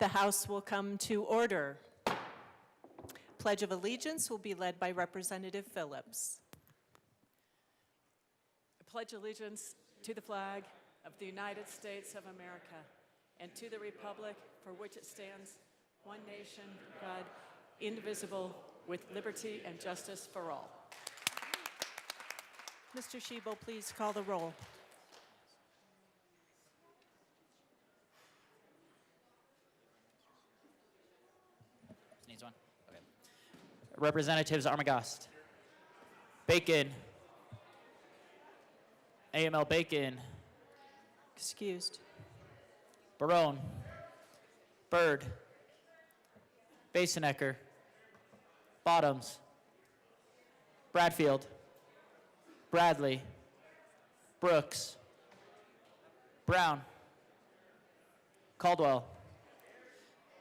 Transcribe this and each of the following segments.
The House will come to order. Pledge of Allegiance will be led by Representative Phillips. I pledge allegiance to the flag of the United States of America and to the republic for which it stands, one nation, God, indivisible, with liberty and justice for all. Mr. Shebo, please call the roll. Needs one? Okay. Representatives Armagast. Bacon. AML Bacon. Excused. Barone. Byrd. Basenecker. Bottoms. Bradfield. Bradley. Brooks. Brown. Caldwell.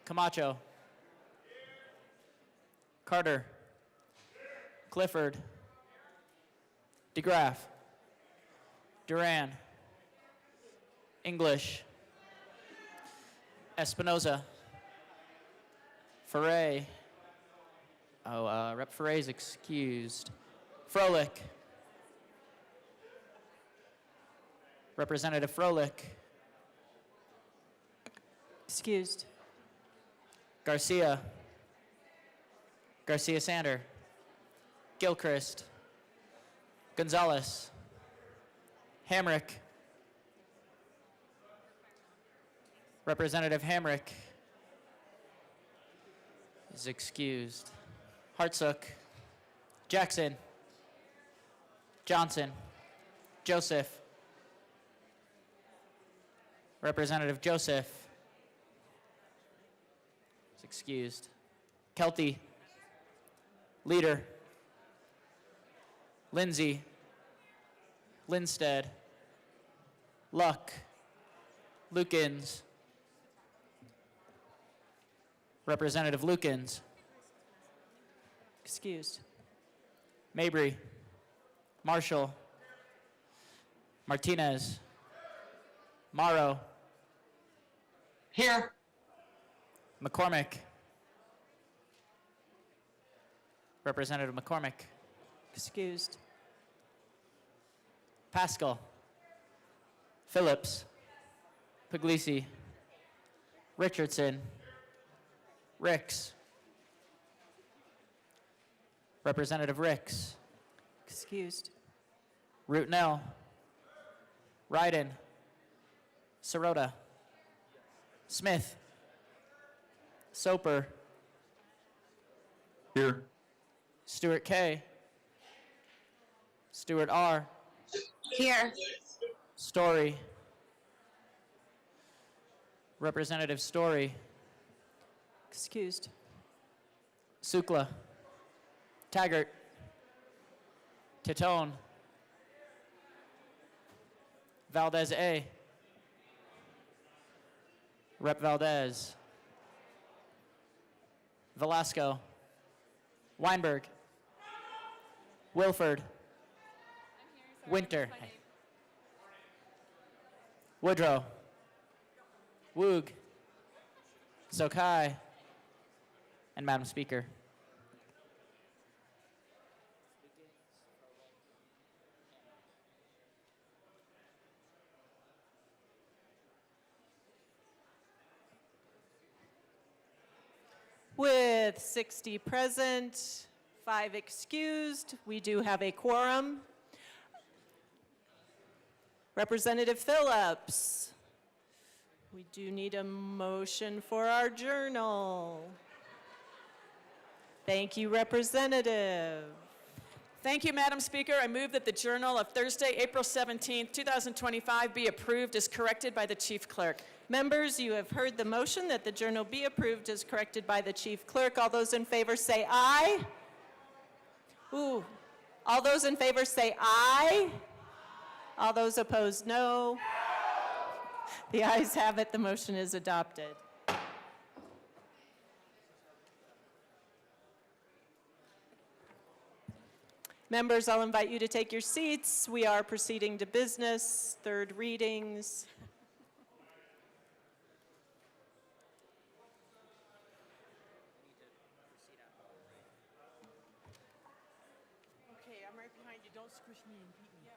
Camacho. Carter. Clifford. DeGraff. Duran. English. Espinoza. Foray. Rep. Foray is excused. Froelich. Representative Froelich. Excused. Garcia. Garcia Sander. Gilchrist. Gonzalez. Hamrick. Representative Hamrick is excused. Hartsook. Jackson. Johnson. Joseph. Representative Joseph is excused. Kelty. Leader. Lindsay. Linstead. Luck. Lukens. Representative Lukens. Excused. Mabry. Marshall. Martinez. Morrow. Here. McCormick. Representative McCormick. Excused. Pascal. Phillips. Puglisi. Richardson. Ricks. Representative Ricks. Excused. Rootnell. Ryden. Sirota. Smith. Soper. Here. Stewart K. Stewart R. Here. Story. Representative Story. Excused. Sukla. Taggart. Titone. Valdez A. Rep Valdez. Velasco. Weinberg. Wilford. Winter. Woodrow. Woog. Sokai. And Madam Speaker. With 60 present, 5 excused, we do have a quorum. Representative Phillips, we do need a motion for our journal. Thank you, Representative. Thank you, Madam Speaker. I move that the Journal of Thursday, April 17th, 2025 be approved as corrected by the Chief Clerk. Members, you have heard the motion that the journal be approved as corrected by the Chief Clerk. All those in favor say aye. Ooh. All those in favor say aye. All those opposed, no. The ayes have it. The motion is adopted. Members, I'll invite you to take your seats. We are proceeding to business, third readings. Don't squish me and beat me.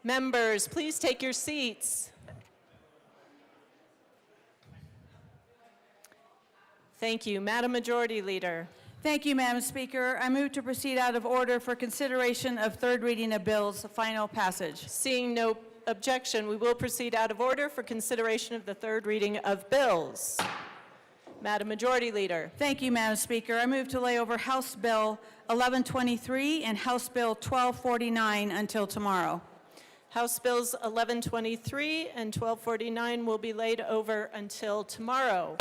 Members, please take your seats. Thank you. Madam Majority Leader. Thank you, Madam Speaker. I move to proceed out of order for consideration of third reading of bills, final passage. Seeing no objection, we will proceed out of order for consideration of the third reading of bills. Madam Majority Leader. Thank you, Madam Speaker. I move to lay over House Bill 1123 and House Bill 1249 until tomorrow. House Bills 1123 and 1249 will be laid over until tomorrow.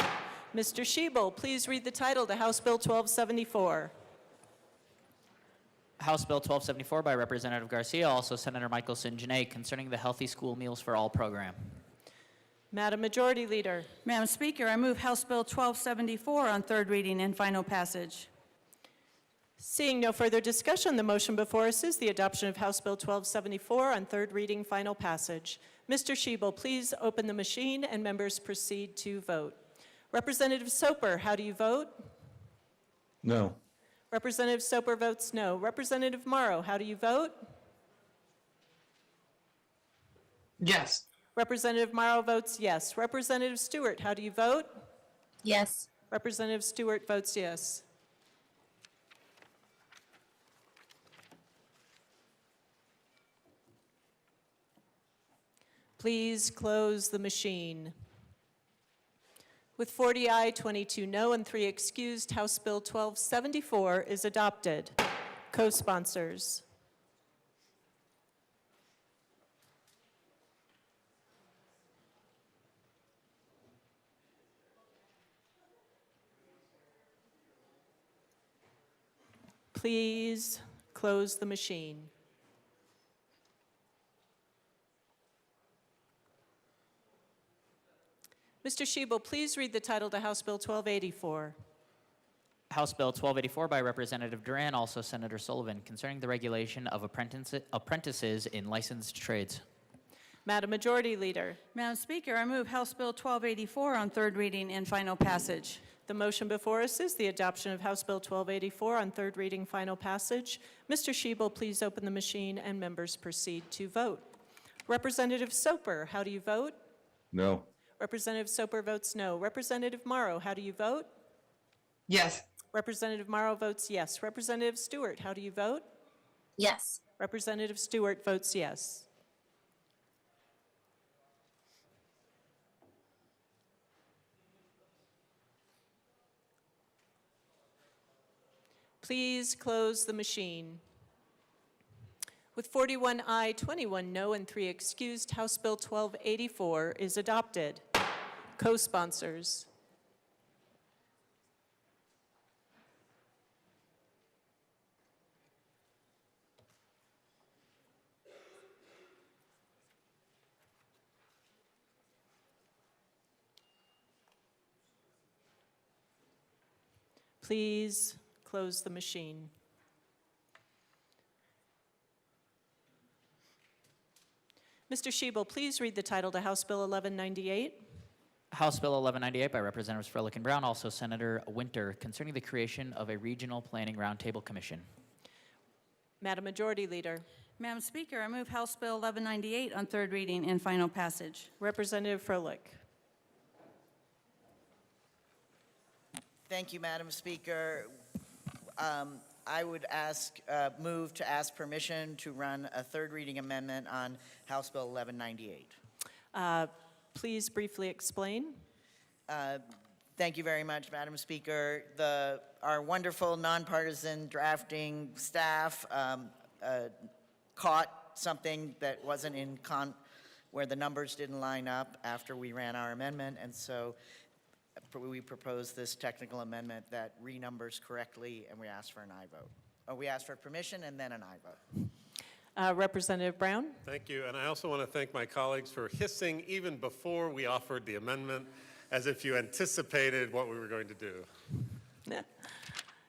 Mr. Schiebel, please read the title to House Bill 1274. House Bill 1274 by Representative Garcia, also Senator Michelson Janae, concerning the Healthy School Meals for All program. Madam Majority Leader. Madam Speaker, I move House Bill 1274 on third reading and final passage. Seeing no further discussion, the motion before us is the adoption of House Bill 1274 on third reading, final passage. Mr. Schiebel, please open the machine and members proceed to vote. Representative Soper, how do you vote? No. Representative Soper votes no. Representative Morrow, how do you vote? Yes. Representative Morrow votes yes. Representative Stewart, how do you vote? Yes. Representative Stewart votes yes. Please close the machine. With 40 aye, 22 no, and 3 excused, House Bill 1274 is adopted. Co-sponsors. Please close the machine. Mr. Schiebel, please read the title to House Bill 1284. House Bill 1284 by Representative Duran, also Senator Sullivan, concerning the regulation of apprentices in licensed trades. Madam Majority Leader. Madam Speaker, I move House Bill 1284 on third reading and final passage. The motion before us is the adoption of House Bill 1284 on third reading, final passage. Mr. Schiebel, please open the machine and members proceed to vote. Representative Soper, how do you vote? No. Representative Soper votes no. Representative Morrow, how do you vote? Yes. Representative Morrow votes yes. Representative Stewart, how do you vote? Yes. Representative Stewart votes yes. Please close the machine. With 41 aye, 21 no, and 3 excused, House Bill 1284 is adopted. Co-sponsors. Please close the machine. Mr. Schiebel, please read the title to House Bill 1198. House Bill 1198 by Representatives Froelich and Brown, also Senator Winter, concerning the creation of a Regional Planning Roundtable Commission. Madam Majority Leader. Madam Speaker, I move House Bill 1198 on third reading and final passage. Representative Froelich. Thank you, Madam Speaker. I would move to ask permission to run a third reading amendment on House Bill 1198. Please briefly explain. Thank you very much, Madam Speaker. Our wonderful nonpartisan drafting staff caught something that wasn't where the numbers didn't line up after we ran our amendment, and so we proposed this technical amendment that renumbers correctly, and we asked for an aye vote. Or we asked for permission and then an aye vote. Representative Brown? Thank you, and I also want to thank my colleagues for hissing even before we offered the amendment, as if you anticipated what we were going to do.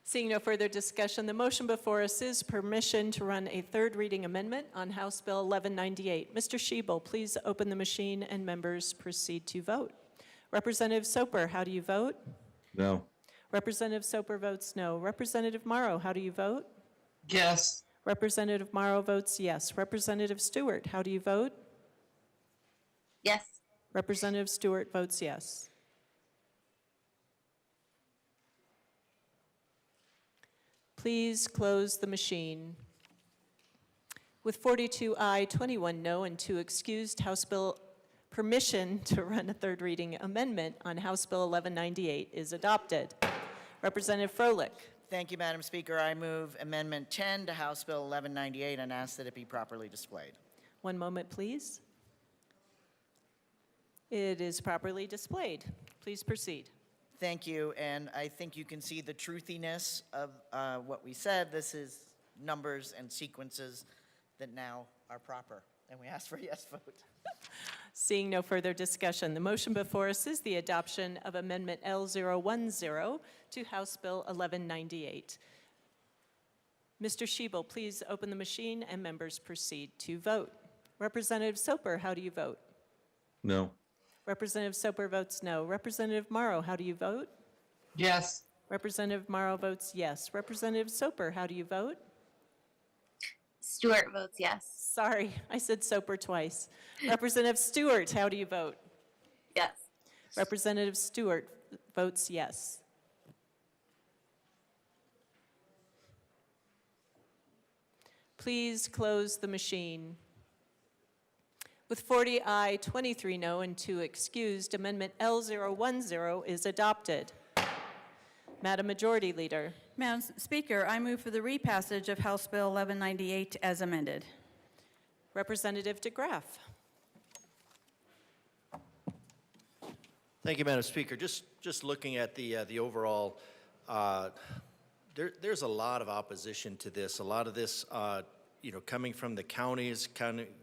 Seeing no further discussion, the motion before us is permission to run a third reading amendment on House Bill 1198. Mr. Schiebel, please open the machine and members proceed to vote. Representative Soper, how do you vote? No. Representative Soper votes no. Representative Morrow, how do you vote? Yes. Representative Morrow votes yes. Representative Stewart, how do you vote? Yes. Representative Stewart votes yes. Please close the machine. With 42 aye, 21 no, and 2 excused, House Bill permission to run a third reading amendment on House Bill 1198 is adopted. Representative Froelich. Thank you, Madam Speaker. I move Amendment 10 to House Bill 1198 and ask that it be properly displayed. One moment, please. It is properly displayed. Please proceed. Thank you, and I think you can see the truthiness of what we said. This is numbers and sequences that now are proper, and we ask for a yes vote. Seeing no further discussion, the motion before us is the adoption of Amendment L010 to House Bill 1198. Mr. Schiebel, please open the machine and members proceed to vote. Representative Soper, how do you vote? No. Representative Soper votes no. Representative Morrow, how do you vote? Yes. Representative Morrow votes yes. Representative Soper, how do you vote? Stewart votes yes. Sorry, I said Soper twice. Representative Stewart, how do you vote? Yes. Representative Stewart votes yes. Please close the machine. With 40 aye, 23 no, and 2 excused, Amendment L010 is adopted. Madam Majority Leader. Madam Speaker, I move for the repassage of House Bill 1198 as amended. Representative DeGraff. Thank you, Madam Speaker. Just looking at the overall, there's a lot of opposition to this. A lot of this, coming from the counties,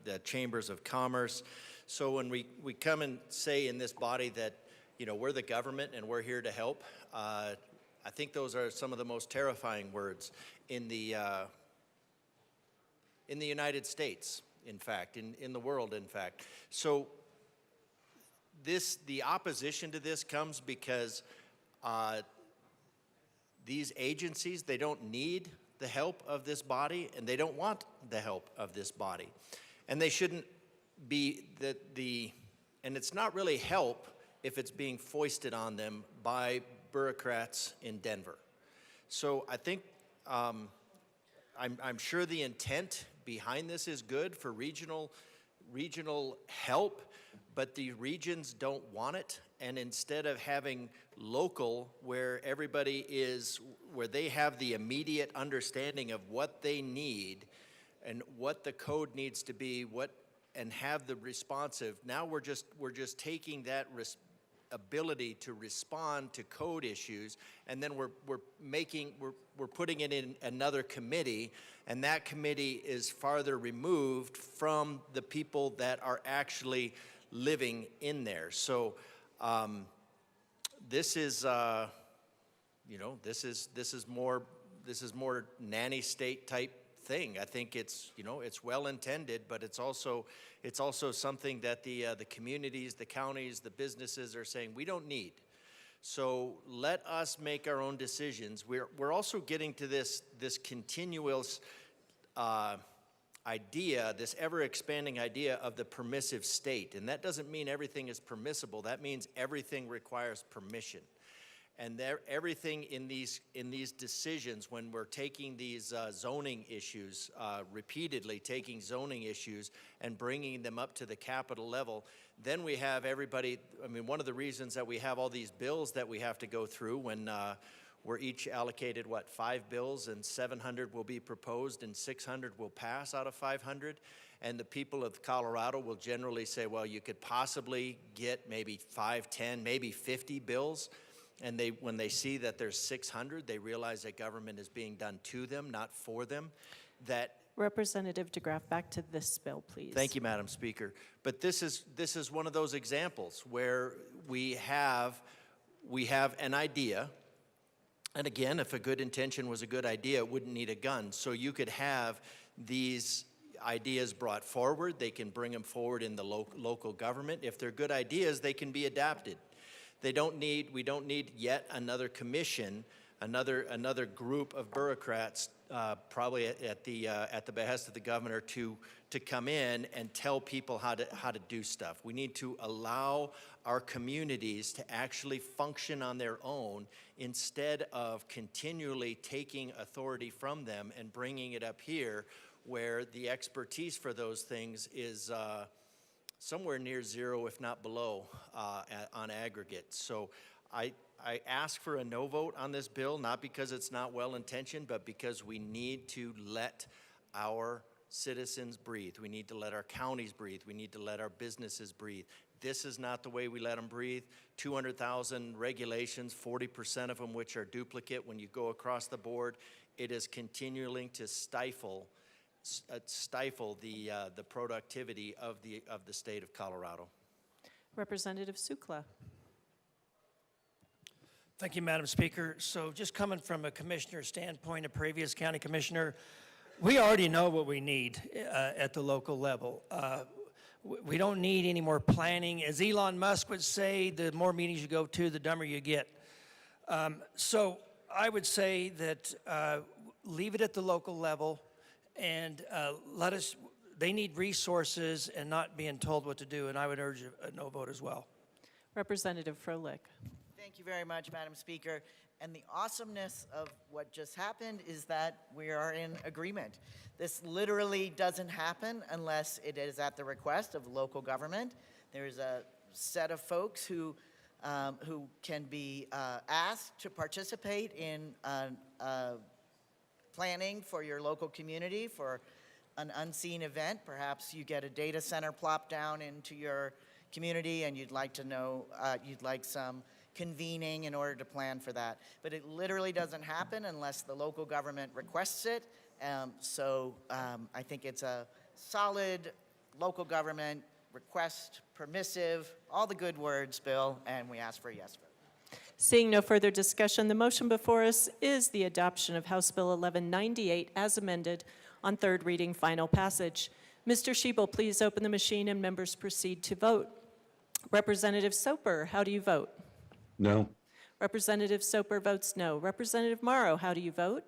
the chambers of commerce. So when we come and say in this body that, we're the government and we're here to help, I think those are some of the most terrifying words in the United States, in fact, in the world, in fact. So the opposition to this comes because these agencies, they don't need the help of this body, and they don't want the help of this body. And they shouldn't be and it's not really help if it's being foisted on them by bureaucrats in Denver. So I think, I'm sure the intent behind this is good for regional help, but the regions don't want it. And instead of having local, where where they have the immediate understanding of what they need and what the code needs to be, and have the responsive, now we're just taking that ability to respond to code issues, and then we're putting it in another committee, and that committee is farther removed from the people that are actually living in there. So this is more nanny state type thing. I think it's well intended, but it's also something that the communities, the counties, the businesses are saying we don't need. So let us make our own decisions. We're also getting to this continuous idea, this ever expanding idea of the permissive state, and that doesn't mean everything is permissible. That means everything requires permission. And everything in these decisions, when we're taking these zoning issues, repeatedly taking zoning issues and bringing them up to the capital level, then we have everybody. I mean, one of the reasons that we have all these bills that we have to go through when we're each allocated, 5 bills, and 700 will be proposed and 600 will pass out of 500. And the people of Colorado will generally say, well, you could possibly get maybe 5, 10, maybe 50 bills. And when they see that there's 600, they realize that government is being done to them, not for them. that Representative DeGraff, back to this bill, please. Thank you, Madam Speaker. But this is one of those examples where we have an idea, and again, if a good intention was a good idea, it wouldn't need a gun. So you could have these ideas brought forward. They can bring them forward in the local government. If they're good ideas, they can be adapted. We don't need yet another commission, another group of bureaucrats, probably at the behest of the governor, to come in and tell people how to do stuff. We need to allow our communities to actually function on their own instead of continually taking authority from them and bringing it up here, where the expertise for those things is somewhere near zero, if not below, on aggregate. So I ask for a no vote on this bill, not because it's not well-intentioned, but because we need to let our citizens breathe. We need to let our counties breathe. We need to let our businesses breathe. This is not the way we let them breathe. 200,000 regulations, 40% of them which are duplicate when you go across the board. It is continuing to stifle the productivity of the state of Colorado. Representative Sukla. Thank you, Madam Speaker. So just coming from a commissioner standpoint, a previous county commissioner, we already know what we need at the local level. We don't need any more planning. As Elon Musk would say, the more meetings you go to, the dumber you get. So I would say that leave it at the local level and they need resources and not being told what to do, and I would urge a no vote as well. Representative Froelich. Thank you very much, Madam Speaker. And the awesomeness of what just happened is that we are in agreement. This literally doesn't happen unless it is at the request of local government. There's a set of folks who can be asked to participate in planning for your local community for an unseen event. Perhaps you get a data center plopped down into your community and you'd like to know, you'd like some convening in order to plan for that. But it literally doesn't happen unless the local government requests it. I think it's a solid local government request, permissive, all the good words, bill, and we ask for a yes vote. Seeing no further discussion, the motion before us is the adoption of House Bill 1198 as amended on third reading, final passage. Mr. Schiebel, please open the machine and members proceed to vote. Representative Soper, how do you vote? No. Representative Soper votes no. Representative Morrow, how do you vote?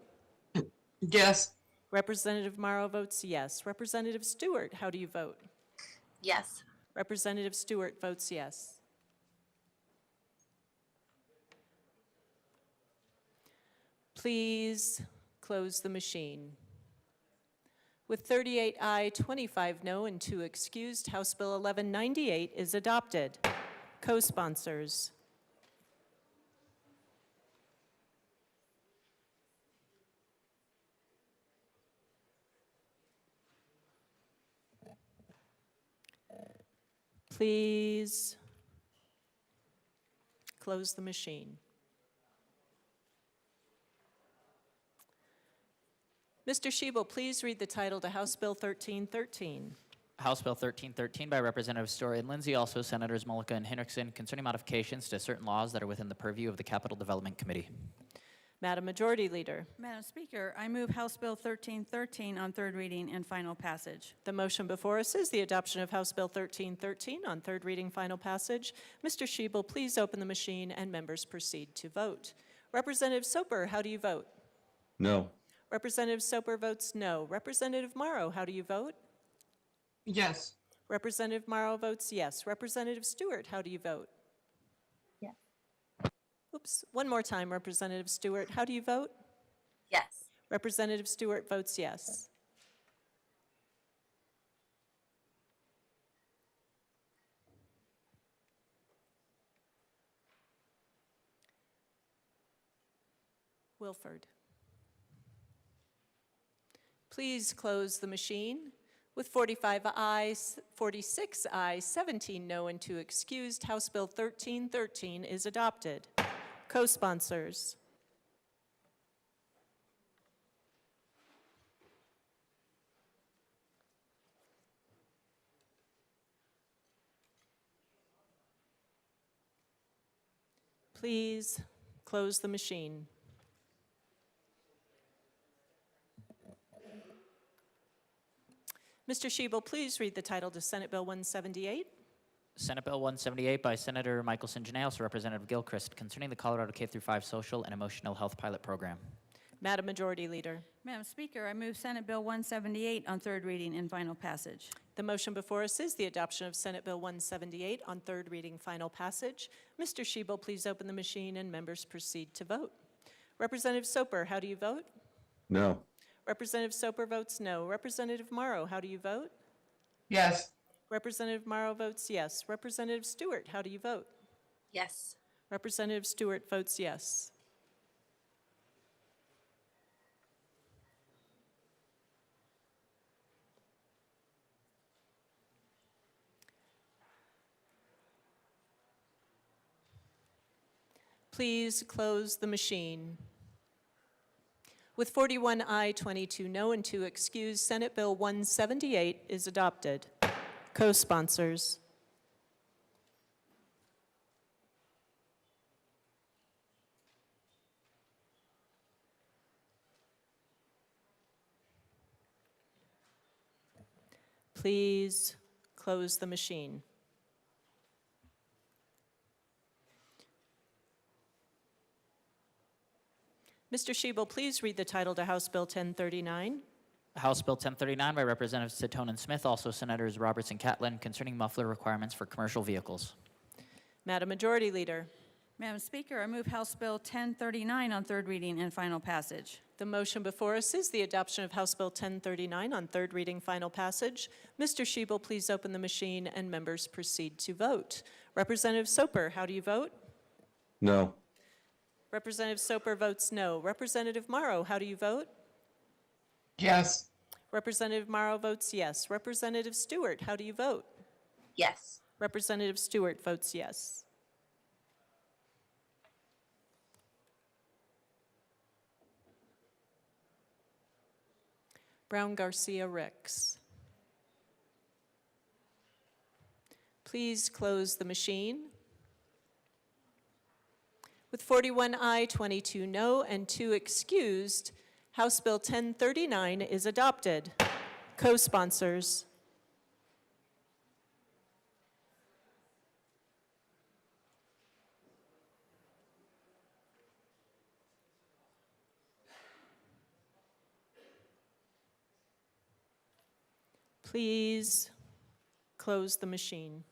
Yes. Representative Morrow votes yes. Representative Stewart, how do you vote? Yes. Representative Stewart votes yes. Please close the machine. With 38 aye, 25 no, and 2 excused, House Bill 1198 is adopted. Co-sponsors. Please close the machine. Mr. Schiebel, please read the title to House Bill 1313. House Bill 1313 by Representative Story and Lindsay, also Senators Mullica and Hinrichsen, concerning modifications to certain laws that are within the purview of the Capital Development Committee. Madam Majority Leader. Madam Speaker, I move House Bill 1313 on third reading and final passage. The motion before us is the adoption of House Bill 1313 on third reading, final passage. Mr. Schiebel, please open the machine and members proceed to vote. Representative Soper, how do you vote? No. Representative Soper votes no. Representative Morrow, how do you vote? Yes. Representative Morrow votes yes. Representative Stewart, how do you vote? Yes. Oops, one more time, Representative Stewart, how do you vote? Yes. Representative Stewart votes yes. Wilford. Please close the machine. With 45 ayes, 46 ayes, 17 no, and 2 excused, House Bill 1313 is adopted. Co-sponsors. Please close the machine. Mr. Shebel, please read the title to Senate Bill 178. Senate Bill 178 by Senator Michael St. Gennae, also Representative Gilchrist, concerning the Colorado K-5 Social and Emotional Health Pilot Program. Madam Majority Leader. Madam Speaker, I move Senate Bill 178 on third reading and final passage. The motion before us is the adoption of Senate Bill 178 on third reading, final passage. Mr. Shebel, please open the machine and members proceed to vote. Representative Soper, how do you vote? No. Representative Soper votes no. Representative Morrow, how do you vote? Yes. Representative Morrow votes yes. Representative Stewart, how do you vote? Yes. Representative Stewart votes yes. Please close the machine. With 41 aye, 22 no, and 2 excused, Senate Bill 178 is adopted. Co-sponsors. Please close the machine. Mr. Shebel, please read the title to House Bill 1039. House Bill 1039 by Representatives Satone and Smith, also Senators Roberts and Catlin, concerning muffler requirements for commercial vehicles. Madam Majority Leader. Madam Speaker, I move House Bill 1039 on third reading and final passage. The motion before us is the adoption of House Bill 1039 on third reading, final passage. Mr. Shebel, please open the machine and members proceed to vote. Representative Soper, how do you vote? No. Representative Soper votes no. Representative Morrow, how do you vote? Yes. Representative Morrow votes yes. Representative Stewart, how do you vote? Yes. Representative Stewart votes yes. Brown Garcia Ricks. Please close the machine. With 41 aye, 22 no, and 2 excused, House Bill 1039 is adopted. Co-sponsors. Please close the machine.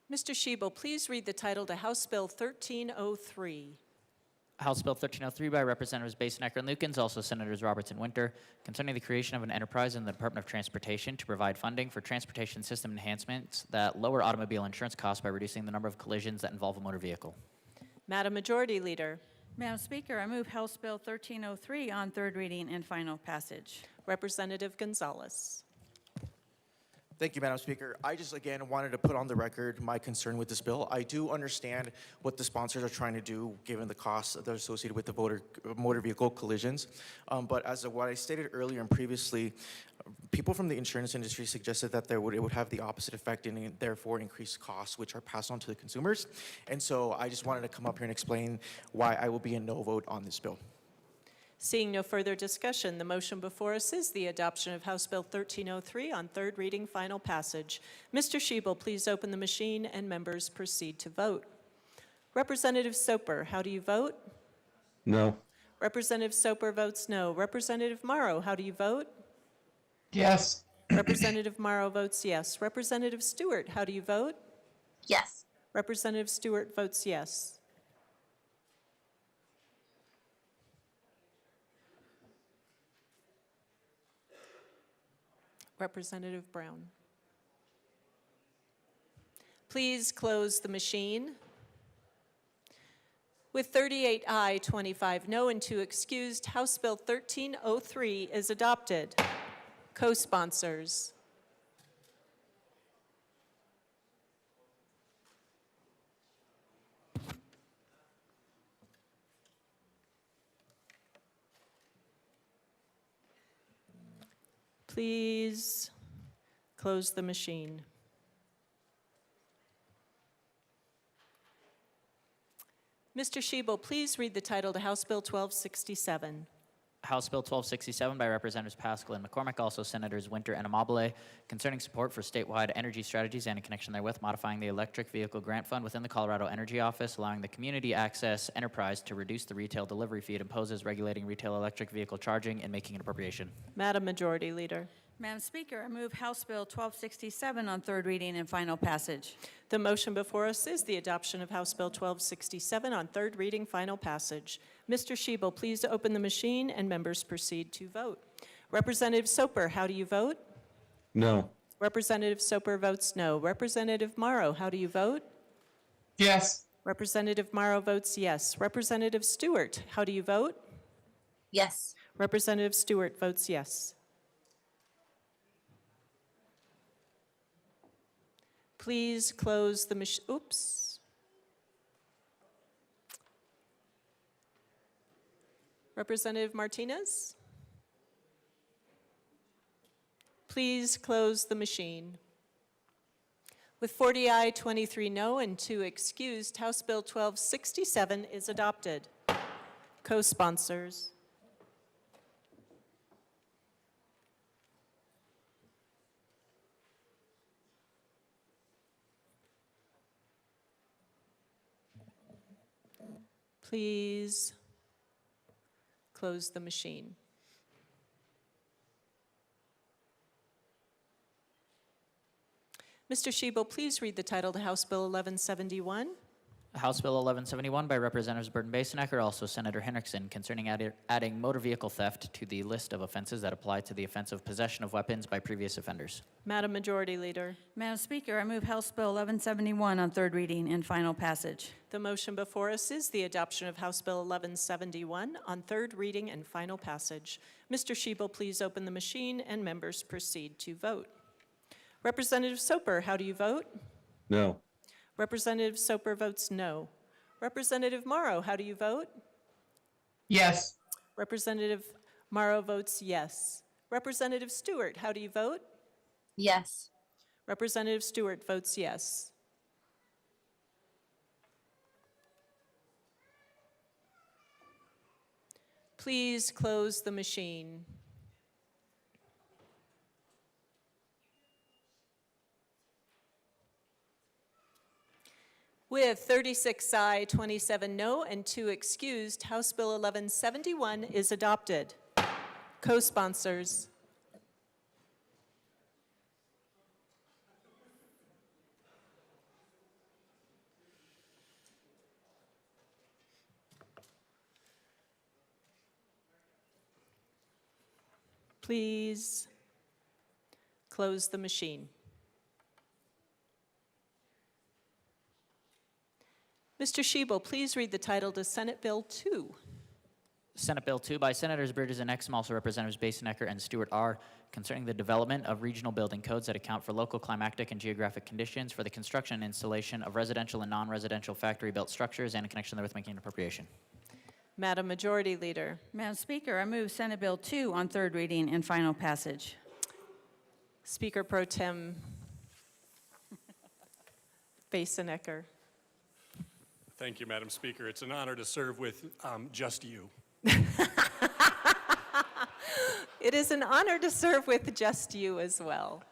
Mr. Shebel, please read the title to House Bill 1303. House Bill 1303 by Representatives Basenecker and Lukens, also Senators Roberts and Winter, concerning the creation of an enterprise in the Department of Transportation to provide funding for transportation system enhancements that lower automobile insurance costs by reducing the number of collisions that involve a motor vehicle. Madam Majority Leader. Madam Speaker, I move House Bill 1303 on third reading and final passage. Representative Gonzalez. Thank you, Madam Speaker. I just, again, wanted to put on the record my concern with this bill. I do understand what the sponsors are trying to do, given the costs that are associated with the motor vehicle collisions. But as of what I stated earlier and previously, people from the insurance industry suggested that it would have the opposite effect and therefore increase costs, which are passed on to the consumers. And so I just wanted to come up here and explain why I will be a no vote on this bill. Seeing no further discussion, the motion before us is the adoption of House Bill 1303 on third reading, final passage. Mr. Shebel, please open the machine and members proceed to vote. Representative Soper, how do you vote? No. Representative Soper votes no. Representative Morrow, how do you vote? Yes. Representative Morrow votes yes. Representative Stewart, how do you vote? Yes. Representative Stewart votes yes. Representative Brown. Please close the machine. With 38 aye, 25 no, and 2 excused, House Bill 1303 is adopted. Co-sponsors. Please close the machine. Mr. Shebel, please read the title to House Bill 1267. House Bill 1267 by Representatives Pascal and McCormick, also Senators Winter and Amabile, concerning support for statewide energy strategies and in connection therewith modifying the electric vehicle grant fund within the Colorado Energy Office, allowing the community access enterprise to reduce the retail delivery fee it imposes, regulating retail electric vehicle charging, and making an appropriation. Madam Majority Leader. Madam Speaker, I move House Bill 1267 on third reading and final passage. The motion before us is the adoption of House Bill 1267 on third reading, final passage. Mr. Shebel, please open the machine and members proceed to vote. Representative Soper, how do you vote? No. Representative Soper votes no. Representative Morrow, how do you vote? Yes. Representative Morrow votes yes. Representative Stewart, how do you vote? Yes. Representative Stewart votes yes. Please close the machine. Oops. Representative Martinez? Please close the machine. With 40 aye, 23 no, and 2 excused, House Bill 1267 is adopted. Co-sponsors. Please close the machine. Mr. Shebel, please read the title to House Bill 1171. House Bill 1171 by Representatives Burton Basenecker, also Senator Henriksen, concerning adding motor vehicle theft to the list of offenses that apply to the offense of possession of weapons by previous offenders. Madam Majority Leader. Madam Speaker, I move House Bill 1171 on third reading and final passage. The motion before us is the adoption of House Bill 1171 on third reading and final passage. Mr. Shebel, please open the machine and members proceed to vote. Representative Soper, how do you vote? No. Representative Soper votes no. Representative Morrow, how do you vote? Yes. Representative Morrow votes yes. Representative Stewart, how do you vote? Yes. Representative Stewart votes yes. Please close the machine. With 36 aye, 27 no, and 2 excused, House Bill 1171 is adopted. Co-sponsors. Please close the machine. Mr. Shebel, please read the title to Senate Bill 2. Senate Bill 2 by Senators Bridges and Exum, also Representatives Basenecker and Stewart R., concerning the development of regional building codes that account for local climatic and geographic conditions for the construction and installation of residential and non-residential factory-built structures and in connection therewith making an appropriation. Madam Majority Leader. Madam Speaker, I move Senate Bill 2 on third reading and final passage. Speaker Pro Tem Basenecker. Thank you, Madam Speaker. It's an honor to serve with just you. It is an honor to serve with just you as well.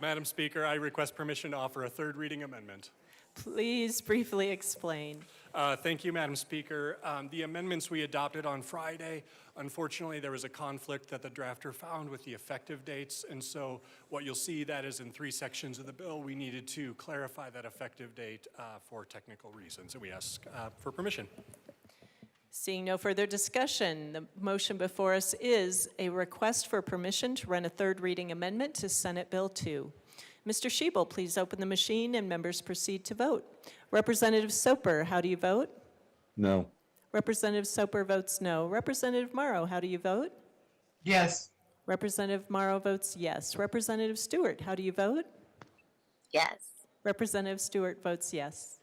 Madam Speaker, I request permission to offer a third reading amendment. Please briefly explain. Thank you, Madam Speaker. The amendments we adopted on Friday, unfortunately, there was a conflict that the drafter found with the effective dates, and so what you'll see that is in 3 sections of the bill, we needed to clarify that effective date for technical reasons, and we ask for permission. Seeing no further discussion, the motion before us is a request for permission to run a third reading amendment to Senate Bill 2. Mr. Shebel, please open the machine and members proceed to vote. Representative Soper, how do you vote? No. Representative Soper votes no. Representative Morrow, how do you vote? Yes. Representative Morrow votes yes. Representative Stewart, how do you vote? Yes. Representative Stewart votes yes.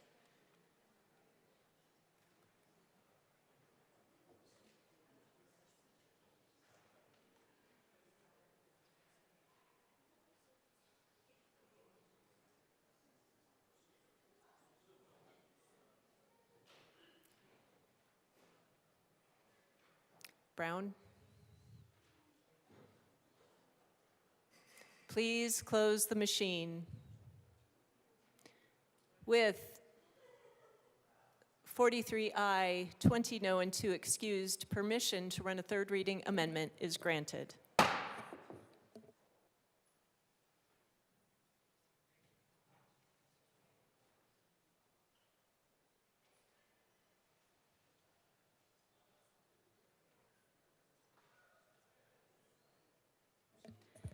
Brown? Please close the machine. With 43 aye, 20 no, and 2 excused, permission to run a third reading amendment is granted.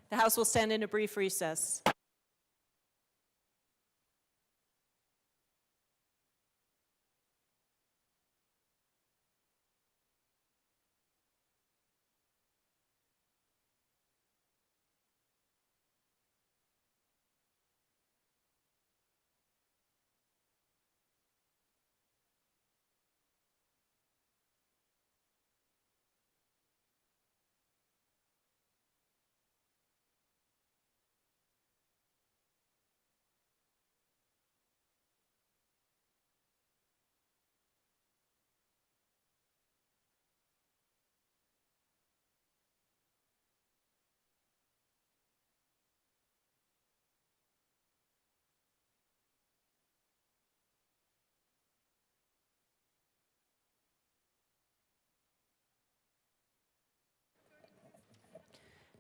The House will stand in a brief recess.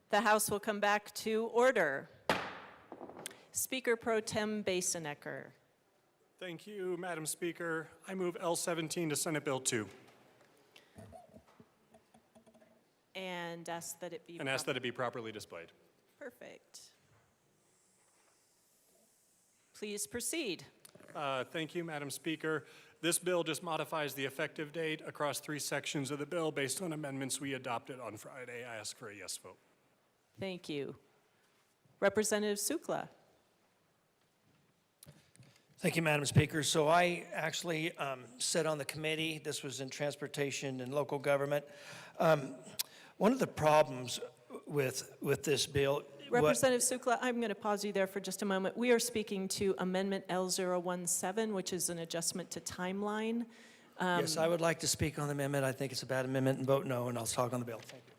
The House will come back to order. Speaker Pro Tem Basenecker. Thank you, Madam Speaker. I move L17 to Senate Bill 2 And ask that it be and ask that it be properly displayed. Perfect. Please proceed. Thank you, Madam Speaker. This bill just modifies the effective date across 3 sections of the bill based on amendments we adopted on Friday. I ask for a yes vote. Thank you. Representative Sukla. Thank you, Madam Speaker. So I actually sat on the committee. This was in transportation and local government. One of the problems with this bill. Representative Sukla, I'm going to pause you there for just a moment. We are speaking to Amendment L017, which is an adjustment to timeline. Yes, I would like to speak on the amendment. I think it's a bad amendment and vote no, and I'll talk on the bill. Thank you.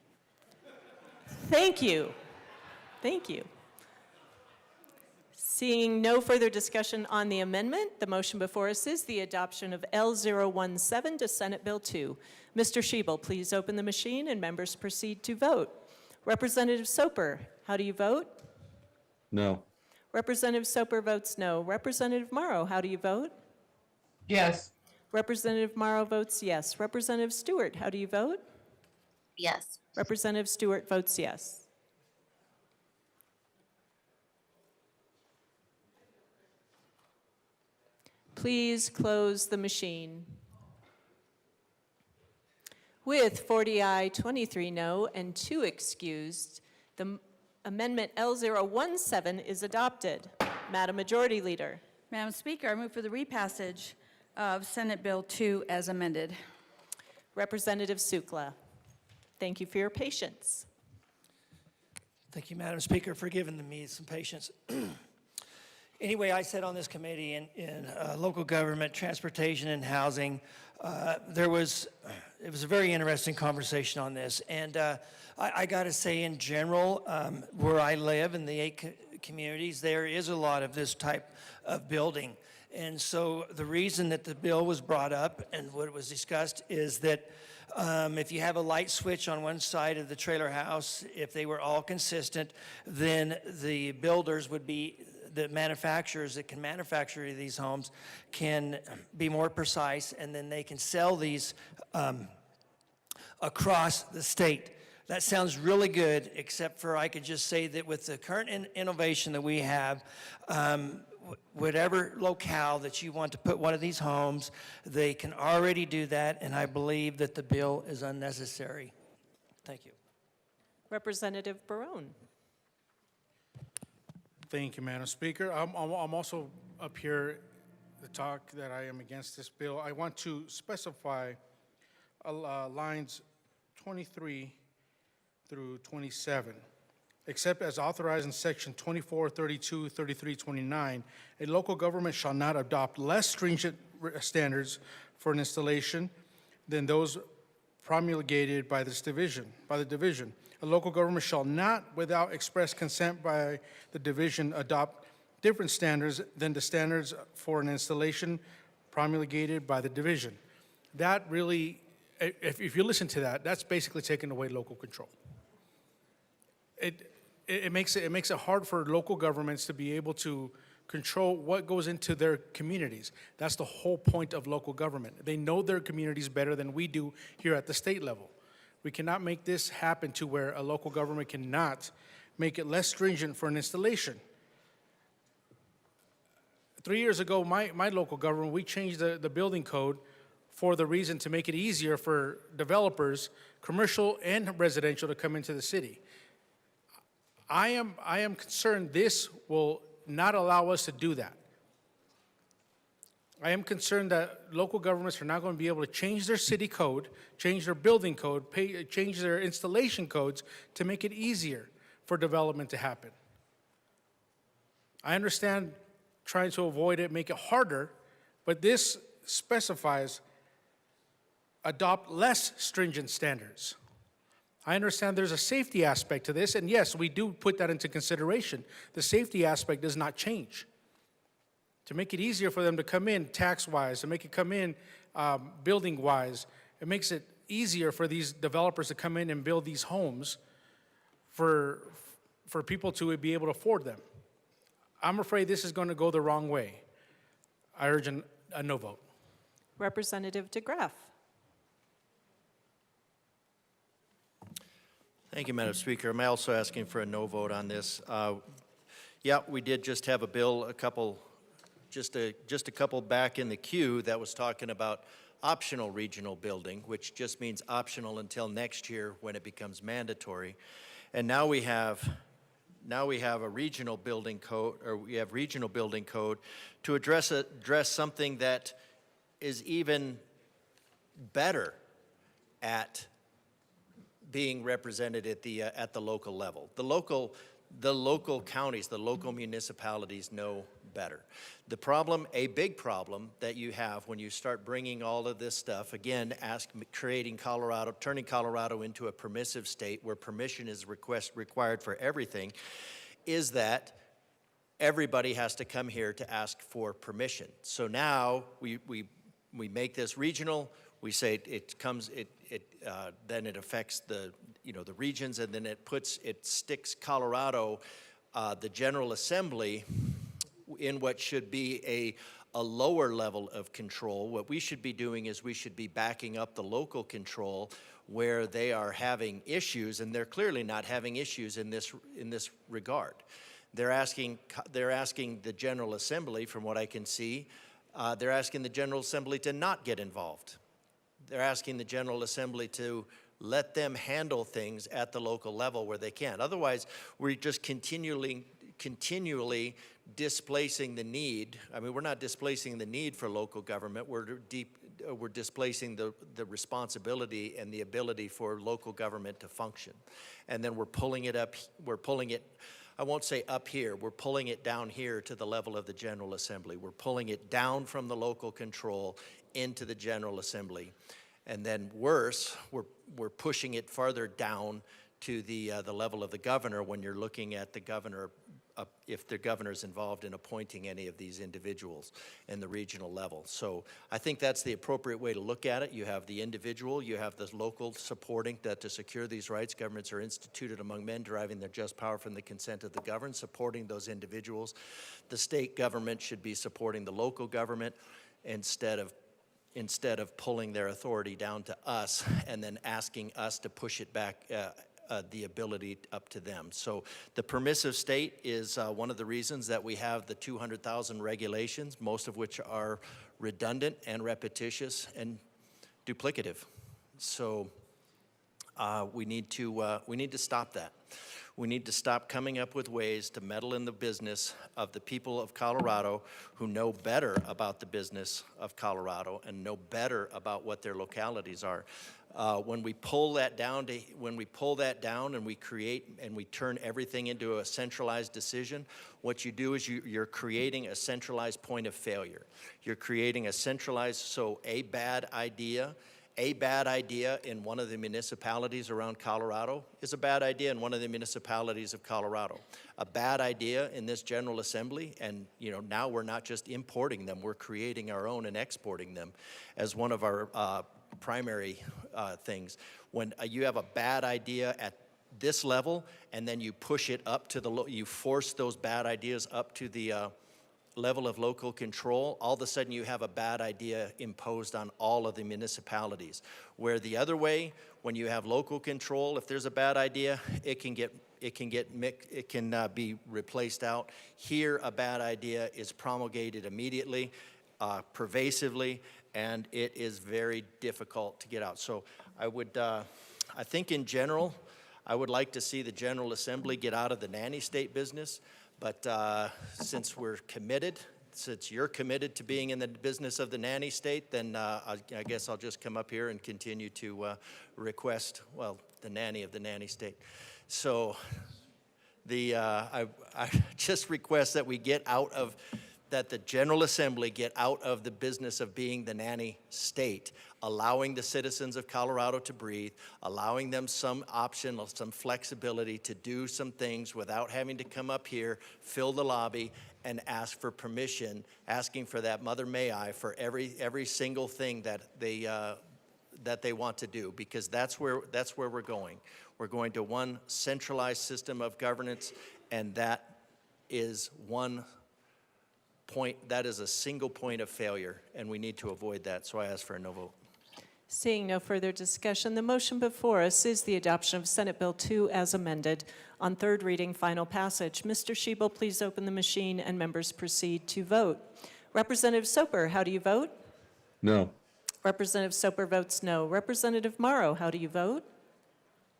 Thank you. Thank you. Seeing no further discussion on the amendment, the motion before us is the adoption of L017 to Senate Bill 2. Mr. Schiebel, please open the machine and members proceed to vote. Representative Soper, how do you vote? No. Representative Soper votes no. Representative Morrow, how do you vote? Yes. Representative Morrow votes yes. Representative Stewart, how do you vote? Yes. Representative Stewart votes yes. Please close the machine. With 40 aye, 23 no, and 2 excused, the amendment L017 is adopted. Madam Majority Leader. Madam Speaker, I move for the repassage of Senate Bill 2 as amended. Representative Sukla. Thank you for your patience. Thank you, Madam Speaker, for giving me some patience. Anyway, I sat on this committee in local government, transportation, and housing. It was a very interesting conversation on this. And I got to say, in general, where I live in the 8 communities, there is a lot of this type of building. And so the reason that the bill was brought up and what was discussed is that if you have a light switch on one side of the trailer house, if they were all consistent, then the builders would be, the manufacturers that can manufacture these homes can be more precise, and then they can sell these across the state. That sounds really good, except for I could just say that with the current innovation that we have, whatever locale that you want to put one of these homes, they can already do that, and I believe that the bill is unnecessary. Thank you. Representative Barone. Thank you, Madam Speaker. I'm also up here to talk that I am against this bill. I want to specify lines 23 through 27. Except as authorized in section 24, 32, 33, 29, a local government shall not adopt less stringent standards for an installation than those promulgated by the division. A local government shall not, without express consent by the division, adopt different standards than the standards for an installation promulgated by the division. That really, if you listen to that, that's basically taking away local control. It makes it hard for local governments to be able to control what goes into their communities. That's the whole point of local government. They know their communities better than we do here at the state level. We cannot make this happen to where a local government cannot make it less stringent for an installation. 3 years ago, my local government, we changed the building code for the reason to make it easier for developers, commercial and residential, to come into the city. I am concerned this will not allow us to do that. I am concerned that local governments are not going to be able to change their city code, change their building code, change their installation codes to make it easier for development to happen. I understand trying to avoid it, make it harder, but this specifies adopt less stringent standards. I understand there's a safety aspect to this, and yes, we do put that into consideration. The safety aspect does not change. To make it easier for them to come in tax-wise, to make it come in building-wise, it makes it easier for these developers to come in and build these homes for people to be able to afford them. I'm afraid this is going to go the wrong way. I urge a no vote. Representative DeGraff. Thank you, Madam Speaker. I'm also asking for a no vote on this. Yeah, we did just have a bill, just a couple back in the queue that was talking about optional regional building, which just means optional until next year when it becomes mandatory. And now we have a regional building code, or we have regional building code to address something that is even better at being represented at the local level. The local counties, the local municipalities know better. The problem, a big problem that you have when you start bringing all of this stuff, again, turning Colorado into a permissive state where permission is required for everything, is that everybody has to come here to ask for permission. So now we make this regional. We say then it affects the regions, and then it sticks Colorado, the General Assembly, in what should be a lower level of control. What we should be doing is we should be backing up the local control where they are having issues, and they're clearly not having issues in this regard. They're asking the General Assembly, from what I can see, they're asking the General Assembly to not get involved. They're asking the General Assembly to let them handle things at the local level where they can. Otherwise, we're just continually displacing the need. I mean, we're not displacing the need for local government. We're displacing the responsibility and the ability for local government to function. And then we're pulling it, I won't say up here, we're pulling it down here to the level of the General Assembly. We're pulling it down from the local control into the General Assembly. And then worse, we're pushing it farther down to the level of the governor when you're looking at the governor, if the governor's involved in appointing any of these individuals in the regional level. So I think that's the appropriate way to look at it. You have the individual, you have the local supporting that to secure these rights. Governments are instituted among men, deriving their just power from the consent of the governed, supporting those individuals. The state government should be supporting the local government instead of pulling their authority down to us and then asking us to push it back, the ability up to them. So the permissive state is one of the reasons that we have the 200,000 regulations, most of which are redundant and repetitious and duplicative. So we need to stop that. We need to stop coming up with ways to meddle in the business of the people of Colorado who know better about the business of Colorado and know better about what their localities are. When we pull that down and we create and we turn everything into a centralized decision, what you do is you're creating a centralized point of failure. You're creating a centralized, so a bad idea, a bad idea in one of the municipalities around Colorado is a bad idea in one of the municipalities of Colorado. A bad idea in this General Assembly, and now we're not just importing them, we're creating our own and exporting them as one of our primary things. When you have a bad idea at this level, and then you push it up to you force those bad ideas up to the level of local control, all of a sudden you have a bad idea imposed on all of the municipalities. Where the other way, when you have local control, if there's a bad idea, it can be replaced out. Here, a bad idea is promulgated immediately, pervasively, and it is very difficult to get out. So I think in general, I would like to see the General Assembly get out of the nanny state business. But since we're committed, since you're committed to being in the business of the nanny state, then I guess I'll just come up here and continue to request, well, the nanny of the nanny state. So I just request that we get out of, that the General Assembly get out of the business of being the nanny state, allowing the citizens of Colorado to breathe, allowing them some option, some flexibility to do some things without having to come up here, fill the lobby, and ask for permission, asking for that mother may I for every single thing that they want to do, because that's where we're going. We're going to one centralized system of governance, and that is a single point of failure, and we need to avoid that, so I ask for a no vote. Seeing no further discussion, the motion before us is the adoption of Senate Bill 2 as amended on third reading, final passage. Mr. Schiebel, please open the machine and members proceed to vote. Representative Soper, how do you vote? No. Representative Soper votes no. Representative Morrow, how do you vote?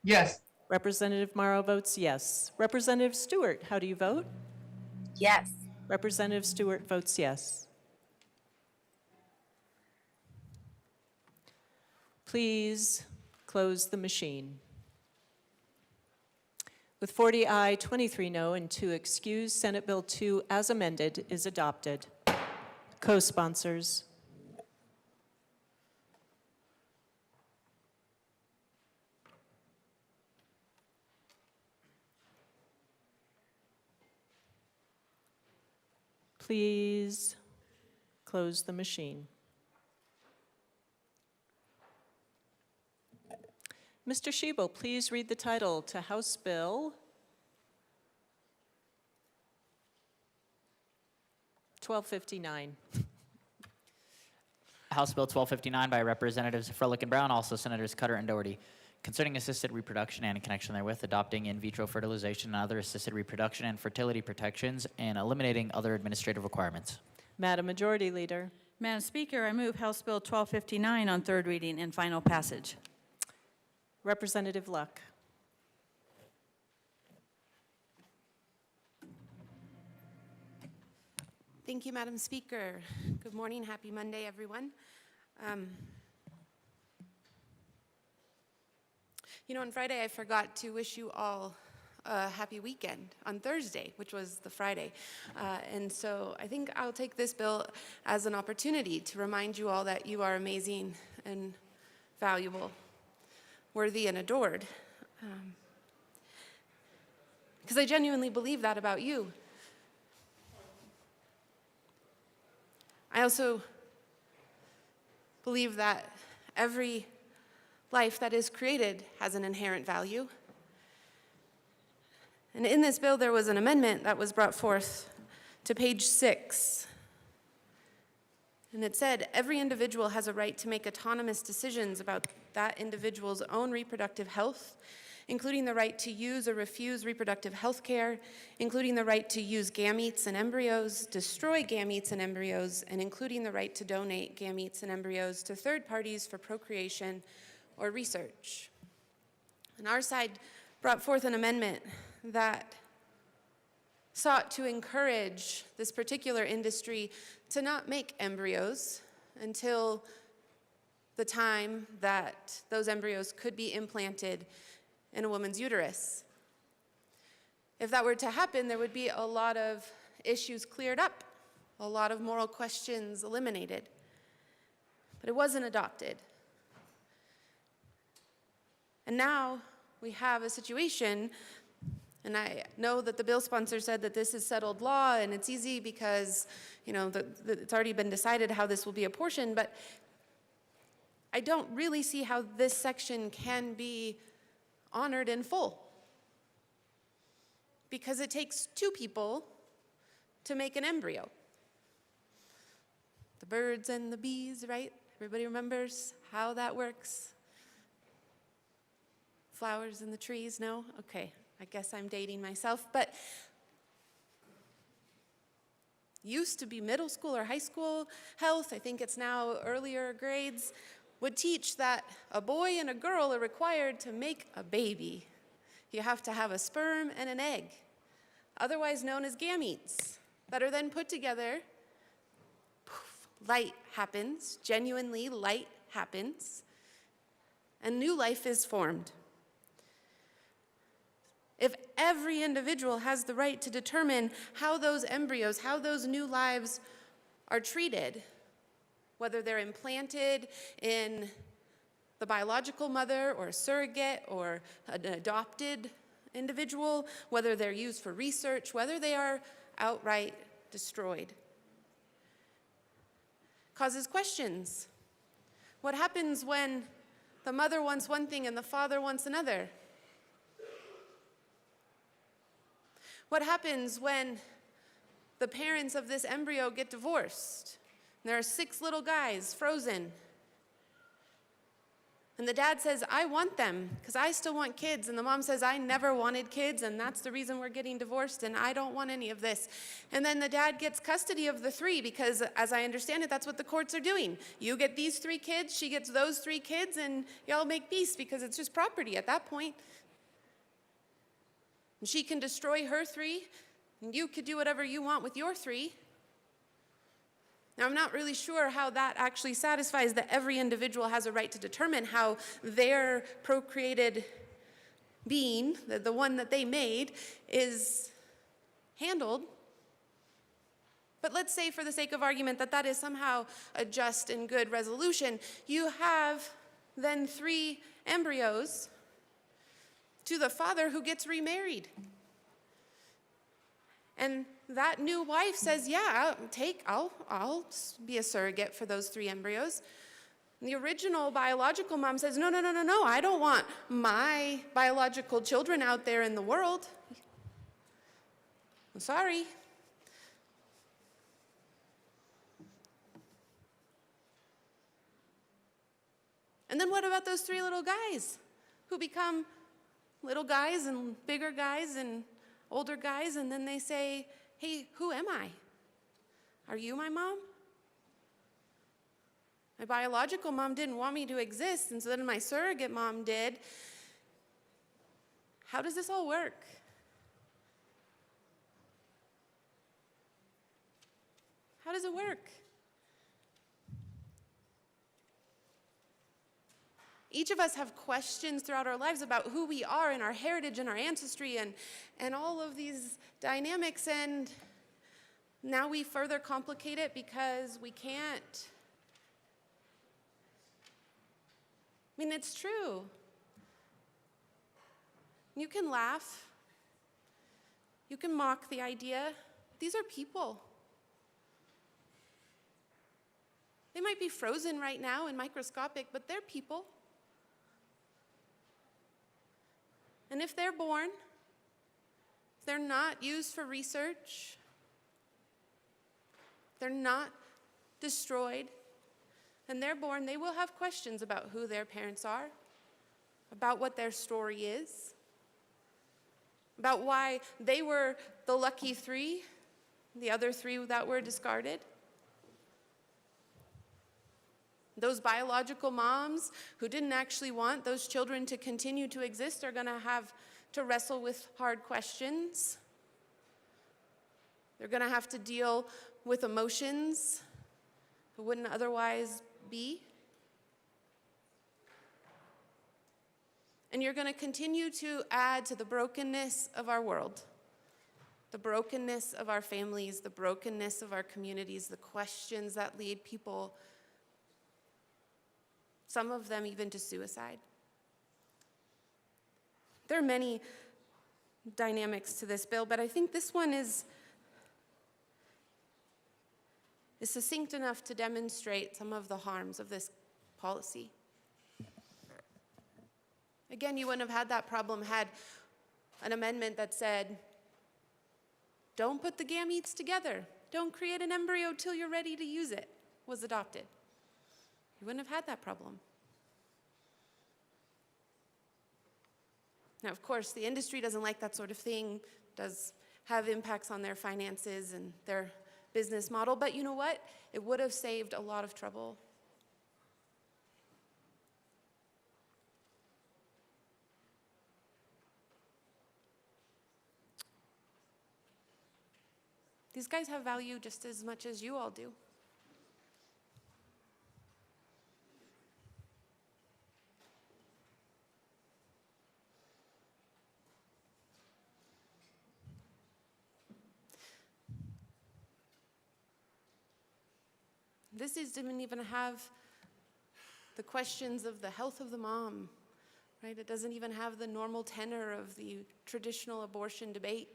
Yes. Representative Morrow votes yes. Representative Stewart, how do you vote? Yes. Representative Stewart votes yes. Please close the machine. With 40 aye, 23 no, and 2 excused, Senate Bill 2 as amended is adopted. Co-sponsors. Please close the machine. Mr. Schiebel, please read the title to House Bill 1259. House Bill 1259 by Representatives Froelich and Brown, also Senators Cutter and Doherty, concerning assisted reproduction and in connection therewith, adopting in vitro fertilization and other assisted reproduction and fertility protections, and eliminating other administrative requirements. Madam Majority Leader. Madam Speaker, I move House Bill 1259 on third reading and final passage. Representative Luck. Thank you, Madam Speaker. Good morning. Happy Monday, everyone. On Friday, I forgot to wish you all a happy weekend on Thursday, which was the Friday. And so I think I'll take this bill as an opportunity to remind you all that you are amazing and valuable, worthy and adored. Because I genuinely believe that about you. I also believe that every life that is created has an inherent value. And in this bill, there was an amendment that was brought forth to page 6. And it said, every individual has a right to make autonomous decisions about that individual's own reproductive health, including the right to use or refuse reproductive health care, including the right to use gametes and embryos, destroy gametes and embryos, and including the right to donate gametes and embryos to third parties for procreation or research. And our side brought forth an amendment that sought to encourage this particular industry to not make embryos until the time that those embryos could be implanted in a woman's uterus. If that were to happen, there would be a lot of issues cleared up, a lot of moral questions eliminated. But it wasn't adopted. And now we have a situation, and I know that the bill sponsor said that this is settled law and it's easy because, you know, it's already been decided how this will be apportioned, but I don't really see how this section can be honored in full. Because it takes two people to make an embryo. The birds and the bees, right? Everybody remembers how that works? Flowers in the trees, no? Okay, I guess I'm dating myself, but used to be middle school or high school health, I think it's now earlier grades, would teach that a boy and a girl are required to make a baby. You have to have a sperm and an egg, otherwise known as gametes, that are then put together. Poof, light happens, genuinely light happens, and new life is formed. If every individual has the right to determine how those embryos, how those new lives are treated, whether they're implanted in the biological mother or a surrogate or an adopted individual, whether they're used for research, whether they are outright destroyed, causes questions. What happens when the mother wants one thing and the father wants another? What happens when the parents of this embryo get divorced? There are 6 little guys frozen. And the dad says, I want them because I still want kids. And the mom says, I never wanted kids, and that's the reason we're getting divorced, and I don't want any of this. And then the dad gets custody of the 3 because, as I understand it, that's what the courts are doing. You get these 3 kids, she gets those 3 kids, and y'all make peace because it's just property at that point. And she can destroy her 3, and you could do whatever you want with your 3. Now, I'm not really sure how that actually satisfies that every individual has a right to determine how their procreated being, the one that they made, is handled. But let's say, for the sake of argument, that that is somehow a just and good resolution. You have then 3 embryos to the father who gets remarried. And that new wife says, yeah, I'll be a surrogate for those 3 embryos. And the original biological mom says, no, I don't want my biological children out there in the world. I'm sorry. And then what about those 3 little guys who become little guys and bigger guys and older guys, and then they say, hey, who am I? Are you my mom? My biological mom didn't want me to exist, and so then my surrogate mom did. How does this all work? How does it work? Each of us have questions throughout our lives about who we are and our heritage and our ancestry and all of these dynamics, and now we further complicate it because we can't. I mean, it's true. You can laugh. You can mock the idea. These are people. They might be frozen right now and microscopic, but they're people. And if they're born, if they're not used for research, they're not destroyed, and they're born, they will have questions about who their parents are, about what their story is, about why they were the lucky 3, the other 3 that were discarded. Those biological moms who didn't actually want those children to continue to exist are going to have to wrestle with hard questions. They're going to have to deal with emotions that wouldn't otherwise be. And you're going to continue to add to the brokenness of our world, the brokenness of our families, the brokenness of our communities, the questions that lead people, some of them even to suicide. There are many dynamics to this bill, but I think this one is succinct enough to demonstrate some of the harms of this policy. Again, you wouldn't have had that problem had an amendment that said, don't put the gametes together, don't create an embryo till you're ready to use it, was adopted. You wouldn't have had that problem. Now, of course, the industry doesn't like that sort of thing, does have impacts on their finances and their business model, but you know what? It would have saved a lot of trouble. These guys have value just as much as you all do. Didn't even have the questions of the health of the mom, right? It doesn't even have the normal tenor of the traditional abortion debate.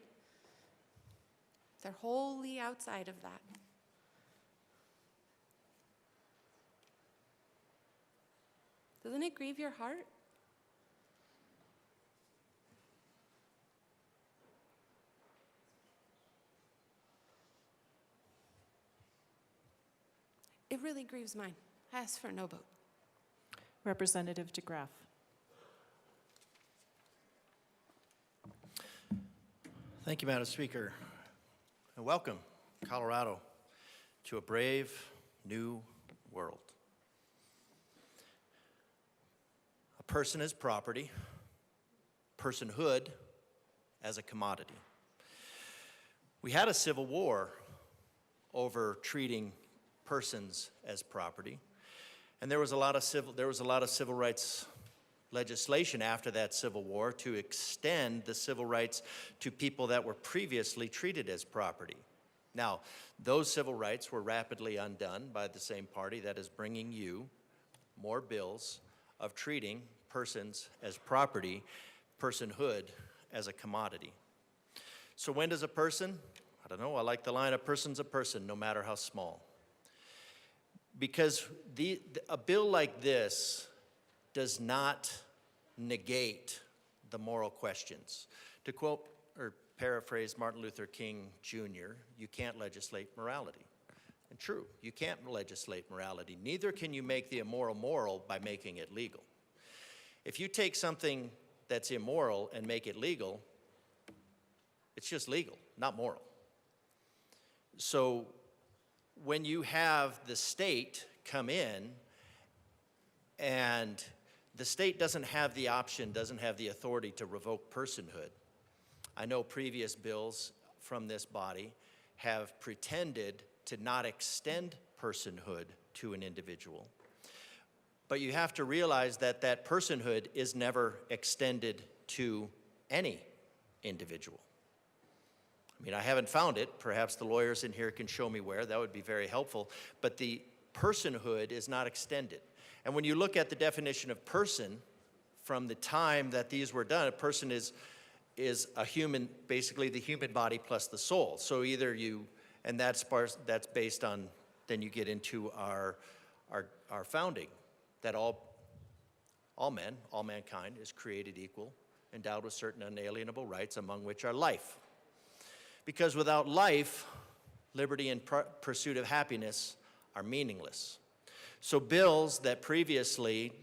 They're wholly outside of that. Doesn't it grieve your heart? It really grieves mine. I ask for no vote. Representative DeGraff. Thank you, Madam Speaker. And welcome, Colorado, to a brave new world. A person is property, personhood as a commodity. We had a civil war over treating persons as property, and there was a lot of civil rights legislation after that Civil War to extend the civil rights to people that were previously treated as property. Now, those civil rights were rapidly undone by the same party that is bringing you more bills of treating persons as property, personhood as a commodity. So when does a person, I don't know, I like the line, a person's a person, no matter how small. Because a bill like this does not negate the moral questions. To quote or paraphrase Martin Luther King Jr., you can't legislate morality. And true, you can't legislate morality. Neither can you make the immoral moral by making it legal. If you take something that's immoral and make it legal, it's just legal, not moral. So when you have the state come in, and the state doesn't have the option, doesn't have the authority to revoke personhood. I know previous bills from this body have pretended to not extend personhood to an individual. But you have to realize that that personhood is never extended to any individual. I mean, I haven't found it. Perhaps the lawyers in here can show me where. That would be very helpful. But the personhood is not extended. And when you look at the definition of person, from the time that these were done, a person is a human, basically the human body plus the soul. So either you, and that's based on, then you get into our founding, that all men, all mankind is created equal, endowed with certain unalienable rights, among which are life. Because without life, liberty and pursuit of happiness are meaningless. So bills that previously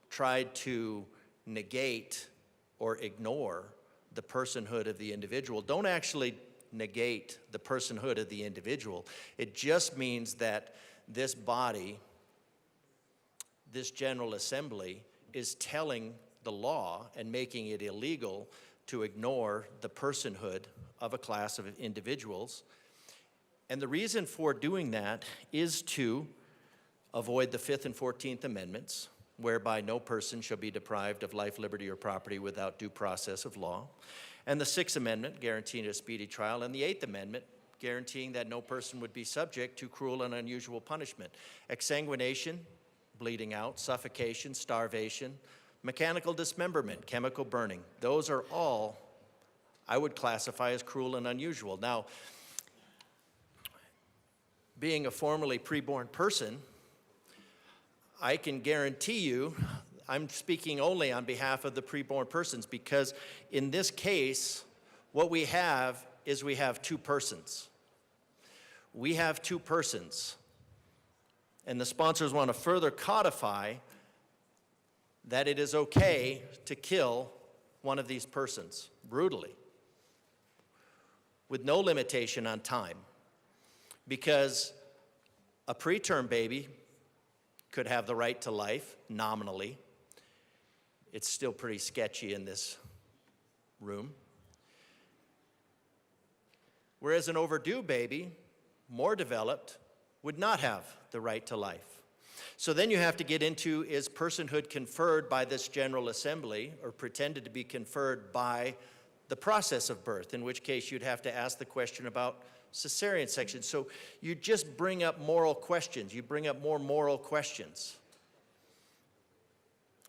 tried to negate or ignore the personhood of the individual don't actually negate the personhood of the individual. It just means that this body, this General Assembly, is telling the law and making it illegal to ignore the personhood of a class of individuals. And the reason for doing that is to avoid the 5th and 14th Amendments, whereby no person shall be deprived of life, liberty, or property without due process of law, and the 6th Amendment, guaranteeing a speedy trial, and the 8th Amendment, guaranteeing that no person would be subject to cruel and unusual punishment. Exsanguination, bleeding out, suffocation, starvation, mechanical dismemberment, chemical burning. Those are all I would classify as cruel and unusual. Now, being a formerly preborn person, I can guarantee you, I'm speaking only on behalf of the preborn persons, because in this case, what we have is we have two persons. We have two persons. And the sponsors want to further codify that it is okay to kill one of these persons brutally, with no limitation on time, because a preterm baby could have the right to life nominally. It's still pretty sketchy in this room. Whereas an overdue baby, more developed, would not have the right to life. So then you have to get into, is personhood conferred by this General Assembly or pretended to be conferred by the process of birth, in which case you'd have to ask the question about cesarean section. So you just bring up moral questions. You bring up more moral questions.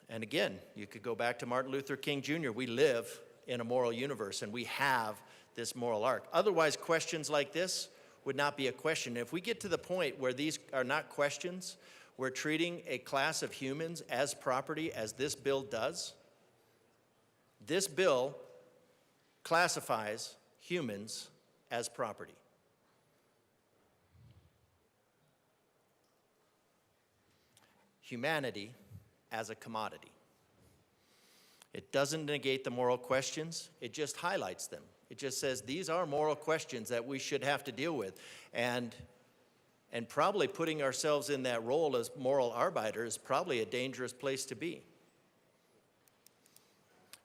And again, you could go back to Martin Luther King Jr. We live in a moral universe, and we have this moral arc. Otherwise, questions like this would not be a question. If we get to the point where these are not questions, we're treating a class of humans as property, as this bill does. This bill classifies humans as property. Humanity as a commodity. It doesn't negate the moral questions, it just highlights them. It just says these are moral questions that we should have to deal with. And probably putting ourselves in that role as moral arbiter is probably a dangerous place to be.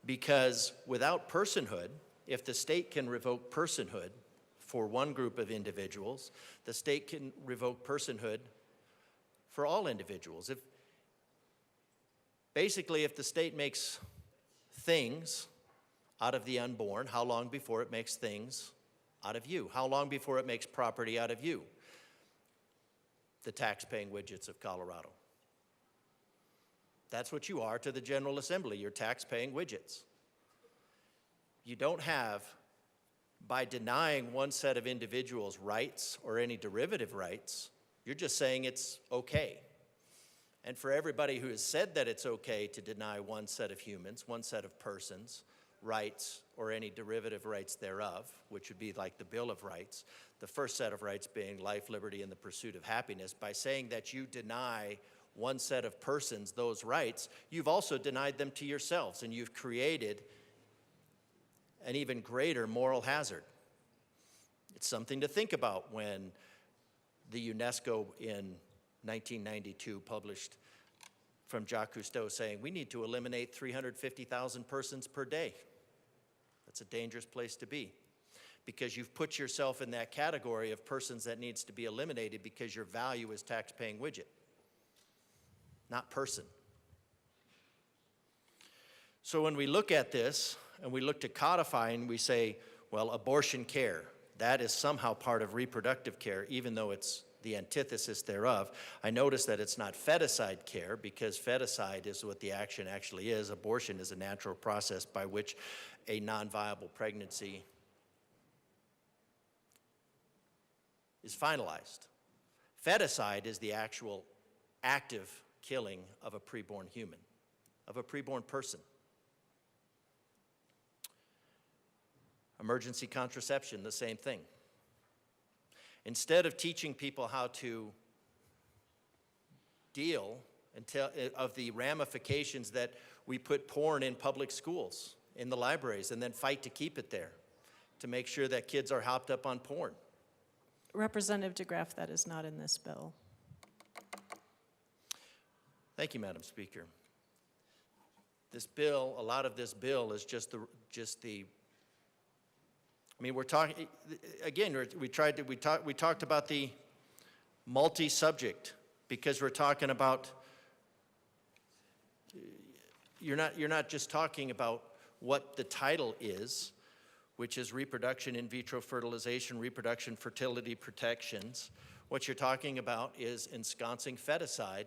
Because without personhood, if the state can revoke personhood for one group of individuals, the state can revoke personhood for all individuals. Basically, if the state makes things out of the unborn, how long before it makes things out of you? How long before it makes property out of you? The tax-paying widgets of Colorado. That's what you are to the General Assembly, you're tax-paying widgets. You don't have, by denying one set of individuals rights or any derivative rights, you're just saying it's okay. And for everybody who has said that it's okay to deny one set of humans, one set of persons, rights or any derivative rights thereof, which would be like the Bill of Rights, the first set of rights being life, liberty, and the pursuit of happiness, by saying that you deny one set of persons those rights, you've also denied them to yourselves, and you've created an even greater moral hazard. It's something to think about when the UNESCO in 1992 published from Jacques Cousteau saying we need to eliminate 350,000 persons per day. That's a dangerous place to be, because you've put yourself in that category of persons that needs to be eliminated because your value is tax-paying widget, not person. So when we look at this and we look to codify and we say, well, abortion care, that is somehow part of reproductive care, even though it's the antithesis thereof. I notice that it's not feticide care, because feticide is what the action actually is. Abortion is a natural process by which a non-viable pregnancy is finalized. Feticide is the actual active killing of a preborn human, of a preborn person. Emergency contraception, the same thing. Instead of teaching people how to deal of the ramifications that we put porn in public schools, in the libraries, and then fight to keep it there, to make sure that kids are hopped up on porn. Representative DeGraff, that is not in this bill. Thank you, Madam Speaker. This bill, a lot of this bill is just the I mean, we're talking, again, we talked about the multi-subject, because we're talking about, you're not just talking about what the title is, which is reproduction, in vitro fertilization, reproduction, fertility protections. What you're talking about is ensconcing feticide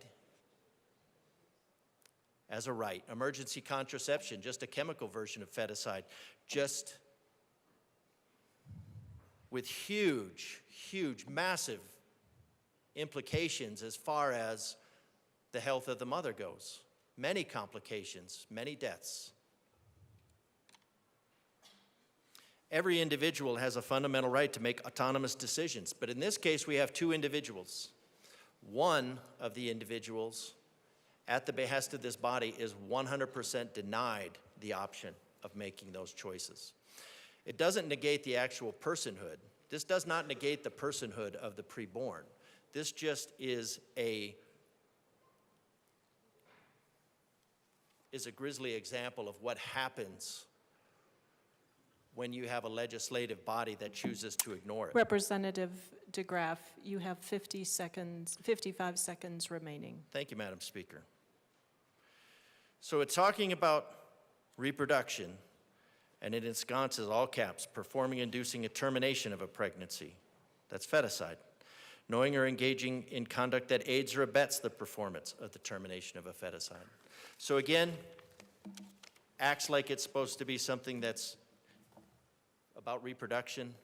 as a right. Emergency contraception, just a chemical version of feticide, just with huge, massive implications as far as the health of the mother goes. Many complications, many deaths. Every individual has a fundamental right to make autonomous decisions, but in this case we have two individuals. One of the individuals, at the behest of this body, is 100% denied the option of making those choices. It doesn't negate the actual personhood. This does not negate the personhood of the preborn. This just is a grisly example of what happens when you have a legislative body that chooses to ignore it. Representative DeGraff, you have 55 seconds remaining. Thank you, Madam Speaker. So it's talking about reproduction, and it ensconces, all caps, performing, inducing a termination of a pregnancy. That's feticide. Knowing or engaging in conduct that aids or abets the performance of the termination of a feticide. So again, acts like it's supposed to be something that's about reproduction,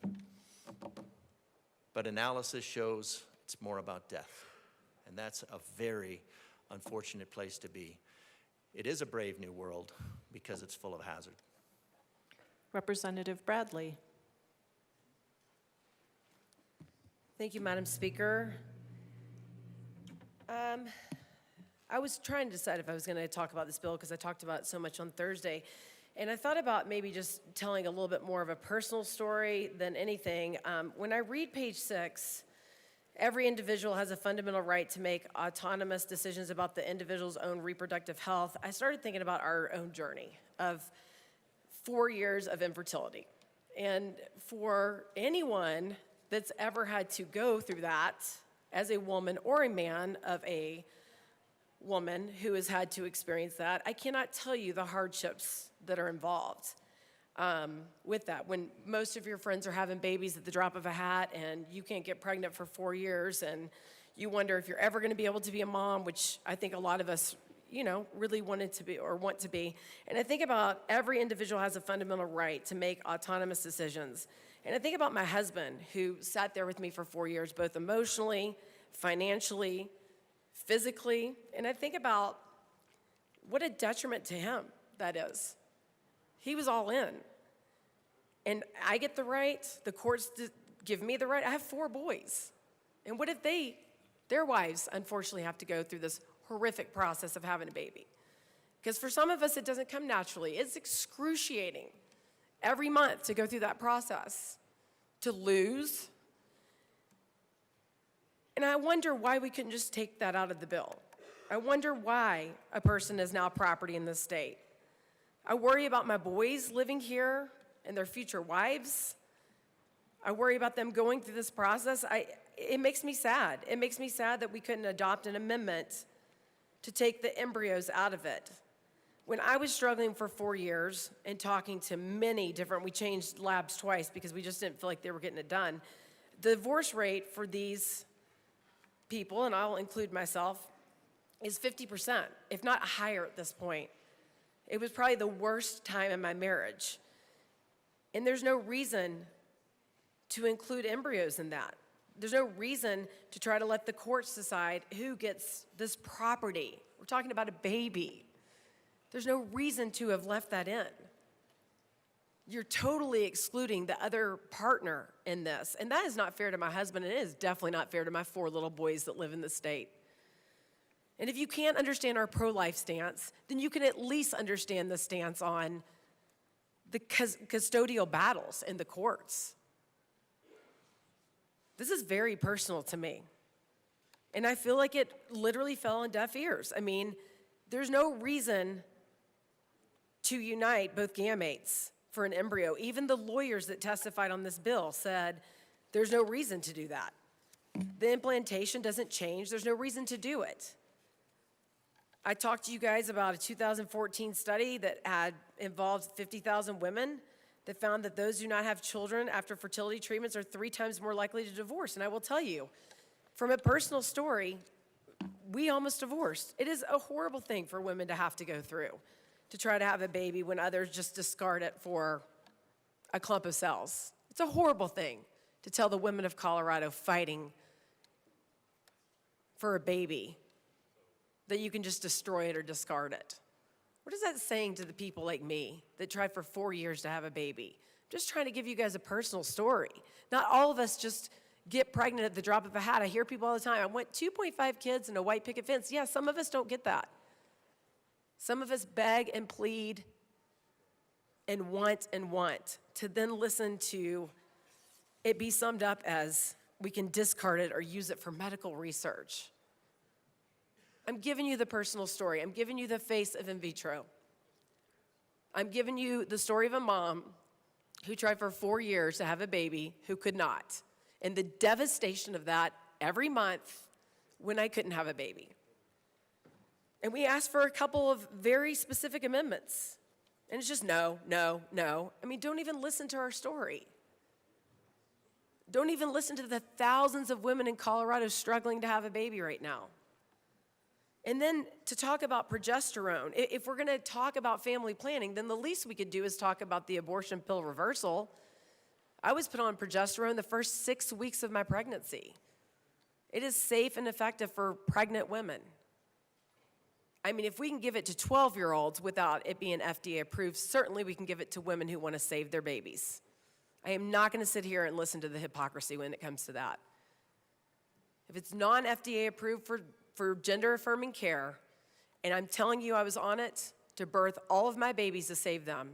but analysis shows it's more about death. And that's a very unfortunate place to be. It is a brave new world because it's full of hazard. Representative Bradley. Thank you, Madam Speaker. I was trying to decide if I was going to talk about this bill because I talked about it so much on Thursday. And I thought about maybe just telling a little bit more of a personal story than anything. When I read page 6, every individual has a fundamental right to make autonomous decisions about the individual's own reproductive health. I started thinking about our own journey of 4 years of infertility. And for anyone that's ever had to go through that as a woman or a man of a woman who has had to experience that, I cannot tell you the hardships that are involved with that. When most of your friends are having babies at the drop of a hat and you can't get pregnant for 4 years and you wonder if you're ever going to be able to be a mom, which I think a lot of us, really wanted to be or want to be. And I think about every individual has a fundamental right to make autonomous decisions. And I think about my husband who sat there with me for 4 years, both emotionally, financially, physically, and I think about what a detriment to him that is. He was all in. And I get the right, the courts give me the right. I have 4 boys. And what if their wives unfortunately have to go through this horrific process of having a baby? Because for some of us, it doesn't come naturally. It's excruciating every month to go through that process, to lose. And I wonder why we couldn't just take that out of the bill. I wonder why a person is now property in this state. I worry about my boys living here and their future wives. I worry about them going through this process. It makes me sad. It makes me sad that we couldn't adopt an amendment to take the embryos out of it. When I was struggling for 4 years and talking to many different, we changed labs twice because we just didn't feel like they were getting it done. The divorce rate for these people, and I'll include myself, is 50%, if not higher at this point. It was probably the worst time in my marriage. And there's no reason to include embryos in that. There's no reason to try to let the courts decide who gets this property. We're talking about a baby. There's no reason to have left that in. You're totally excluding the other partner in this. And that is not fair to my husband, and it is definitely not fair to my 4 little boys that live in the state. And if you can't understand our pro-life stance, then you can at least understand the stance on the custodial battles in the courts. This is very personal to me. And I feel like it literally fell on deaf ears. I mean, there's no reason to unite both gametes for an embryo. Even the lawyers that testified on this bill said there's no reason to do that. The implantation doesn't change. There's no reason to do it. I talked to you guys about a 2014 study that had involved 50,000 women that found that those who do not have children after fertility treatments are 3 times more likely to divorce. And I will tell you, from a personal story, we almost divorced. It is a horrible thing for women to have to go through to try to have a baby when others just discard it for a clump of cells. It's a horrible thing to tell the women of Colorado fighting for a baby that you can just destroy it or discard it. What is that saying to the people like me that tried for 4 years to have a baby? I'm just trying to give you guys a personal story. Not all of us just get pregnant at the drop of a hat. I hear people all the time, I want 2.5 kids and a white picket fence. Yeah, some of us don't get that. Some of us beg and plead and want to then listen to it be summed up as we can discard it or use it for medical research. I'm giving you the personal story. I'm giving you the face of in vitro. I'm giving you the story of a mom who tried for 4 years to have a baby who could not, and the devastation of that every month when I couldn't have a baby. And we asked for a couple of very specific amendments, and it's just no, no, no. I mean, don't even listen to our story. Don't even listen to the thousands of women in Colorado struggling to have a baby right now. And then to talk about progesterone, if we're going to talk about family planning, then the least we could do is talk about the abortion pill reversal. I was put on progesterone the first 6 weeks of my pregnancy. It is safe and effective for pregnant women. I mean, if we can give it to 12-year-olds without it being FDA approved, certainly we can give it to women who want to save their babies. I am not going to sit here and listen to the hypocrisy when it comes to that. If it's non-FDA approved for gender-affirming care, and I'm telling you I was on it to birth all of my babies to save them,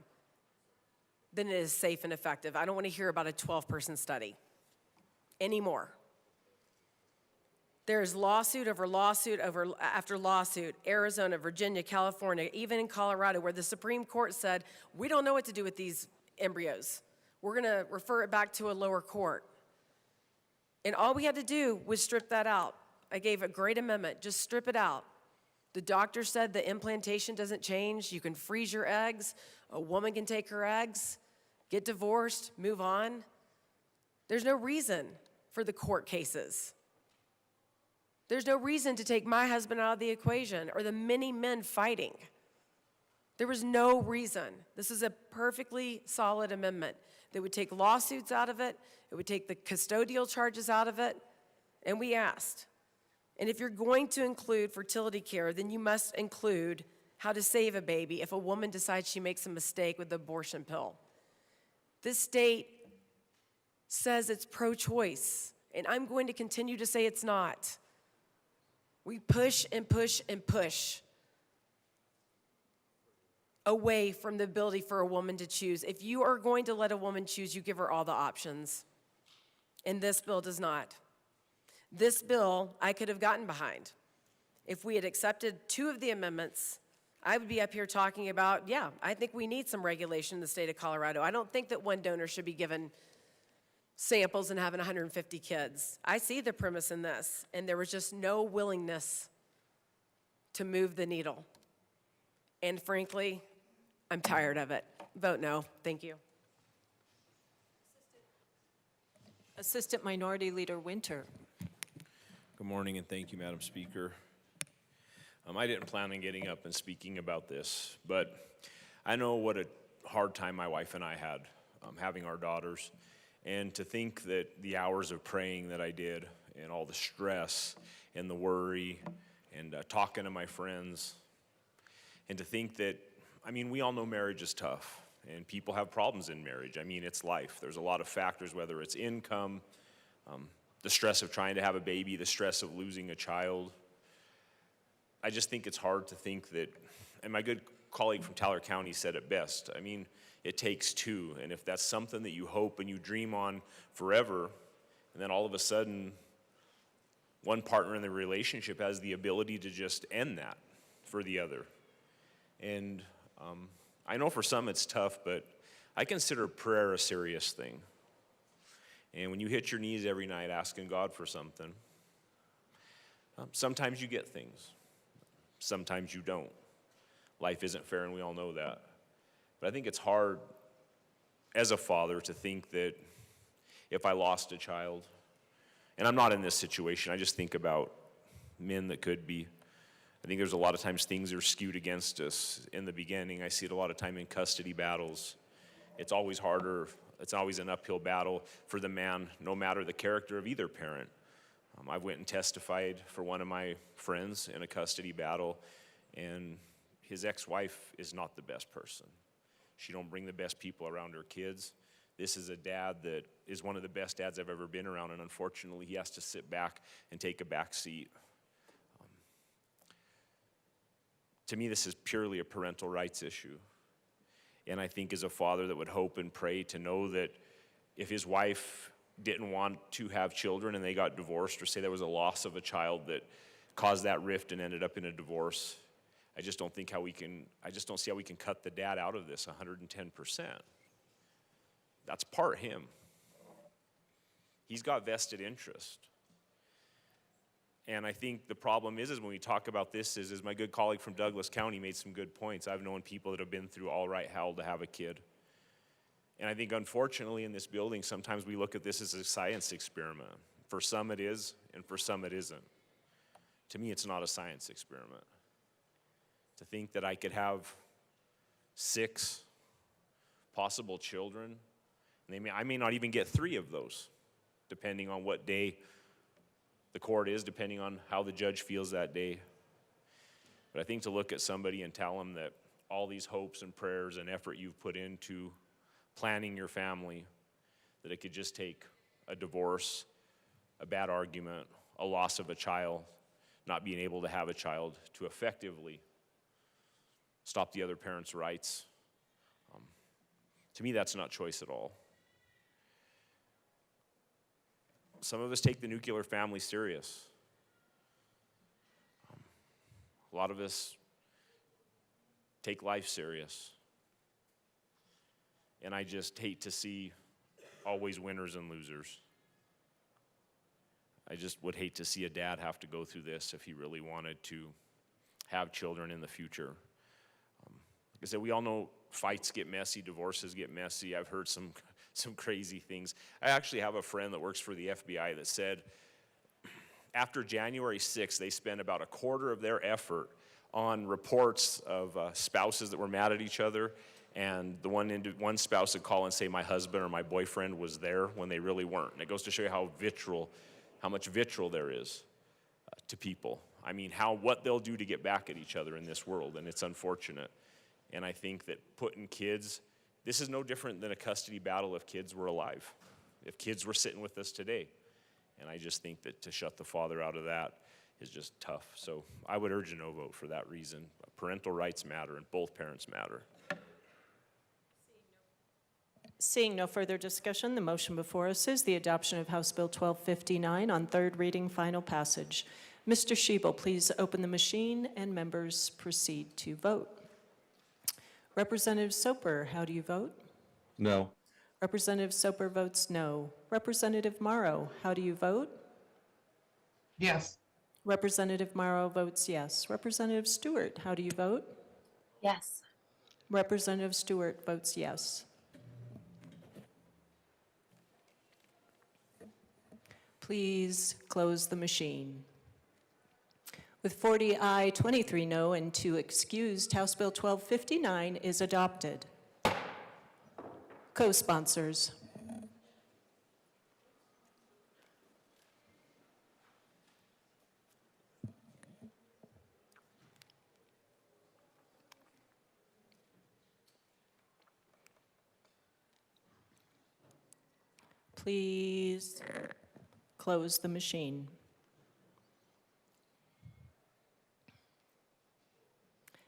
then it is safe and effective. I don't want to hear about a 12-person study anymore. There's lawsuit over lawsuit after lawsuit, Arizona, Virginia, California, even in Colorado, where the Supreme Court said, we don't know what to do with these embryos. We're going to refer it back to a lower court. And all we had to do was strip that out. I gave a great amendment, just strip it out. The doctor said the implantation doesn't change. You can freeze your eggs. A woman can take her eggs, get divorced, move on. There's no reason for the court cases. There's no reason to take my husband out of the equation or the many men fighting. There was no reason. This is a perfectly solid amendment that would take lawsuits out of it. It would take the custodial charges out of it. And we asked. And if you're going to include fertility care, then you must include how to save a baby if a woman decides she makes a mistake with the abortion pill. This state says it's pro-choice, and I'm going to continue to say it's not. We push and push and push away from the ability for a woman to choose. If you are going to let a woman choose, you give her all the options. And this bill does not. This bill I could have gotten behind. If we had accepted 2 of the amendments, I would be up here talking about, yeah, I think we need some regulation in the state of Colorado. I don't think that one donor should be given samples and having 150 kids. I see the premise in this, and there was just no willingness to move the needle. And frankly, I'm tired of it. Vote no. Thank you. Assistant Minority Leader Winter. Good morning, and thank you, Madam Speaker. I didn't plan on getting up and speaking about this, but I know what a hard time my wife and I had having our daughters. And to think that the hours of praying that I did and all the stress and the worry and talking to my friends, and to think that, I mean, we all know marriage is tough and people have problems in marriage. I mean, it's life. There's a lot of factors, whether it's income, the stress of trying to have a baby, the stress of losing a child. I just think it's hard to think that, and my good colleague from Tyler County said it best. I mean, it takes 2, and if that's something that you hope and you dream on forever, and then all of a sudden, one partner in the relationship has the ability to just end that for the other. And I know for some it's tough, but I consider prayer a serious thing. And when you hit your knees every night asking God for something, sometimes you get things. Sometimes you don't. Life isn't fair, and we all know that. But I think it's hard as a father to think that if I lost a child, and I'm not in this situation, I just think about men that could be. I think there's a lot of times things are skewed against us in the beginning. I see it a lot of time in custody battles. It's always harder. It's always an uphill battle for the man, no matter the character of either parent. I went and testified for one of my friends in a custody battle, and his ex-wife is not the best person. She don't bring the best people around her kids. This is a dad that is one of the best dads I've ever been around, and unfortunately, he has to sit back and take a back seat. To me, this is purely a parental rights issue. And I think as a father that would hope and pray to know that if his wife didn't want to have children and they got divorced, or say there was a loss of a child that caused that rift and ended up in a divorce, I just don't see how we can cut the dad out of this 110%. That's part him. He's got vested interest. And I think the problem is when we talk about this is my good colleague from Douglas County made some good points. I've known people that have been through all right hell to have a kid. And I think unfortunately in this building, sometimes we look at this as a science experiment. For some it is, and for some it isn't. To me, it's not a science experiment. To think that I could have 6 possible children, and I may not even get 3 of those, depending on what day the court is, depending on how the judge feels that day. But I think to look at somebody and tell them that all these hopes and prayers and effort you've put into planning your family, that it could just take a divorce, a bad argument, a loss of a child, not being able to have a child, to effectively stop the other parent's rights. To me, that's not choice at all. Some of us take the nuclear family serious. A lot of us take life serious. And I just hate to see always winners and losers. I just would hate to see a dad have to go through this if he really wanted to have children in the future. Like I said, we all know fights get messy, divorces get messy. I've heard some crazy things. I actually have a friend that works for the FBI that said after January 6th, they spent about a quarter of their effort on reports of spouses that were mad at each other, and the one spouse would call and say, my husband or my boyfriend was there when they really weren't. And it goes to show you how much vitriol there is to people. I mean, what they'll do to get back at each other in this world, and it's unfortunate. And I think that putting kids, this is no different than a custody battle if kids were alive, if kids were sitting with us today. And I just think that to shut the father out of that is just tough. So I would urge a no vote for that reason. Parental rights matter and both parents matter. Seeing no further discussion, the motion before us is the adoption of House Bill 1259 on third reading, final passage. Mr. Schiebel, please open the machine and members proceed to vote. Representative Soper, how do you vote? No. Representative Soper votes no. Representative Morrow, how do you vote? Yes. Representative Morrow votes yes. Representative Stewart, how do you vote? Yes. Representative Stewart votes yes. Please close the machine. With 40 aye, 23 no, and 2 excused, House Bill 1259 is adopted. Co-sponsors. Please close the machine.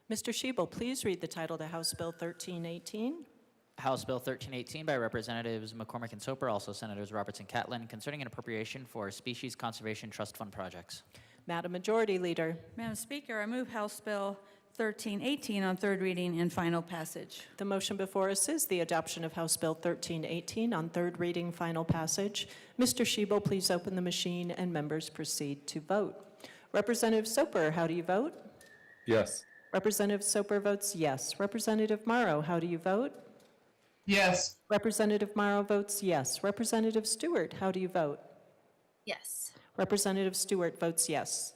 Mr. Schiebel, please read the title to House Bill 1318. House Bill 1318 by Representatives McCormick and Soper, also Senators Roberts and Catlin, concerning an appropriation for Species Conservation Trust Fund projects. Madam Majority Leader. Madam Speaker, I move House Bill 1318 on third reading and final passage. The motion before us is the adoption of House Bill 1318 on third reading, final passage. Mr. Schiebel, please open the machine and members proceed to vote. Representative Soper, how do you vote? Yes. Representative Soper votes yes. Representative Morrow, how do you vote? Yes. Representative Morrow votes yes. Representative Stewart, how do you vote? Yes. Representative Stewart votes yes.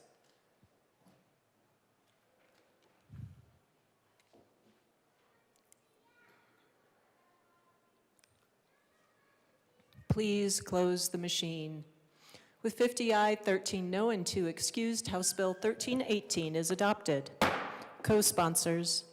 Please close the machine. With 50 aye, 13 no, and 2 excused, House Bill 1318 is adopted. Co-sponsors.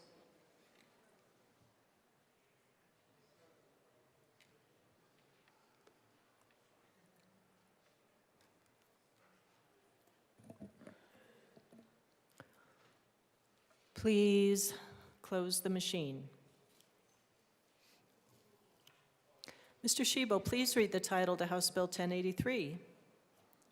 Please close the machine. Mr. Shebo, please read the title to House Bill 1083.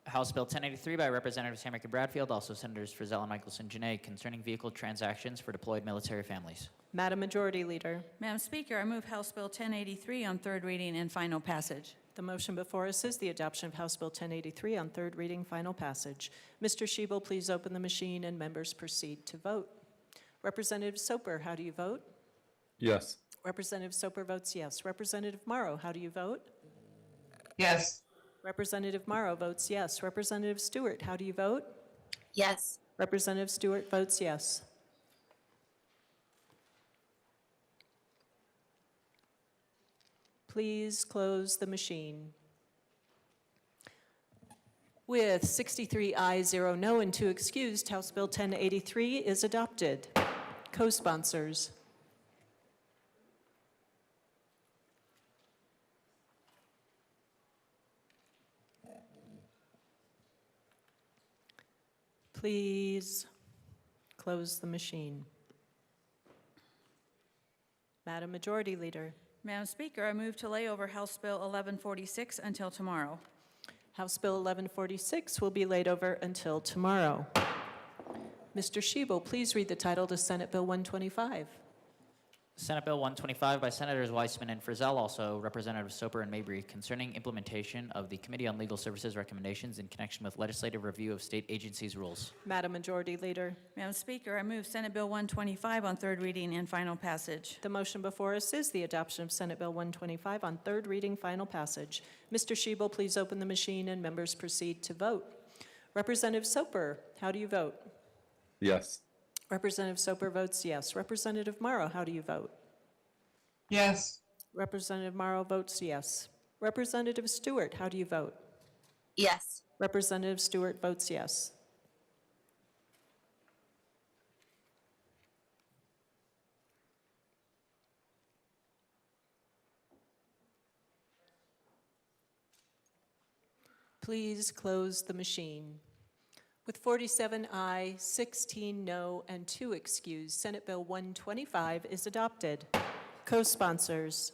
House Bill 1083 by Representatives Hamrick and Bradfield, also Senators Frizzell and Michelson-Janae, concerning vehicle transactions for deployed military families. Madam Majority Leader. Madam Speaker, I move House Bill 1083 on third reading and final passage. The motion before us is the adoption of House Bill 1083 on third reading, final passage. Mr. Shebo, please open the machine and members proceed to vote. Representative Soper, how do you vote? Yes. Representative Soper votes yes. Representative Morrow, how do you vote? Yes. Representative Morrow votes yes. Representative Stewart, how do you vote? Yes. Representative Stewart votes yes. Please close the machine. With 63 ayes, 0 no, and 2 excused, House Bill 1083 is adopted. Co-sponsors. Please close the machine. Madam Majority Leader. Madam Speaker, I move to lay over House Bill 1146 until tomorrow. House Bill 1146 will be laid over until tomorrow. Mr. Shebo, please read the title to Senate Bill 125. Senate Bill 125 by Senators Weissman and Frizzell, also Representatives Soper and Mabry, concerning implementation of the Committee on Legal Services recommendations in connection with legislative review of state agencies' rules. Madam Majority Leader. Madam Speaker, I move Senate Bill 125 on third reading and final passage. The motion before us is the adoption of Senate Bill 125 on third reading, final passage. Mr. Shebo, please open the machine and members proceed to vote. Representative Soper, how do you vote? Yes. Representative Soper votes yes. Representative Morrow, how do you vote? Yes. Representative Morrow votes yes. Representative Stewart, how do you vote? Yes. Representative Stewart votes yes. Please close the machine. With 47 aye, 16 no, and 2 excused, Senate Bill 125 is adopted. Co-sponsors.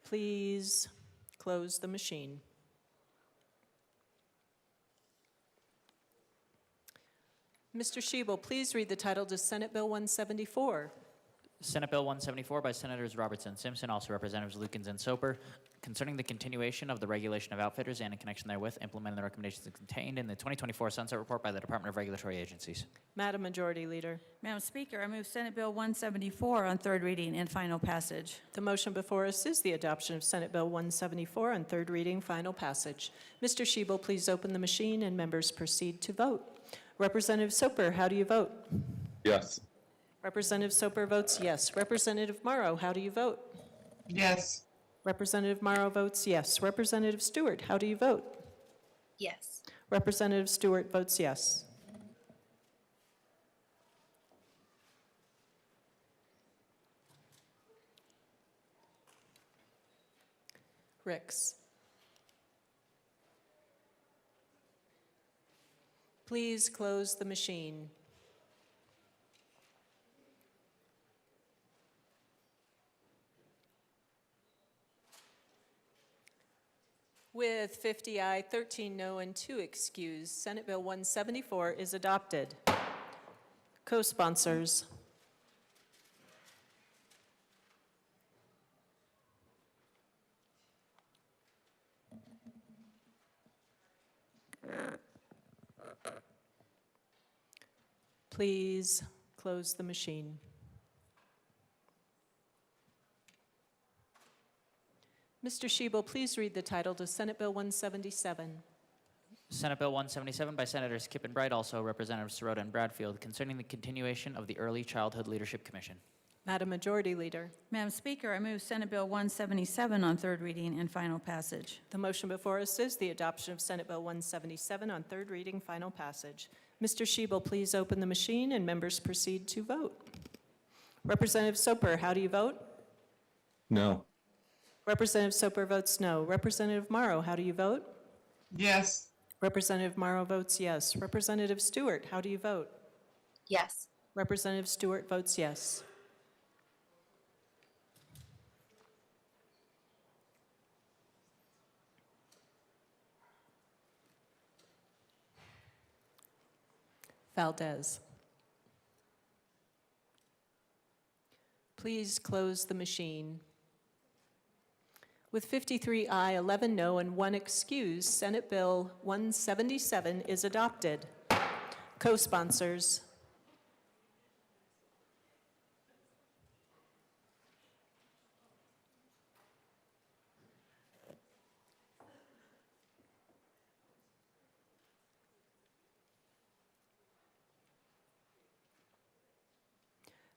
Please close the machine. Mr. Shebo, please read the title to Senate Bill 174. Senate Bill 174 by Senators Robertson, Simpson, also Representatives Lukens and Soper, concerning the continuation of the regulation of outfitters and in connection therewith implementing the recommendations contained in the 2024 Sunset Report by the Department of Regulatory Agencies. Madam Majority Leader. Madam Speaker, I move Senate Bill 174 on third reading and final passage. The motion before us is the adoption of Senate Bill 174 on third reading, final passage. Mr. Shebo, please open the machine and members proceed to vote. Representative Soper, how do you vote? Yes. Representative Soper votes yes. Representative Morrow, how do you vote? Yes. Representative Morrow votes yes. Representative Stewart, how do you vote? Yes. Representative Stewart votes yes. Ricks. Please close the machine. With 50 aye, 13 no, and 2 excused, Senate Bill 174 is adopted. Co-sponsors. Please close the machine. Mr. Shebo, please read the title to Senate Bill 177. Senate Bill 177 by Senators Kipp and Bright, also Representatives Sirota and Bradfield, concerning the continuation of the Early Childhood Leadership Commission. Madam Majority Leader. Madam Speaker, I move Senate Bill 177 on third reading and final passage. The motion before us is the adoption of Senate Bill 177 on third reading, final passage. Mr. Shebel, please open the machine and members proceed to vote. Representative Soper, how do you vote? No. Representative Soper votes no. Representative Morrow, how do you vote? Yes. Representative Morrow votes yes. Representative Stewart, how do you vote? Yes. Representative Stewart votes yes. Valdez. Please close the machine. With 53 aye, 11 no, and 1 excuse, Senate Bill 177 is adopted. Co-sponsors.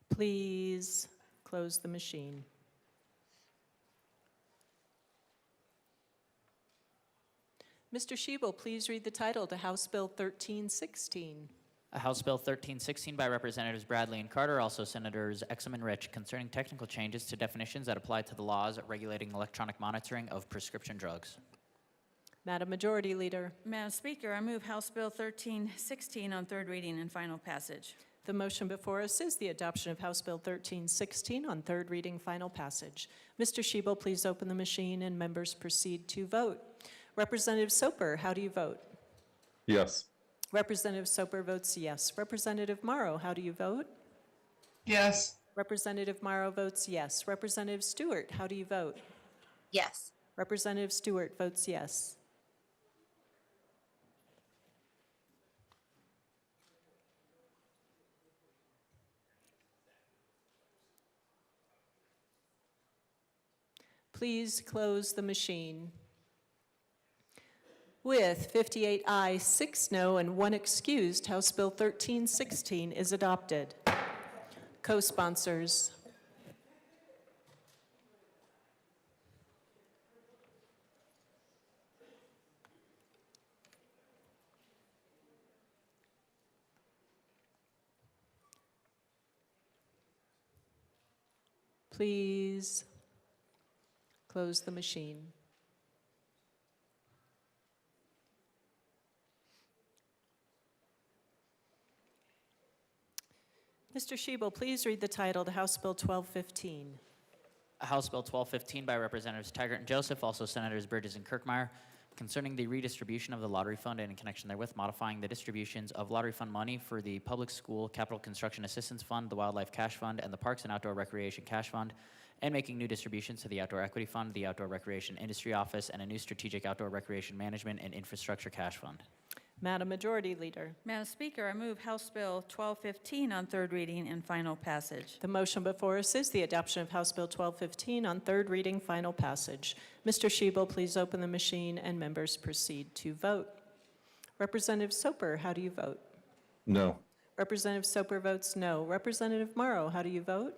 Please close the machine. Mr. Shebel, please read the title to House Bill 1316. House Bill 1316 by Representatives Bradley and Carter, also Senators Exum and Rich, concerning technical changes to definitions that apply to the laws regulating electronic monitoring of prescription drugs. Madam Majority Leader. Madam Speaker, I move House Bill 1316 on third reading and final passage. The motion before us is the adoption of House Bill 1316 on third reading, final passage. Mr. Shebel, please open the machine and members proceed to vote. Representative Soper, how do you vote? Yes. Representative Soper votes yes. Representative Morrow, how do you vote? Yes. Representative Morrow votes yes. Representative Stewart, how do you vote? Yes. Representative Stewart votes yes. Please close the machine. With 58 ayes, 6 no, and 1 excused, House Bill 1316 is adopted. Co-sponsors. Please close the machine. Mr. Shebel, please read the title to House Bill 1215. House Bill 1215 by Representatives Taggart and Joseph, also Senators Bridges and Kirkmeyer, concerning the redistribution of the lottery fund and in connection therewith modifying the distributions of lottery fund money for the Public School Capital Construction Assistance Fund, the Wildlife Cash Fund, and the Parks and Outdoor Recreation Cash Fund, and making new distributions to the Outdoor Equity Fund, the Outdoor Recreation Industry Office, and a new Strategic Outdoor Recreation Management and Infrastructure Cash Fund. Madam Majority Leader. Madam Speaker, I move House Bill 1215 on third reading and final passage. The motion before us is the adoption of House Bill 1215 on third reading, final passage. Mr. Shebel, please open the machine and members proceed to vote. Representative Soper, how do you vote? No. Representative Soper votes no. Representative Morrow, how do you vote?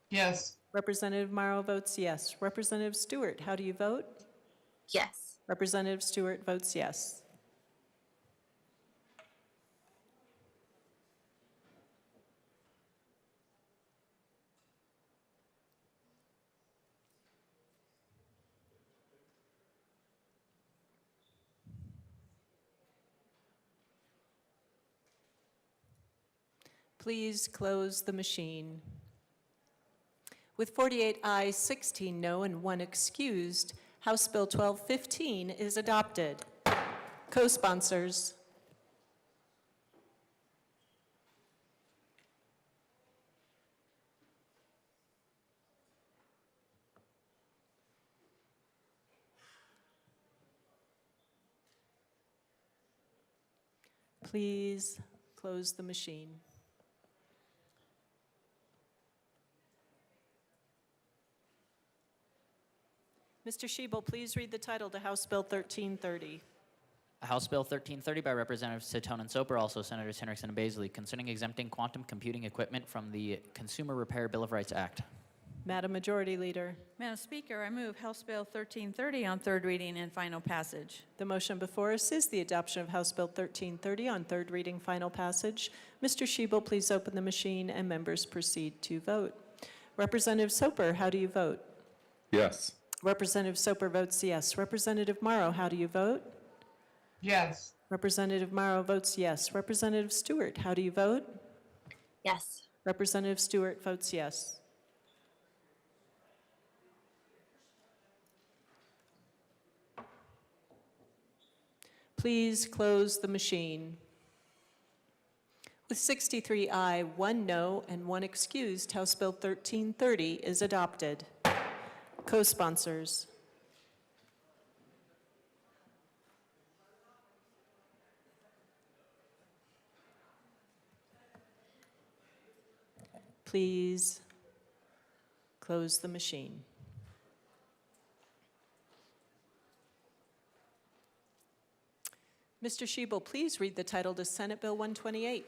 Yes. Representative Morrow votes yes. Representative Stewart, how do you vote? Yes. Representative Stewart votes yes. Please close the machine. With 48 ayes, 16 no, and 1 excused, House Bill 1215 is adopted. Co-sponsors. Please close the machine. Mr. Shebel, please read the title to House Bill 1330. House Bill 1330 by Representatives Satone and Soper, also Senators Henriksen and Baisley, concerning exempting quantum computing equipment from the Consumer Repair Bill of Rights Act. Madam Majority Leader. Madam Speaker, I move House Bill 1330 on third reading and final passage. The motion before us is the adoption of House Bill 1330 on third reading, final passage. Mr. Shebel, please open the machine and members proceed to vote. Representative Soper, how do you vote? Yes. Representative Soper votes yes. Representative Morrow, how do you vote? Yes. Representative Morrow votes yes. Representative Stewart, how do you vote? Yes. Representative Stewart votes yes. Please close the machine. With 63 aye, 1 no, and 1 excused, House Bill 1330 is adopted. Co-sponsors. Please close the machine. Mr. Shebel, please read the title to Senate Bill 128.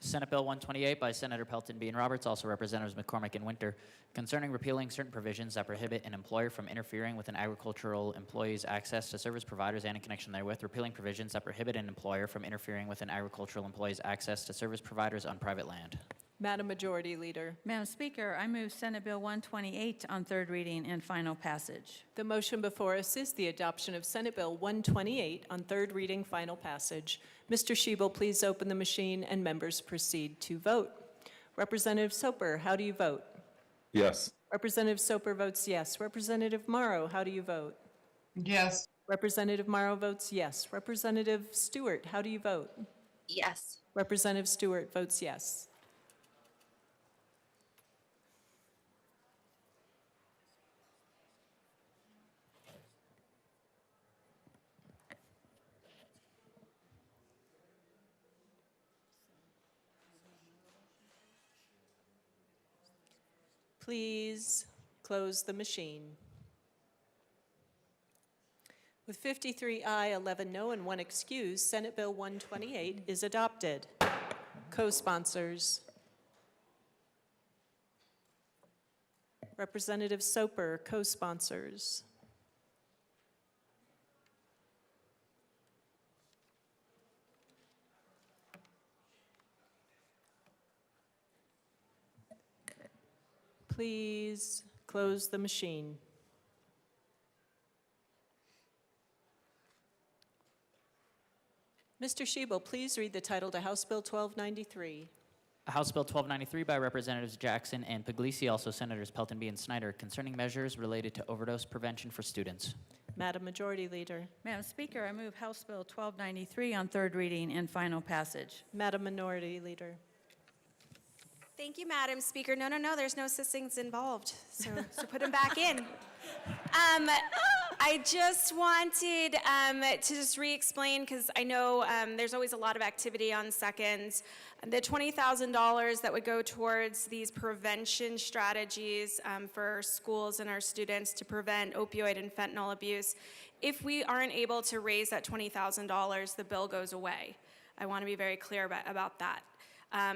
Senate Bill 128 by Senator Pelton B. and Roberts, also Representatives McCormick and Winter, concerning repealing certain provisions that prohibit an employer from interfering with an agricultural employee's access to service providers and in connection therewith, repealing provisions that prohibit an employer from interfering with an agricultural employee's access to service providers on private land. Madam Majority Leader. Madam Speaker, I move Senate Bill 128 on third reading and final passage. The motion before us is the adoption of Senate Bill 128 on third reading, final passage. Mr. Shebel, please open the machine and members proceed to vote. Representative Soper, how do you vote? Yes. Representative Soper votes yes. Representative Morrow, how do you vote? Yes. Representative Morrow votes yes. Representative Stewart, how do you vote? Yes. Representative Stewart votes yes. Please close the machine. With 53 aye, 11 no, and 1 excuse, Senate Bill 128 is adopted. Co-sponsors. Representative Soper, co-sponsors. Please close the machine. Mr. Shebel, please read the title to House Bill 1293. House Bill 1293 by Representatives Jackson and Puglisi, also Senators Pelton B. and Snyder, concerning measures related to overdose prevention for students. Madam Majority Leader. Madam Speaker, I move House Bill 1293 on third reading and final passage. Madam Minority Leader. Thank you, Madam Speaker. No, there's no assistance involved, so put them back in. I just wanted to just re-explain, because I know there's always a lot of activity on seconds. The $20,000 that would go towards these prevention strategies for schools and our students to prevent opioid and fentanyl abuse, if we aren't able to raise that $20,000, the bill goes away. I want to be very clear about that.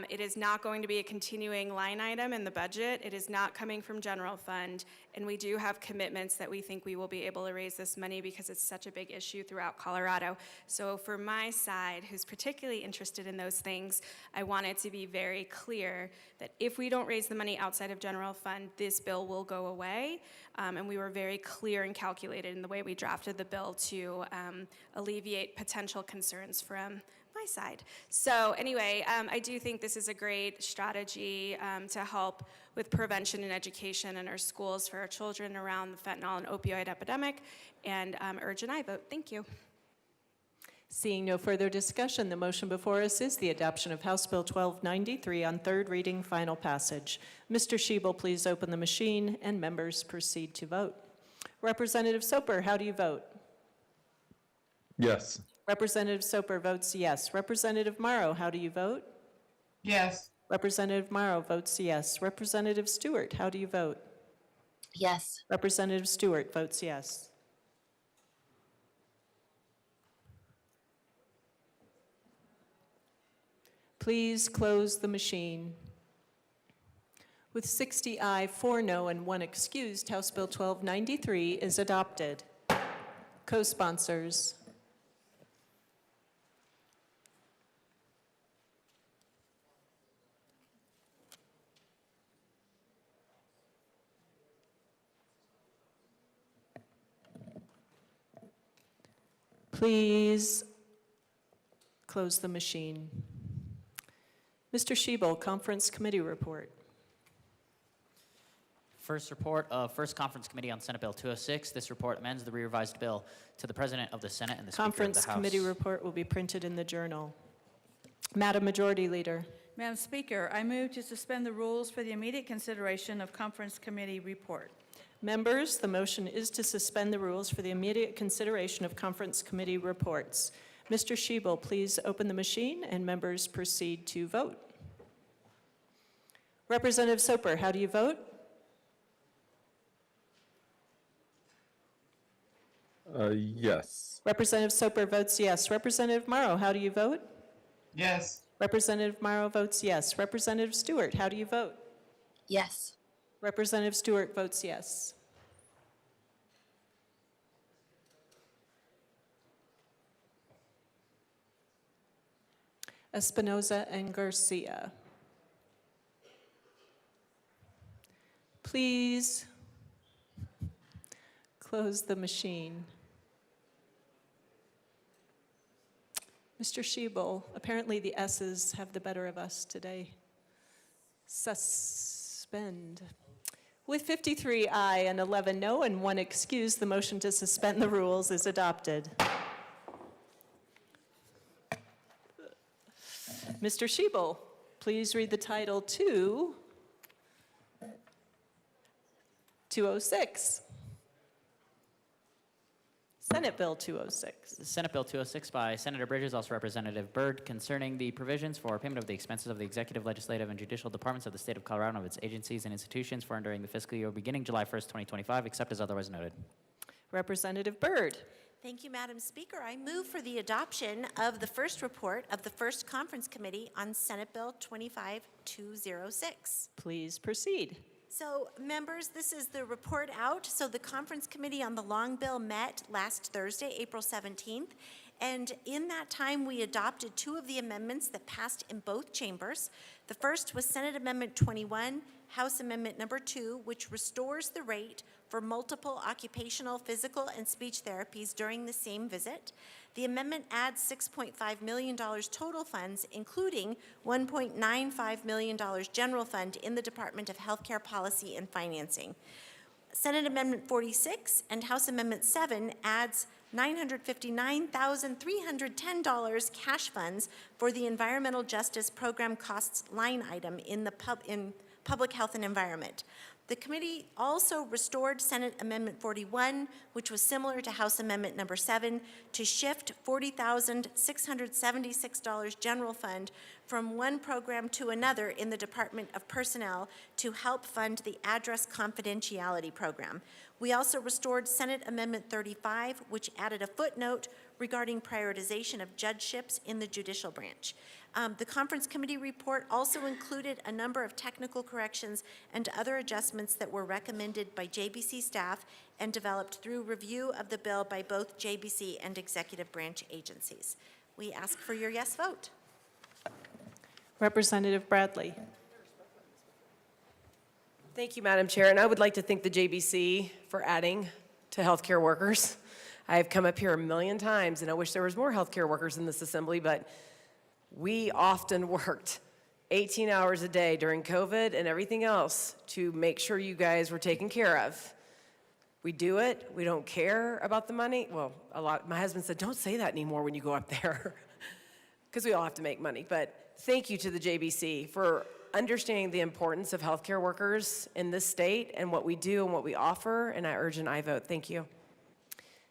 It is not going to be a continuing line item in the budget. It is not coming from general fund, and we do have commitments that we think we will be able to raise this money because it's such a big issue throughout Colorado. So for my side, who's particularly interested in those things, I wanted to be very clear that if we don't raise the money outside of general fund, this bill will go away. And we were very clear and calculated in the way we drafted the bill to alleviate potential concerns from my side. So anyway, I do think this is a great strategy to help with prevention and education in our schools for our children around the fentanyl and opioid epidemic, and urge an aye vote. Thank you. Seeing no further discussion, the motion before us is the adoption of House Bill 1293 on third reading, final passage. Mr. Shebel, please open the machine and members proceed to vote. Representative Soper, how do you vote? Yes. Representative Soper votes yes. Representative Morrow, how do you vote? Yes. Representative Morrow votes yes. Representative Stewart, how do you vote? Yes. Representative Stewart votes yes. Please close the machine. With 60 aye, 4 no, and 1 excused, House Bill 1293 is adopted. Co-sponsors. Please close the machine. Mr. Schiebel, Conference Committee report. First report of First Conference Committee on Senate Bill 206. This report amends the revised bill to the President of the Senate and the Speaker of Conference the House. Committee report will be printed in the Journal. Madam Majority Leader. Madam Speaker, I move to suspend the rules for the immediate consideration of Conference Committee report. Members, the motion is to suspend the rules for the immediate consideration of Conference Committee reports. Mr. Schiebel, please open the machine and members proceed to vote. Representative Soper, how do you vote? Yes. Representative Soper votes yes. Representative Morrow, how do you vote? Yes. Representative Morrow votes yes. Representative Stewart, how do you vote? Yes. Representative Stewart votes yes. Espinoza and Garcia. Please close the machine. Mr. Schiebel, apparently the S's have the better of us today. Suspend. With 53 aye and 11 no and 1 excuse, the motion to suspend the rules is adopted. Mr. Schiebel, please read the title to 206. Senate Bill 206. Senate Bill 206 by Senator Bridges, also Representative Byrd, concerning the provisions for payment of the expenses of the executive, legislative, and judicial departments of the state of Colorado and of its agencies and institutions for and during the fiscal year beginning July 1st, 2025, except as otherwise noted. Representative Byrd. Thank you, Madam Speaker. I move for the adoption of the first report of the First Conference Committee on Senate Bill 25206. Please proceed. So, members, this is the report out. So the Conference Committee on the Long Bill met last Thursday, April 17th, and in that time we adopted 2 of the amendments that passed in both chambers. The first was Senate Amendment 21, House Amendment number 2, which restores the rate for multiple occupational, physical, and speech therapies during the same visit. The amendment adds $6.5 million total funds, including $1.95 million general fund in the Department of Healthcare Policy and Financing. Senate Amendment 46 and House Amendment 7 adds $959,310 cash funds for the Environmental Justice Program costs line item in the Public Health and Environment. The committee also restored Senate Amendment 41, which was similar to House Amendment number 7, to shift $40,676 general fund from one program to another in the Department of Personnel to help fund the Address Confidentiality Program. We also restored Senate Amendment 35, which added a footnote regarding prioritization of judgeships in the judicial branch. The Conference Committee report also included a number of technical corrections and other adjustments that were recommended by JBC staff and developed through review of the bill by both JBC and executive branch agencies. We ask for your yes vote. Representative Bradley. Thank you, Madam Chair, and I would like to thank the JBC for adding to healthcare workers. I've come up here a million times, and I wish there was more healthcare workers in this assembly, but we often worked 18 hours a day during COVID and everything else to make sure you guys were taken care of. We do it. We don't care about the money. Well, my husband said, don't say that anymore when you go up there, because we all have to make money. But thank you to the JBC for understanding the importance of healthcare workers in this state and what we do and what we offer, and I urge an aye vote. Thank you.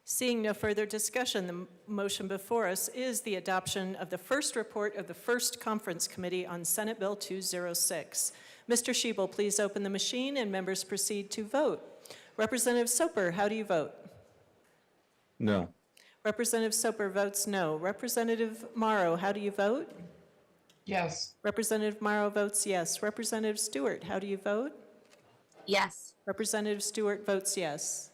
Seeing no further discussion, the motion before us is the adoption of the first report of the First Conference Committee on Senate Bill 206. Mr. Schiebel, please open the machine and members proceed to vote. Representative Soper, how do you vote? No. Representative Soper votes no. Representative Morrow, how do you vote? Yes. Representative Morrow votes yes. Representative Stewart, how do you vote? Yes. Representative Stewart votes yes.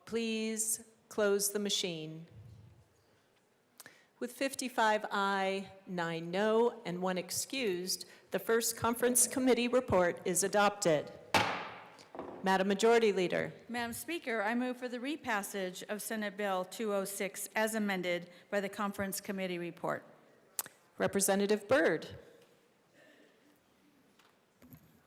Please close the machine. With 55 aye, 9 no, and 1 excused, the first conference committee report is adopted. Madam Majority Leader. Madam Speaker, I move for the repassage of Senate Bill 206 as amended by the Conference Committee report. Representative Byrd.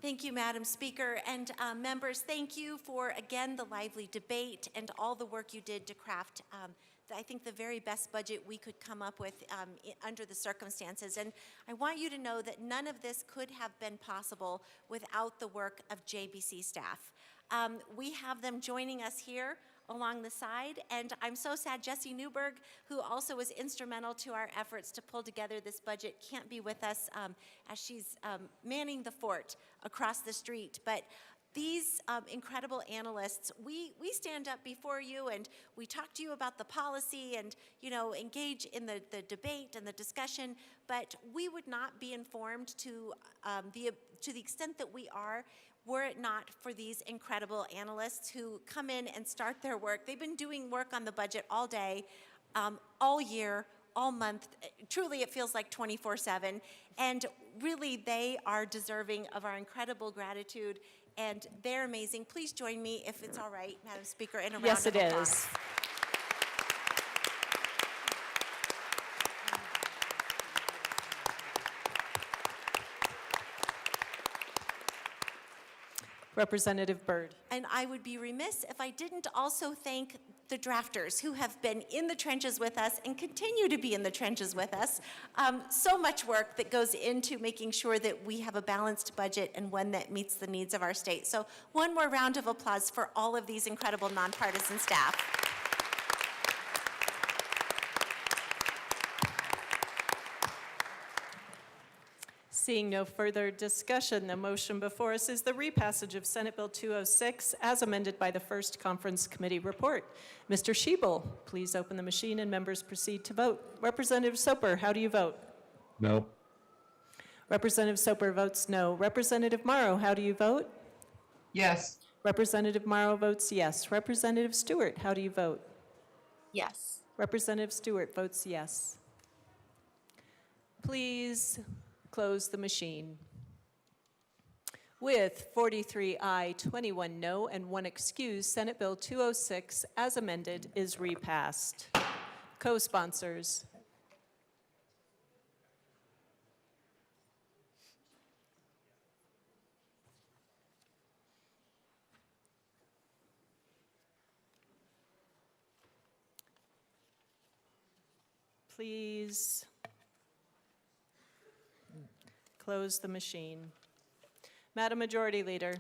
Thank you, Madam Speaker. And members, thank you for, again, the lively debate and all the work you did to craft, I think, the very best budget we could come up with under the circumstances. And I want you to know that none of this could have been possible without the work of JBC staff. We have them joining us here along the side, and I'm so sad Jessie Newberg, who also was instrumental to our efforts to pull together this budget, can't be with us as she's manning the fort across the street. But these incredible analysts, we stand up before you and we talk to you about the policy and, you know, engage in the debate and the discussion, but we would not be informed to the extent that we are were it not for these incredible analysts who come in and start their work. They've been doing work on the budget all day, all year, all month. Truly, it feels like 24/7. And really, they are deserving of our incredible gratitude, and they're amazing. Please join me, if it's all right, Madam Speaker, in a round Yes, of it applause. is. Representative Byrd. And I would be remiss if I didn't also thank the drafters who have been in the trenches with us and continue to be in the trenches with us. So much work that goes into making sure that we have a balanced budget and one that meets the needs of our state. So one more round of applause for all of these incredible nonpartisan staff. Seeing no further discussion, the motion before us is the repassage of Senate Bill 206 as amended by the first conference committee report. Mr. Schiebel, please open the machine and members proceed to vote. Representative Soper, how do you vote? No. Representative Soper votes no. Representative Morrow, how do you vote? Yes. Representative Morrow votes yes. Representative Stewart, how do you vote? Yes. Representative Stewart votes yes. Please close the machine. With 43 aye, 21 no, and 1 excuse, Senate Bill 206 as amended is repassed. Co-sponsors. Please close the machine. Madam Majority Leader.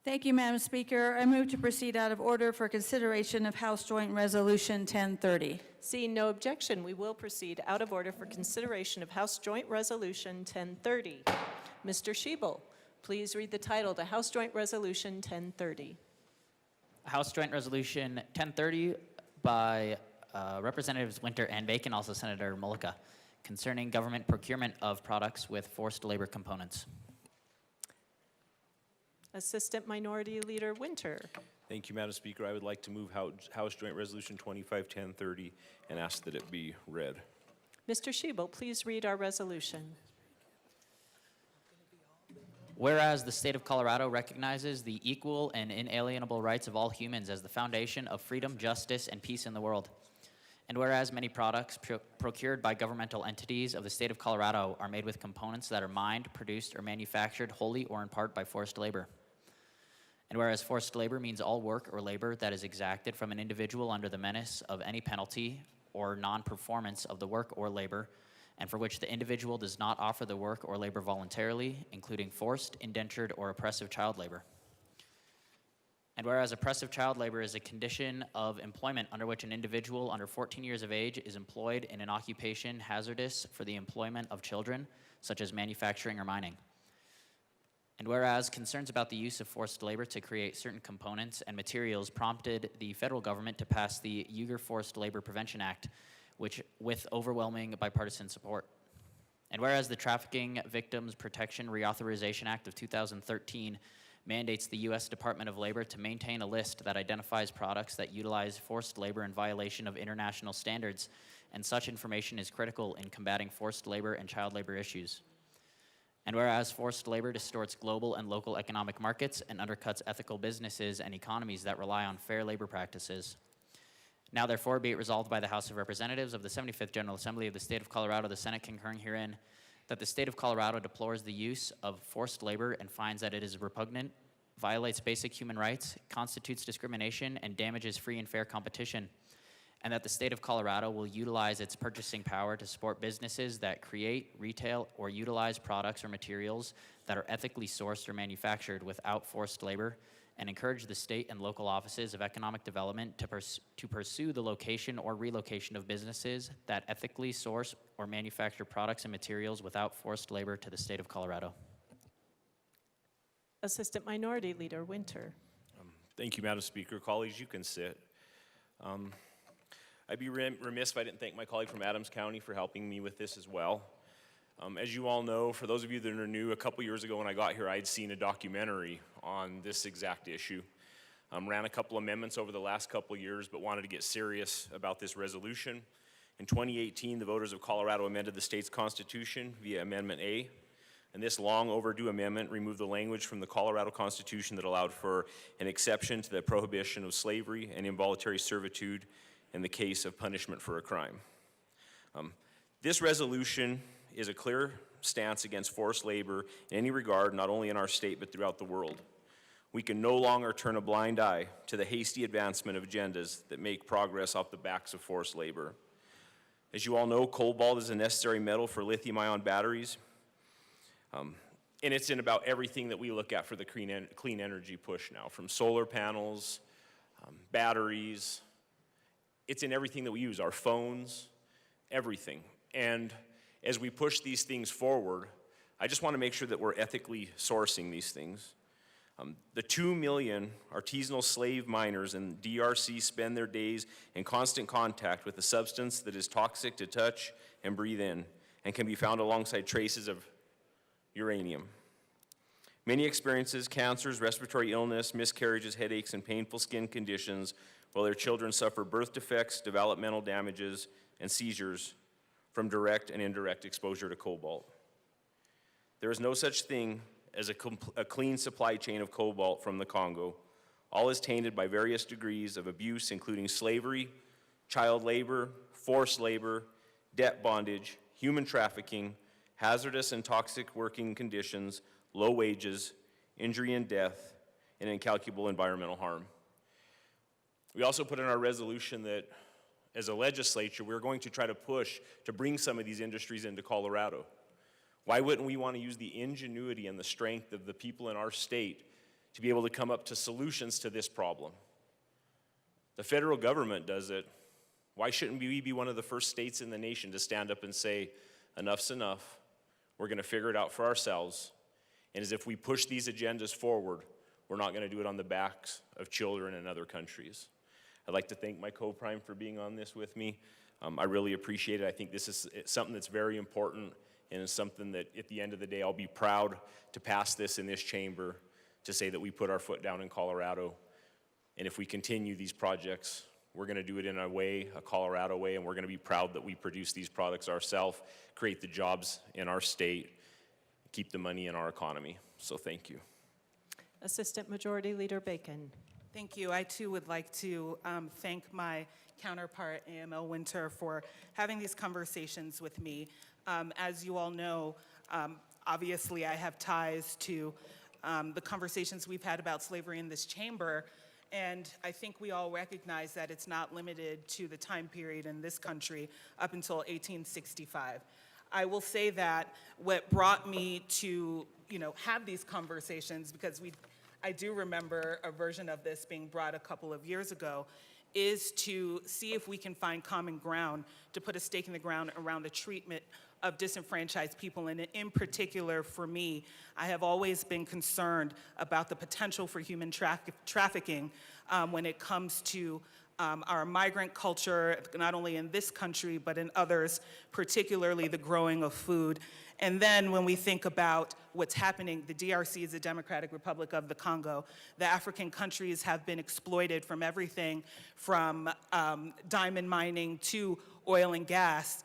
Thank you, Madam Speaker. I move to proceed out of order for consideration of House Joint Resolution 1030. Seeing no objection, we will proceed out of order for consideration of House Joint Resolution 1030. Mr. Schiebel, please read the title to House Joint Resolution 1030. House Joint Resolution 1030 by Representatives Winter and Bacon, also Senator Mullica, concerning government procurement of products with forced labor components. Assistant Minority Leader Winter. Thank you, Madam Speaker. I would like to move House Joint Resolution 251030 and ask that it be read. Mr. Schiebel, please read our resolution. Whereas the state of Colorado recognizes the equal and inalienable rights of all humans as the foundation of freedom, justice, and peace in the world. And whereas many products procured by governmental entities of the state of Colorado are made with components that are mined, produced, or manufactured wholly or in part by forced labor. And whereas forced labor means all work or labor that is exacted from an individual under the menace of any penalty or non-performance of the work or labor, and for which the individual does not offer the work or labor voluntarily, including forced, indentured, or oppressive child labor. And whereas oppressive child labor is a condition of employment under which an individual under 14 years of age is employed in an occupation hazardous for the employment of children, such as manufacturing or mining. And whereas concerns about the use of forced labor to create certain components and materials prompted the federal government to pass the Uyghur Forced Labor Prevention Act, which with overwhelming bipartisan support. And whereas the Trafficking Victims Protection Reauthorization Act of 2013 mandates the U.S. Department of Labor to maintain a list that identifies products that utilize forced labor in violation of international standards, and such information is critical in combating forced labor and child labor issues. And whereas forced labor distorts global and local economic markets and undercuts ethical businesses and economies that rely on fair labor practices. Now therefore be it resolved by the House of Representatives of the 75th General Assembly of the State of Colorado, the Senate concurring herein, that the State of Colorado deplores the use of forced labor and finds that it is repugnant, violates basic human rights, constitutes discrimination, and damages free and fair competition, and that the State of Colorado will utilize its purchasing power to support businesses that create, retail, or utilize products or materials that are ethically sourced or manufactured without forced labor, and encourage the state and local offices of economic development to pursue the location or relocation of businesses that ethically source or manufacture products and materials without forced labor to the State of Colorado. Assistant Minority Leader Winter. Thank you, Madam Speaker. Colleagues, you can sit. I'd be remiss if I didn't thank my colleague from Adams County for helping me with this as well. As you all know, for those of you that are new, a couple years ago when I got here, I'd seen a documentary on this exact issue. Ran a couple amendments over the last couple years, but wanted to get serious about this resolution. In 2018, the voters of Colorado amended the state's constitution via Amendment A, and this long overdue amendment removed the language from the Colorado Constitution that allowed for an exception to the prohibition of slavery and involuntary servitude in the case of punishment for a crime. This resolution is a clear stance against forced labor in any regard, not only in our state, but throughout the world. We can no longer turn a blind eye to the hasty advancement of agendas that make progress off the backs of forced labor. As you all know, cobalt is a necessary metal for lithium-ion batteries, and it's in about everything that we look at for the clean energy push now, from solar panels, batteries. It's in everything that we use, our phones, everything. And as we push these things forward, I just want to make sure that we're ethically sourcing these things. The 2 million artisanal slave miners in DRC spend their days in constant contact with a substance that is toxic to touch and breathe in and can be found alongside traces of uranium. Many experiences cancers, respiratory illness, miscarriages, headaches, and painful skin conditions, while their children suffer birth defects, developmental damages, and seizures from direct and indirect exposure to cobalt. There is no such thing as a clean supply chain of cobalt from the Congo. All is tainted by various degrees of abuse, including slavery, child labor, forced labor, debt bondage, human trafficking, hazardous and toxic working conditions, low wages, injury and death, and incalculable environmental harm. We also put in our resolution that as a legislature, we're going to try to push to bring some of these industries into Colorado. Why wouldn't we want to use the ingenuity and the strength of the people in our state to be able to come up to solutions to this problem? The federal government does it. Why shouldn't we be one of the first states in the nation to stand up and say, enough's enough, we're going to figure it out for ourselves, and as if we push these agendas forward, we're not going to do it on the backs of children in other countries. I'd like to thank my co-prime for being on this with me. I really appreciate it. I think this is something that's very important, and it's something that at the end of the day, I'll be proud to pass this in this chamber to say that we put our foot down in Colorado. And if we continue these projects, we're going to do it in a way, a Colorado way, and we're going to be proud that we produce these products ourselves, create the jobs in our state, keep the money in our economy. So thank you. Assistant Majority Leader Bacon. Thank you. I too would like to thank my counterpart, AML Winter, for having these conversations with me. As you all know, obviously I have ties to the conversations we've had about slavery in this chamber, and I think we all recognize that it's not limited to the time period in this country up until 1865. I will say that what brought me to have these conversations, because I do remember a version of this being brought a couple of years ago, is to see if we can find common ground to put a stake in the ground around the treatment of disenfranchised people. And in particular, for me, I have always been concerned about the potential for human trafficking when it comes to our migrant culture, not only in this country, but in others, particularly the growing of food. And then when we think about what's happening, the DRC is the Democratic Republic of the Congo. The African countries have been exploited from everything from diamond mining to oil and gas,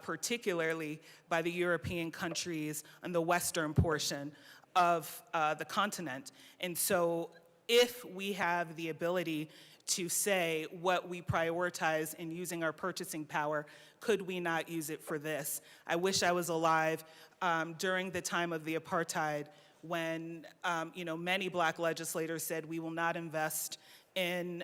particularly by the European countries and the western portion of the continent. And so if we have the ability to say what we prioritize in using our purchasing power, could we not use it for this? I wish I was alive during the time of the apartheid when many black legislators said we will not invest in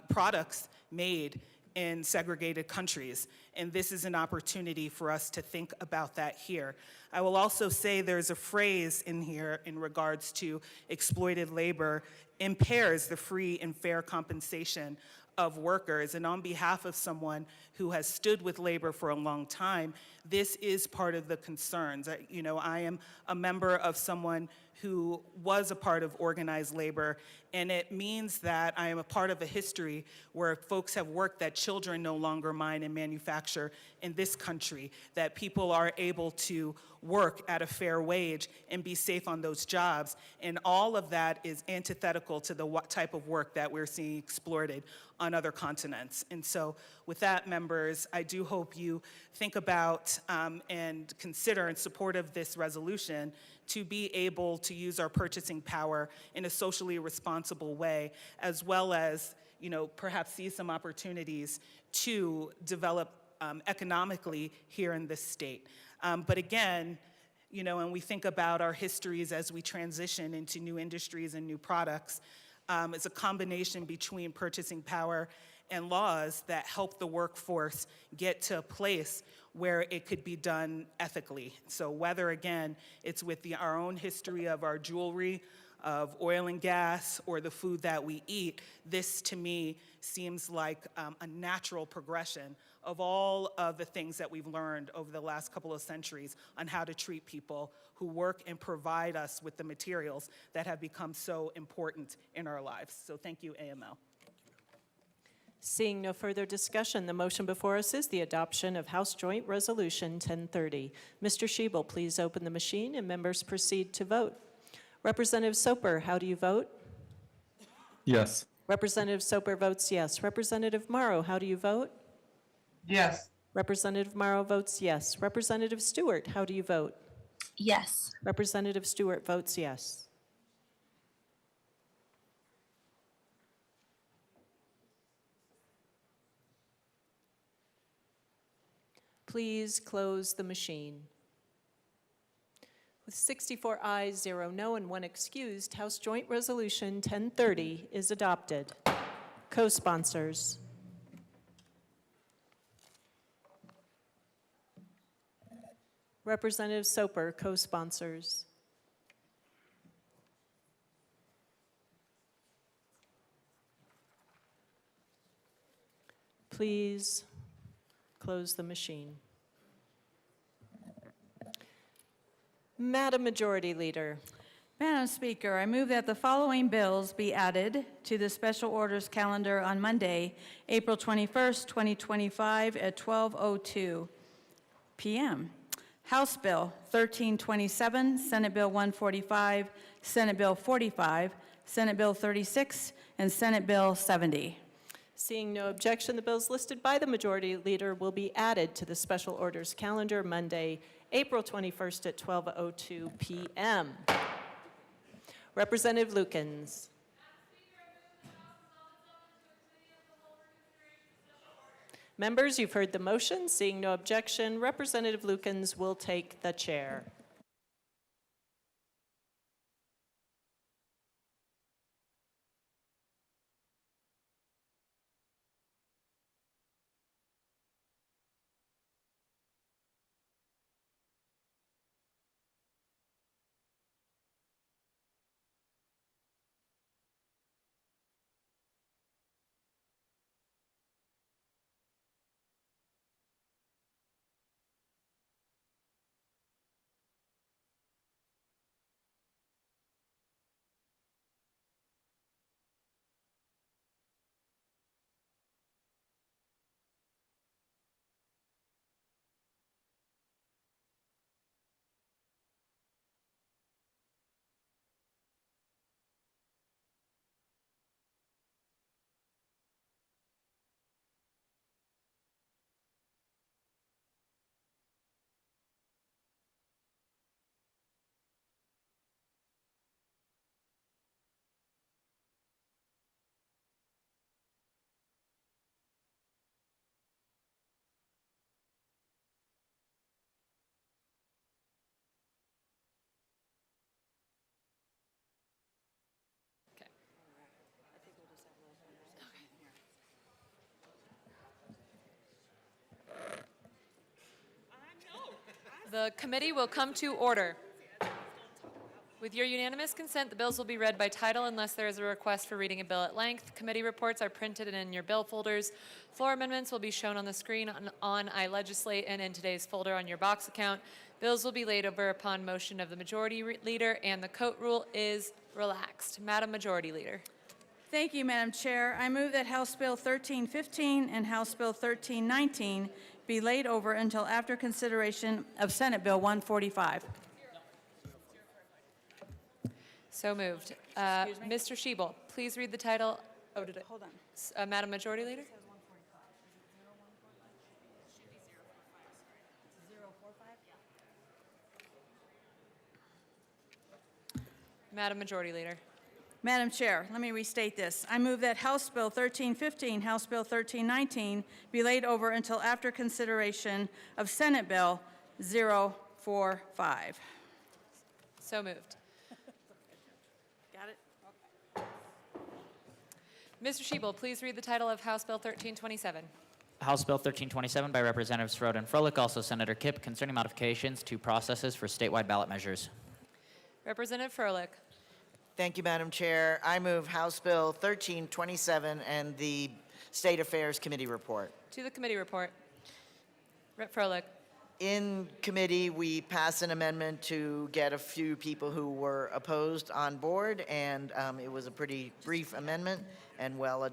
products made in segregated countries. And this is an opportunity for us to think about that here. I will also say there's a phrase in here in regards to exploited labor impairs the free and fair compensation of workers. And on behalf of someone who has stood with labor for a long time, this is part of the concerns. I am a member of someone who was a part of organized labor, and it means that I am a part of a history where folks have worked that children no longer mine and manufacture in this country, that people are able to work at a fair wage and be safe on those jobs. And all of that is antithetical to the type of work that we're seeing exploited on other continents. And so with that, members, I do hope you think about and consider in support of this resolution to be able to use our purchasing power in a socially responsible way, as well as, perhaps see some opportunities to develop economically here in this state. But again, when we think about our histories as we transition into new industries and new products, it's a combination between purchasing power and laws that help the workforce get to a place where it could be done ethically. So whether, again, it's with our own history of our jewelry, of oil and gas, or the food that we eat, this to me seems like a natural progression of all of the things that we've learned over the last couple of centuries on how to treat people who work and provide us with the materials that have become so important in our lives. So thank you, AML. Seeing no further discussion, the motion before us is the adoption of House Joint Resolution 1030. Mr. Schiebel, please open the machine and members proceed to vote. Representative Soper, how do you vote? Yes. Representative Soper votes yes. Representative Morrow, how do you vote? Yes. Representative Morrow votes yes. Representative Stewart, how do you vote? Yes. Representative Stewart votes yes. Please close the machine. With 64 ayes, 0 no, and 1 excused, House Joint Resolution 1030 is adopted. Co-sponsors. Representative Soper, co-sponsors. Please close the machine. Madam Majority Leader. Madam Speaker, I move that the following bills be added to the special orders calendar on Monday, April 21st, 2025 at 12:02 p.m. House Bill 1327, Senate Bill 145, Senate Bill 45, Senate Bill 36, and Senate Bill 70. Seeing no objection, the bills listed by the Majority Leader will be added to the special orders calendar Monday, April 21st at 12:02 p.m. Representative Lukens. Members, you've heard the motion. Seeing no objection, Representative Lukens will take the chair. The committee will come to order. With your unanimous consent, the bills will be read by title unless there is a request for reading a bill at length. Committee reports are printed and in your bill folders. Floor amendments will be shown on the screen on iLegislate and in today's folder on your box account. Bills will be laid over upon motion of the majority leader, and the coat rule is relaxed. Madam Majority Leader. Thank you, Madam Chair. I move that House Bill 1315 and House Bill 1319 be laid over until after consideration of Senate Bill 145. So moved. Mr. Shebel, please read the title. Oh, did it? Hold on. Madam Majority Leader? Madam Majority Leader. Madam Chair, let me restate this. I move that House Bill 1315, House Bill 1319 be laid over until after consideration of Senate Bill 045. So moved. Got it? Mr. Shebel, please read the title of House Bill 1327. House Bill 1327 by Representatives Schroeder and Froelich, also Senator Kipp, concerning modifications to processes for statewide ballot measures. Representative Froelich. Thank you, Madam Chair. I move House Bill 1327 and the State Affairs Committee report. To the committee report. Rep. Froelich. In committee, we passed an amendment to get a few people who were opposed on board, and it was a pretty brief amendment and well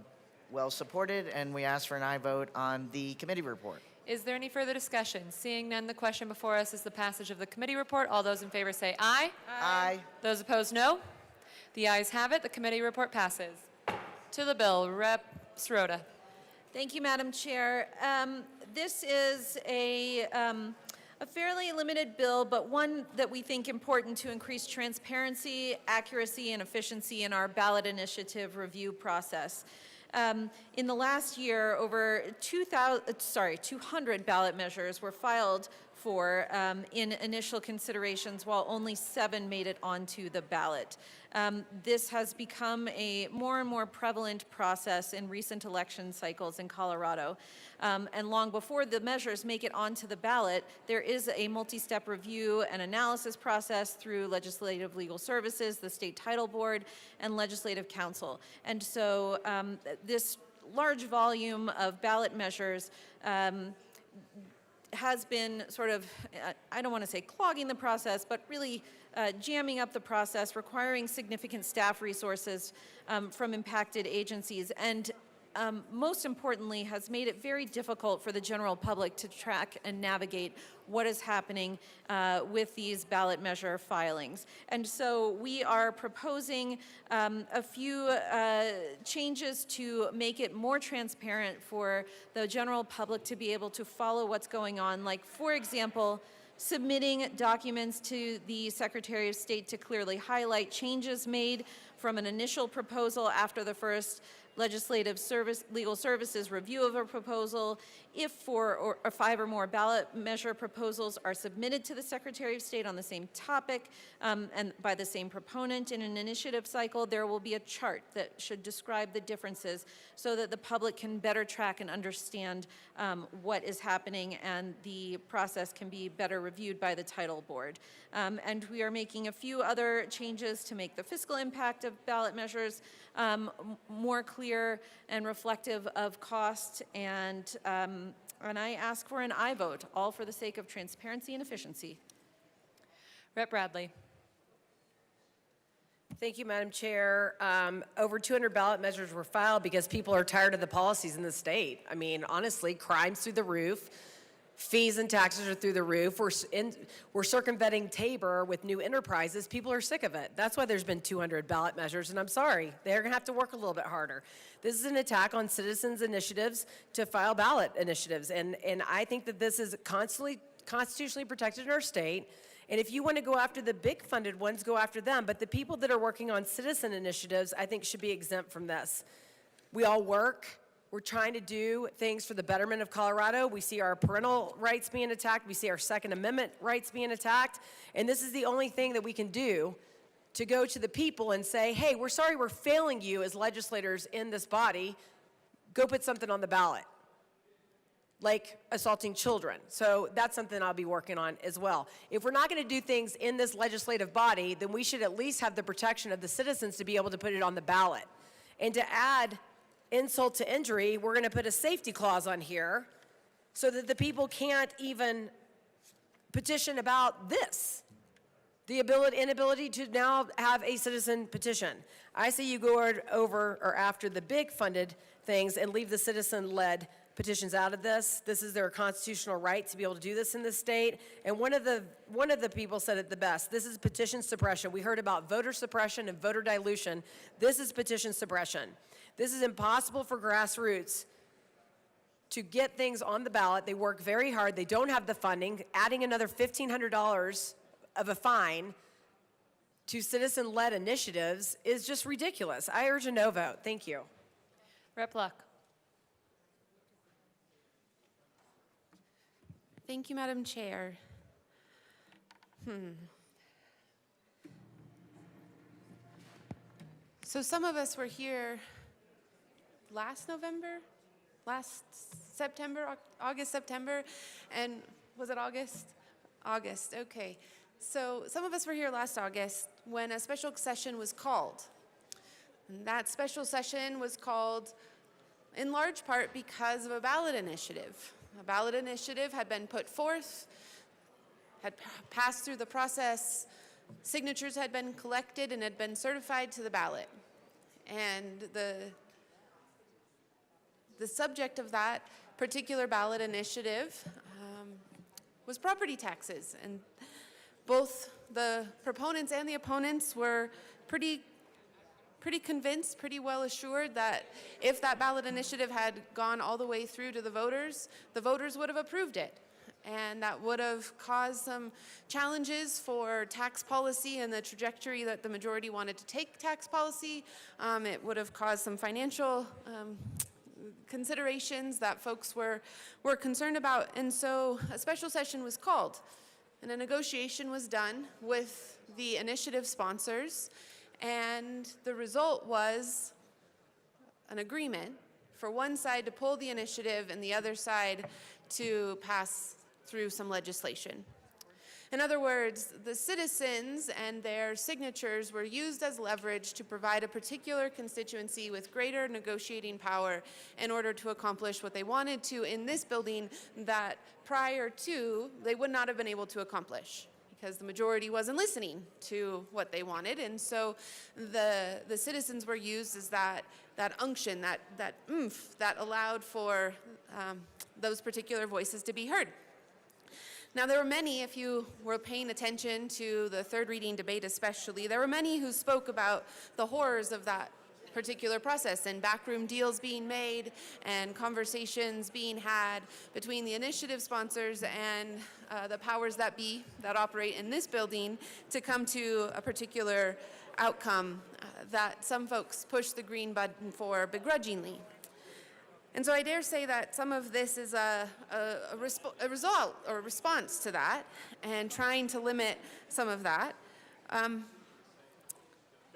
supported, and we asked for an aye vote on the committee report. Is there any further discussion? Seeing none, the question before us is the passage of the committee report. All those in favor say aye. Aye. Those opposed, no. The ayes have it. The committee report passes. To the bill, Rep. Sirota. Thank you, Madam Chair. This is a fairly limited bill, but one that we think important to increase transparency, accuracy, and efficiency in our ballot initiative review process. In the last year, over 200 ballot measures were filed for in initial considerations, while only 7 made it onto the ballot. This has become a more and more prevalent process in recent election cycles in Colorado. And long before the measures make it onto the ballot, there is a multi-step review and analysis process through Legislative Legal Services, the State Title Board, and Legislative Council. And so this large volume of ballot measures has been sort of, I don't want to say clogging the process, but really jamming up the process, requiring significant staff resources from impacted agencies, and most importantly, has made it very difficult for the general public to track and navigate what is happening with these ballot measure filings. And so we are proposing a few changes to make it more transparent for the general public to be able to follow what's going on. Like, for example, submitting documents to the Secretary of State to clearly highlight changes made from an initial proposal after the first legal services review of a proposal. If 4 or 5 or more ballot measure proposals are submitted to the Secretary of State on the same topic and by the same proponent in an initiative cycle, there will be a chart that should describe the differences so that the public can better track and understand what is happening, and the process can be better reviewed by the title board. And we are making a few other changes to make the fiscal impact of ballot measures more clear and reflective of cost, and I ask for an aye vote, all for the sake of transparency and efficiency. Rep. Bradley. Thank you, Madam Chair. Over 200 ballot measures were filed because people are tired of the policies in the state. I mean, honestly, crime's through the roof. Fees and taxes are through the roof. We're circumventing Tabor with new enterprises. People are sick of it. That's why there's been 200 ballot measures, and I'm sorry. They're going to have to work a little bit harder. This is an attack on citizens' initiatives to file ballot initiatives, and I think that this is constitutionally protected in our state. And if you want to go after the big funded ones, go after them. But the people that are working on citizen initiatives, I think, should be exempt from this. We all work. We're trying to do things for the betterment of Colorado. We see our parental rights being attacked. We see our Second Amendment rights being attacked. And this is the only thing that we can do to go to the people and say, hey, we're sorry we're failing you as legislators in this body. Go put something on the ballot. like assaulting children. So that's something I'll be working on as well. If we're not going to do things in this legislative body, then we should at least have the protection of the citizens to be able to put it on the ballot. And to add insult to injury, we're going to put a safety clause on here so that the people can't even petition about this. The inability to now have a citizen petition. I say you go over or after the big funded things and leave the citizen-led petitions out of this. This is their constitutional right to be able to do this in this state. And one of the people said it the best. This is petition suppression. We heard about voter suppression and voter dilution. This is petition suppression. This is impossible for grassroots to get things on the ballot. They work very hard. They don't have the funding. Adding another $1,500 of a fine to citizen-led initiatives is just ridiculous. I urge a no vote. Thank you. Rep. Luck. Thank you, Madam Chair. So some of us were here last September, August, September, and was it August? August, okay. So some of us were here last August when a special session was called. And that special session was called in large part because of a ballot initiative. A ballot initiative had been put forth, had passed through the process, signatures had been collected and had been certified to the ballot. And the subject of that particular ballot initiative was property taxes. And both the proponents and the opponents were pretty convinced, pretty well assured that if that ballot initiative had gone all the way through to the voters would have approved it. And that would have caused some challenges for tax policy and the trajectory that the majority wanted to take tax policy. It would have caused some financial considerations that folks were concerned about. And so a special session was called and a negotiation was done with the initiative sponsors. And the result was an agreement for one side to pull the initiative and the other side to pass through some legislation. In other words, the citizens and their signatures were used as leverage to provide a particular constituency with greater negotiating power in order to accomplish what they wanted to in this building that prior to they would not have been able to accomplish, because the majority wasn't listening to what they wanted. And so the citizens were used as that unction, that oomph that allowed for those particular voices to be heard. Now, there were many, if you were paying attention to the third reading debate especially, there were many who spoke about the horrors of that particular process and backroom deals being made and conversations being had between the initiative sponsors and the powers that be that operate in this building to come to a particular outcome that some folks push the green button for begrudgingly. And so I dare say that some of this is a result or a response to that and trying to limit some of that.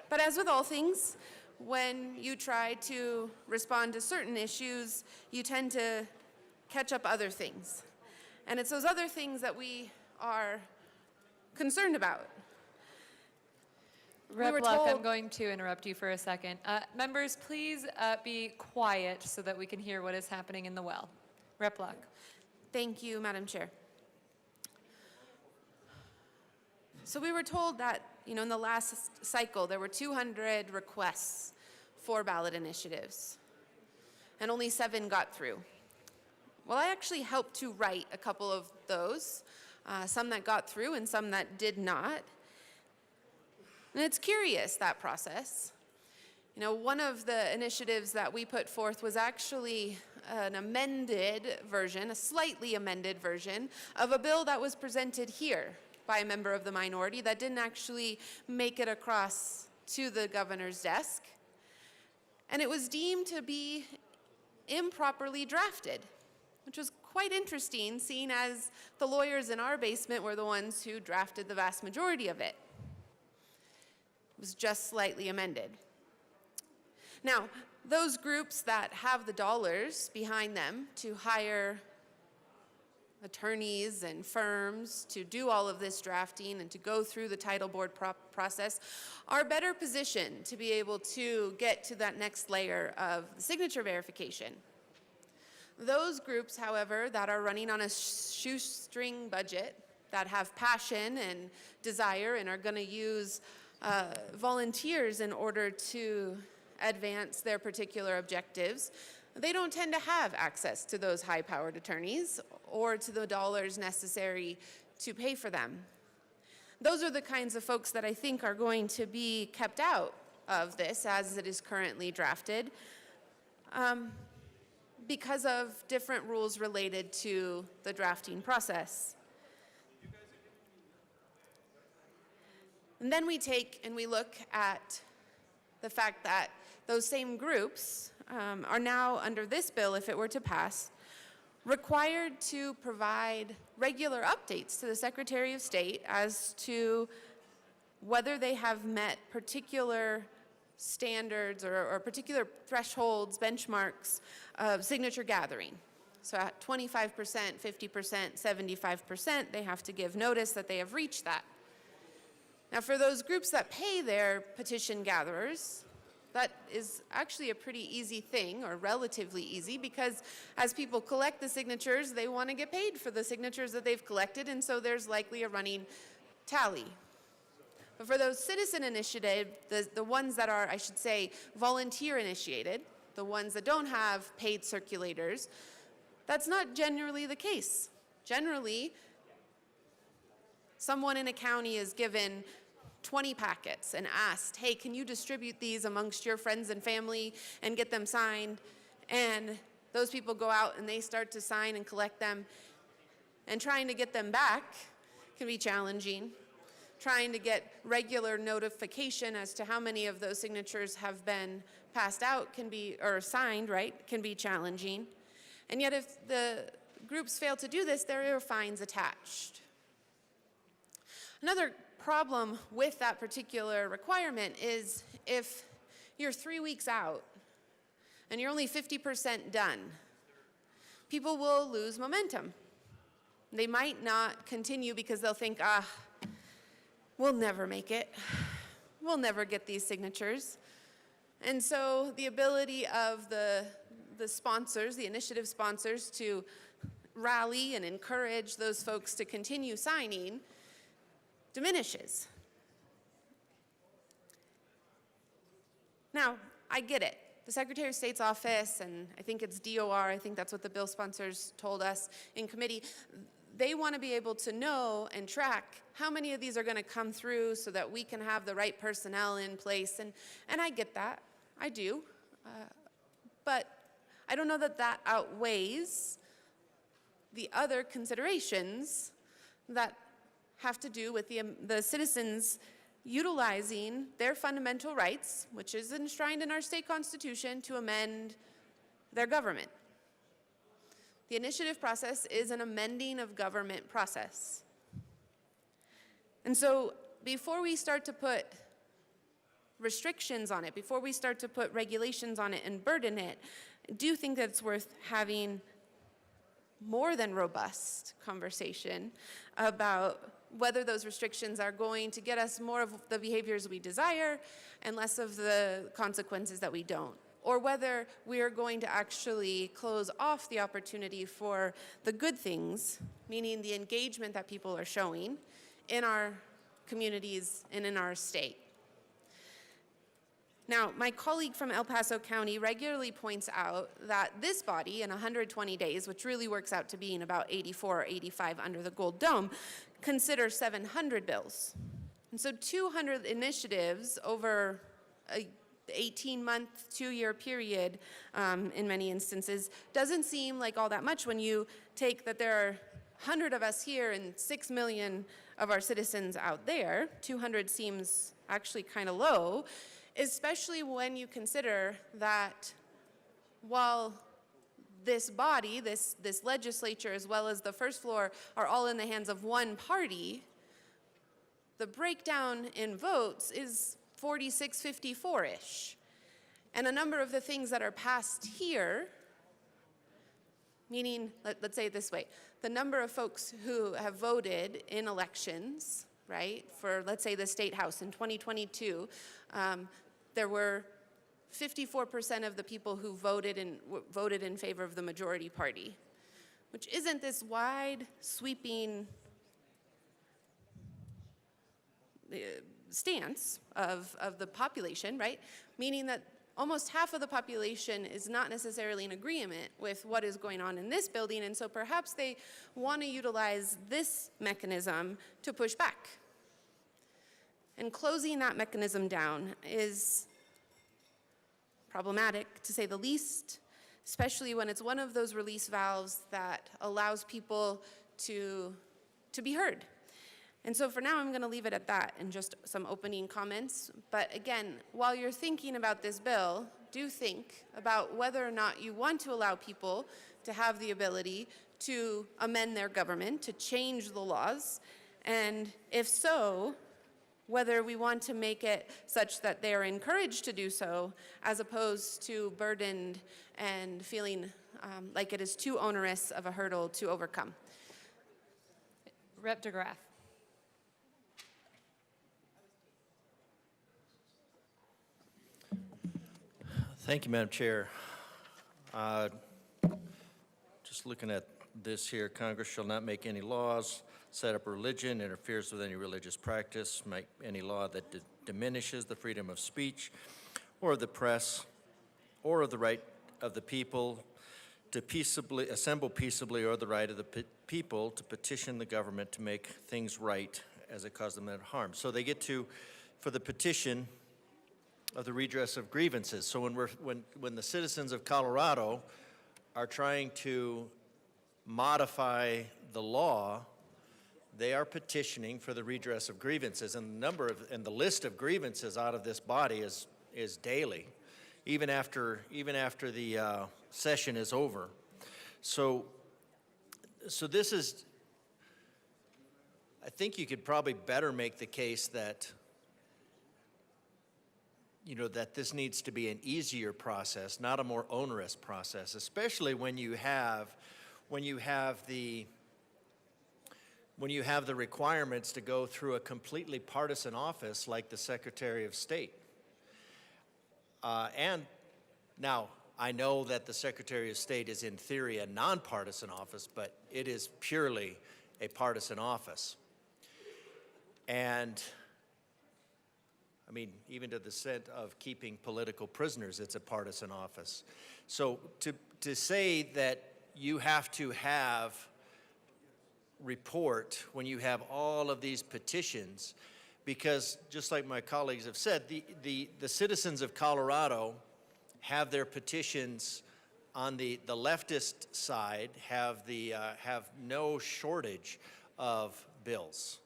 But as with all things, when you try to respond to certain issues, you tend to catch up other things. And it's those other things that we are concerned about. Rep. Luck, I'm going to interrupt you for a second. Members, please be quiet so that we can hear what is happening in the well. Rep. Luck. Thank you, Madam Chair. So we were told that, in the last cycle, there were 200 requests for ballot initiatives, and only 7 got through. Well, I actually helped to write a couple of those, some that got through and some that did not. And it's curious, that process. One of the initiatives that we put forth was actually an amended version, a slightly amended version of a bill that was presented here by a member of the minority that didn't actually make it across to the governor's desk. And it was deemed to be improperly drafted, which was quite interesting, seeing as the lawyers in our basement were the ones who drafted the vast majority of it. It was just slightly amended. Now, those groups that have the dollars behind them to hire attorneys and firms to do all of this drafting and to go through the title board process are better positioned to be able to get to that next layer of the signature verification. Those groups, however, that are running on a shoestring budget, that have passion and desire and are going to use volunteers in order to advance their particular objectives, they don't tend to have access to those high-powered attorneys or to the dollars necessary to pay for them. Those are the kinds of folks that I think are going to be kept out of this as it is currently drafted because of different rules related to the drafting process. And then we take and we look at the fact that those same groups are now, under this bill, if it were to pass, required to provide regular updates to the Secretary of State as to whether they have met particular standards or particular thresholds, benchmarks of signature gathering. So at 25%, 50%, 75%, they have to give notice that they have reached that. Now, for those groups that pay their petition gatherers, that is actually a pretty easy thing, or relatively easy, because as people collect the signatures, they want to get paid for the signatures that they've collected, and so there's likely a running tally. But for those citizen initiative, the ones that are, I should say, volunteer initiated, the ones that don't have paid circulators, that's not generally the case. Generally, someone in a county is given 20 packets and asked, hey, can you distribute these amongst your friends and family and get them signed? And those people go out and they start to sign and collect them. And trying to get them back can be challenging. Trying to get regular notification as to how many of those signatures have been passed out can be, or signed, right, can be challenging. And yet if the groups fail to do this, there are fines attached. Another problem with that particular requirement is if you're 3 weeks out and you're only 50% done, people will lose momentum. They might not continue because they'll think, we'll never make it. We'll never get these signatures. And so the ability of the sponsors, the initiative sponsors, to rally and encourage those folks to continue signing diminishes. Now, I get it. The Secretary of State's office, and I think it's DOR, I think that's what the bill sponsors told us in committee, they want to be able to know and track how many of these are going to come through so that we can have the right personnel in place. And I get that. I do. But I don't know that that outweighs the other considerations that have to do with the citizens utilizing their fundamental rights, which is enshrined in our state constitution, to amend their government. The initiative process is an amending of government process. And so before we start to put restrictions on it, before we start to put regulations on it and burden it, I do think that it's worth having more than robust conversation about whether those restrictions are going to get us more of the behaviors we desire and less of the consequences that we don't, or whether we are going to actually close off the opportunity for the good things, meaning the engagement that people are showing in our communities and in our state. Now, my colleague from El Paso County regularly points out that this body in 120 days, which really works out to being about 84 or 85 under the Gold Dome, consider 700 bills. And so 200 initiatives over a 18-month, 2-year period in many instances doesn't seem like all that much when you take that there are 100 of us here and 6 million of our citizens out there. 200 seems actually kind of low, especially when you consider that while this body, this legislature, as well as the first floor, are all in the hands of one party, the breakdown in votes is 46-54-ish. And a number of the things that are passed here, meaning, let's say it this way, the number of folks who have voted in elections, right, for let's say the State House in 2022, there were 54% of the people who voted in favor of the majority party, which isn't this wide, sweeping stance of the population, right? Meaning that almost half of the population is not necessarily in agreement with what is going on in this building, and so perhaps they want to utilize this mechanism to push back. And closing that mechanism down is problematic, to say the least, especially when it's one of those release valves that allows people to be heard. And so for now, I'm going to leave it at that and just some opening comments. But again, while you're thinking about this bill, do think about whether or not you want to allow people to have the ability to amend their government, to change the laws, and if so, whether we want to make it such that they are encouraged to do so, as opposed to burdened and feeling like it is too onerous of a hurdle to overcome. Rep. DeGraff. Thank you, Madam Chair. Just looking at this here, Congress shall not make any laws, set up religion, interferes with any religious practice, make any law that diminishes the freedom of speech or of the press or of the right of the people to peaceably assemble peaceably, or the right of the people to petition the government to make things right as it caused them harm. So they get to, for the petition of the redress of grievances. So when the citizens of Colorado are trying to modify the law, they are petitioning for the redress of grievances, and the list of grievances out of this body is daily, even after the session is over. So this is, I think you could probably better make the case that, that this needs to be an easier process, not a more onerous process, especially when you have the requirements to go through a completely partisan office like the Secretary of State. And now, I know that the Secretary of State is in theory a nonpartisan office, but it is purely a partisan office. And I mean, even to the extent of keeping political prisoners, it's a partisan office. So to say that you have to have report when you have all of these petitions, because just like my colleagues have said, the citizens of Colorado have their petitions on the leftist side, have no shortage of bills.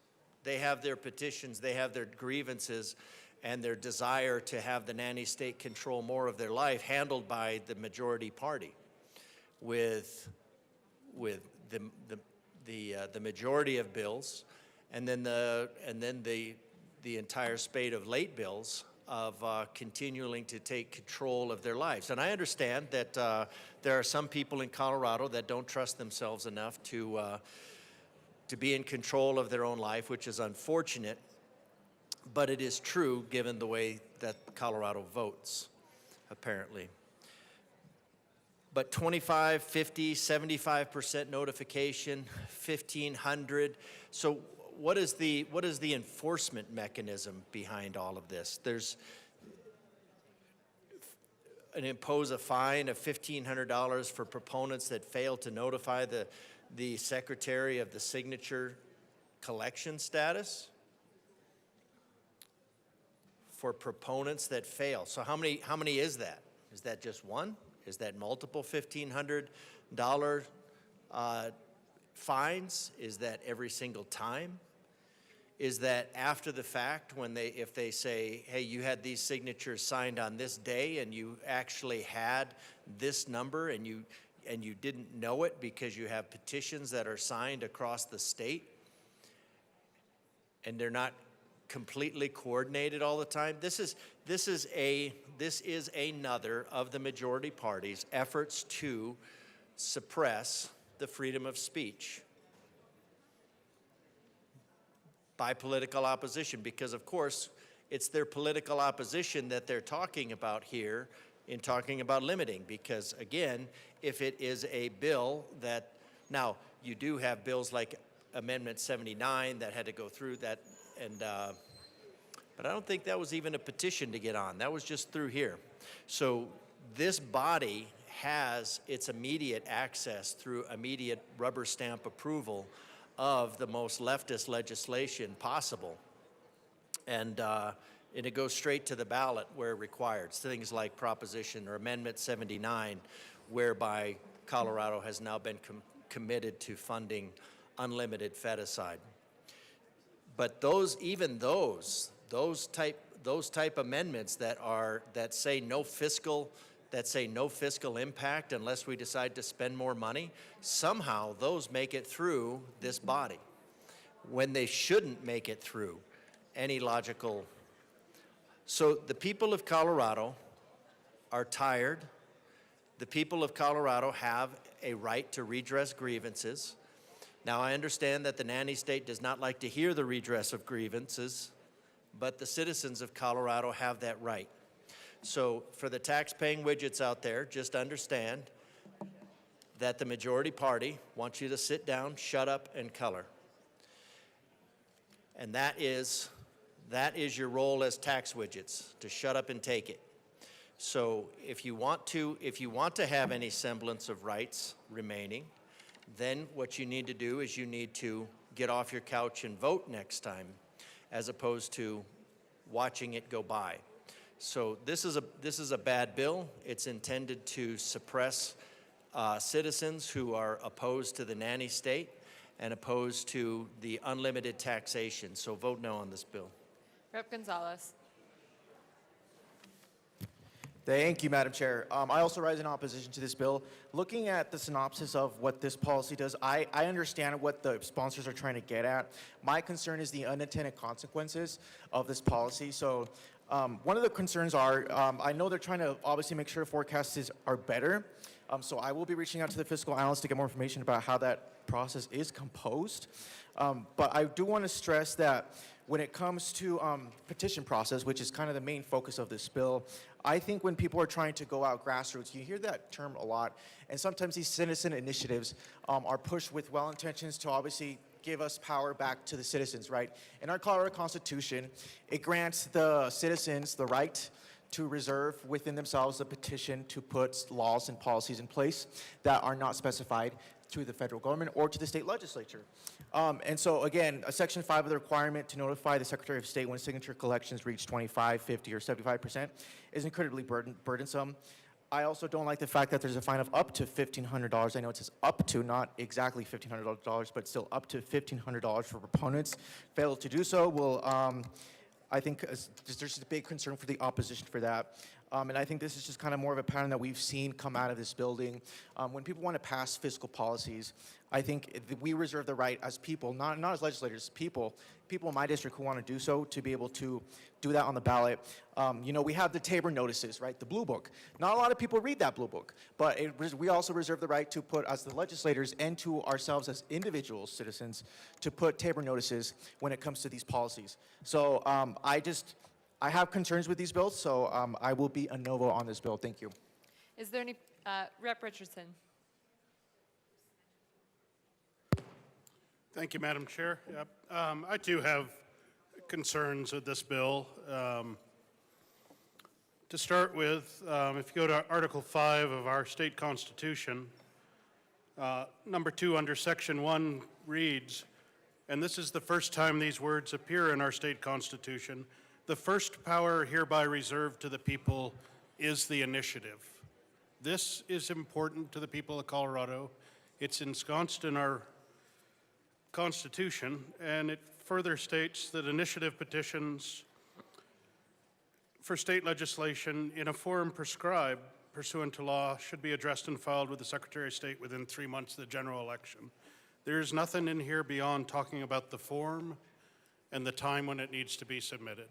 They have their petitions, they have their grievances, and their desire to have the nanny state control more of their life handled by the majority party, with the majority of bills, and then the entire spate of late bills of continuing to take control of their lives. And I understand that there are some people in Colorado that don't trust themselves enough to be in control of their own life, which is unfortunate, but it is true given the way that Colorado votes, apparently. But 25, 50, 75% notification, 1,500. So what is the enforcement mechanism behind all of this? There's impose a fine of $1,500 for proponents that fail to notify the Secretary of the signature collection status for proponents that fail. So how many is that? Is that just one? Is that multiple $1,500 fines? Is that every single time? Is that after the fact if they say, hey, you had these signatures signed on this day and you actually had this number and you didn't know it because you have petitions that are signed across the state and they're not completely coordinated all the time? This is another of the majority party's efforts to suppress the freedom of speech by political opposition, because of course, it's their political opposition that they're talking about here in talking about limiting, because again, if it is a bill that, now, you do have bills like Amendment 79 that had to go through that, and but I don't think that was even a petition to get on. That was just through here. So this body has its immediate access through immediate rubber stamp approval of the most leftist legislation possible. And it goes straight to the ballot where required. Things like Proposition or Amendment 79, whereby Colorado has now been committed to funding unlimited feticide. But even those type amendments that say no fiscal impact unless we decide to spend more money, somehow those make it through this body when they shouldn't make it through any logical. So the people of Colorado are tired. The people of Colorado have a right to redress grievances. Now, I understand that the nanny state does not like to hear the redress of grievances, but the citizens of Colorado have that right. So for the tax-paying widgets out there, just understand that the majority party wants you to sit down, shut up, and color. And that is your role as tax widgets, to shut up and take it. So if you want to have any semblance of rights remaining, then what you need to do is you need to get off your couch and vote next time, as opposed to watching it go by. So this is a bad bill. It's intended to suppress citizens who are opposed to the nanny state and opposed to the unlimited taxation. So vote no on this bill. Rep. Gonzalez. Thank you, Madam Chair. I also rise in opposition to this bill. Looking at the synopsis of what this policy does, I understand what the sponsors are trying to get at. My concern is the unintended consequences of this policy. So one of the concerns are, I know they're trying to obviously make sure forecasts are better. So I will be reaching out to the fiscal analyst to get more information about how that process is composed. But I do want to stress that when it comes to petition process, which is kind of the main focus of this bill, I think when people are trying to go out grassroots, you hear that term a lot, and sometimes these citizen initiatives are pushed with well intentions to obviously give us power back to the citizens, right? In our Colorado Constitution, it grants the citizens the right to reserve within themselves a petition to put laws and policies in place that are not specified to the federal government or to the state legislature. And so again, Section 5 of the requirement to notify the Secretary of State when signature collections reach 25, 50, or 75% is incredibly burdensome. I also don't like the fact that there's a fine of up to $1,500. I know it says up to, not exactly $1,500, but still up to $1,500 for proponents. Fail to do so will, I think there's just a big concern for the opposition for that. And I think this is just kind of more of a pattern that we've seen come out of this building. When people want to pass fiscal policies, I think we reserve the right as people, not as legislators, people in my district who want to do so, to be able to do that on the ballot. You know, we have the Tabor notices, right, the Blue Book. Not a lot of people read that Blue Book, but we also reserve the right to put, as the legislators and to ourselves as individual citizens, to put Tabor notices when it comes to these policies. So I have concerns with these bills, so I will be a no vote on this bill. Thank you. Is there any, Rep. Richardson? Thank you, Madam Chair. Yep. I too have concerns with this bill. To start with, if you go to Article 5 of our state constitution, number 2 under Section 1 reads, and this is the first time these words appear in our state constitution, the first power hereby reserved to the people is the initiative. This is important to the people of Colorado. It's ensconced in our Constitution, and it further states that initiative petitions for state legislation in a form prescribed pursuant to law should be addressed and filed with the Secretary of State within 3 months of the general election. There's nothing in here beyond talking about the form and the time when it needs to be submitted.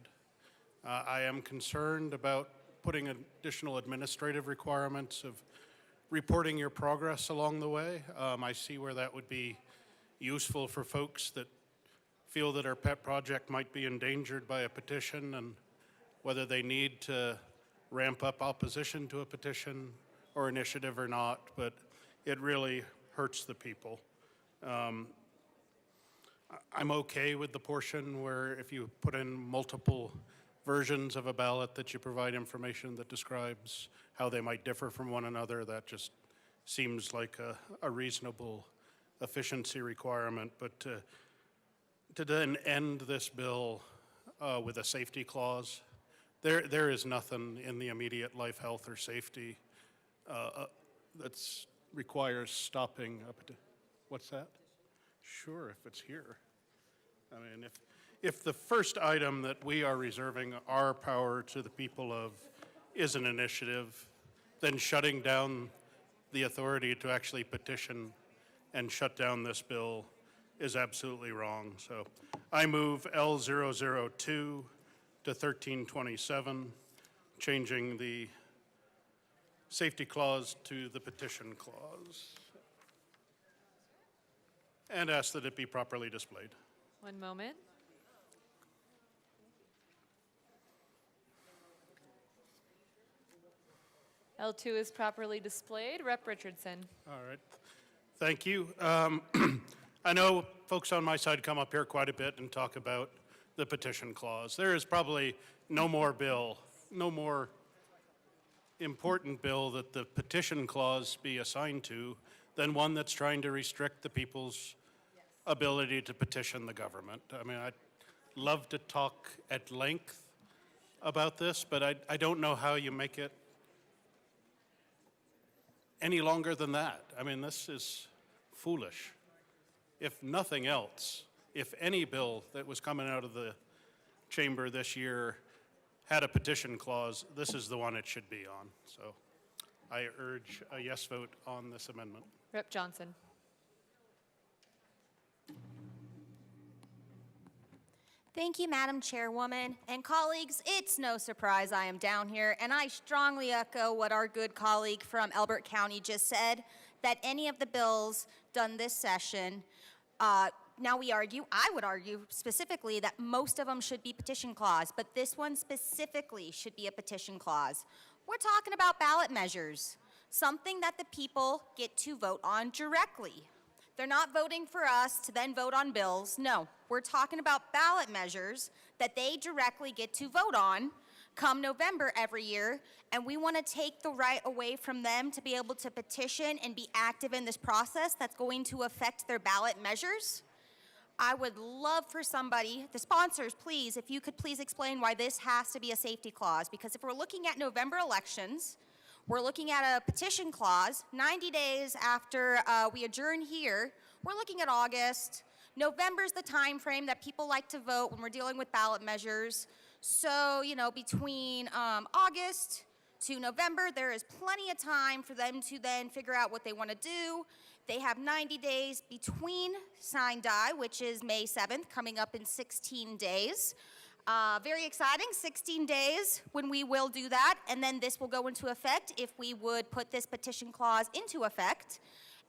I am concerned about putting additional administrative requirements of reporting your progress along the way. I see where that would be useful for folks that feel that our pet project might be endangered by a petition and whether they need to ramp up opposition to a petition or initiative or not, but it really hurts the people. I'm okay with the portion where if you put in multiple versions of a ballot that you provide information that describes how they might differ from one another. That just seems like a reasonable efficiency requirement. But to then end this bill with a safety clause, there is nothing in the immediate life, health, or safety that requires stopping a petition. What's that? Sure, if it's here. I mean, if the first item that we are reserving our power to the people of is an initiative, then shutting down the authority to actually petition and shut down this bill is absolutely wrong. So I move L002 to 1327, changing the safety clause to the petition clause, and ask that it be properly displayed. One moment. L2 is properly displayed. Rep. Richardson. All right. Thank you. I know folks on my side come up here quite a bit and talk about the petition clause. There is probably no more bill, no more important bill that the petition clause be assigned to than one that's trying to restrict the people's ability to petition the government. I mean, I'd love to talk at length about this, but I don't know how you make it any longer than that. I mean, this is foolish. If nothing else, if any bill that was coming out of the chamber this year had a petition clause, this is the one it should be on. So I urge a yes vote on this amendment. Rep. Johnson. Thank you, Madam Chairwoman. And colleagues, it's no surprise I am down here, and I strongly echo what our good colleague from Elbert County just said, that any of the bills done this session, I would argue specifically that most of them should be petition clause, but this one specifically should be a petition clause. We're talking about ballot measures, something that the people get to vote on directly. They're not voting for us to then vote on bills. No, we're talking about ballot measures that they directly get to vote on come November every year, and we want to take the right away from them to be able to petition and be active in this process that's going to affect their ballot measures. I would love for somebody, the sponsors, please, if you could please explain why this has to be a safety clause, because if we're looking at November elections, we're looking at a petition clause 90 days after we adjourn here. We're looking at August. November's the time frame that people like to vote when we're dealing with ballot measures. So, between August to November, there is plenty of time for them to then figure out what they want to do. They have 90 days between sign die, which is May 7th, coming up in 16 days. Very exciting, 16 days when we will do that, and then this will go into effect if we would put this petition clause into effect.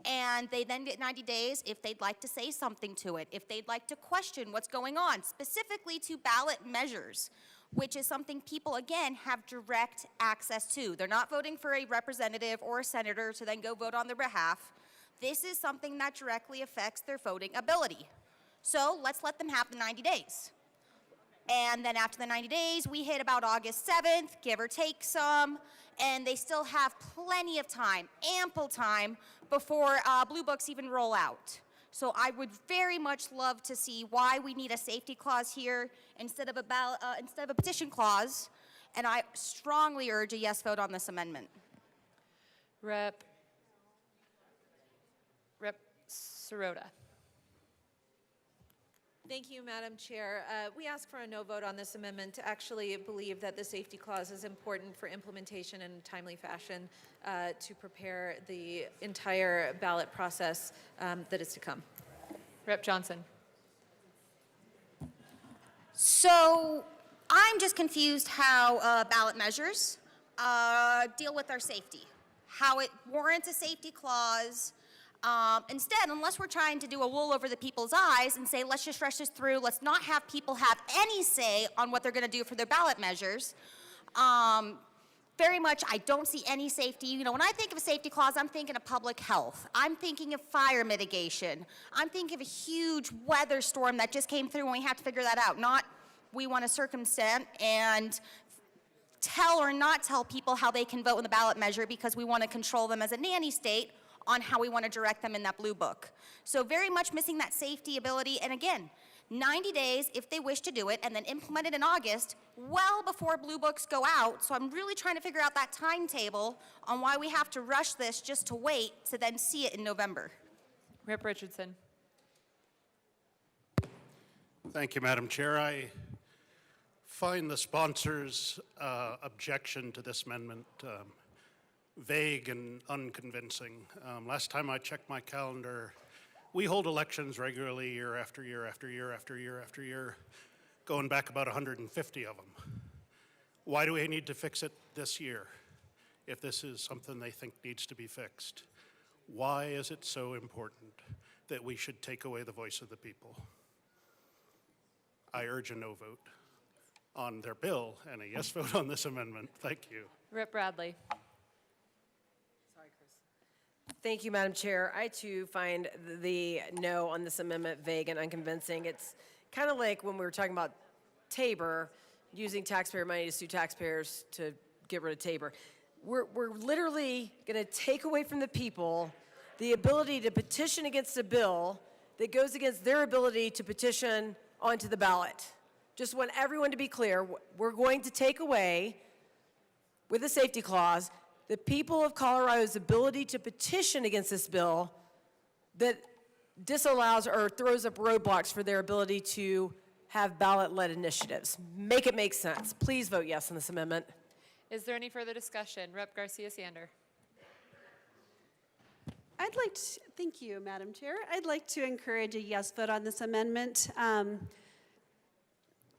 And they then get 90 days if they'd like to say something to it, if they'd like to question what's going on, specifically to ballot measures, which is something people, again, have direct access to. They're not voting for a representative or a senator to then go vote on their behalf. This is something that directly affects their voting ability. So let's let them have the 90 days. And then after the 90 days, we hit about August 7th, give or take some, and they still have plenty of time, ample time, before Blue Books even roll out. So I would very much love to see why we need a safety clause here instead of a petition clause, and I strongly urge a yes vote on this amendment. Rep. Sirota. Thank you, Madam Chair. We ask for a no vote on this amendment to actually believe that the safety clause is important for implementation in a timely fashion to prepare the entire ballot process that is to come. Rep. Johnson. So I'm just confused how ballot measures deal with our safety, how it warrants a safety clause. Instead, unless we're trying to do a wool over the people's eyes and say, let's just rush this through, let's not have people have any say on what they're going to do for their ballot measures. Very much, I don't see any safety. You know, when I think of a safety clause, I'm thinking of public health. I'm thinking of fire mitigation. I'm thinking of a huge weather storm that just came through and we have to figure that out. Not we want to circumvent and tell or not tell people how they can vote in the ballot measure because we want to control them as a nanny state on how we want to direct them in that blue book. So very much missing that safety ability. And again, 90 days if they wish to do it, and then implement it in August, well before blue books go out. So I'm really trying to figure out that timetable on why we have to rush this just to wait to then see it in November. Rep. Richardson. Thank you, Madam Chair. I find the sponsors' objection to this amendment vague and unconvincing. Last time I checked my calendar, we hold elections regularly year after year after year after year after year, going back about 150 of them. Why do we need to fix it this year if this is something they think needs to be fixed? Why is it so important that we should take away the voice of the people? I urge a no vote on their bill and a yes vote on this amendment. Thank you. Rep. Bradley. Thank you, Madam Chair. I too find the no on this amendment vague and unconvincing. It's kind of like when we were talking about Tabor, using taxpayer money to sue taxpayers to get rid of Tabor. We're literally going to take away from the people the ability to petition against a bill that goes against their ability to petition onto the ballot. Just want everyone to be clear, we're going to take away, with a safety clause, the people of Colorado's ability to petition against this bill that disallows or throws up roadblocks for their ability to have ballot-led initiatives. Make it make sense. Please vote yes on this amendment. Is there any further discussion? Rep. Garcia-Sander. Thank you, Madam Chair. I'd like to encourage a yes vote on this amendment. I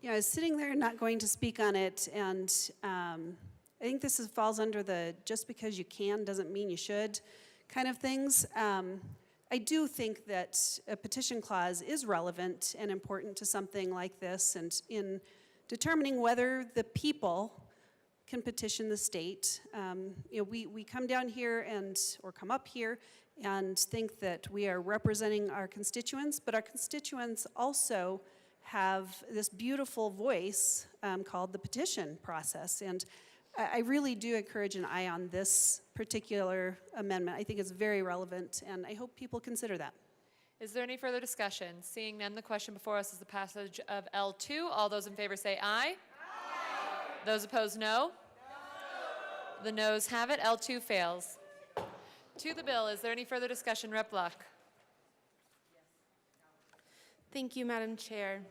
was sitting there not going to speak on it, and I think this falls under the just because you can doesn't mean you should kind of things. I do think that a petition clause is relevant and important to something like this, and in determining whether the people can petition the state. We come down here or come up here and think that we are representing our constituents, but our constituents also have this beautiful voice called the petition process. And I really do encourage an aye on this particular amendment. I think it's very relevant, and I hope people consider that. Is there any further discussion? Seeing none, the question before us is the passage of L2. All those in favor say aye. Aye. Those opposed, no. No. The noes have it. L2 fails. To the bill, is there any further discussion? Rep. Luck. Thank you, Madam Chair.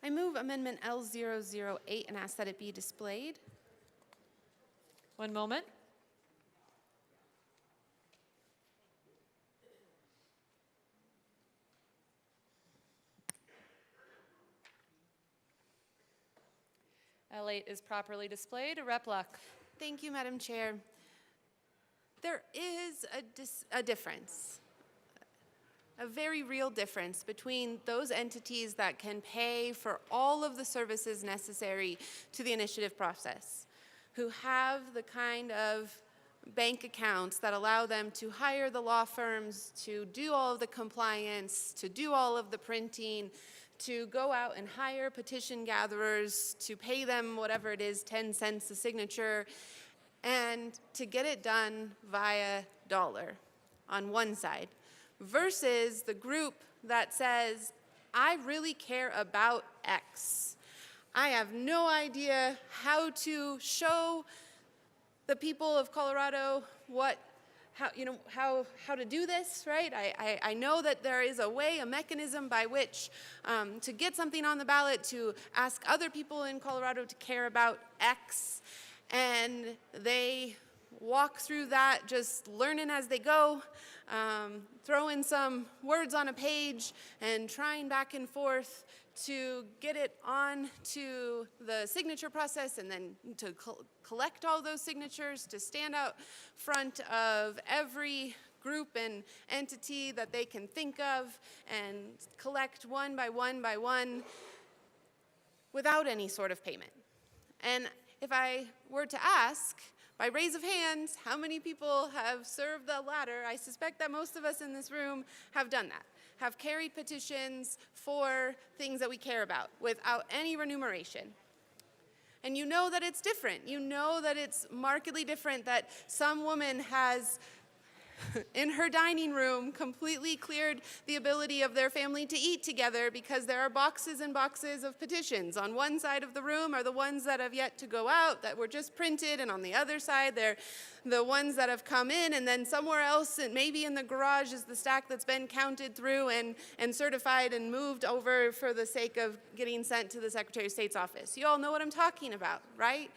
I move Amendment L008 and ask that it be displayed. One moment. L8 is properly displayed. Rep. Luck. Thank you, Madam Chair. There is a difference, a very real difference between those entities that can pay for all of the services necessary to the initiative process, who have the kind of bank accounts that allow them to hire the law firms, to do all of the compliance, to do all of the printing, to go out and hire petition gatherers, to pay them whatever it is, 10 cents a signature, and to get it done via dollar on one side, versus the group that says, I really care about X. I have no idea how to show the people of Colorado how to do this, right? I know that there is a way, a mechanism by which to get something on the ballot, to ask other people in Colorado to care about X, and they walk through that just learning as they go, throwing some words on a page and trying back and forth to get it on to the signature process, and then to collect all those signatures, to stand out front of every group and entity that they can think of and collect one by one by one without any sort of payment. And if I were to ask, by raise of hands, how many people have served the latter, I suspect that most of us in this room have done that, have carried petitions for things that we care about without any remuneration. And you know that it's different. You know that it's markedly different, that some woman has, in her dining room, completely cleared the ability of their family to eat together because there are boxes and boxes of petitions. On one side of the room are the ones that have yet to go out, that were just printed, and on the other side, they're the ones that have come in, and then somewhere else, and maybe in the garage, is the stack that's been counted through and certified and moved over for the sake of getting sent to the Secretary of State's office. You all know what I'm talking about, right?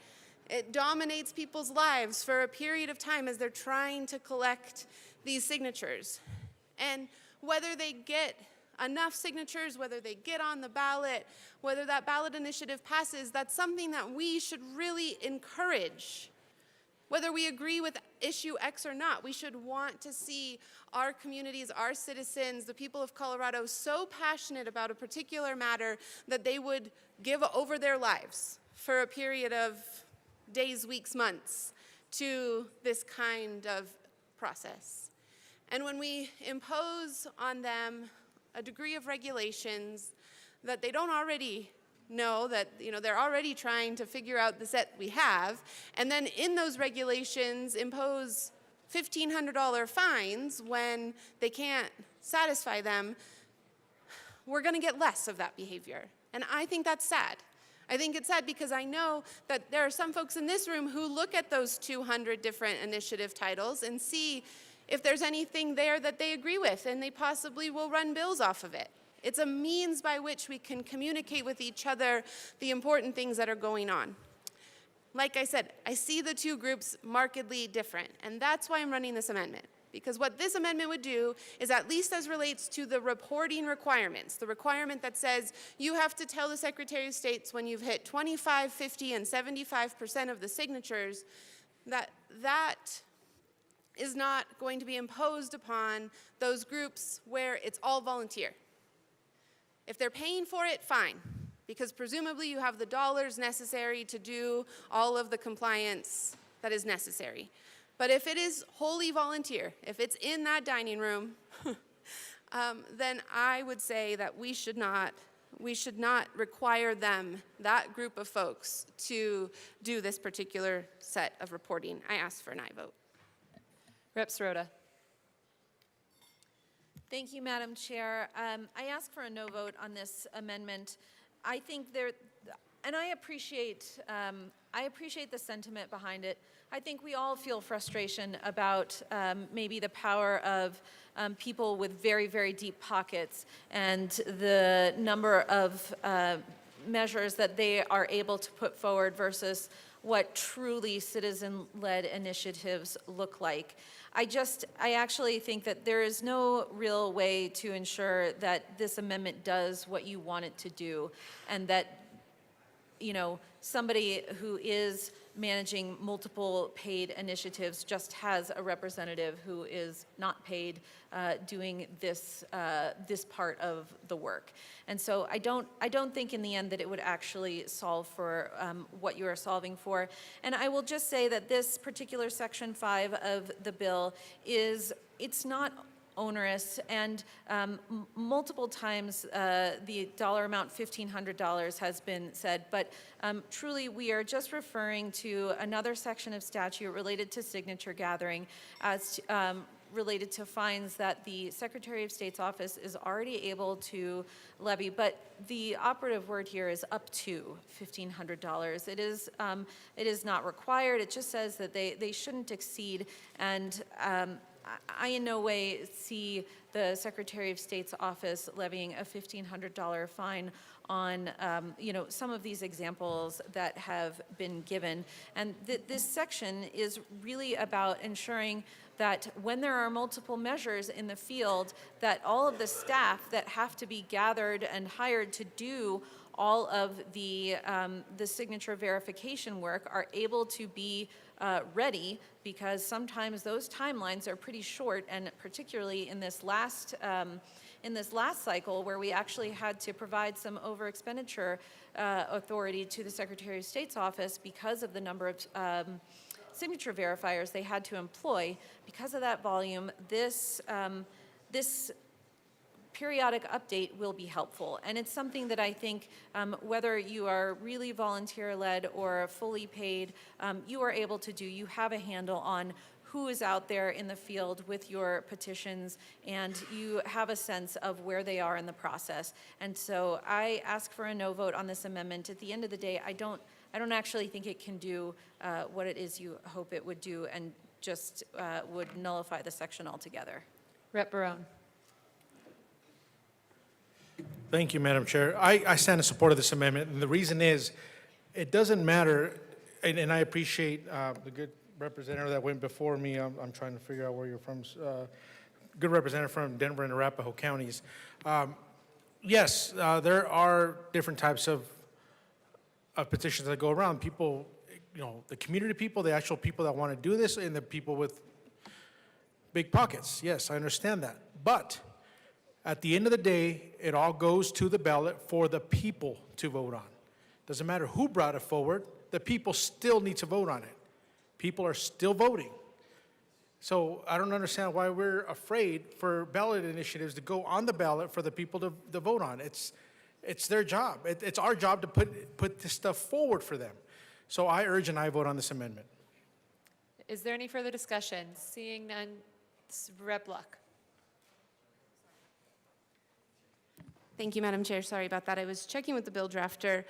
It dominates people's lives for a period of time as they're trying to collect these signatures. And whether they get enough signatures, whether they get on the ballot, whether that ballot initiative passes, that's something that we should really encourage. Whether we agree with issue X or not, we should want to see our communities, our citizens, the people of Colorado so passionate about a particular matter that they would give over their lives for a period of days, weeks, months to this kind of process. And when we impose on them a degree of regulations that they don't already know, that they're already trying to figure out the set we have, and then in those regulations impose $1,500 fines when they can't satisfy them, we're going to get less of that behavior. And I think that's sad. I think it's sad because I know that there are some folks in this room who look at those 200 different initiative titles and see if there's anything there that they agree with, and they possibly will run bills off of it. It's a means by which we can communicate with each other the important things that are going on. Like I said, I see the two groups markedly different, and that's why I'm running this amendment. Because what this amendment would do is, at least as relates to the reporting requirements, the requirement that says you have to tell the Secretary of State when you've hit 25, 50, and 75% of the signatures, that is not going to be imposed upon those groups where it's all volunteer. If they're paying for it, fine, because presumably you have the dollars necessary to do all of the compliance that is necessary. But if it is wholly volunteer, if it's in that dining room, then I would say that we should not require them, that group of folks, to do this particular set of reporting. I ask for an aye vote. Rep. Sroda. Thank you, Madam Chair. I ask for a no vote on this amendment. I think and I appreciate the sentiment behind it. I think we all feel frustration about maybe the power of people with very, very deep pockets and the number of measures that they are able to put forward versus what truly citizen-led initiatives look like. I actually think that there is no real way to ensure that this amendment does what you want it to do, and that somebody who is managing multiple paid initiatives just has a representative who is not paid doing this part of the work. And so I don't think in the end that it would actually solve for what you are solving for. And I will just say that this particular Section 5 of the bill it's not onerous, and multiple times the dollar amount $1,500 has been said, but truly we are just referring to another section of statute related to signature gathering as related to fines that the Secretary of State's office is already able to levy, but the operative word here is up to $1,500. It is not required. It just says that they shouldn't exceed, and I in no way see the Secretary of State's office levying a $1,500 fine on some of these examples that have been given. And this section is really about ensuring that when there are multiple measures in the field, that all of the staff that have to be gathered and hired to do all of the signature verification work are able to be ready, because sometimes those timelines are pretty short, and particularly in this last cycle where we actually had to provide some over expenditure authority to the Secretary of State's office because of the number of signature verifiers they had to employ. Because of that volume, this periodic update will be helpful. And it's something that I think whether you are really volunteer-led or fully paid, you are able to do. You have a handle on who is out there in the field with your petitions, and you have a sense of where they are in the process. And so I ask for a no vote on this amendment. At the end of the day, I don't actually think it can do what it is you hope it would do, and just would nullify the section altogether. Rep. Barone. Thank you, Madam Chair. I stand in support of this amendment, and the reason is, it doesn't matter, and I appreciate the good representative that went before me. I'm trying to figure out where you're from. Good representative from Denver and Arapahoe counties. Yes, there are different types of petitions that go around. People, the community people, the actual people that want to do this, and the people with big pockets. Yes, I understand that. But at the end of the day, it all goes to the ballot for the people to vote on. Doesn't matter who brought it forward, the people still need to vote on it. People are still voting. So I don't understand why we're afraid for ballot initiatives to go on the ballot for the people to vote on. It's their job. It's our job to put this stuff forward for them. So I urge and I vote on this amendment. Is there any further discussion? Seeing none, Rep. Luck. Thank you, Madam Chair. Sorry about that. I was checking with the bill drafter.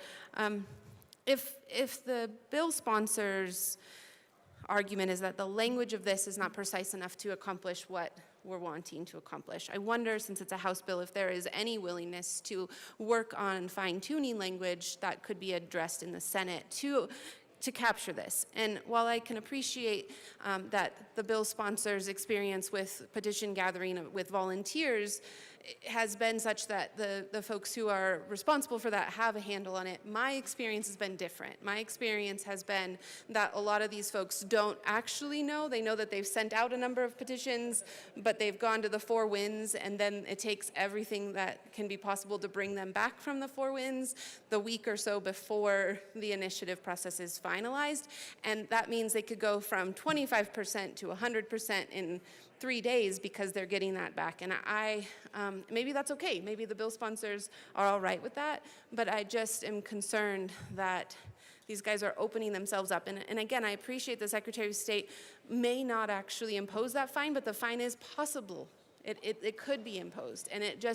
If the bill sponsors' argument is that the language of this is not precise enough to accomplish what we're wanting to accomplish, I wonder, since it's a House bill, if there is any willingness to work on fine-tuning language that could be addressed in the Senate to capture this. And while I can appreciate that the bill sponsors' experience with petition gathering with volunteers has been such that the folks who are responsible for that have a handle on it, my experience has been different. My experience has been that a lot of these folks don't actually know. They know that they've sent out a number of petitions, but they've gone to the 4 winds, and then it takes everything that can be possible to bring them back from the 4 winds the week or so before the initiative process is finalized. And that means they could go from 25% to 100% in 3 days because they're getting that back. And maybe that's okay. Maybe the bill sponsors are all right with that, but I just am concerned that these guys are opening themselves up. And again, I appreciate the Secretary of State may not actually impose that fine, but the fine is possible. It could be imposed. And it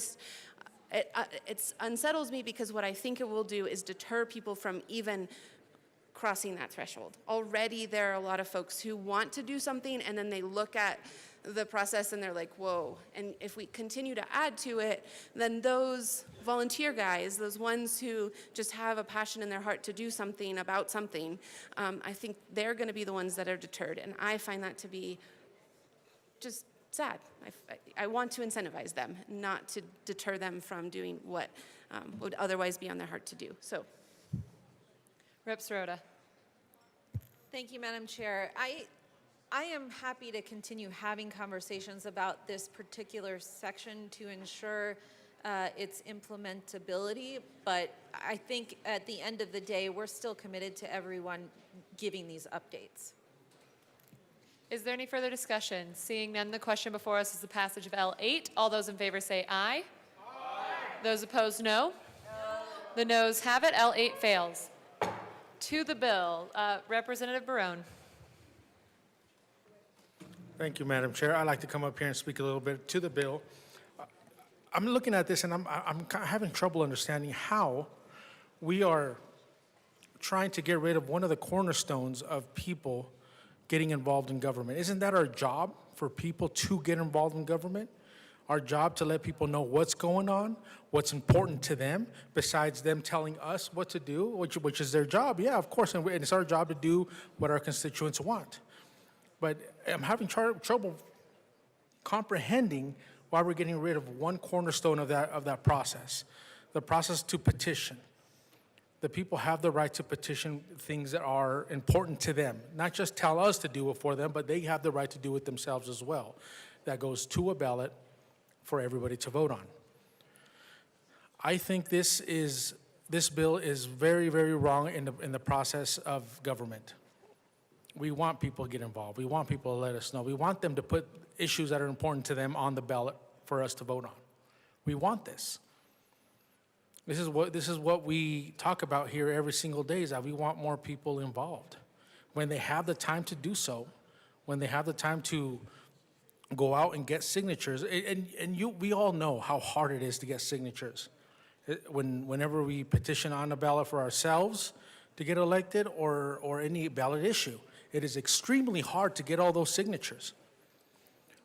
unsettles me, because what I think it will do is deter people from even crossing that threshold. Already there are a lot of folks who want to do something, and then they look at the process and they're like, whoa. And if we continue to add to it, then those volunteer guys, those ones who just have a passion in their heart to do something about something, I think they're going to be the ones that are deterred. And I find that to be just sad. I want to incentivize them, not to deter them from doing what would otherwise be on their heart to do. So, Rep. Sirota. Thank you, Madam Chair. I am happy to continue having conversations about this particular section to ensure its implementability, but I think at the end of the day, we're still committed to everyone giving these updates. Is there any further discussion? Seeing none, the question before us is the passage of L8. All those in favor say aye. Aye. Those opposed, no. The noes have it. L8 fails. To the bill, Representative Barone. Thank you, Madam Chair. I'd like to come up here and speak a little bit to the bill. I'm looking at this and I'm having trouble understanding how we are trying to get rid of one of the cornerstones of people getting involved in government. Isn't that our job, for people to get involved in government? Our job to let people know what's going on, what's important to them, besides them telling us what to do, which is their job. Yeah, of course, and it's our job to do what our constituents want. But I'm having trouble comprehending why we're getting rid of one cornerstone of that process, the process to petition. the people have the right to petition things that are important to them. Not just tell us to do it for them, but they have the right to do it themselves as well. That goes to a ballot for everybody to vote on. I think this bill is very, very wrong in the process of government. We want people to get involved. We want people to let us know. We want them to put issues that are important to them on the ballot for us to vote on. We want this. This is what we talk about here every single day, is that we want more people involved. When they have the time to do so, when they have the time to go out and get signatures, we all know how hard it is to get signatures. Whenever we petition on the ballot for ourselves to get elected or any ballot issue, it is extremely hard to get all those signatures.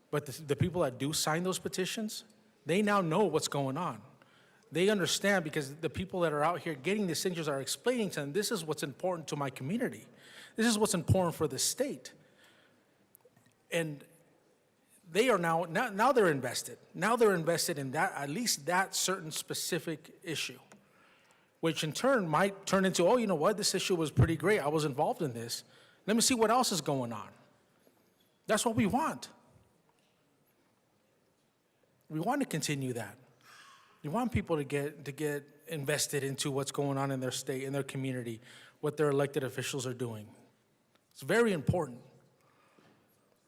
But the people that do sign those petitions, they now know what's going on. They understand, because the people that are out here getting the signatures are explaining to them, this is what's important to my community. This is what's important for the state. And they are now they're invested. Now they're invested in that, at least that certain specific issue, which in turn might turn into, oh, you know what, this issue was pretty great. I was involved in this. Let me see what else is going on. That's what we want. We want to continue that. We want people to get invested into what's going on in their state, in their community, what their elected officials are doing. It's very important.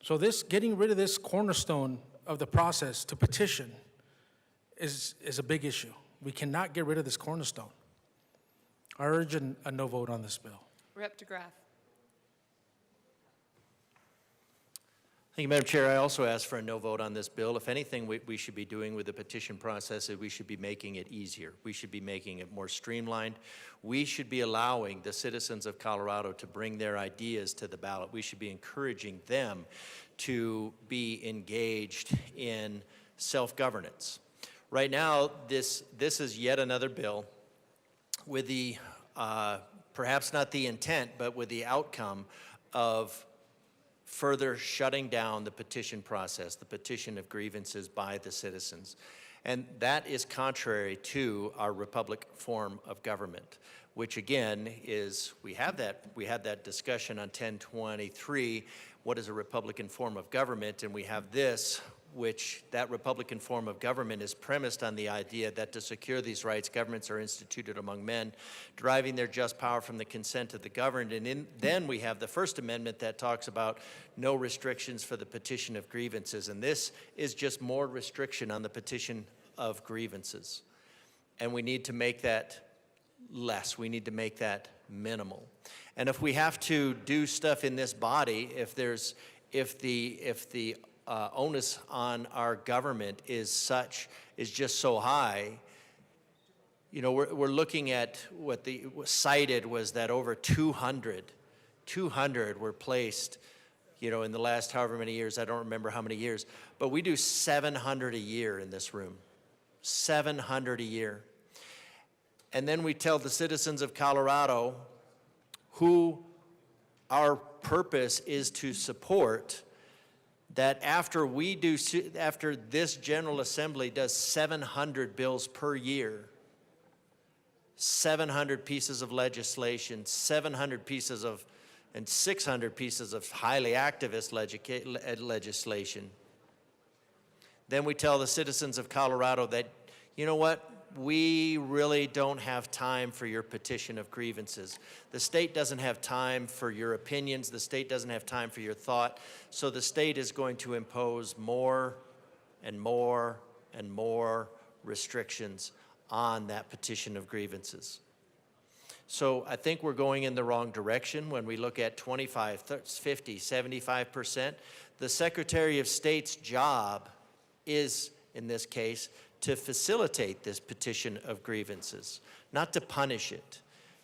So getting rid of this cornerstone of the process to petition is a big issue. We cannot get rid of this cornerstone. I urge a no vote on this bill. Rep. DeGraff. Thank you, Madam Chair. I also ask for a no vote on this bill. If anything we should be doing with the petition process is we should be making it easier. We should be making it more streamlined. We should be allowing the citizens of Colorado to bring their ideas to the ballot. We should be encouraging them to be engaged in self-governance. Right now, this is yet another bill with the, perhaps not the intent, but with the outcome of further shutting down the petition process, the petition of grievances by the citizens. And that is contrary to our republic form of government, which again is, we had that discussion on 1023, what is a Republican form of government, and we have this, which that Republican form of government is premised on the idea that to secure these rights, governments are instituted among men, deriving their just power from the consent of the governed. And then we have the First Amendment that talks about no restrictions for the petition of grievances. And this is just more restriction on the petition of grievances. And we need to make that less. We need to make that minimal. And if we have to do stuff in this body, if the onus on our government is just so high, you know, we're looking at what was cited was that over 200 were placed, you know, in the last however many years, I don't remember how many years, but we do 700 a year in this room, 700 a year. And then we tell the citizens of Colorado, who our purpose is to support, that after this General Assembly does 700 bills per year, 700 pieces of legislation, 700 pieces of, and 600 pieces of highly activist legislation, then we tell the citizens of Colorado that, you know what, we really don't have time for your petition of grievances. The state doesn't have time for your opinions. The state doesn't have time for your thought. So the state is going to impose more and more and more restrictions on that petition of grievances. So I think we're going in the wrong direction when we look at 25, 50, 75%. The Secretary of State's job is, in this case, to facilitate this petition of grievances, not to punish it,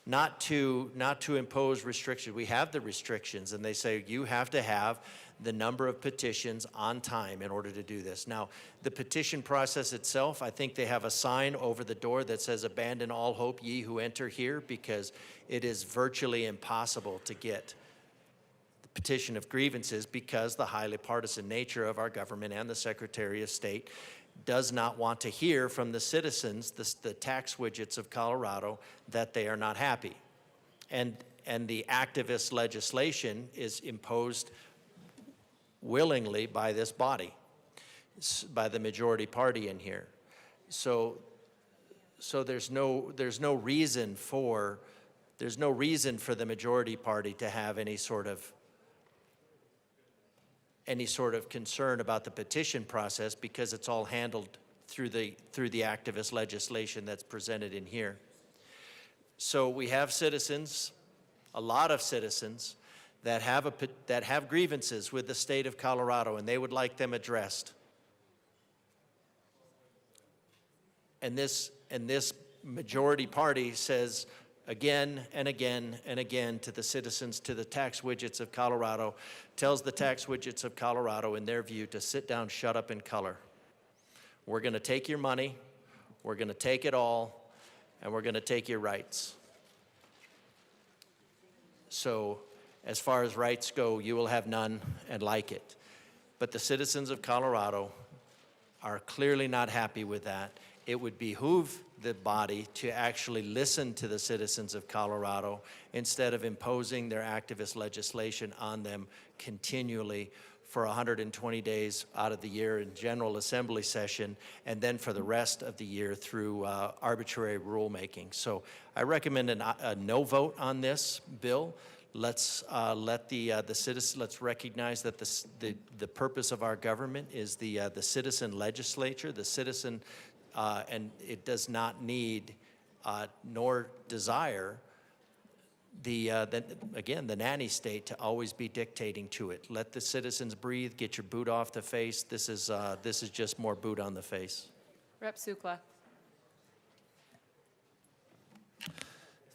not to impose restrictions. We have the restrictions, and they say you have to have the number of petitions on time in order to do this. Now, the petition process itself, I think they have a sign over the door that says, "Abandon all hope, ye who enter here," because it is virtually impossible to get the petition of grievances because the highly partisan nature of our government and the Secretary of State does not want to hear from the citizens, the tax widgets of Colorado, that they are not happy. And the activist legislation is imposed willingly by this body, by the majority party in here. So there's no reason for the majority party to have any sort of concern about the petition process, because it's all handled through the activist legislation that's presented in here. So we have citizens, a lot of citizens, that have grievances with the state of Colorado, and they would like them addressed. And this majority party says again and again and again to the citizens, to the tax widgets of Colorado, tells the tax widgets of Colorado, in their view, to sit down, shut up, and color. We're going to take your money, we're going to take it all, and we're going to take your rights. So as far as rights go, you will have none and like it. But the citizens of Colorado are clearly not happy with that. It would behoove the body to actually listen to the citizens of Colorado instead of imposing their activist legislation on them continually for 120 days out of the year in General Assembly session, and then for the rest of the year through arbitrary rulemaking. So I recommend a no vote on this bill. Let's let the citizens. Let's recognize that the purpose of our government is the citizen legislature, the citizen, and it does not need nor desire the nanny state to always be dictating to it. Let the citizens breathe. Get your boot off the face. This is just more boot on the face. Rep. Sukla.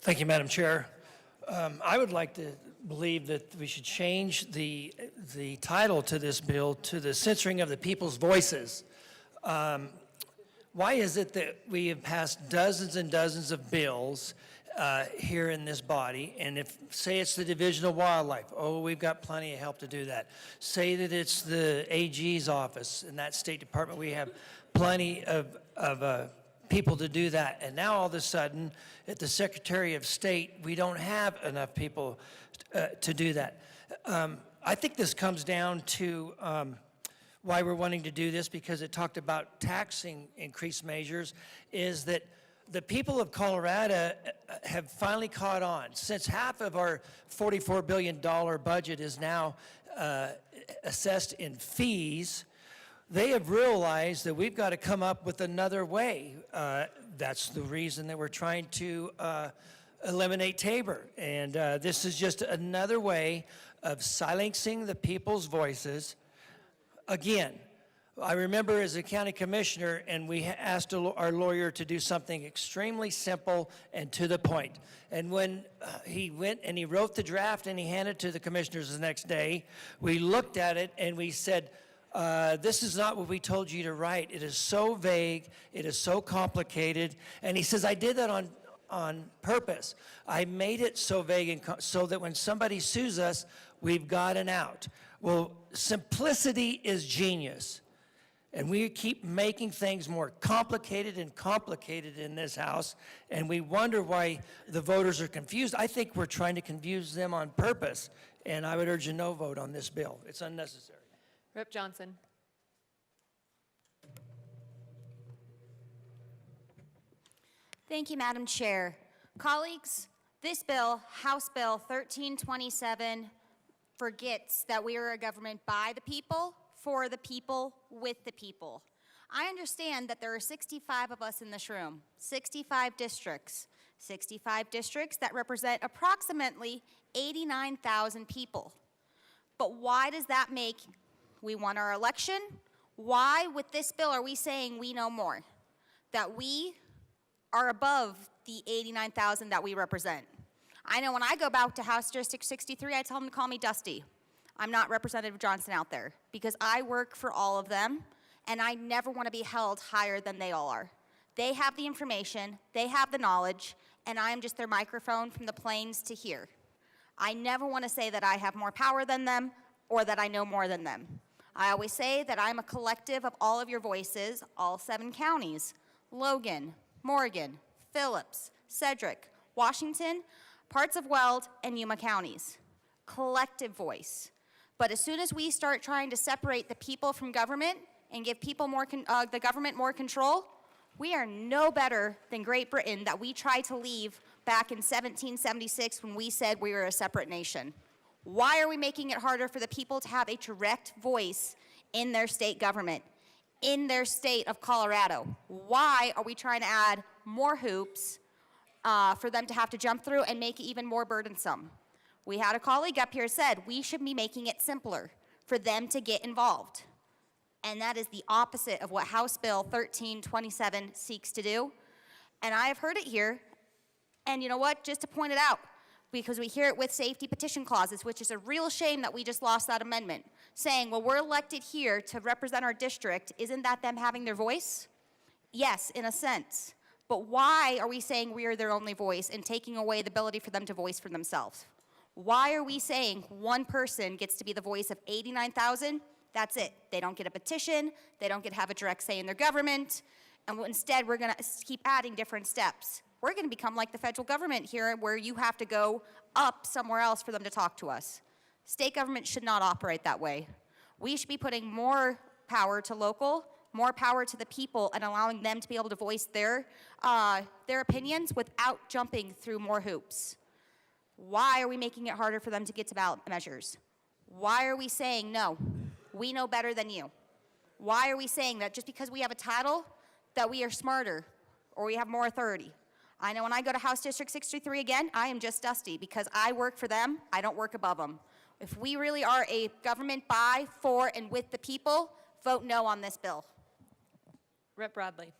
Thank you, Madam Chair. I would like to believe that we should change the title to this bill to the censoring of the people's voices. Why is it that we have passed dozens and dozens of bills here in this body, and say it's the Division of Wildlife, we've got plenty of help to do that. Say that it's the AG's office in that State Department, we have plenty of people to do that. And now all of a sudden, at the Secretary of State, we don't have enough people to do that. I think this comes down to why we're wanting to do this, because it talked about taxing increased measures, is that the people of Colorado have finally caught on. Since half of our $44 billion budget is now assessed in fees, they have realized that we've got to come up with another way. That's the reason that we're trying to eliminate Tabor. And this is just another way of silencing the people's voices. Again, I remember as a county commissioner, and we asked our lawyer to do something extremely simple and to the point. And when he went and he wrote the draft and he handed it to the commissioners the next day, we looked at it and we said, this is not what we told you to write. It is so vague, it is so complicated. And he says, I did that on purpose. I made it so vague and so that when somebody sues us, we've got an out. Well, simplicity is genius. And we keep making things more complicated and complicated in this House, and we wonder why the voters are confused. I think we're trying to confuse them on purpose, and I would urge a no vote on this bill. It's unnecessary. Rep. Johnson. Thank you, Madam Chair. Colleagues, this bill, House Bill 1327, forgets that we are a government by the people, for the people, with the people. I understand that there are 65 of us in this room, 65 districts that represent approximately 89,000 people. But why does that make we won our election? Why, with this bill, are we saying we know more? That we are above the 89,000 that we represent? I know when I go back to House District 63, I tell them to call me Dusty. I'm not Representative Johnson out there, because I work for all of them, and I never want to be held higher than they all are. They have the information, they have the knowledge, and I am just their microphone from the plains to here. I never want to say that I have more power than them or that I know more than them. I always say that I'm a collective of all of your voices, all 7 counties: Logan, Morgan, Phillips, Cedric, Washington, parts of Weld, and Yuma counties. Collective voice. But as soon as we start trying to separate the people from government and give people the government more control, we are no better than Great Britain that we tried to leave back in 1776 when we said we were a separate nation. Why are we making it harder for the people to have a direct voice in their state government, in their state of Colorado? Why are we trying to add more hoops for them to have to jump through and make it even more burdensome? We had a colleague up here said we should be making it simpler for them to get involved. And that is the opposite of what House Bill 1327 seeks to do. And I have heard it here, and you know what, just to point it out, because we hear it with safety petition clauses, which is a real shame that we just lost that amendment, saying, well, we're elected here to represent our district. Isn't that them having their voice? Yes, in a sense. But why are we saying we are their only voice and taking away the ability for them to voice for themselves? Why are we saying one person gets to be the voice of 89,000? That's it. They don't get a petition. They don't get to have a direct say in their government. And instead, we're going to keep adding different steps. We're going to become like the federal government here, where you have to go up somewhere else for them to talk to us. State government should not operate that way. We should be putting more power to local, more power to the people, and allowing them to be able to voice their opinions without jumping through more hoops. Why are we making it harder for them to get to ballot measures? Why are we saying, no, we know better than you? Why are we saying that just because we have a title, that we are smarter or we have more authority? I know when I go to House District 63 again, I am just Dusty because I work for them, I don't work above them. If we really are a government by, for, and with the people, vote no on this bill. Rep. Bradley.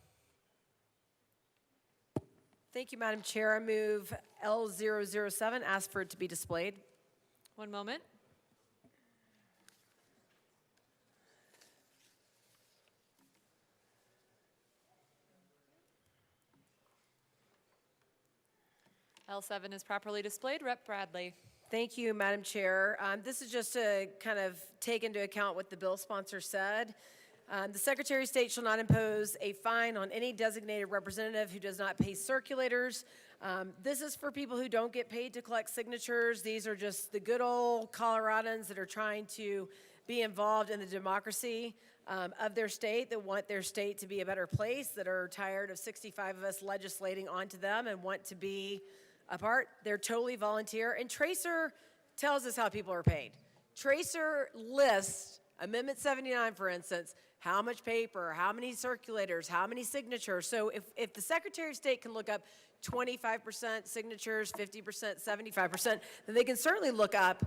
Thank you, Madam Chair. I move L007, ask for it to be displayed. One moment. L7 is properly displayed. Rep. Bradley. Thank you, Madam Chair. This is just to kind of take into account what the bill sponsor said. The Secretary of State shall not impose a fine on any designated representative who does not pay circulators. This is for people who don't get paid to collect signatures. These are just the good old Coloradans that are trying to be involved in the democracy of their state, that want their state to be a better place, that are tired of 65 of us legislating onto them and want to be a part. They're totally volunteer. And Tracer tells us how people are paid. Tracer lists, Amendment 79, for instance, how much paper, how many circulators, how many signatures. So if the Secretary of State can look up 25% signatures, 50%, 75%, then they can certainly look up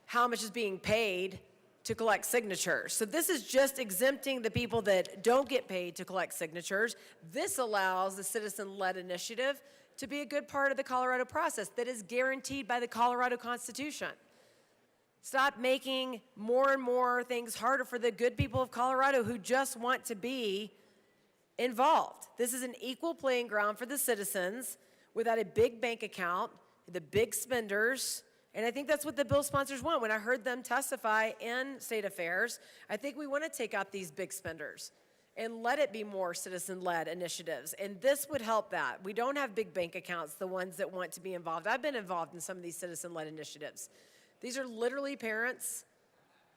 how much is being paid to collect signatures. So this is just exempting the people that don't get paid to collect signatures. This allows the citizen-led initiative to be a good part of the Colorado process that is guaranteed by the Colorado Constitution. Stop making more and more things harder for the good people of Colorado who just want to be involved. This is an equal playing ground for the citizens without a big bank account, the big spenders, and I think that's what the bill sponsors want. When I heard them testify in State Affairs, I think we want to take out these big spenders and let it be more citizen-led initiatives. And this would help that. We don't have big bank accounts, the ones that want to be involved. I've been involved in some of these citizen-led initiatives. These are literally parents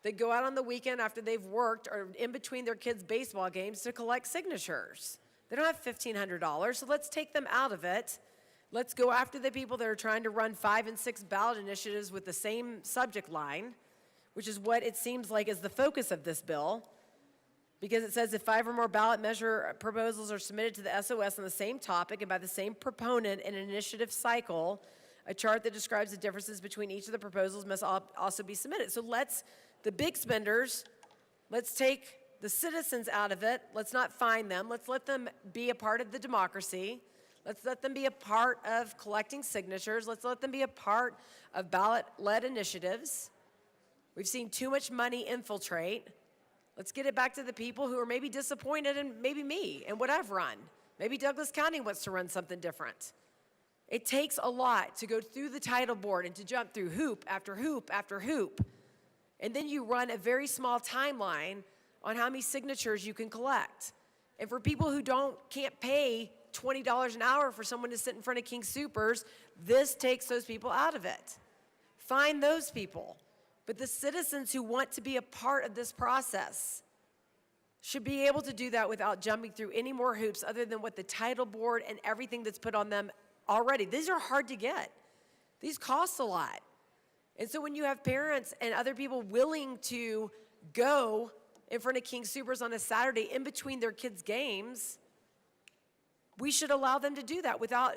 that go out on the weekend after they've worked or in between their kids' baseball games to collect signatures. They don't have $1,500, so let's take them out of it. Let's go after the people that are trying to run 5 and 6 ballot initiatives with the same subject line, which is what it seems like is the focus of this bill. Because it says if 5 or more ballot measure proposals are submitted to the SOS on the same topic and by the same proponent in an initiative cycle, a chart that describes the differences between each of the proposals must also be submitted. So the big spenders, let's take the citizens out of it. Let's not fine them. Let's let them be a part of the democracy. Let's let them be a part of collecting signatures. Let's let them be a part of ballot-led initiatives. We've seen too much money infiltrate. Let's get it back to the people who are maybe disappointed in maybe me and what I've run. Maybe Douglas County wants to run something different. It takes a lot to go through the title board and to jump through hoop after hoop after hoop. And then you run a very small timeline on how many signatures you can collect. And for people who can't pay $20 an hour for someone to sit in front of King Soopers, this takes those people out of it. Find those people. But the citizens who want to be a part of this process should be able to do that without jumping through any more hoops other than what the title board and everything that's put on them already. These are hard to get. These cost a lot. And so when you have parents and other people willing to go in front of King Soopers on a Saturday in between their kids' games, we should allow them to do that without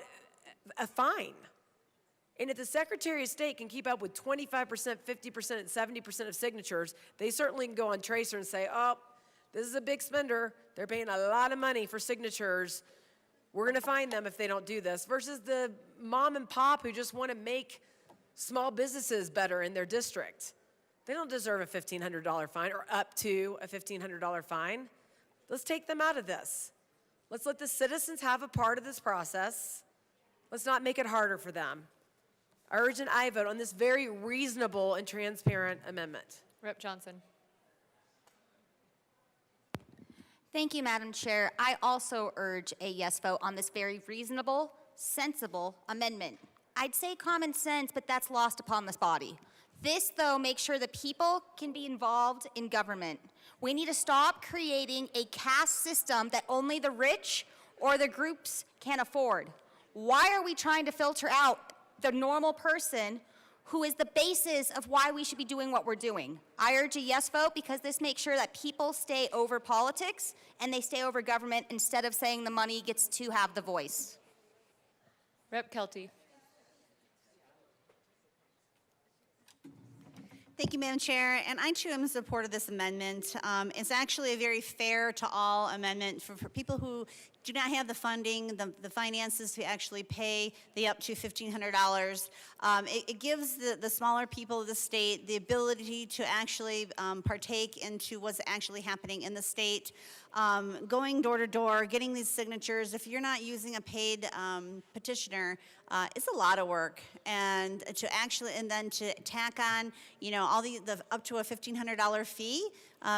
a fine. And if the Secretary of State can keep up with 25%, 50%, and 70% of signatures, they certainly can go on Tracer and say, oh, this is a big spender. They're paying a lot of money for signatures. We're going to fine them if they don't do this. Versus the mom and pop who just want to make small businesses better in their district. They don't deserve a $1,500 fine or up to a $1,500 fine. Let's take them out of this. Let's let the citizens have a part of this process. Let's not make it harder for them. I urge an aye vote on this very reasonable and transparent amendment. Rep. Johnson. Thank you, Madam Chair. I also urge a yes vote on this very reasonable, sensible amendment. I'd say common sense, but that's lost upon this body. This, though, makes sure that people can be involved in government. We need to stop creating a caste system that only the rich or the groups can afford. Why are we trying to filter out the normal person who is the basis of why we should be doing what we're doing? I urge a yes vote because this makes sure that people stay over politics and they stay over government instead of saying the money gets to have the voice. Rep. Kelty. Thank you, Madam Chair, and I too am in support of this amendment. It's actually a very fair to all amendment for people who do not have the funding, the finances to actually pay the up to $1,500. It gives the smaller people of the state the ability to actually partake into what's actually happening in the state. Going door to door, getting these signatures. If you're not using a paid petitioner, it's a lot of work, and then to tack on, all the up to a $1,500 fee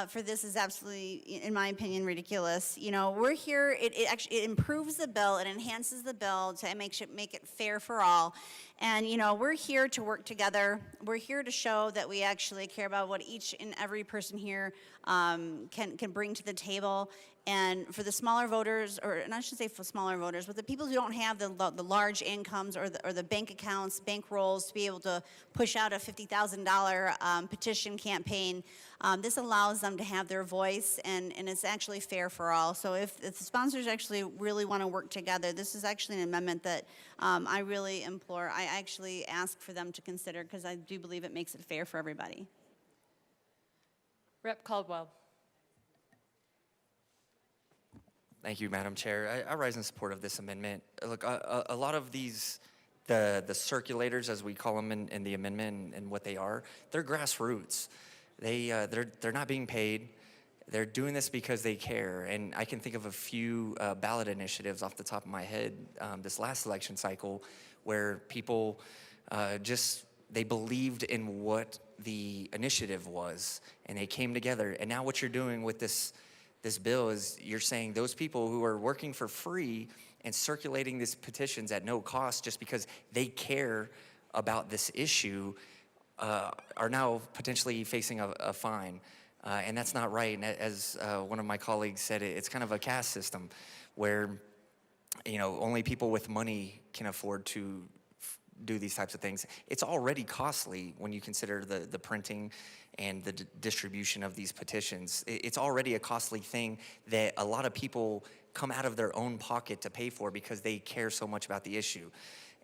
for this is absolutely, in my opinion, ridiculous. We're here. It improves the bill. It enhances the bill to make it fair for all. And we're here to work together. We're here to show that we actually care about what each and every person here can bring to the table. And for the smaller voters, and I shouldn't say for smaller voters, but the people who don't have the large incomes or the bank accounts, bank rolls to be able to push out a $50,000 petition campaign, this allows them to have their voice, and it's actually fair for all. So if the sponsors actually really want to work together, this is actually an amendment that I really implore. I actually ask for them to consider because I do believe it makes it fair for everybody. Rep. Caldwell. Thank you, Madam Chair. I rise in support of this amendment. Look, a lot of these, the circulators, as we call them in the amendment and what they are, they're grassroots. They're not being paid. They're doing this because they care. And I can think of a few ballot initiatives off the top of my head this last election cycle where people they believed in what the initiative was and they came together. And now what you're doing with this bill is you're saying those people who are working for free and circulating these petitions at no cost just because they care about this issue are now potentially facing a fine. And that's not right. And as one of my colleagues said, it's kind of a caste system where only people with money can afford to do these types of things. It's already costly when you consider the printing and the distribution of these petitions. It's already a costly thing that a lot of people come out of their own pocket to pay for because they care so much about the issue.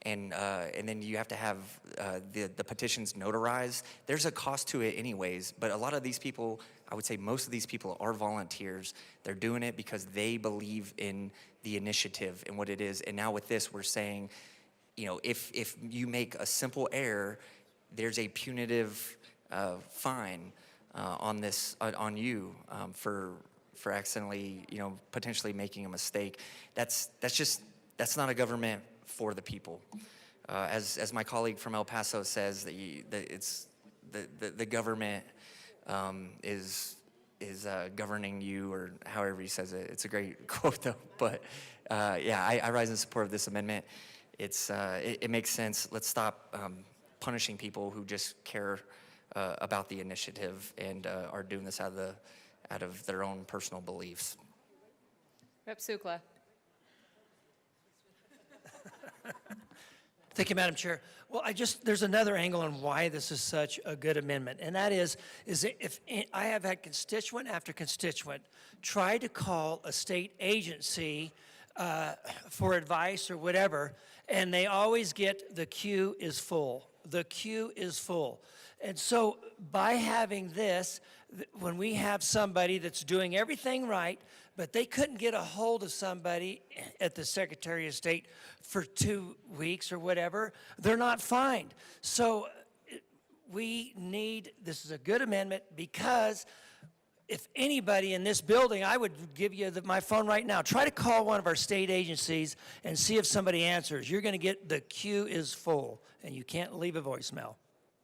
And then you have to have the petitions notarized. There's a cost to it anyways, but a lot of these people, I would say most of these people are volunteers. They're doing it because they believe in the initiative and what it is. And now with this, we're saying, if you make a simple error, there's a punitive fine on you for accidentally, potentially making a mistake. That's not a government for the people. As my colleague from El Paso says, the government is governing you, or however he says it. It's a great quote, though. But yeah, I rise in support of this amendment. It makes sense. Let's stop punishing people who just care about the initiative and are doing this out of their own personal beliefs. Rep. Sukla. Thank you, Madam Chair. Well, there's another angle on why this is such a good amendment, and that is if I have had constituent after constituent try to call a state agency for advice or whatever, and they always get the queue is full. The queue is full. And so by having this, when we have somebody that's doing everything right, but they couldn't get a hold of somebody at the Secretary of State for 2 weeks or whatever, they're not fined. So this is a good amendment, because if anybody in this building, I would give you my phone right now. Try to call one of our state agencies and see if somebody answers. You're going to get the queue is full, and you can't leave a voicemail.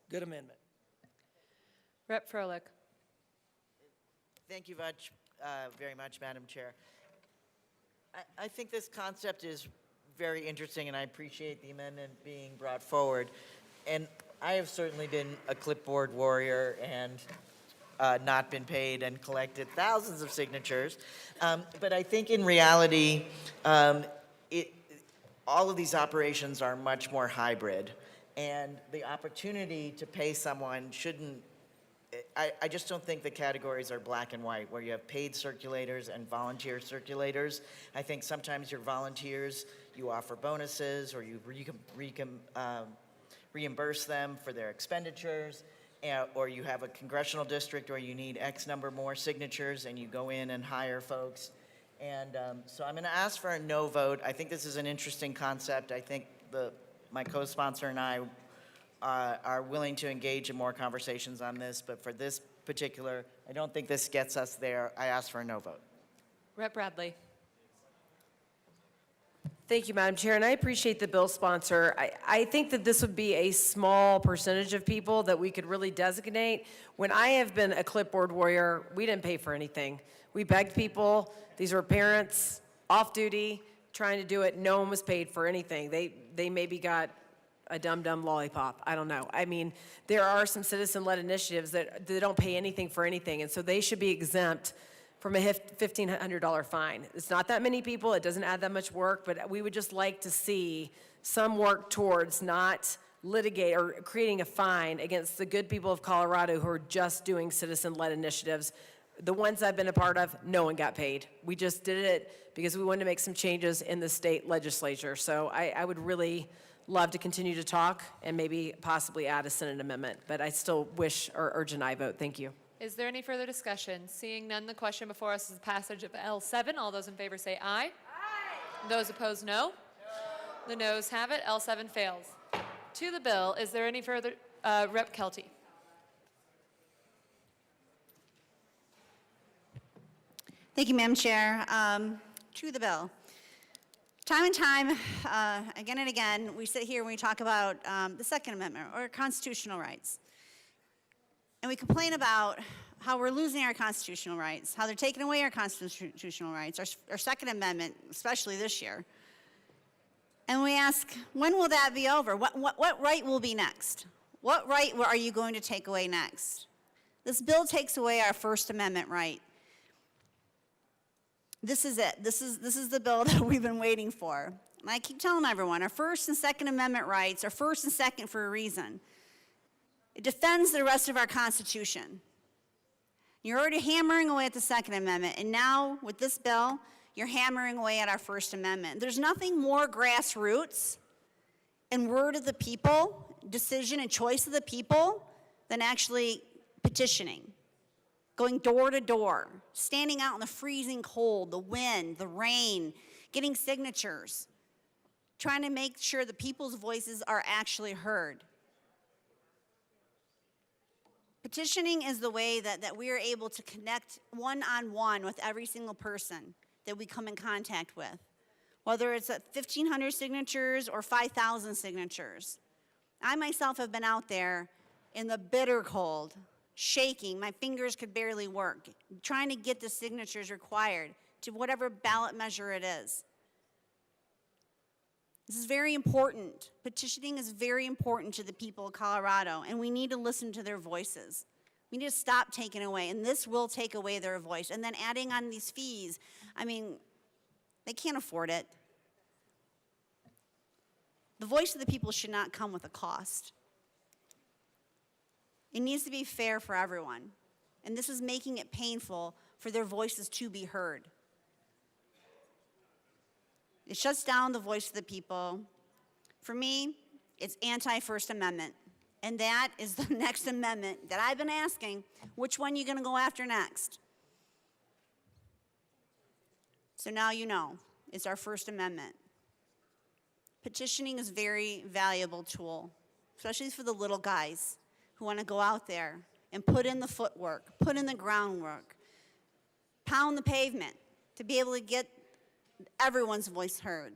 Good amendment. Rep. Froelich. Thank you very much, Madam Chair. I think this concept is very interesting, and I appreciate the amendment being brought forward. And I have certainly been a clipboard warrior and not been paid and collected thousands of signatures. But I think in reality, all of these operations are much more hybrid. And the opportunity to pay someone shouldn't, I just don't think the categories are black and white, where you have paid circulators and volunteer circulators. I think sometimes your volunteers, you offer bonuses, or you reimburse them for their expenditures, or you have a congressional district where you need X number more signatures and you go in and hire folks. And so I'm going to ask for a no vote. I think this is an interesting concept. I think my co-sponsor and I are willing to engage in more conversations on this, but for this particular, I don't think this gets us there. I ask for a no vote. Rep. Bradley. Thank you, Madam Chair, and I appreciate the bill sponsor. I think that this would be a small percentage of people that we could really designate. When I have been a clipboard warrior, we didn't pay for anything. We begged people. These were parents, off-duty, trying to do it. No one was paid for anything. They maybe got a dum-dum lollipop. I don't know. I mean, there are some citizen-led initiatives that they don't pay anything for anything, and so they should be exempt from a $1,500 fine. It's not that many people. It doesn't add that much work, but we would just like to see some work towards not litigate or creating a fine against the good people of Colorado who are just doing citizen-led initiatives. The ones I've been a part of, no one got paid. We just did it because we wanted to make some changes in the state legislature. So I would really love to continue to talk and maybe possibly add a Senate amendment, but I still wish or urge an aye vote. Thank you. Is there any further discussion? Seeing none, the question before us is the passage of L7. All those in favor say aye. Aye. Those opposed, no. The noes have it. L7 fails. To the bill, is there any further? Rep. Kelty. Thank you, Madam Chair. To the bill. Time and time, again and again, we sit here and we talk about the Second Amendment or constitutional rights. And we complain about how we're losing our constitutional rights, how they're taking away our constitutional rights, our Second Amendment, especially this year. And we ask, when will that be over? What right will be next? What right are you going to take away next? This bill takes away our First Amendment right. This is it. This is the bill that we've been waiting for. And I keep telling everyone, our First and Second Amendment rights are first and second for a reason. It defends the rest of our Constitution. You're already hammering away at the Second Amendment, and now with this bill, you're hammering away at our First Amendment. There's nothing more grassroots and word of the people, decision and choice of the people, than actually petitioning, going door to door, standing out in the freezing cold, the wind, the rain, getting signatures, trying to make sure the people's voices are actually heard. Petitioning is the way that we are able to connect one-on-one with every single person that we come in contact with, whether it's at 1,500 signatures or 5,000 signatures. I myself have been out there in the bitter cold, shaking. My fingers could barely work, trying to get the signatures required to whatever ballot measure it is. This is very important. Petitioning is very important to the people of Colorado, and we need to listen to their voices. We need to stop taking away, and this will take away their voice. And then adding on these fees, I mean, they can't afford it. The voice of the people should not come with a cost. It needs to be fair for everyone, and this is making it painful for their voices to be heard. It shuts down the voice of the people. For me, it's anti-First Amendment. And that is the next amendment that I've been asking, which one are you going to go after next? So now you know, it's our First Amendment. Petitioning is a very valuable tool, especially for the little guys who want to go out there and put in the footwork, put in the groundwork, pound the pavement to be able to get everyone's voice heard.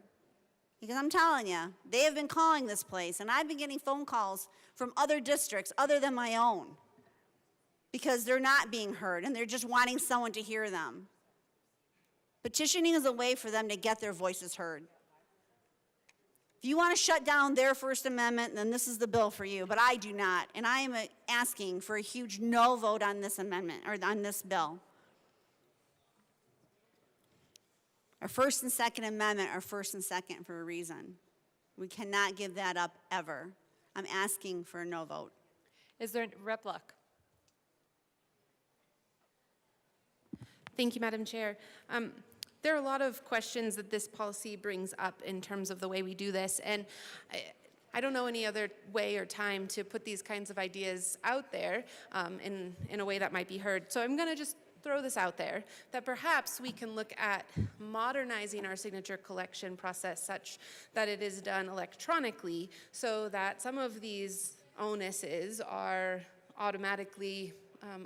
Because I'm telling you, they have been calling this place, and I've been getting phone calls from other districts other than my own because they're not being heard, and they're just wanting someone to hear them. Petitioning is a way for them to get their voices heard. If you want to shut down their First Amendment, then this is the bill for you, but I do not, and I am asking for a huge no vote on this amendment, or on this bill. Our First and Second Amendment are first and second for a reason. We cannot give that up ever. I'm asking for a no vote. Is there, Rep. Luck? Thank you, Madam Chair. There are a lot of questions that this policy brings up in terms of the way we do this, and I don't know any other way or time to put these kinds of ideas out there in a way that might be heard. So I'm going to just throw this out there, that perhaps we can look at modernizing our signature collection process such that it is done electronically so that some of these onuses are automatically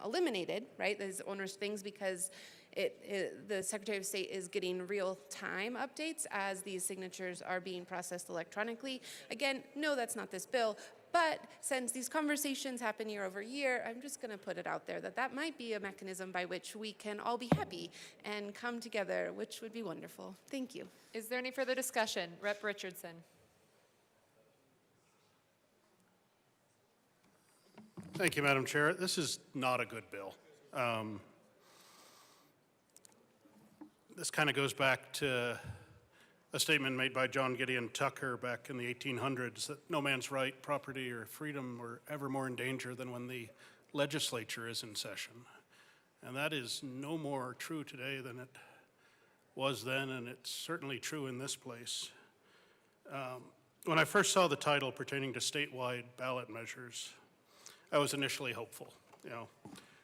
eliminated, right? These onerous things, because the Secretary of State is getting real-time updates as these signatures are being processed electronically. Again, no, that's not this bill, but since these conversations happen year over year, I'm just going to put it out there that that might be a mechanism by which we can all be happy and come together, which would be wonderful. Thank you. Is there any further discussion? Rep. Richardson. Thank you, Madam Chair. This is not a good bill. This kind of goes back to a statement made by John Gideon Tucker back in the 1800s that no man's right, property, or freedom were ever more in danger than when the legislature is in session. And that is no more true today than it was then, and it's certainly true in this place. When I first saw the title pertaining to statewide ballot measures, I was initially hopeful.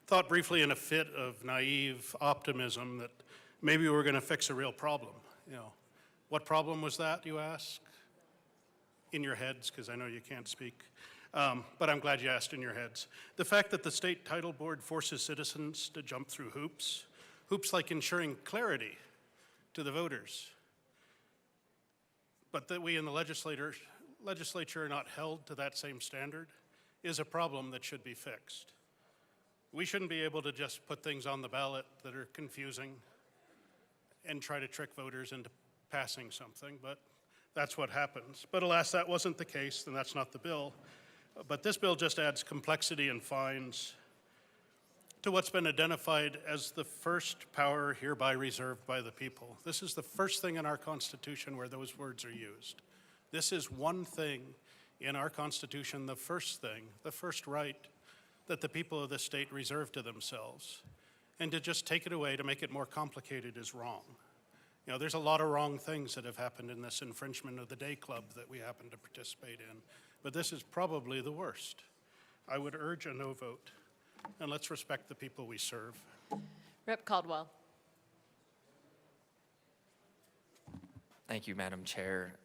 Thought briefly in a fit of naive optimism that maybe we were going to fix a real problem. What problem was that, you ask? In your heads, because I know you can't speak. But I'm glad you asked in your heads. The fact that the state title board forces citizens to jump through hoops like ensuring clarity to the voters, but that we in the legislature are not held to that same standard, is a problem that should be fixed. We shouldn't be able to just put things on the ballot that are confusing and try to trick voters into passing something, but that's what happens. But alas, that wasn't the case, and that's not the bill. But this bill just adds complexity and fines to what's been identified as the first power hereby reserved by the people. This is the first thing in our Constitution where those words are used. This is one thing in our Constitution, the first thing, the first right that the people of this state reserve to themselves. And to just take it away, to make it more complicated, is wrong. There's a lot of wrong things that have happened in this infringement of the day club that we happen to participate in, but this is probably the worst. I would urge a no vote, and let's respect the people we serve. Rep. Caldwell. Thank you, Madam Chair.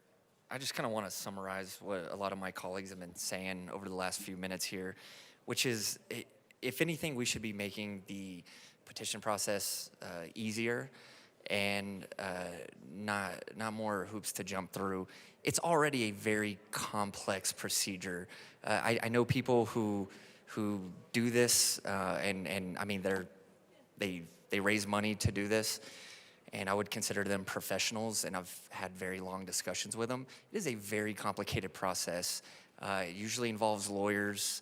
I just kind of want to summarize what a lot of my colleagues have been saying over the last few minutes here, which is, if anything, we should be making the petition process easier and not more hoops to jump through. It's already a very complex procedure. I know people who who do this, and I mean, they raise money to do this, and I would consider them professionals, and I've had very long discussions with them. It is a very complicated process. It usually involves lawyers.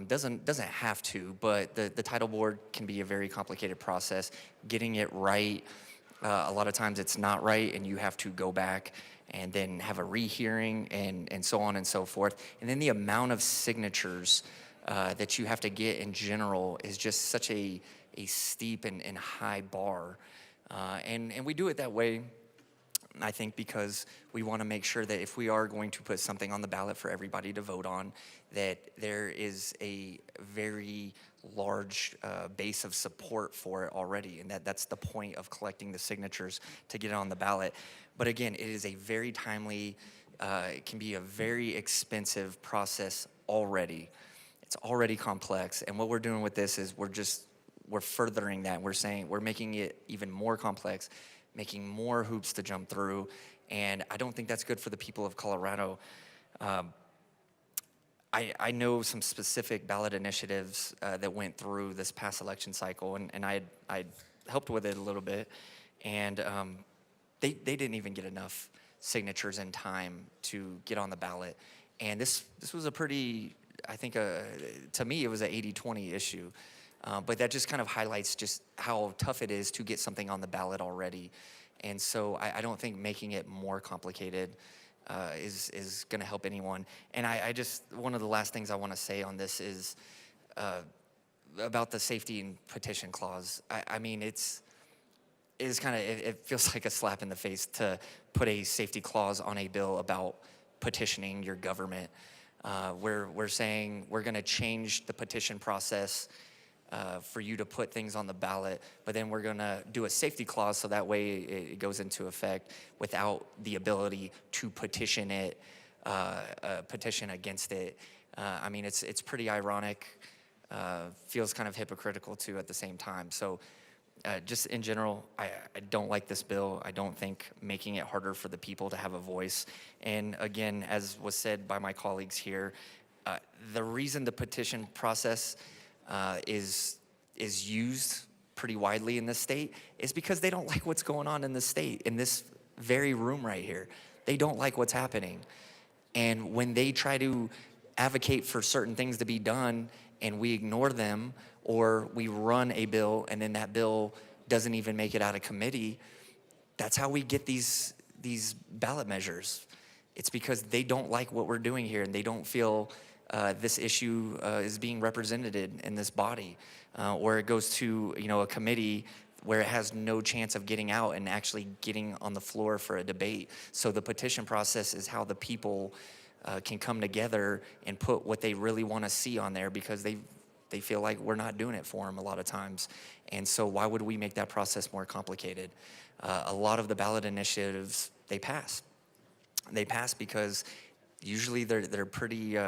Doesn't have to, but the title board can be a very complicated process. Getting it right, a lot of times it's not right, and you have to go back and then have a rehearing and so on and so forth. And then the amount of signatures that you have to get in general is just such a steep and high bar. And we do it that way, I think, because we want to make sure that if we are going to put something on the ballot for everybody to vote on, that there is a very large base of support for it already, and that's the point of collecting the signatures to get it on the ballot. But again, it is a very timely, it can be a very expensive process already. It's already complex, and what we're doing with this is we're furthering that. We're making it even more complex, making more hoops to jump through, and I don't think that's good for the people of Colorado. I know some specific ballot initiatives that went through this past election cycle, and I helped with it a little bit, and they didn't even get enough signatures in time to get on the ballot. And this was a pretty, I think, to me, it was an 80-20 issue. But that just kind of highlights just how tough it is to get something on the ballot already. And so I don't think making it more complicated is going to help anyone. And I just, one of the last things I want to say on this is about the safety and petition clause. I mean, it feels like a slap in the face to put a safety clause on a bill about petitioning your government. We're saying we're going to change the petition process for you to put things on the ballot, but then we're going to do a safety clause so that way it goes into effect without the ability to petition it, petition against it. I mean, it's pretty ironic, feels kind of hypocritical too at the same time. So just in general, I don't like this bill. I don't think making it harder for the people to have a voice. And again, as was said by my colleagues here, the reason the petition process is used pretty widely in this state is because they don't like what's going on in the state, in this very room right here. They don't like what's happening. And when they try to advocate for certain things to be done and we ignore them, or we run a bill and then that bill doesn't even make it out of committee, that's how we get these ballot measures. It's because they don't like what we're doing here and they don't feel this issue is being represented in this body, or it goes to a committee where it has no chance of getting out and actually getting on the floor for a debate. So the petition process is how the people can come together and put what they really want to see on there, because they feel like we're not doing it for them a lot of times. And so why would we make that process more complicated? A lot of the ballot initiatives, they pass. They pass because usually they're pretty,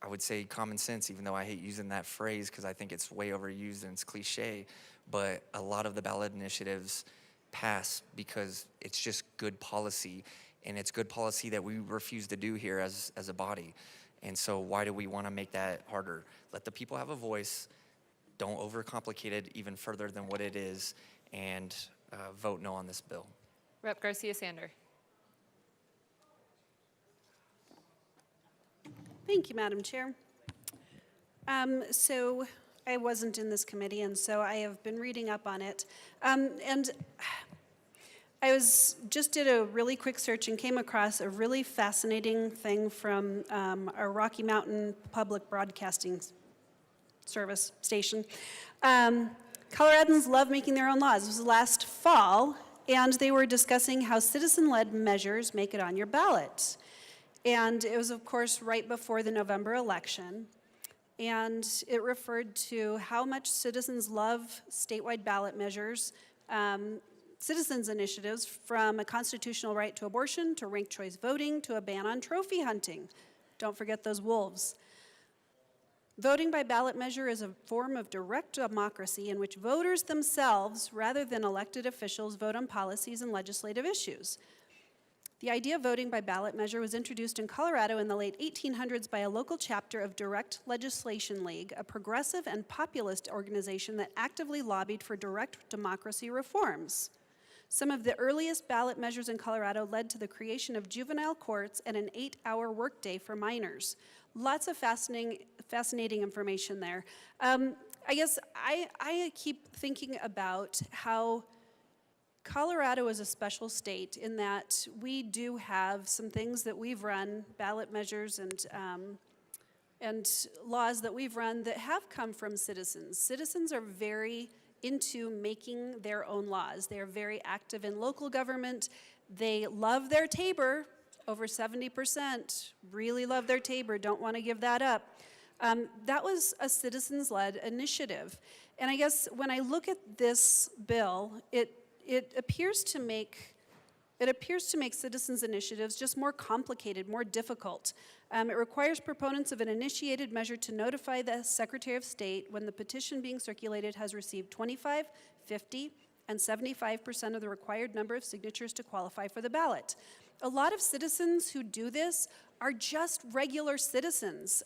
I would say common sense, even though I hate using that phrase because I think it's way overused and it's cliche. But a lot of the ballot initiatives pass because it's just good policy, and it's good policy that we refuse to do here as a body. And so why do we want to make that harder? Let the people have a voice. Don't overcomplicate it even further than what it is, and vote no on this bill. Rep. Garcia-Sander. Thank you, Madam Chair. So I wasn't in this committee, and so I have been reading up on it. And I just did a really quick search and came across a really fascinating thing from our Rocky Mountain Public Broadcasting Service station. Coloradans love making their own laws. This was last fall, and they were discussing how citizen-led measures make it on your ballot. And it was, of course, right before the November election. And it referred to how much citizens love statewide ballot measures, citizens' initiatives, from a constitutional right to abortion, to ranked choice voting, to a ban on trophy hunting. Don't forget those wolves. Voting by ballot measure is a form of direct democracy in which voters themselves, rather than elected officials, vote on policies and legislative issues. The idea of voting by ballot measure was introduced in Colorado in the late 1800s by a local chapter of Direct Legislation League, a progressive and populist organization that actively lobbied for direct democracy reforms. Some of the earliest ballot measures in Colorado led to the creation of juvenile courts and an 8-hour workday for minors. Lots of fascinating information there. I guess I keep thinking about how Colorado is a special state in that we do have some things that we've run, ballot measures and laws that we've run that have come from citizens. Citizens are very into making their own laws. They are very active in local government. They love their Tabor. Over 70% really love their Tabor, don't want to give that up. That was a citizens-led initiative. And I guess when I look at this bill, it appears to make citizens' initiatives just more complicated, more difficult. It requires proponents of an initiated measure to notify the Secretary of State when the petition being circulated has received 25, 50, and 75% of the required number of signatures to qualify for the ballot. A lot of citizens who do this are just regular citizens.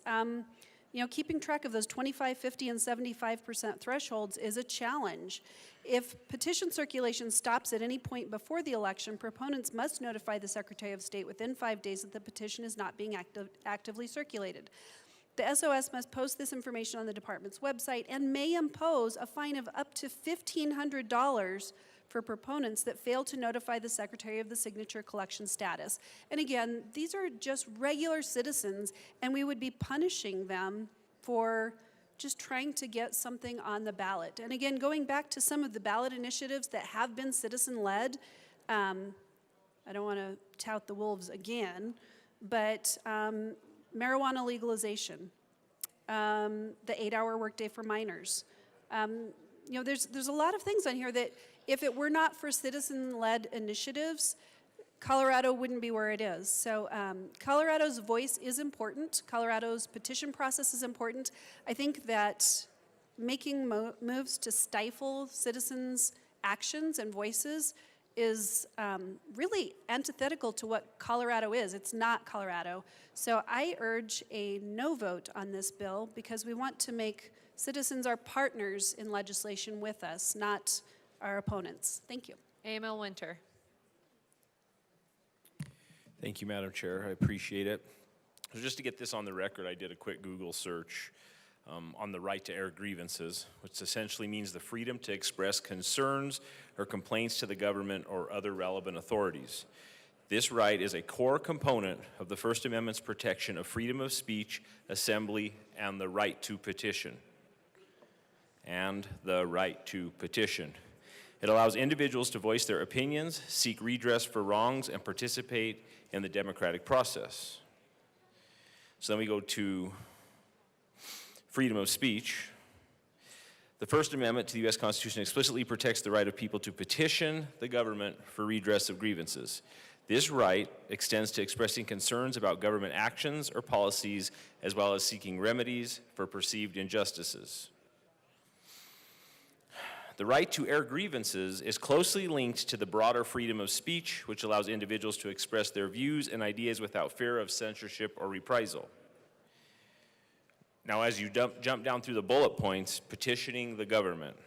Keeping track of those 25, 50, and 75% thresholds is a challenge. If petition circulation stops at any point before the election, proponents must notify the Secretary of State within 5 days that the petition is not being actively circulated. The SOS must post this information on the department's website and may impose a fine of up to $1,500 for proponents that fail to notify the Secretary of the signature collection status. And again, these are just regular citizens, and we would be punishing them for just trying to get something on the ballot. And again, going back to some of the ballot initiatives that have been citizen-led, I don't want to tout the wolves again, but marijuana legalization, the 8-hour workday for minors. There's a lot of things on here that if it were not for citizen-led initiatives, Colorado wouldn't be where it is. So Colorado's voice is important. Colorado's petition process is important. I think that making moves to stifle citizens' actions and voices is really antithetical to what Colorado is. It's not Colorado. So I urge a no vote on this bill because we want to make citizens our partners in legislation with us, not our opponents. Thank you. AML Winter. Thank you, Madam Chair. I appreciate it. So just to get this on the record, I did a quick Google search on the right to air grievances, which essentially means the freedom to express concerns or complaints to the government or other relevant authorities. This right is a core component of the First Amendment's protection of freedom of speech, assembly, and the right to petition. And the right to petition. It allows individuals to voice their opinions, seek redress for wrongs, and participate in the democratic process. So then we go to freedom of speech. The First Amendment to the U.S. Constitution explicitly protects the right of people to petition the government for redress of grievances. This right extends to expressing concerns about government actions or policies, as well as seeking remedies for perceived injustices. The right to air grievances is closely linked to the broader freedom of speech, which allows individuals to express their views and ideas without fear of censorship or reprisal. Now, as you jump down through the bullet points, petitioning the government.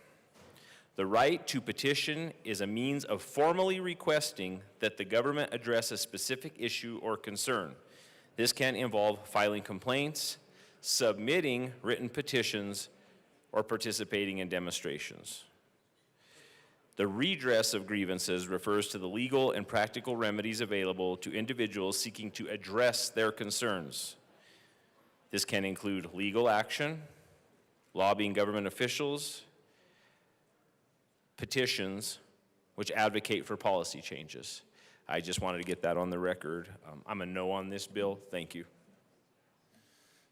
The right to petition is a means of formally requesting that the government address a specific issue or concern. This can involve filing complaints, submitting written petitions, or participating in demonstrations. The redress of grievances refers to the legal and practical remedies available to individuals seeking to address their concerns. This can include legal action, lobbying government officials, petitions, which advocate for policy changes. I just wanted to get that on the record. I'm a no on this bill. Thank you.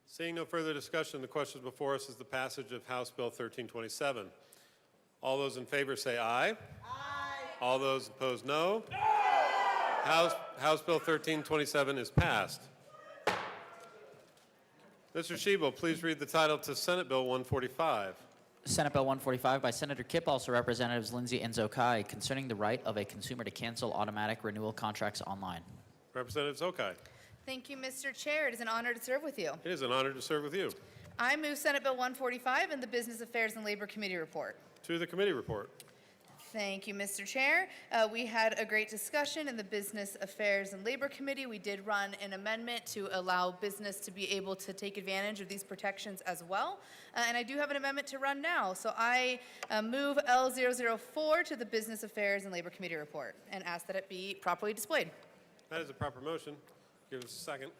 Seeing no further discussion, the question before us is the passage of House Bill 1327. All those in favor say aye. Aye. All those opposed, no. No! House Bill 1327 is passed. Mr. Shebo, please read the title to Senate Bill 145. Senate Bill 145 by Senator Kipp, also Representatives Lindsay and Zokai, concerning the right of a consumer to cancel automatic renewal contracts online. Representative Zokai. Thank you, Mr. Chair. It is an honor to serve with you. It is an honor to serve with you. I move Senate Bill 145 and the Business Affairs and Labor Committee report. To the committee report. Thank you, Mr. Chair. We had a great discussion in the Business Affairs and Labor Committee. We did run an amendment to allow business to be able to take advantage of these protections as well. And I do have an amendment to run now. So I move L004 to the Business Affairs and Labor Committee report and ask that it be properly displayed. That is a proper motion. Give us a second.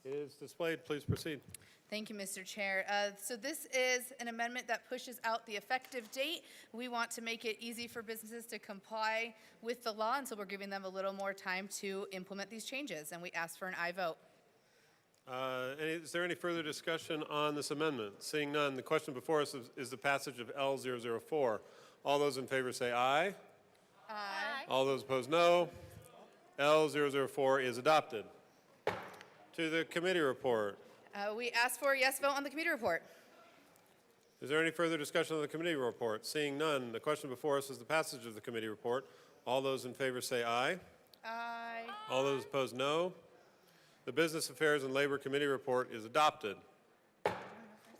It is displayed. Please proceed. Thank you, Mr. Chair. So this is an amendment that pushes out the effective date. We want to make it easy for businesses to comply with the law, and so we're giving them a little more time to implement these changes, and we ask for an aye vote. Is there any further discussion on this amendment? Seeing none, the question before us is the passage of L004. All those in favor say aye. Aye. All those opposed, no. L004 is adopted. To the committee report. We ask for a yes vote on the committee report. Is there any further discussion on the committee report? Seeing none, the question before us is the passage of the committee report. All those in favor say aye. Aye. All those opposed, no. The Business Affairs and Labor Committee report is adopted.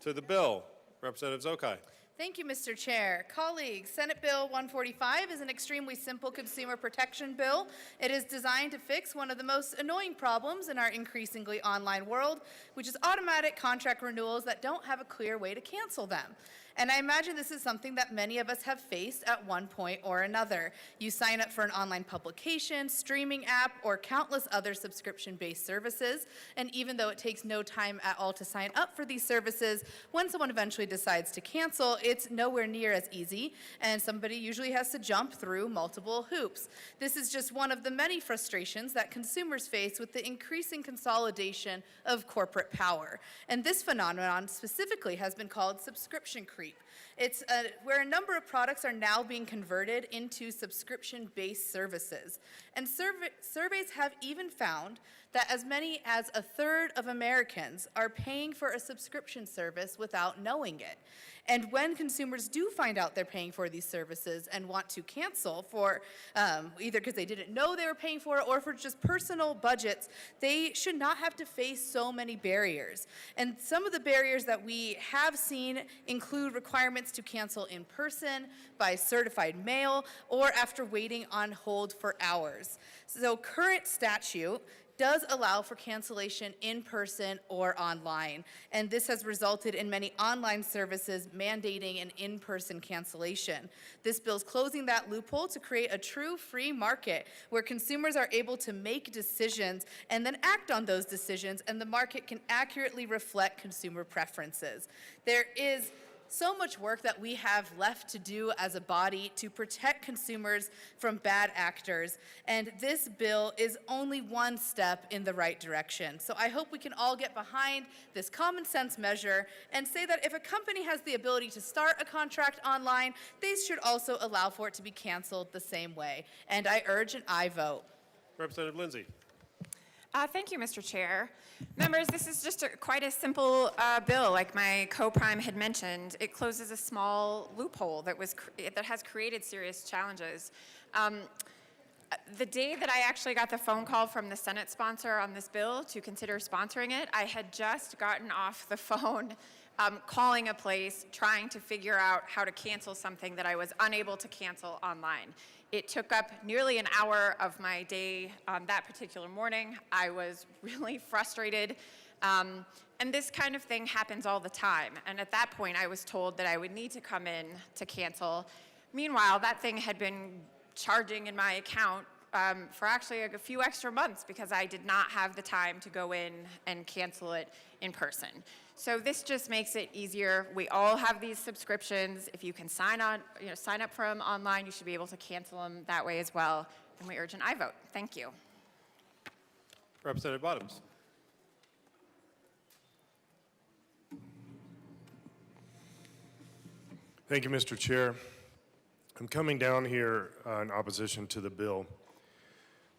To the bill, Representative Zokai. Thank you, Mr. Chair. Colleagues, Senate Bill 145 is an extremely simple consumer protection bill. It is designed to fix one of the most annoying problems in our increasingly online world, which is automatic contract renewals that don't have a clear way to cancel them. And I imagine this is something that many of us have faced at one point or another. You sign up for an online publication, streaming app, or countless other subscription-based services. And even though it takes no time at all to sign up for these services, when someone eventually decides to cancel, it's nowhere near as easy, and somebody usually has to jump through multiple hoops. This is just one of the many frustrations that consumers face with the increasing consolidation of corporate power. And this phenomenon specifically has been called subscription creep. It's where a number of products are now being converted into subscription-based services. And surveys have even found that as many as a third of Americans are paying for a subscription service without knowing it. And when consumers do find out they're paying for these services and want to cancel for either because they didn't know they were paying for it or for just personal budgets, they should not have to face so many barriers. And some of the barriers that we have seen include requirements to cancel in person, by certified mail, or after waiting on hold for hours. So current statute does allow for cancellation in person or online, and this has resulted in many online services mandating an in-person cancellation. This bill's closing that loophole to create a true free market where consumers are able to make decisions and then act on those decisions, and the market can accurately reflect consumer preferences. There is so much work that we have left to do as a body to protect consumers from bad actors, and this bill is only one step in the right direction. So I hope we can all get behind this common sense measure and say that if a company has the ability to start a contract online, they should also allow for it to be canceled the same way. And I urge an aye vote. Representative Lindsay. Thank you, Mr. Chair. Members, this is just quite a simple bill, like my co-prime had mentioned. It closes a small loophole that has created serious challenges. The day that I actually got the phone call from the Senate sponsor on this bill to consider sponsoring it, I had just gotten off the phone calling a place, trying to figure out how to cancel something that I was unable to cancel online. It took up nearly an hour of my day that particular morning. I was really frustrated. And this kind of thing happens all the time. And at that point, I was told that I would need to come in to cancel. Meanwhile, that thing had been charging in my account for actually a few extra months because I did not have the time to go in and cancel it in person. So this just makes it easier. We all have these subscriptions. If you can sign up for them online, you should be able to cancel them that way as well. And we urge an aye vote. Thank you. Representative Bottoms. Thank you, Mr. Chair. I'm coming down here in opposition to the bill,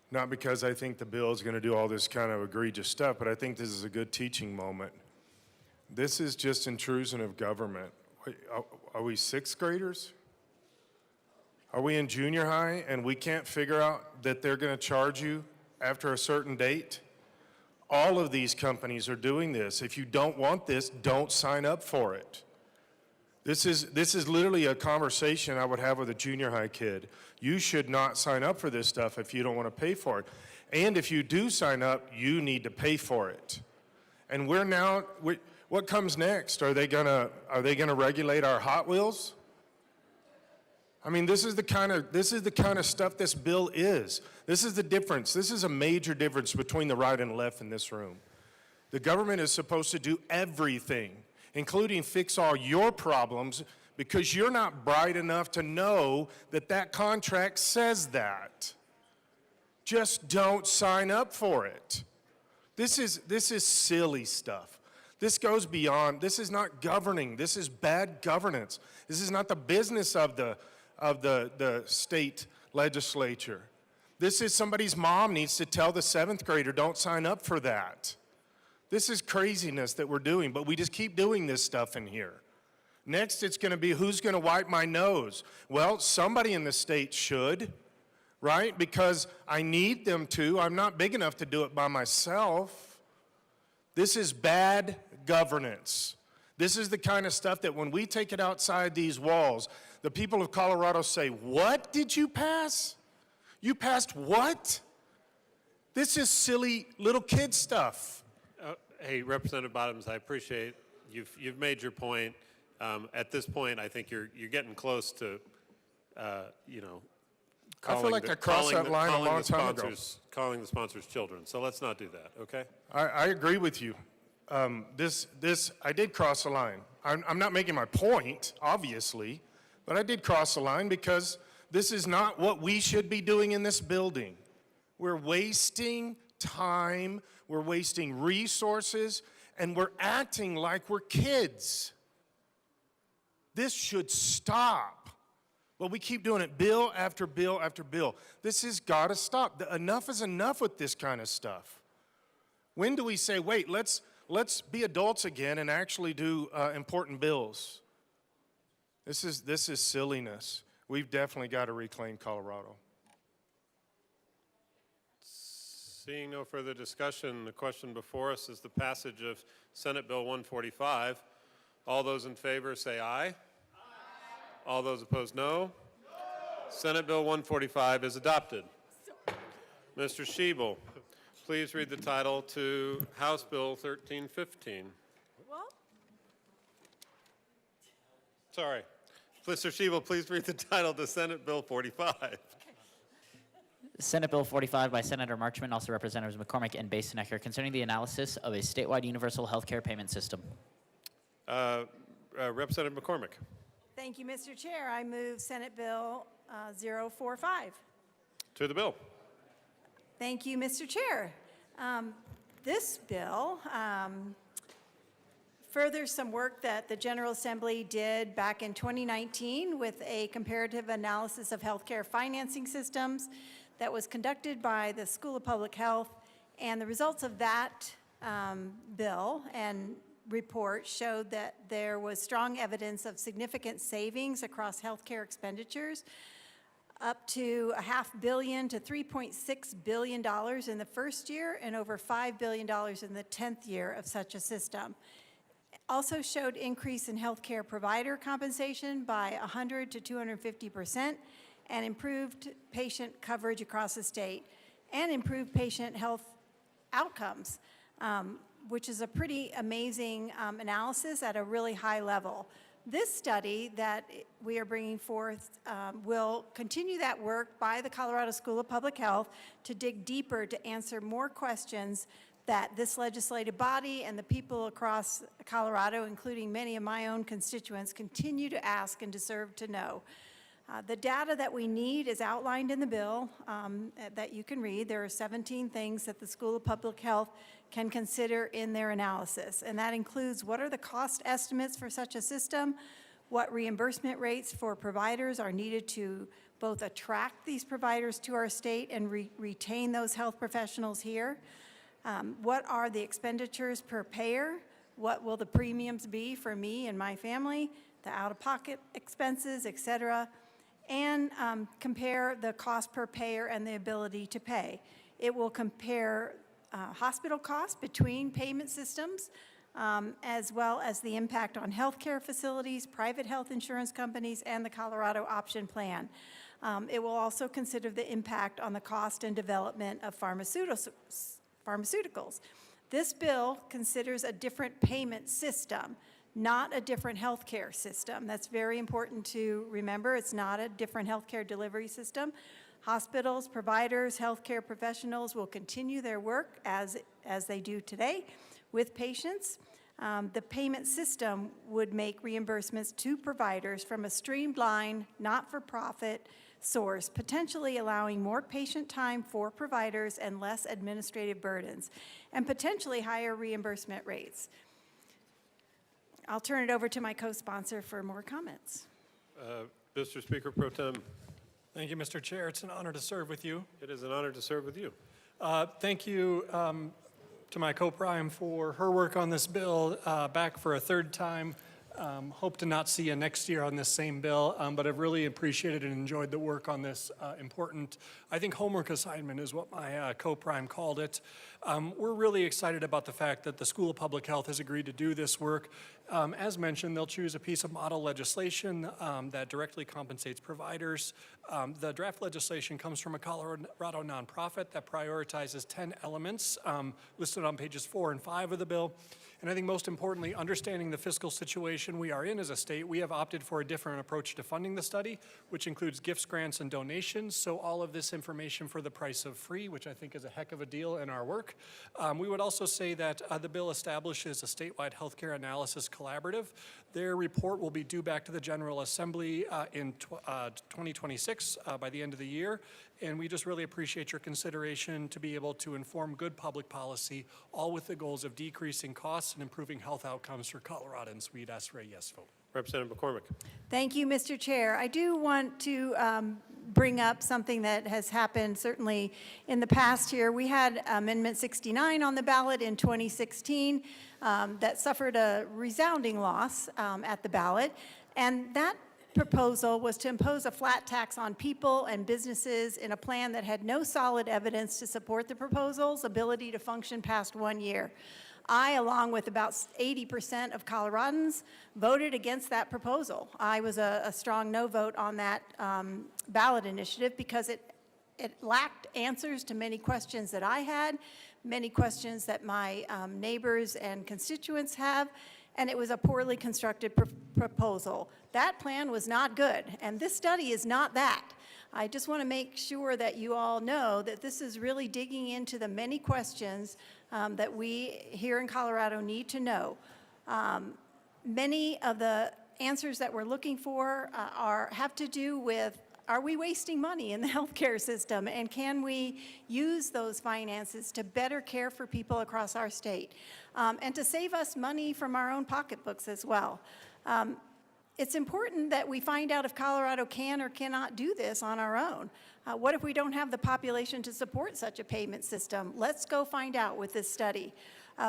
not because I think the bill is going to do all this kind of egregious stuff, but I think this is a good teaching moment. This is just intrusion of government. Wait, are we sixth graders? Are we in junior high and we can't figure out that they're going to charge you after a certain date? All of these companies are doing this. If you don't want this, don't sign up for it. This is literally a conversation I would have with a junior high kid. You should not sign up for this stuff if you don't want to pay for it. And if you do sign up, you need to pay for it. And what comes next? Are they gonna regulate our Hot Wheels? I mean, this is the kind of stuff this bill is. This is the difference. This is a major difference between the right and left in this room. The government is supposed to do everything, including fix all your problems, because you're not bright enough to know that that contract says that. Just don't sign up for it. This is silly stuff. This goes beyond. This is not governing. This is bad governance. This is not the business of the state legislature. This is somebody's mom needs to tell the seventh grader, don't sign up for that. This is craziness that we're doing, but we just keep doing this stuff in here. Next, it's going to be, who's going to wipe my nose? Well, somebody in the state should, right? Because I need them to. I'm not big enough to do it by myself. This is bad governance. This is the kind of stuff that when we take it outside these walls, the people of Colorado say, what did you pass? You passed what? This is silly little kid stuff. Hey, Representative Bottoms, I appreciate you've made your point. At this point, I think you're getting close to, I feel like I crossed that line a long time ago. Calling the sponsors children. So let's not do that, okay? I agree with you. I did cross the line. I'm not making my point, obviously, but I did cross the line because this is not what we should be doing in this building. We're wasting time, we're wasting resources, and we're acting like we're kids. This should stop. But we keep doing it bill after bill after bill. This has got to stop. Enough is enough with this kind of stuff. When do we say, wait, let's be adults again and actually do important bills? This is silliness. We've definitely got to reclaim Colorado. Seeing no further discussion, the question before us is the passage of Senate Bill 145. All those in favor say aye. Aye. All those opposed, no. No. Senate Bill 145 is adopted. Mr. Schiebel, please read the title to House Bill 1315. Well, sorry. Mr. Schiebel, please read the title to Senate Bill 45. Senate Bill 45 by Senator Marchman, also Representatives McCormick and Basenecker, concerning the analysis of a statewide universal health care payment system. Representative McCormick. Thank you, Mr. Chair. I move Senate Bill 045. To the bill. Thank you, Mr. Chair. This bill furthers some work that the General Assembly did back in 2019 with a comparative analysis of healthcare financing systems that was conducted by the School of Public Health. And the results of that bill and report showed that there was strong evidence of significant savings across healthcare expenditures, up to $500 million to $3.6 billion in the first year and over $5 billion in the 10th year of such a system. Also showed increase in healthcare provider compensation by 100 to 250% and improved patient coverage across the state and improved patient health outcomes, which is a pretty amazing analysis at a really high level. This study that we are bringing forth will continue that work by the Colorado School of Public Health to dig deeper to answer more questions that this legislative body and the people across Colorado, including many of my own constituents, continue to ask and deserve to know. The data that we need is outlined in the bill that you can read. There are 17 things that the School of Public Health can consider in their analysis, and that includes what are the cost estimates for such a system, what reimbursement rates for providers are needed to both attract these providers to our state and retain those health professionals here, what are the expenditures per payer What will the premiums be for me and my family, the out-of-pocket expenses, et cetera, and compare the cost per payer and the ability to pay. It will compare hospital costs between payment systems, as well as the impact on healthcare facilities, private health insurance companies, and the Colorado Option Plan. It will also consider the impact on the cost and development of pharmaceuticals. This bill considers a different payment system, not a different healthcare system. That's very important to remember. It's not a different healthcare delivery system. Hospitals, providers, healthcare professionals will continue their work as they do today with patients. The payment system would make reimbursements to providers from a streamlined, not-for-profit source, potentially allowing more patient time for providers and less administrative burdens, and potentially higher reimbursement rates. I'll turn it over to my co-sponsor for more comments. Mr. Speaker Pro Tem. Thank you, Mr. Chair. It's an honor to serve with you. It is an honor to serve with you. Thank you to my co-prime for her work on this bill, back for a third time. Hope to not see you next year on this same bill, but I've really appreciated and enjoyed the work on this important, I think, homework assignment is what my co-prime called it. We're really excited about the fact that the School of Public Health has agreed to do this work. As mentioned, they'll choose a piece of model legislation that directly compensates providers. The draft legislation comes from a Colorado nonprofit that prioritizes 10 elements listed on pages 4 and 5 of the bill. And I think most importantly, understanding the fiscal situation we are in as a state, we have opted for a different approach to funding the study, which includes gifts, grants, and donations. So all of this information for the price of free, which I think is a heck of a deal in our work. We would also say that the bill establishes a statewide healthcare analysis collaborative. Their report will be due back to the General Assembly in 2026 by the end of the year. And we just really appreciate your consideration to be able to inform good public policy, all with the goals of decreasing costs and improving health outcomes for Coloradans. We'd ask for a yes vote. Representative McCormick. Thank you, Mr. Chair. I do want to bring up something that has happened certainly in the past here. We had Amendment 69 on the ballot in 2016 that suffered a resounding loss at the ballot, and that proposal was to impose a flat tax on people and businesses in a plan that had no solid evidence to support the proposal's ability to function past 1 year. I, along with about 80% of Coloradans, voted against that proposal. I was a strong no vote on that ballot initiative because it lacked answers to many questions that I had, many questions that my neighbors and constituents have, and it was a poorly constructed proposal. That plan was not good, and this study is not that. I just want to make sure that you all know that this is really digging into the many questions that we here in Colorado need to know. Many of the answers that we're looking for have to do with, are we wasting money in the healthcare system, and can we use those finances to better care for people across our state, and to save us money from our own pocketbooks as well. It's important that we find out if Colorado can or cannot do this on our own. What if we don't have the population to support such a payment system? Let's go find out with this study.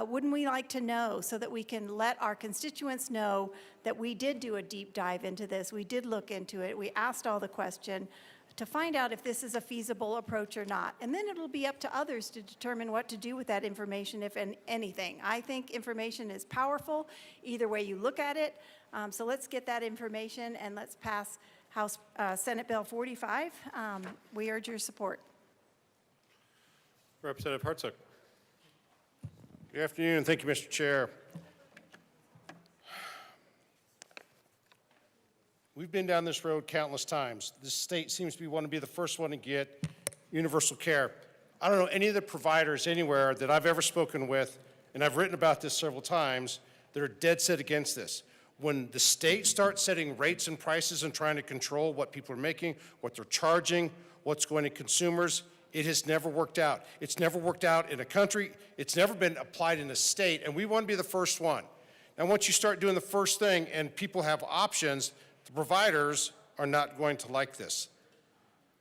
Wouldn't we like to know so that we can let our constituents know that we did do a deep dive into this, we did look into it, we asked all the questions to find out if this is a feasible approach or not. And then it'll be up to others to determine what to do with that information, if anything. I think information is powerful, either way you look at it. So let's get that information and let's pass Senate Bill 45. We urge your support. Representative Hartsook. Good afternoon. Thank you, Mr. Chair. We've been down this road countless times. This state seems to want to be the first one to get universal care. I don't know any of the providers anywhere that I've ever spoken with, and I've written about this several times, that are dead set against this. When the state starts setting rates and prices and trying to control what people are making, what they're charging, what's going to consumers, it has never worked out. It's never worked out in a country. It's never been applied in a state, and we want to be the first one. Now, once you start doing the first thing and people have options, the providers are not going to like this.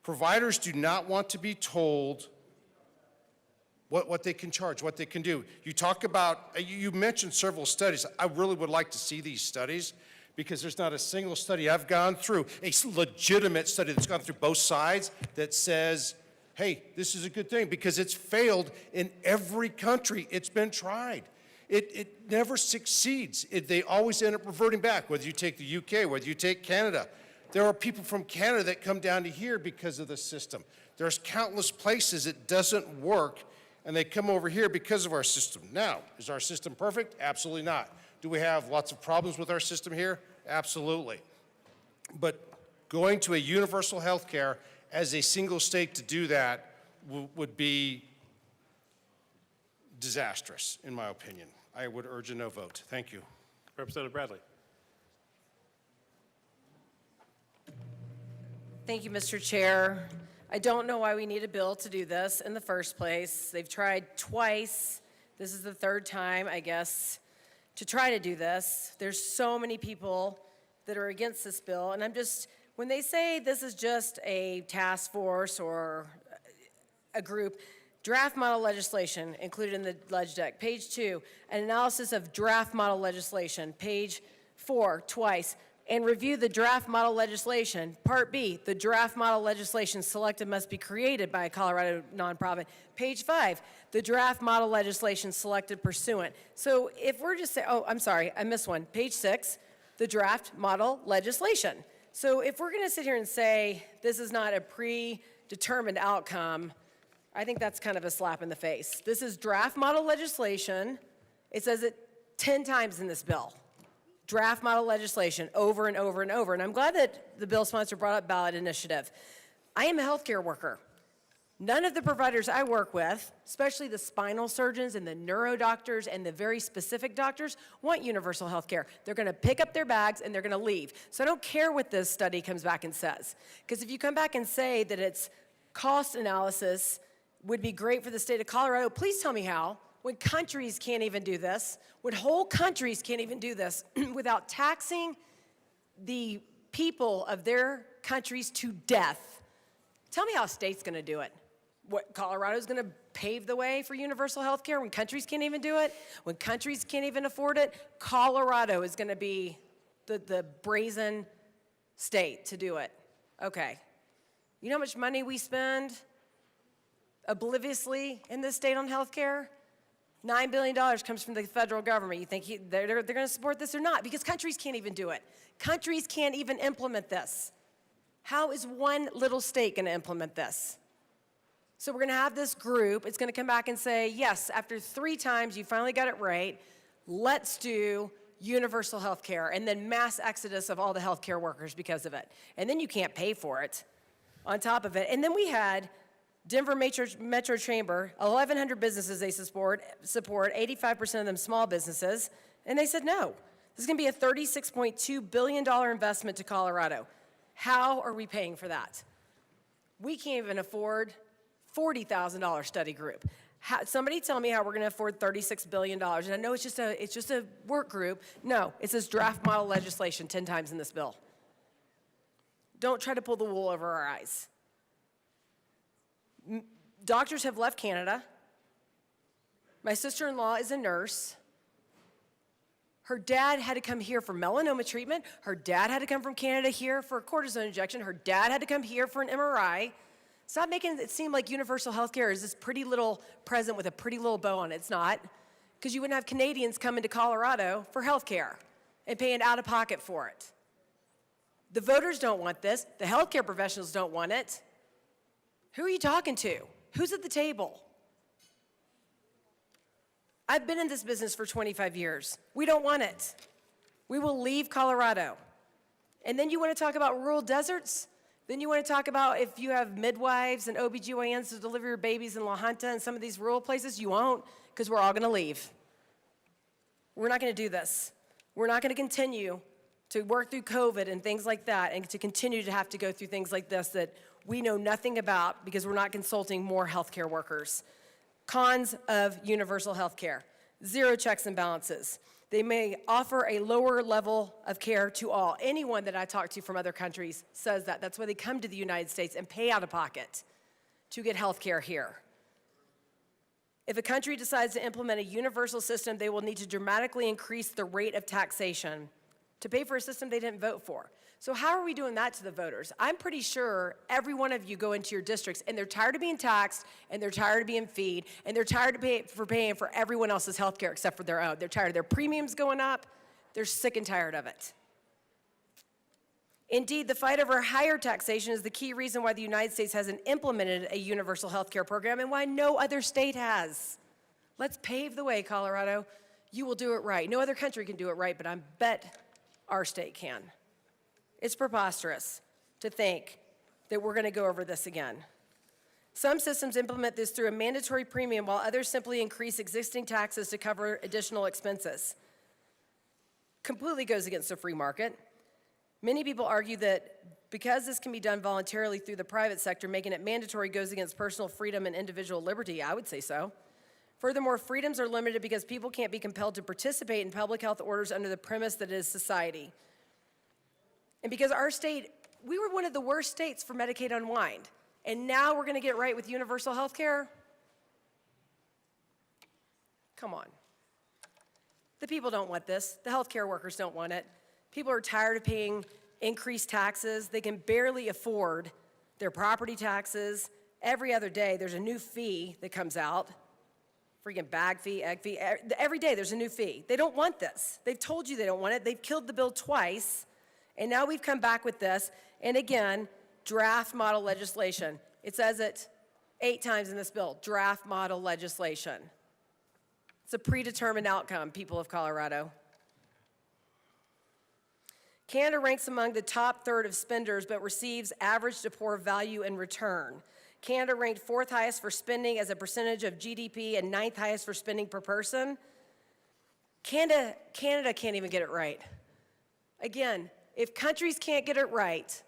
Providers do not want to be told what they can charge, what they can do. You talk about, you mentioned several studies. I really would like to see these studies because there's not a single study I've gone through, a legitimate study that's gone through both sides that says, hey, this is a good thing, because it's failed in every country it's been tried. It never succeeds. They always end up reverting back, whether you take the UK, whether you take Canada. There are people from Canada that come down to here because of the system. There's countless places it doesn't work, and they come over here because of our system. Now, is our system perfect? Absolutely not. Do we have lots of problems with our system here? Absolutely. But going to a universal health care as a single state to do that would be disastrous, in my opinion. I would urge a no vote. Thank you. Representative Bradley. Thank you, Mr. Chair. I don't know why we need a bill to do this in the first place. They've tried twice. This is the third time, I guess, to try to do this. There's so many people that are against this bill, and when they say this is just a task force or a group, draft model legislation included in the ledge deck. Page 2, an analysis of draft model legislation. Page 4, twice. And review the draft model legislation. Part B, the draft model legislation selected must be created by a Colorado nonprofit. Page 5, the draft model legislation selected pursuant. So if we're just saying, oh, I'm sorry, I missed one. Page 6, the draft model legislation. So if we're gonna sit here and say this is not a predetermined outcome, I think that's kind of a slap in the face. This is draft model legislation. It says it 10 times in this bill. Draft model legislation over and over and over. And I'm glad that the bill sponsor brought up ballot initiative. I am a healthcare worker. None of the providers I work with, especially the spinal surgeons and the neuro doctors and the very specific doctors, want universal health care. They're gonna pick up their bags and they're gonna leave. So I don't care what this study comes back and says. Because if you come back and say that its cost analysis would be great for the state of Colorado, please tell me how. When countries can't even do this, when whole countries can't even do this without taxing the people of their countries to death, tell me how a state's gonna do it. What, Colorado's gonna pave the way for universal health care when countries can't even do it? When countries can't even afford it, Colorado is gonna be the brazen state to do it. Okay. You know how much money we spend obliviously in this state on health care? $9 billion comes from the federal government. You think they're going to support this or not? Because countries can't even do it. Countries can't even implement this. How is one little state going to implement this? So we're going to have this group. It's going to come back and say, yes, after 3 times you finally got it right, let's do universal health care, and then mass exodus of all the health care workers because of it. And then you can't pay for it on top of it. And then we had Denver Metro Chamber, 1,100 businesses they support, 85% of them small businesses, and they said no. This is gonna be a $36.2 billion investment to Colorado. How are we paying for that? We can't even afford $40,000 study group. Somebody tell me how we're gonna afford $36 billion. And I know it's just a work group. No, it says draft model legislation 10 times in this bill. Don't try to pull the wool over our eyes. Doctors have left Canada. My sister-in-law is a nurse. Her dad had to come here for melanoma treatment. Her dad had to come from Canada here for a cortisone injection. Her dad had to come here for an MRI. Stop making it seem like universal health care is this pretty little present with a pretty little bow on it. It's not, because you wouldn't have Canadians coming to Colorado for health care and paying out of pocket for it. The voters don't want this. The healthcare professionals don't want it. Who are you talking to? Who's at the table? I've been in this business for 25 years. We don't want it. We will leave Colorado. And then you want to talk about rural deserts? Then you want to talk about if you have midwives and OBGYNs to deliver your babies in La Junta and some of these rural places? You won't, because we're all going to leave. We're not going to do this. We're not going to continue to work through COVID and things like that and to continue to have to go through things like this that we know nothing about because we're not consulting more healthcare workers. Cons of universal healthcare: 0 checks and balances. They may offer a lower level of care to all. Anyone that I talk to from other countries says that. That's why they come to the United States and pay out of pocket to get health care here. If a country decides to implement a universal system, they will need to dramatically increase the rate of taxation to pay for a system they didn't vote for. So how are we doing that to the voters? I'm pretty sure every one of you go into your districts and they're tired of being taxed, and they're tired of being feed, and they're tired of paying for everyone else's health care except for their own. They're tired of their premiums going up. They're sick and tired of it. Indeed, the fight over higher taxation is the key reason why the United States hasn't implemented a universal health care program and why no other state has. Let's pave the way, Colorado. You will do it right. No other country can do it right, but I bet our state can. It's preposterous to think that we're going to go over this again. Some systems implement this through a mandatory premium, while others simply increase existing taxes to cover additional expenses. Completely goes against the free market. Many people argue that because this can be done voluntarily through the private sector, making it mandatory goes against personal freedom and individual liberty. I would say so. Furthermore, freedoms are limited because people can't be compelled to participate in public health orders under the premise that it is society. And because our state, we were one of the worst states for Medicaid unwind, and now we're going to get right with universal health care? Come on. The people don't want this. The healthcare workers don't want it. People are tired of paying increased taxes. They can barely afford their property taxes. Every other day, there's a new fee that comes out. Freaking bag fee, egg fee. Every day, there's a new fee. They don't want this. They've told you they don't want it. They've killed the bill twice. And now we've come back with this. And again, draft model legislation. It says it 8 times in this bill, draft model legislation. It's a predetermined outcome, people of Colorado. Canada ranks among the top third of spenders, but receives average to poor value in return. Canada ranked 4th highest for spending as a percentage of GDP and 9th highest for spending per person. Canada can't even get it right. Again, if countries can't get it right,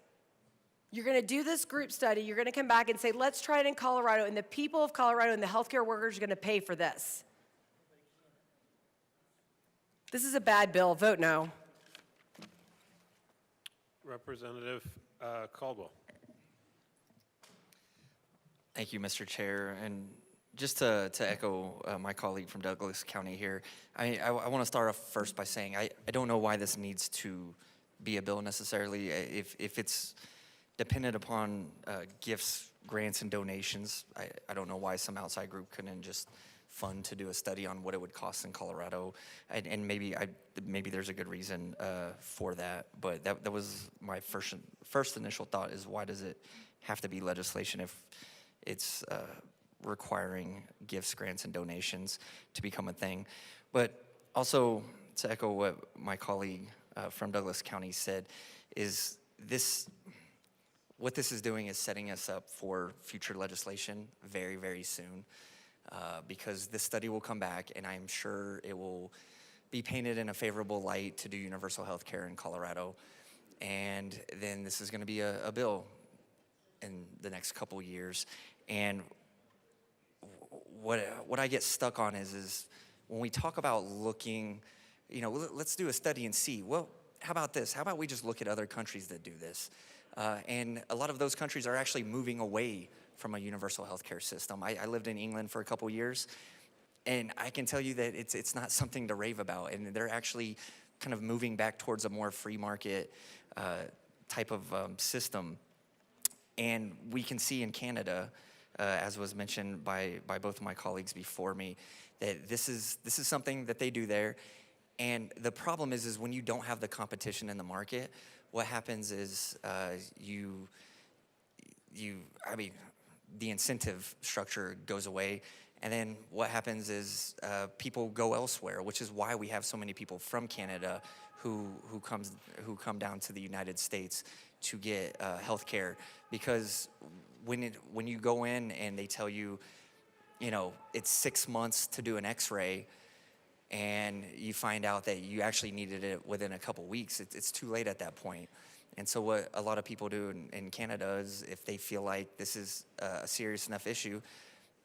you're going to do this group study, you're going to come back and say, let's try it in Colorado, and the people of Colorado and the healthcare workers are going to pay for this. This is a bad bill. Vote no. Representative Caldwell. Thank you, Mr. Chair. And just to echo my colleague from Douglas County here, I want to start off first by saying I don't know why this needs to be a bill necessarily. If it's dependent upon gifts, grants, and donations, I don't know why some outside group couldn't just fund to do a study on what it would cost in Colorado, and maybe there's a good reason for that. But that was my first initial thought: is why does it have to be legislation if it's requiring gifts, grants, and donations to become a thing? But also, to echo what my colleague from Douglas County said, is what this is doing is setting us up for future legislation very, very soon. Because this study will come back, and I'm sure it will be painted in a favorable light to do universal health care in Colorado. And then this is going to be a bill in the next couple years. And what I get stuck on is when we talk about looking, let's do a study and see, well, how about this? How about we just look at other countries that do this? And a lot of those countries are actually moving away from a universal healthcare system. I lived in England for a couple years, and I can tell you that it's not something to rave about, and they're actually kind of moving back towards a more free market type of system. And we can see in Canada, as was mentioned by both of my colleagues before me, that this is something that they do there. And the problem is when you don't have the competition in the market, what happens is the incentive structure goes away, and then what happens is people go elsewhere, which is why we have so many people from Canada who come down to the United States to get health care. Because when you go in and they tell you, it's 6 months to do an X-ray, and you find out that you actually needed it within a couple weeks, it's too late at that point. And so what a lot of people do in Canada is, if they feel like this is a serious enough issue,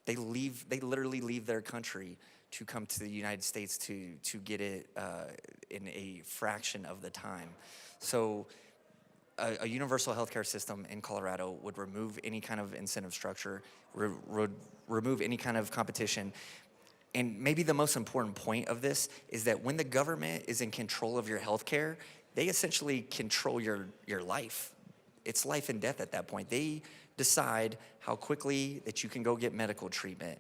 they literally leave their country to come to the United States to get it in a fraction of the time. So a universal healthcare system in Colorado would remove any kind of incentive structure, remove any kind of competition, And maybe the most important point of this is that when the government is in control of your health care, they essentially control your life. It's life and death at that point. They decide how quickly that you can go get medical treatment.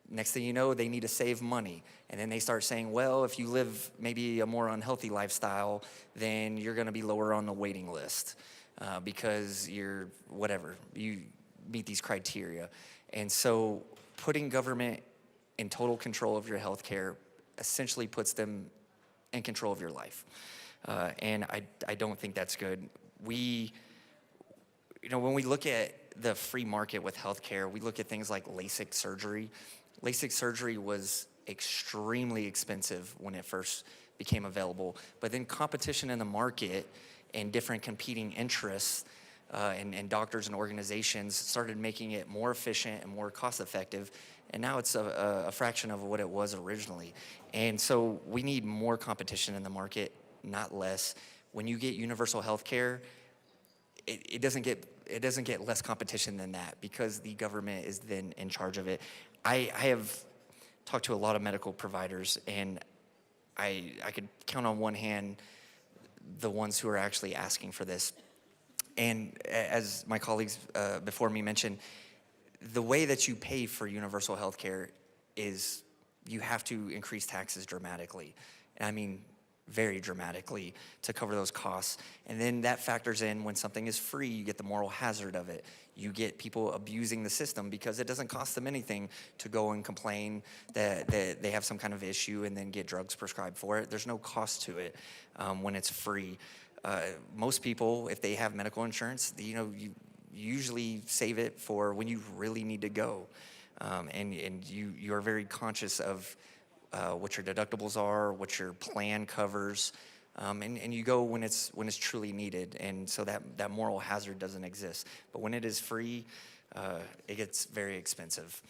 Next thing you know, they need to save money. And then they start saying, well, if you live maybe a more unhealthy lifestyle, then you're gonna be lower on the waiting list because you're whatever, you meet these criteria. And so putting government in total control of your health care essentially puts them in control of your life. And I don't think that's good. When we look at the free market with healthcare, we look at things like LASIK surgery. LASIK surgery was extremely expensive when it first became available, but then competition in the market and different competing interests and doctors and organizations started making it more efficient and more cost effective, and now it's a fraction of what it was originally. And so we need more competition in the market, not less. When you get universal health care, it doesn't get less competition than that because the government is then in charge of it. I have talked to a lot of medical providers, and I could count on one hand the ones who are actually asking for this. And as my colleagues before me mentioned, the way that you pay for universal health care is you have to increase taxes dramatically. And I mean, very dramatically to cover those costs. And then that factors in when something is free, you get the moral hazard of it. You get people abusing the system because it doesn't cost them anything to go and complain that they have some kind of issue and then get drugs prescribed for it. There's no cost to it when it's free. Most people, if they have medical insurance, you usually save it for when you really need to go. And you are very conscious of what your deductibles are, what your plan covers, and you go when it's truly needed, and so that moral hazard doesn't exist. But when it is free, it gets very expensive,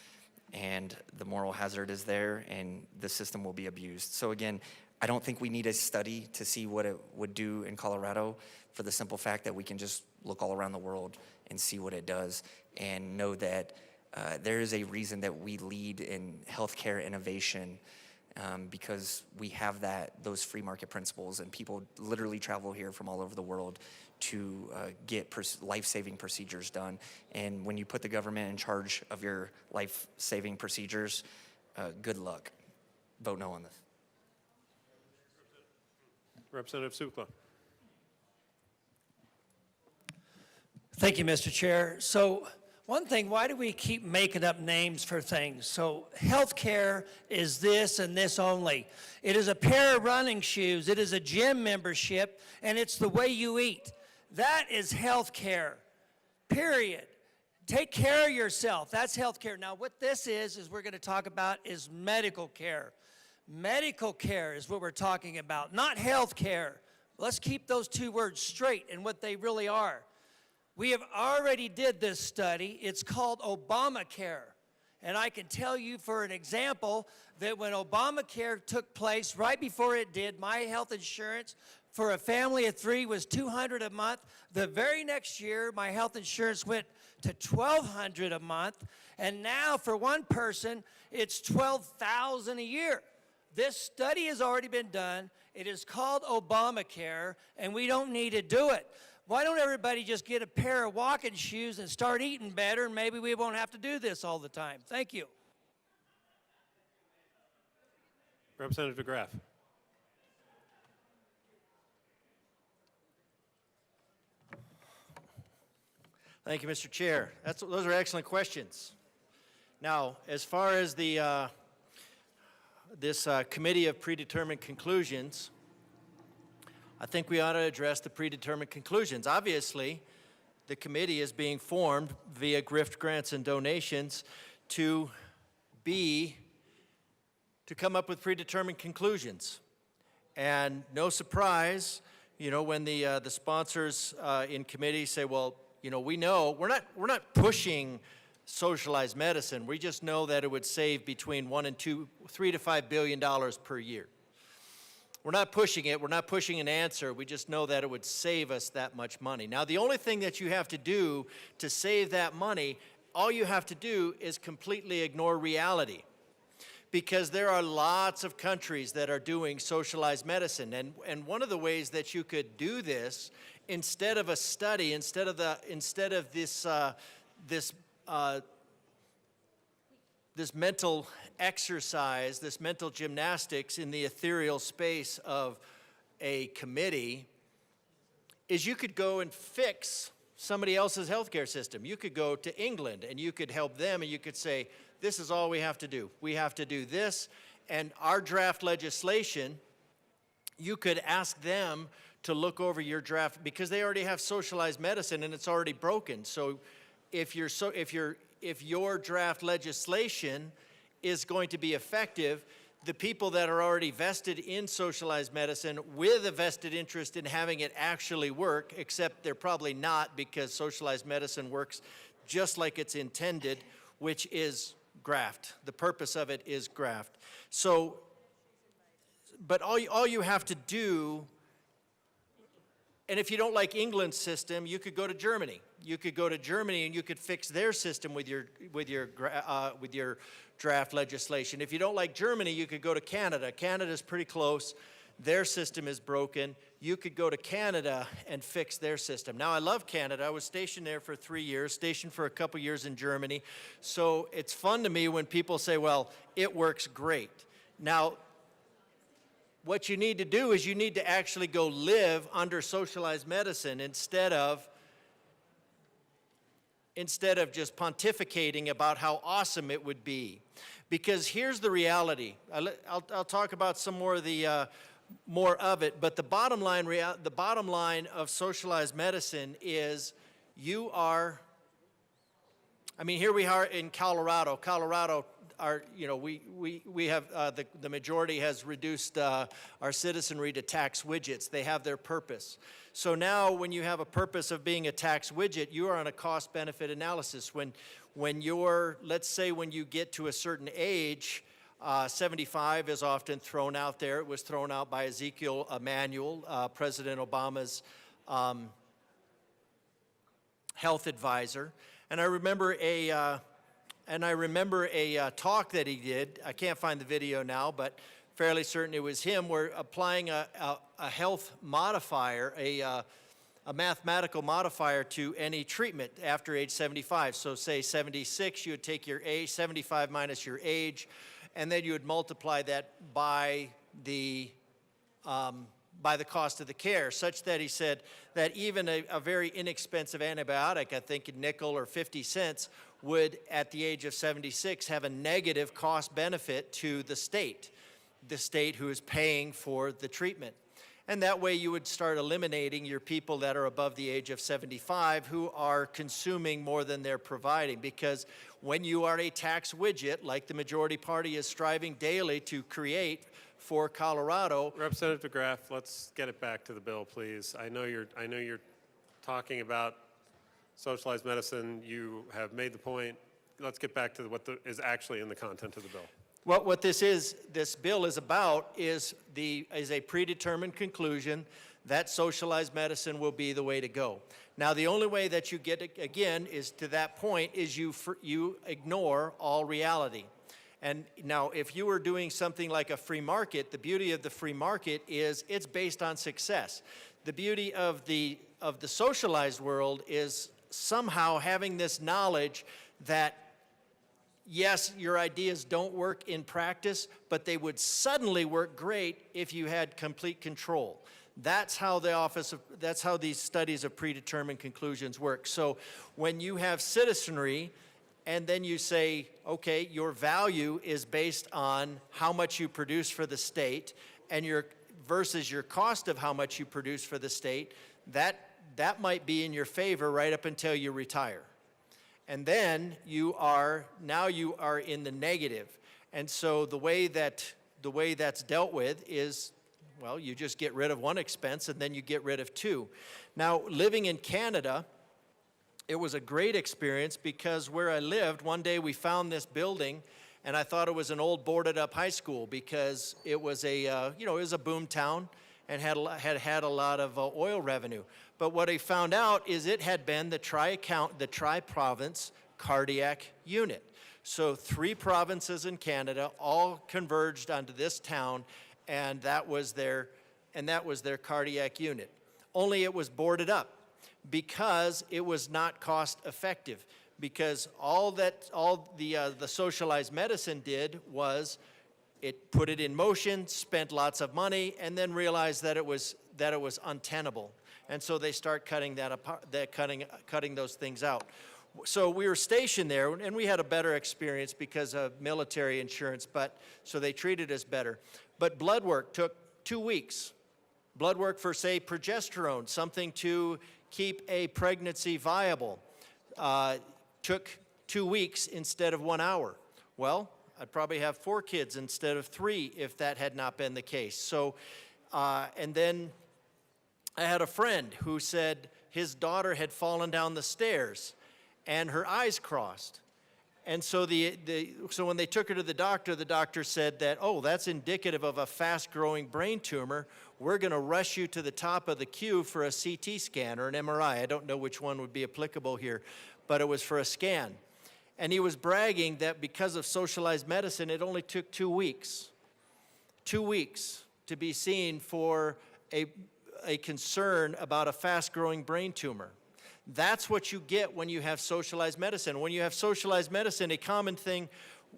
and the moral hazard is there, and the system will be abused. So again, I don't think we need a study to see what it would do in Colorado, for the simple fact that we can just look all around the world and see what it does, and know that there is a reason that we lead in healthcare innovation. Because we have those free market principles, and people literally travel here from all over the world to get life-saving procedures done. And when you put the government in charge of your life-saving procedures, good luck. Vote no on this. Representative Supla. Thank you, Mr. Chair. So one thing, why do we keep making up names for things? So healthcare is this and this only. It is a pair of running shoes, it is a gym membership, and it's the way you eat. That is healthcare, period. Take care of yourself, that's healthcare. Now what this is we're gonna talk about is medical care. Medical care is what we're talking about, not healthcare. Let's keep those two words straight and what they really are. We have already did this study. It's called Obamacare. And I can tell you for an example that when Obamacare took place, right before it did, my health insurance for a family of 3 was $200 a month. The very next year, my health insurance went to $1,200 a month. And now for one person, it's $12,000 a year. This study has already been done. It is called Obamacare, and we don't need to do it. Why don't everybody just get a pair of walking shoes and start eating better, and maybe we won't have to do this all the time. Thank you. Representative DeGraff. Thank you, Mr. Chair. Those are excellent questions. Now, as far as the this committee of predetermined conclusions, I think we ought to address the predetermined conclusions. Obviously, the committee is being formed via gift grants and donations to come up with predetermined conclusions. And no surprise, when the sponsors in committee say, well, we know we're not pushing socialized medicine. We just know that it would save between $3 to $5 billion per year. We're not pushing it. We're not pushing an answer. We just know that it would save us that much money. Now, the only thing that you have to do to save that money, all you have to do is completely ignore reality. because there are lots of countries that are doing socialized medicine. And one of the ways that you could do this, instead of a study, instead of this mental exercise, this mental gymnastics in the ethereal space of a committee, is you could go and fix somebody else's healthcare system. You could go to England and you could help them, and you could say, this is all we have to do. We have to do this, and our draft legislation, you could ask them to look over your draft, because they already have socialized medicine and it's already broken. So if your draft legislation is going to be effective, the people that are already vested in socialized medicine with a vested interest in having it actually work, except they're probably not, because socialized medicine works just like it's intended, which is graft. The purpose of it is graft. So, but all you have to do, and if you don't like England's system, you could go to Germany. You could go to Germany and you could fix their system with your draft legislation. If you don't like Germany, you could go to Canada. Canada's pretty close. Their system is broken. You could go to Canada and fix their system. Now, I love Canada. I was stationed there for 3 years, stationed for a couple years in Germany. So it's fun to me when people say, well, it works great. Now, what you need to do is you need to actually go live under socialized medicine instead of just pontificating about how awesome it would be. Because here's the reality. I'll talk about some more of it, but the bottom line of socialized medicine is you are, I mean, here we are in Colorado. Colorado, we have, the majority has reduced our citizenry to tax widgets. They have their purpose. So now when you have a purpose of being a tax widget, you are on a cost-benefit analysis. When you're, let's say when you get to a certain age, 75 is often thrown out there. It was thrown out by Ezekiel Emanuel, President Obama's health advisor. And I remember a talk that he did. I can't find the video now, but fairly certain it was him, where applying a health modifier, a mathematical modifier to any treatment after age 75. So say 76, you would take your age, 75 minus your age, and then you would multiply that by the cost of the care, such that he said that even a very inexpensive antibiotic, I think a nickel or 50 cents, would at the age of 76 have a negative cost benefit to the state who is paying for the treatment. And that way you would start eliminating your people that are above the age of 75 who are consuming more than they're providing. Because when you are a tax widget, like the majority party is striving daily to create for Colorado. Representative DeGraff, let's get it back to the bill, please. I know you're talking about socialized medicine. You have made the point. Let's get back to what is actually in the content of the bill. Well, what this bill is about is a predetermined conclusion that socialized medicine will be the way to go. Now, the only way that you get it, again, is to that point, is you ignore all reality. And now, if you were doing something like a free market, the beauty of the free market is it's based on success. The beauty of the socialized world is somehow having this knowledge that yes, your ideas don't work in practice, but they would suddenly work great if you had complete control. That's how these studies of predetermined conclusions work. So when you have citizenry, and then you say, okay, your value is based on how much you produce for the state, and versus your cost of how much you produce for the state, that might be in your favor right up until you retire. And then you are in the negative. And so the way that's dealt with is, well, you just get rid of one expense and then you get rid of two. Now, living in Canada, it was a great experience because where I lived, one day we found this building and I thought it was an old boarded up high school because it was it was a boom town and had a lot of oil revenue. But what I found out is it had been the tri-province cardiac unit. So 3 provinces in Canada all converged onto this town, and that was their cardiac unit. Only it was boarded up because it was not cost effective. Because all the socialized medicine did was it put it in motion, spent lots of money, and then realized that it was untenable. And so they start cutting that apart, cutting those things out. So we were stationed there, and we had a better experience because of military insurance, so they treated us better. But blood work took 2 weeks. Blood work for, say, progesterone, something to keep a pregnancy viable, took 2 weeks instead of 1 hour. Well, I'd probably have 4 kids instead of 3 if that had not been the case. So, and then I had a friend who said his daughter had fallen down the stairs and her eyes crossed. And so so when they took her to the doctor said that, oh, that's indicative of a fast-growing brain tumor. We're going to rush you to the top of the queue for a CT scan or an MRI. I don't know which one would be applicable here, but it was for a scan. And he was bragging that because of socialized medicine, it only took 2 weeks. 2 weeks to be seen for a concern about a fast-growing brain tumor. That's what you get when you have socialized medicine. When you have socialized medicine, a common thing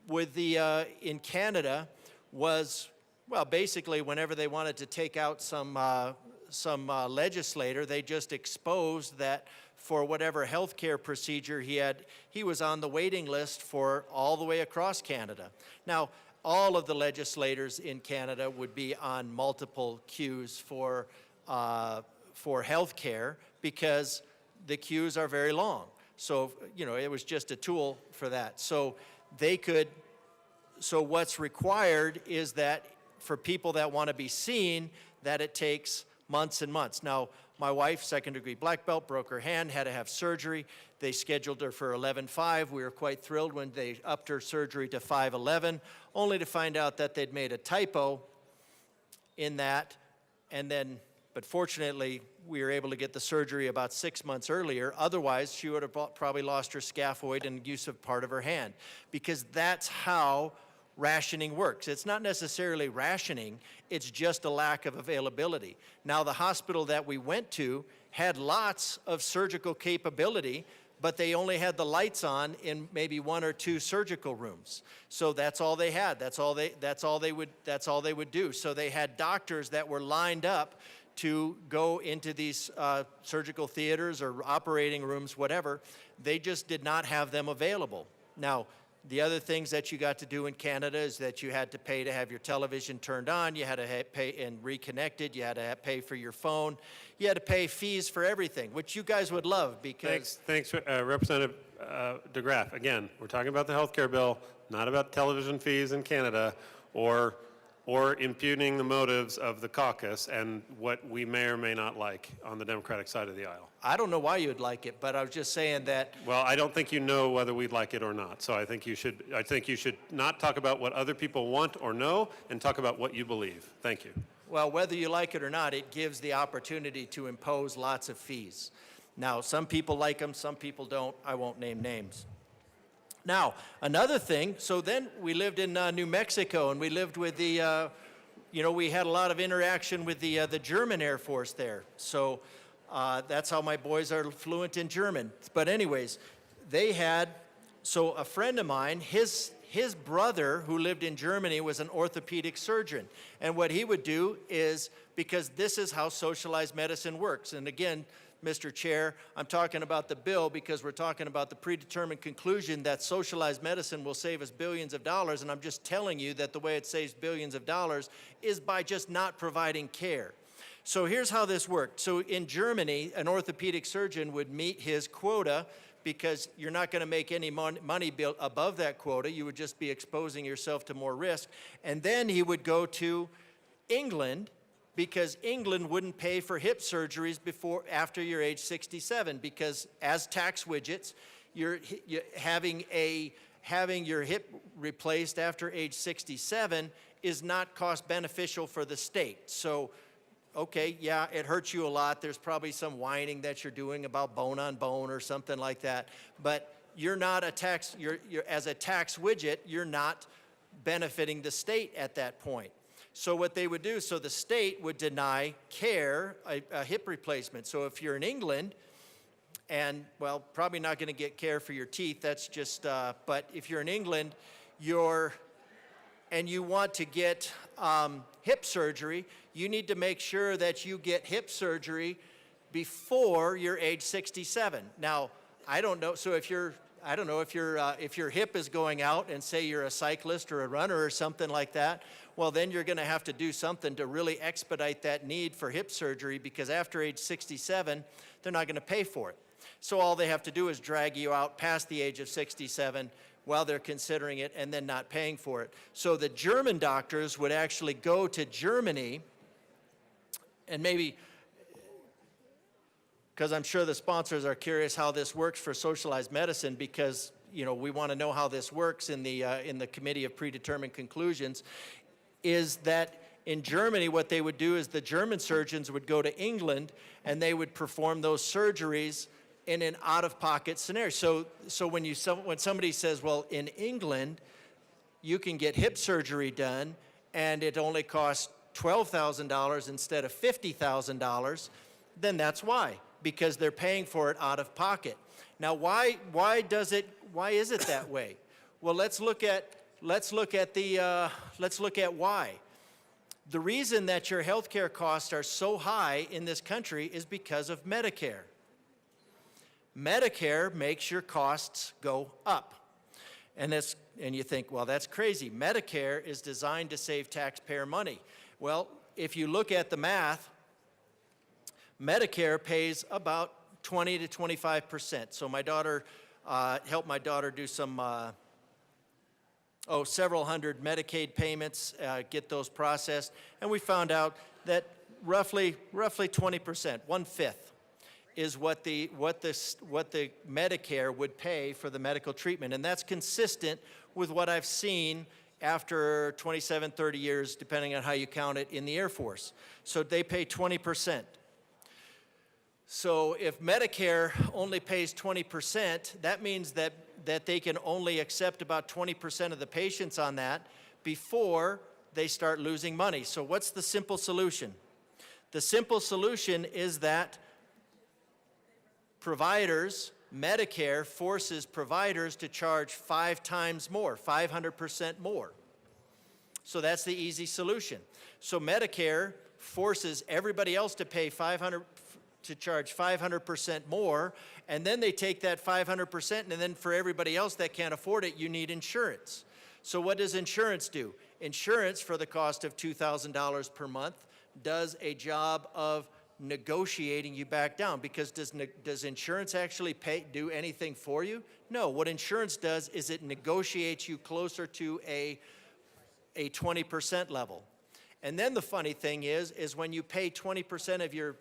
with in Canada was, well, basically whenever they wanted to take out some legislator, they just exposed that for whatever healthcare procedure he was on the waiting list for all the way across Canada. Now, all of the legislators in Canada would be on multiple queues for healthcare because the queues are very long. So, it was just a tool for that. So what's required is that for people that want to be seen, that it takes months and months. Now, my wife, second-degree black belt, broke her hand, had to have surgery. They scheduled her for 11/5. We were quite thrilled when they upped her surgery to 5/11, only to find out that they'd made a typo in that, but fortunately, we were able to get the surgery about 6 months earlier. Otherwise, she would have probably lost her scaphoid and use of part of her hand, because that's how rationing works. It's not necessarily rationing, it's just a lack of availability. Now, the hospital that we went to had lots of surgical capability, but they only had the lights on in maybe 1 or 2 surgical rooms. So that's all they had. That's all they would do. So they had doctors that were lined up to go into these surgical theaters or operating rooms, whatever. They just did not have them available. Now, the other things that you got to do in Canada is that you had to pay to have your television turned on, you had to pay and reconnected, you had to pay for your phone, you had to pay fees for everything, which you guys would love because... Thanks, Representative DeGraff. Again, we're talking about the health care bill, not about television fees in Canada or impugning the motives of the caucus and what we may or may not like on the Democratic side of the aisle. I don't know why you'd like it, but I was just saying that... Well, I don't think you know whether we'd like it or not. So I think you should not talk about what other people want or know and talk about what you believe. Thank you. Well, whether you like it or not, it gives the opportunity to impose lots of fees. Now, some people like them, some people don't. I won't name names. Now, another thing, so then we lived in New Mexico, and we lived with the, we had a lot of interaction with the German Air Force there. So that's how my boys are fluent in German. But anyways, so a friend of mine, his brother who lived in Germany was an orthopedic surgeon. And what he would do is, because this is how socialized medicine works, and again, Mr. Chair, I'm talking about the bill because we're talking about the predetermined conclusion that socialized medicine will save us billions of dollars, and I'm just telling you that the way it saves billions of dollars is by just not providing care. So here's how this worked. So in Germany, an orthopedic surgeon would meet his quota because you're not going to make any money above that quota. You would just be exposing yourself to more risk. And then he would go to England, because England wouldn't pay for hip surgeries after you're age 67, because as tax widgets, you're having your hip replaced after age 67 is not cost beneficial for the state. So, okay, yeah, it hurts you a lot. There's probably some whining that you're doing about bone on bone or something like that, but you're not a tax, you're as a tax widget, you're not benefiting the state at that point. So what they would do, so the state would deny care, a hip replacement. So if you're in England, and well, probably not going to get care for your teeth, that's just, but if you're in England, and you want to get hip surgery, you need to make sure that you get hip surgery before you're age 67. Now, I don't know, so if you're, I don't know, if your hip is going out and say you're a cyclist or a runner or something like that, well, then you're going to have to do something to really expedite that need for hip surgery, because after age 67, they're not going to pay for it. So all they have to do is drag you out past the age of 67 while they're considering it and then not paying for it. So the German doctors would actually go to Germany, and maybe, because I'm sure the sponsors are curious how this works for socialized medicine, because we want to know how this works in the Committee of Predetermined Conclusions, is that in Germany what they would do is the German surgeons would go to England and they would perform those surgeries in an out-of-pocket scenario. So when somebody says, well, in England you can get hip surgery done and it only costs $12,000 instead of $50,000, then that's why, because they're paying for it out of pocket. Now, why is it that way? Well, let's look at why. The reason that your health care costs are so high in this country is because of Medicare. Medicare makes your costs go up. And you think, well, that's crazy. Medicare is designed to save taxpayer money. Well, if you look at the math, Medicare pays about 20 to 25%. So my daughter helped my daughter do some several hundred Medicaid payments, get those processed, and we found out that roughly 20%, 1/5, is what the Medicare would pay for the medical treatment, and that's consistent with what I've seen after 27, 30 years, depending on how you count it, in the Air Force. So they pay 20%. So if Medicare only pays 20%, that means that they can only accept about 20% of the patients on that before they start losing money. So what's the simple solution? The simple solution is that Medicare forces providers to charge 5 times more, 500% more. So that's the easy solution. So Medicare forces everybody else to pay to charge 500% more, and then they take that 500%, and then for everybody else that can't afford it, you need insurance. So what does insurance do? Insurance, for the cost of $2,000 per month, does a job of negotiating you back down, because does insurance actually do anything for you? No. What insurance does is it negotiates you closer to a 20% level. And then the funny thing is when you pay 20% of you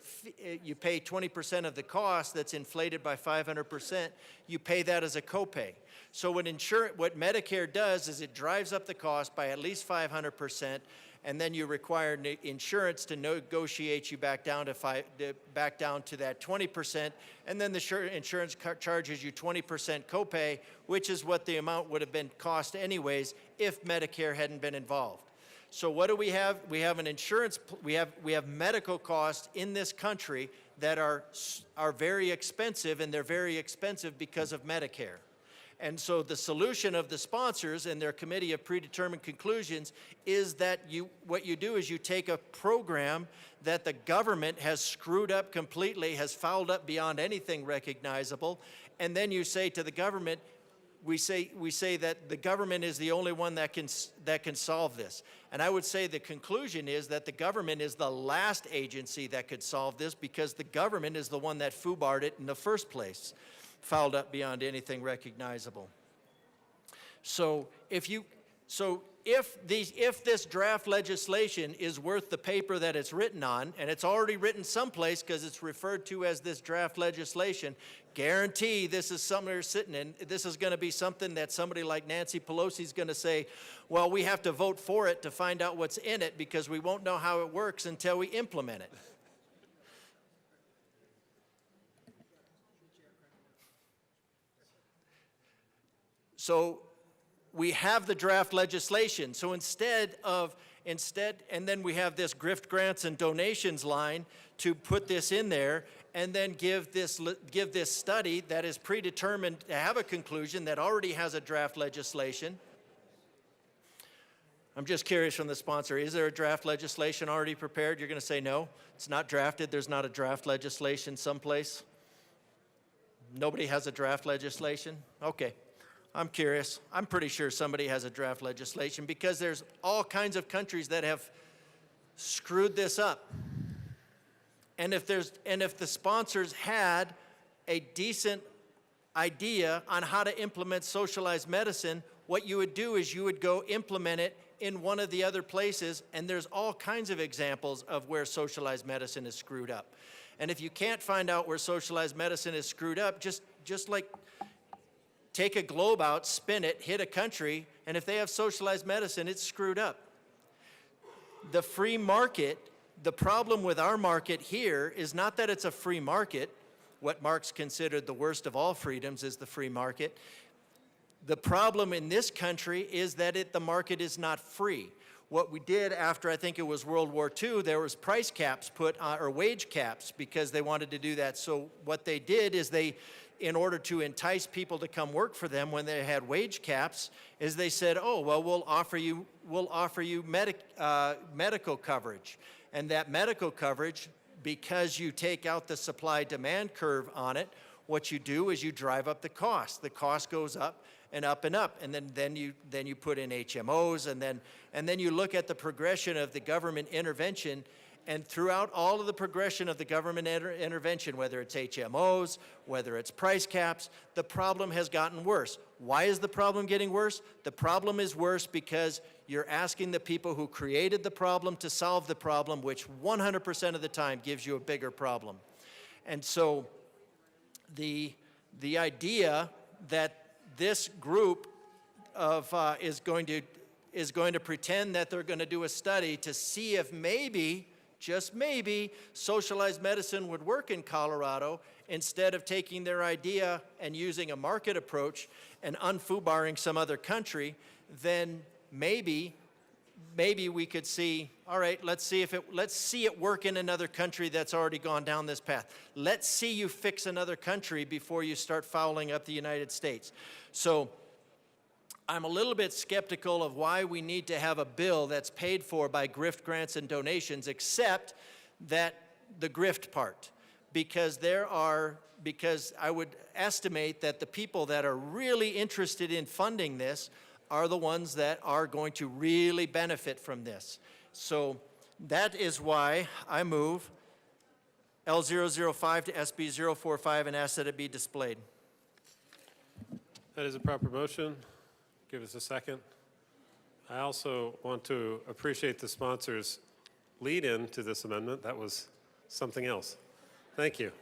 pay 20% of the cost that's inflated by 500%, you pay that as a copay. So what Medicare does is it drives up the cost by at least 500%, and then you require insurance to negotiate you back down to that 20%, and then the insurance charges you 20% copay, which is what the amount would have been cost anyways if Medicare hadn't been involved. So what do we have? We have we have medical costs in this country that are very expensive, and they're very expensive because of Medicare. And so the solution of the sponsors and their Committee of Predetermined Conclusions is that what you do is you take a program that the government has screwed up completely, has fouled up beyond anything recognizable, and then you say to the government, we say that the government is the only one that can solve this. And I would say the conclusion is that the government is the last agency that could solve this, because the government is the one that foobarred it in the first place, fouled up beyond anything recognizable. So if this draft legislation is worth the paper that it's written on, and it's already written someplace because it's referred to as this draft legislation, guarantee this is something they're sitting in. This is going to be something that somebody like Nancy Pelosi is going to say, well, we have to vote for it to find out what's in it, because we won't know how it works until we implement it. So we have the draft legislation. So instead, and then we have this gift grants and donations line to put this in there, and then give this study that is predetermined to have a conclusion that already has a draft legislation. I'm just curious from the sponsor, is there a draft legislation already prepared? You're going to say no? It's not drafted? There's not a draft legislation someplace? Nobody has a draft legislation? Okay. I'm curious. I'm pretty sure somebody has a draft legislation because there's all kinds of countries that have screwed this up. And if the sponsors had a decent idea on how to implement socialized medicine, what you would do is you would go implement it in one of the other places, and there's all kinds of examples of where socialized medicine is screwed up. And if you can't find out where socialized medicine is screwed up, just like take a globe out, spin it, hit a country, and if they have socialized medicine, it's screwed up. The free market, the problem with our market here is not that it's a free market. What Marx considered the worst of all freedoms is the free market. The problem in this country is that the market is not free. What we did after, I think it was World War II, there was price caps put on, or wage caps, because they wanted to do that. So what they did is in order to entice people to come work for them when they had wage caps, is they said, oh, well, we'll offer you medical coverage. And that medical coverage, because you take out the supply-demand curve on it, what you do is you drive up the cost. The cost goes up and up and up, and then you put in HMOs, and then you look at the progression of the government intervention. And throughout all of the progression of the government intervention, whether it's HMOs, whether it's price caps, the problem has gotten worse. Why is the problem getting worse? The problem is worse because you're asking the people who created the problem to solve the problem, which 100% of the time gives you a bigger problem. And so the idea that this group is going to pretend that they're going to do a study to see if maybe, just maybe, socialized medicine would work in Colorado instead of taking their idea and using a market approach and unfoobarring some other country, then maybe we could see, all right, let's see it work in another country that's already gone down this path. Let's see you fix another country before you start fouling up the United States. So I'm a little bit skeptical of why we need to have a bill that's paid for by grift grants and donations, except that the grift part. Because I would estimate that the people that are really interested in funding this are the ones that are going to really benefit from this. So that is why I move L005 to SB045 and ask that it be displayed. That is a proper motion. Give us a second. I also want to appreciate the sponsor's lead-in to this amendment. That was something else. Thank you.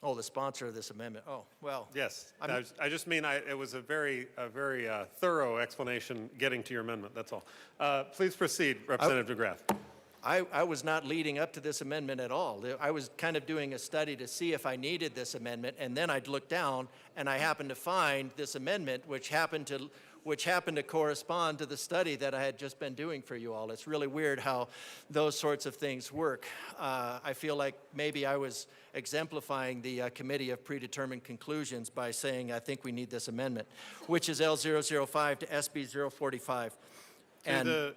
Oh, the sponsor of this amendment. Oh, well. Yes, I just mean it was a very thorough explanation getting to your amendment, that's all. Please proceed, Representative DeGraff. I was not leading up to this amendment at all. I was kind of doing a study to see if I needed this amendment, and then I'd look down, and I happened to find this amendment, which happened to correspond to the study that I had just been doing for you all. It's really weird how those sorts of things work. I feel like maybe I was exemplifying the Committee of Predetermined Conclusions by saying I think we need this amendment, which is L005 to SB045.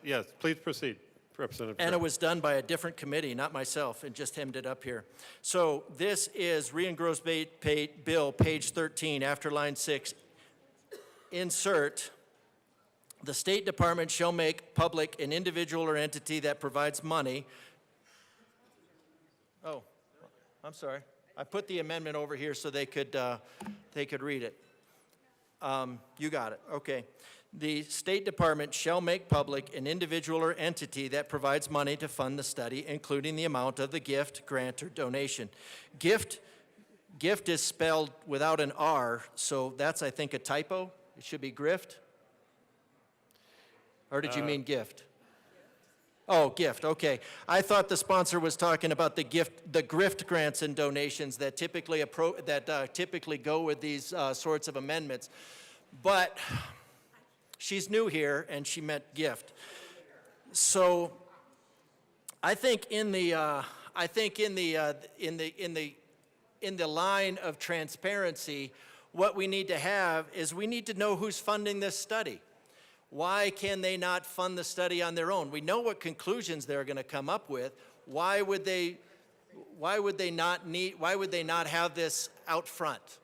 Yes, please proceed. Representative. And it was done by a different committee, not myself, and just hemmed it up here. So this is Re-engrossment Bill, page 13, after line 6. Insert, the State Department shall make public an individual or entity that provides money. Oh, I'm sorry. I put the amendment over here so they could read it. You got it. Okay. The State Department shall make public an individual or entity that provides money to fund the study, including the amount of the gift, grant, or donation. Gift is spelled without an R, so that's, I think, a typo. It should be grift. Or did you mean gift? Oh, gift, okay. I thought the sponsor was talking about the grift grants and donations that typically typically go with these sorts of amendments. But she's new here, and she meant gift. So I think in the line of transparency, what we need to have is we need to know who's funding this study. Why can they not fund the study on their own? We know what conclusions they're going to come up with. Why would they not have this out front?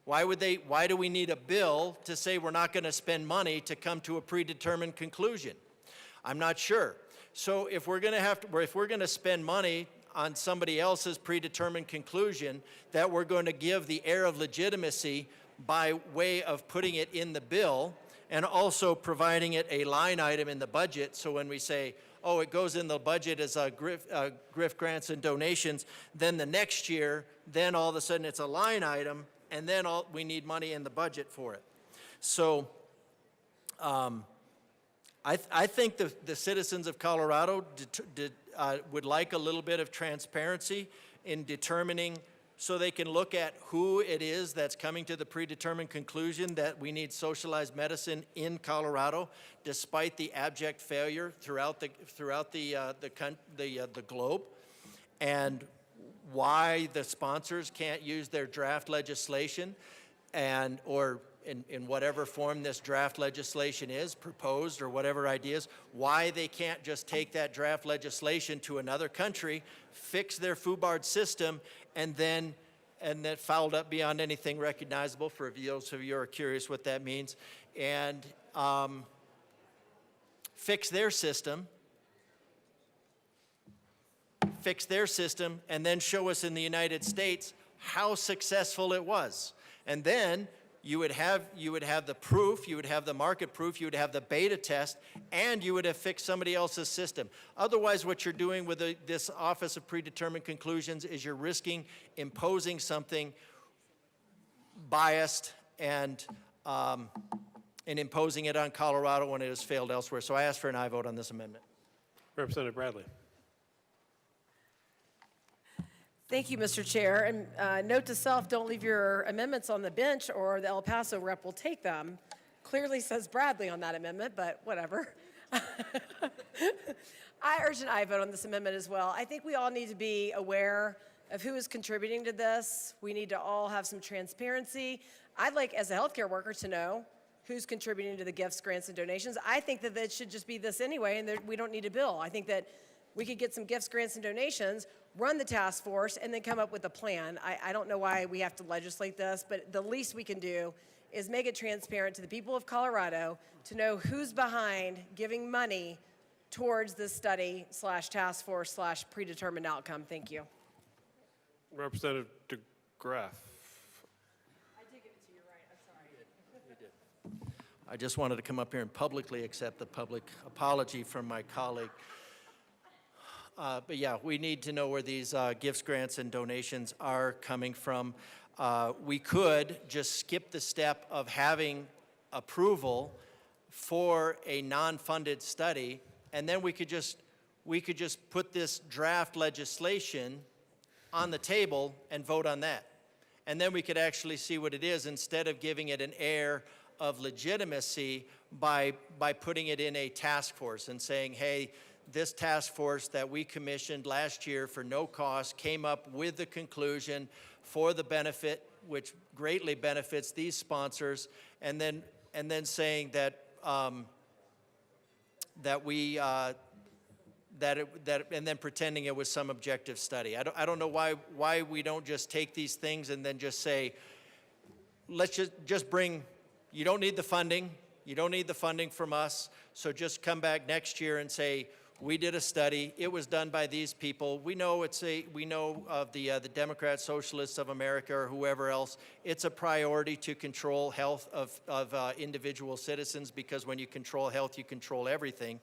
Why do we need a bill to say we're not going to spend money to come to a predetermined conclusion? I'm not sure. So if we're going to spend money on somebody else's predetermined conclusion, that we're going to give the air of legitimacy by way of putting it in the bill, and also providing it a line item in the budget, so when we say, oh, it goes in the budget as grift grants and donations, then the next year, then all of a sudden it's a line item, and then we need money in the budget for it. So I think the citizens of Colorado would like a little bit of transparency in determining, so they can look at who it is that's coming to the predetermined conclusion that we need socialized medicine in Colorado, despite the abject failure throughout the globe, and why the sponsors can't use their draft legislation, or in whatever form this draft legislation is proposed, or whatever ideas, why they can't just take that draft legislation to another country, fix their FUBARD system, and that fouled up beyond anything recognizable, for those of you who are curious what that means, and fix their system, and then show us in the United States how successful it was. And then you would have the proof, you would have the market proof, you would have the beta test, and you would have fixed somebody else's system. Otherwise, what you're doing with this Office of Predetermined Conclusions is you're risking imposing something biased and imposing it on Colorado when it has failed elsewhere. So I ask for an aye vote on this amendment. Representative Bradley. Thank you, Mr. Chair. And note to self, don't leave your amendments on the bench or the El Paso rep will take them. Clearly says Bradley on that amendment, but whatever. I urge an aye vote on this amendment as well. I think we all need to be aware of who is contributing to this. We need to all have some transparency. I'd like, as a healthcare worker, to know who's contributing to the gifts, grants, and donations. I think that it should just be this anyway, and that we don't need a bill. I think that we could get some gifts, grants, and donations, run the task force, and then come up with a plan. I don't know why we have to legislate this, but the least we can do is make it transparent to the people of Colorado to know who's behind giving money towards this study / task force / predetermined outcome. Thank you. Representative DeGraff. I did give it to you, right? I'm sorry. I just wanted to come up here and publicly accept the public apology from my colleague. But yeah, we need to know where these gifts, grants, and donations are coming from. We could just skip the step of having approval for a non-funded study, and then we could just put this draft legislation on the table and vote on that. And then we could actually see what it is, instead of giving it an air of legitimacy by putting it in a task force and saying, hey, this task force that we commissioned last year for no cost came up with the conclusion for the benefit, which greatly benefits these sponsors, and then saying that and then pretending it was some objective study. I don't know why we don't just take these things and then just say, let's just bring. You don't need the funding. You don't need the funding from us. So just come back next year and say, we did a study. It was done by these people. We know of the Democrats, Socialists of America, or whoever else. It's a priority to control health of individual citizens, because when you control health, you control everything.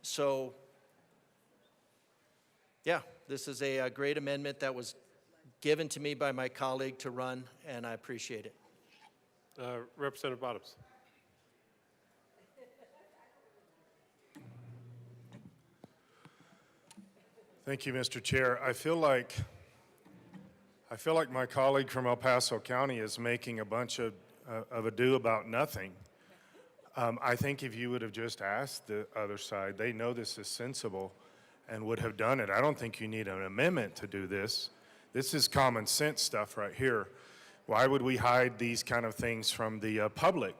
So, yeah, this is a great amendment that was given to me by my colleague to run, and I appreciate it. Representative Bottoms. Thank you, Mr. Chair. I feel like my colleague from El Paso County is making a bunch of ado about nothing. I think if you would have just asked the other side, they know this is sensible and would have done it. I don't think you need an amendment to do this. This is common sense stuff right here. Why would we hide these kind of things from the public?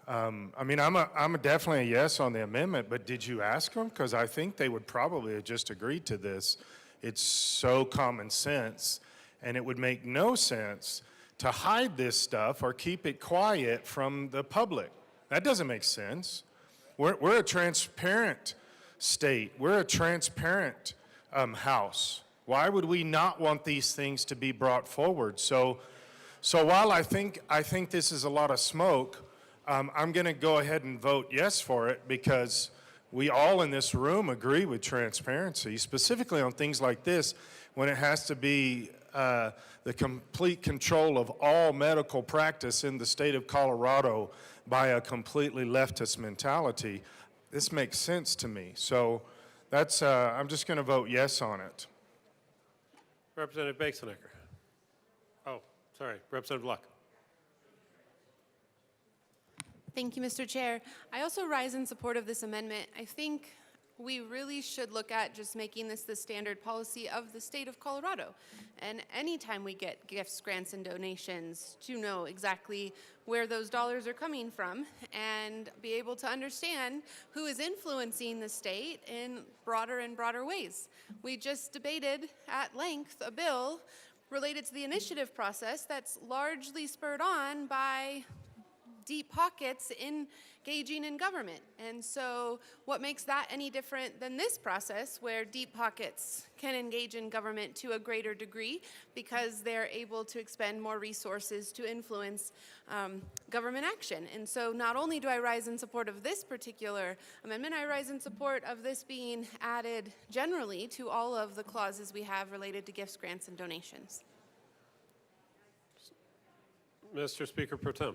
I mean, I'm definitely a yes on the amendment, but did you ask them? Because I think they would probably have just agreed to this. It's so common sense, and it would make no sense to hide this stuff or keep it quiet from the public. That doesn't make sense. We're a transparent state. We're a transparent house. Why would we not want these things to be brought forward? So while I think this is a lot of smoke, I'm going to go ahead and vote yes for it because we all in this room agree with transparency, specifically on things like this when it has to be the complete control of all medical practice in the state of Colorado by a completely leftist mentality. This makes sense to me. So that's, I'm just going to vote yes on it. Representative Bakesonecker. Oh, sorry, Representative Luck. Thank you, Mr. Chair. I also rise in support of this amendment. I think we really should look at just making this the standard policy of the state of Colorado. And anytime we get gifts, grants, and donations, to know exactly where those dollars are coming from and be able to understand who is influencing the state in broader and broader ways. We just debated at length a bill related to the initiative process that's largely spurred on by deep pockets engaging in government. And so what makes that any different than this process where deep pockets can engage in government to a greater degree because they're able to expend more resources to influence government action. And so not only do I rise in support of this particular amendment, I rise in support of this being added generally to all of the clauses we have related to gifts, grants, and donations. Mr. Speaker Pro Tem.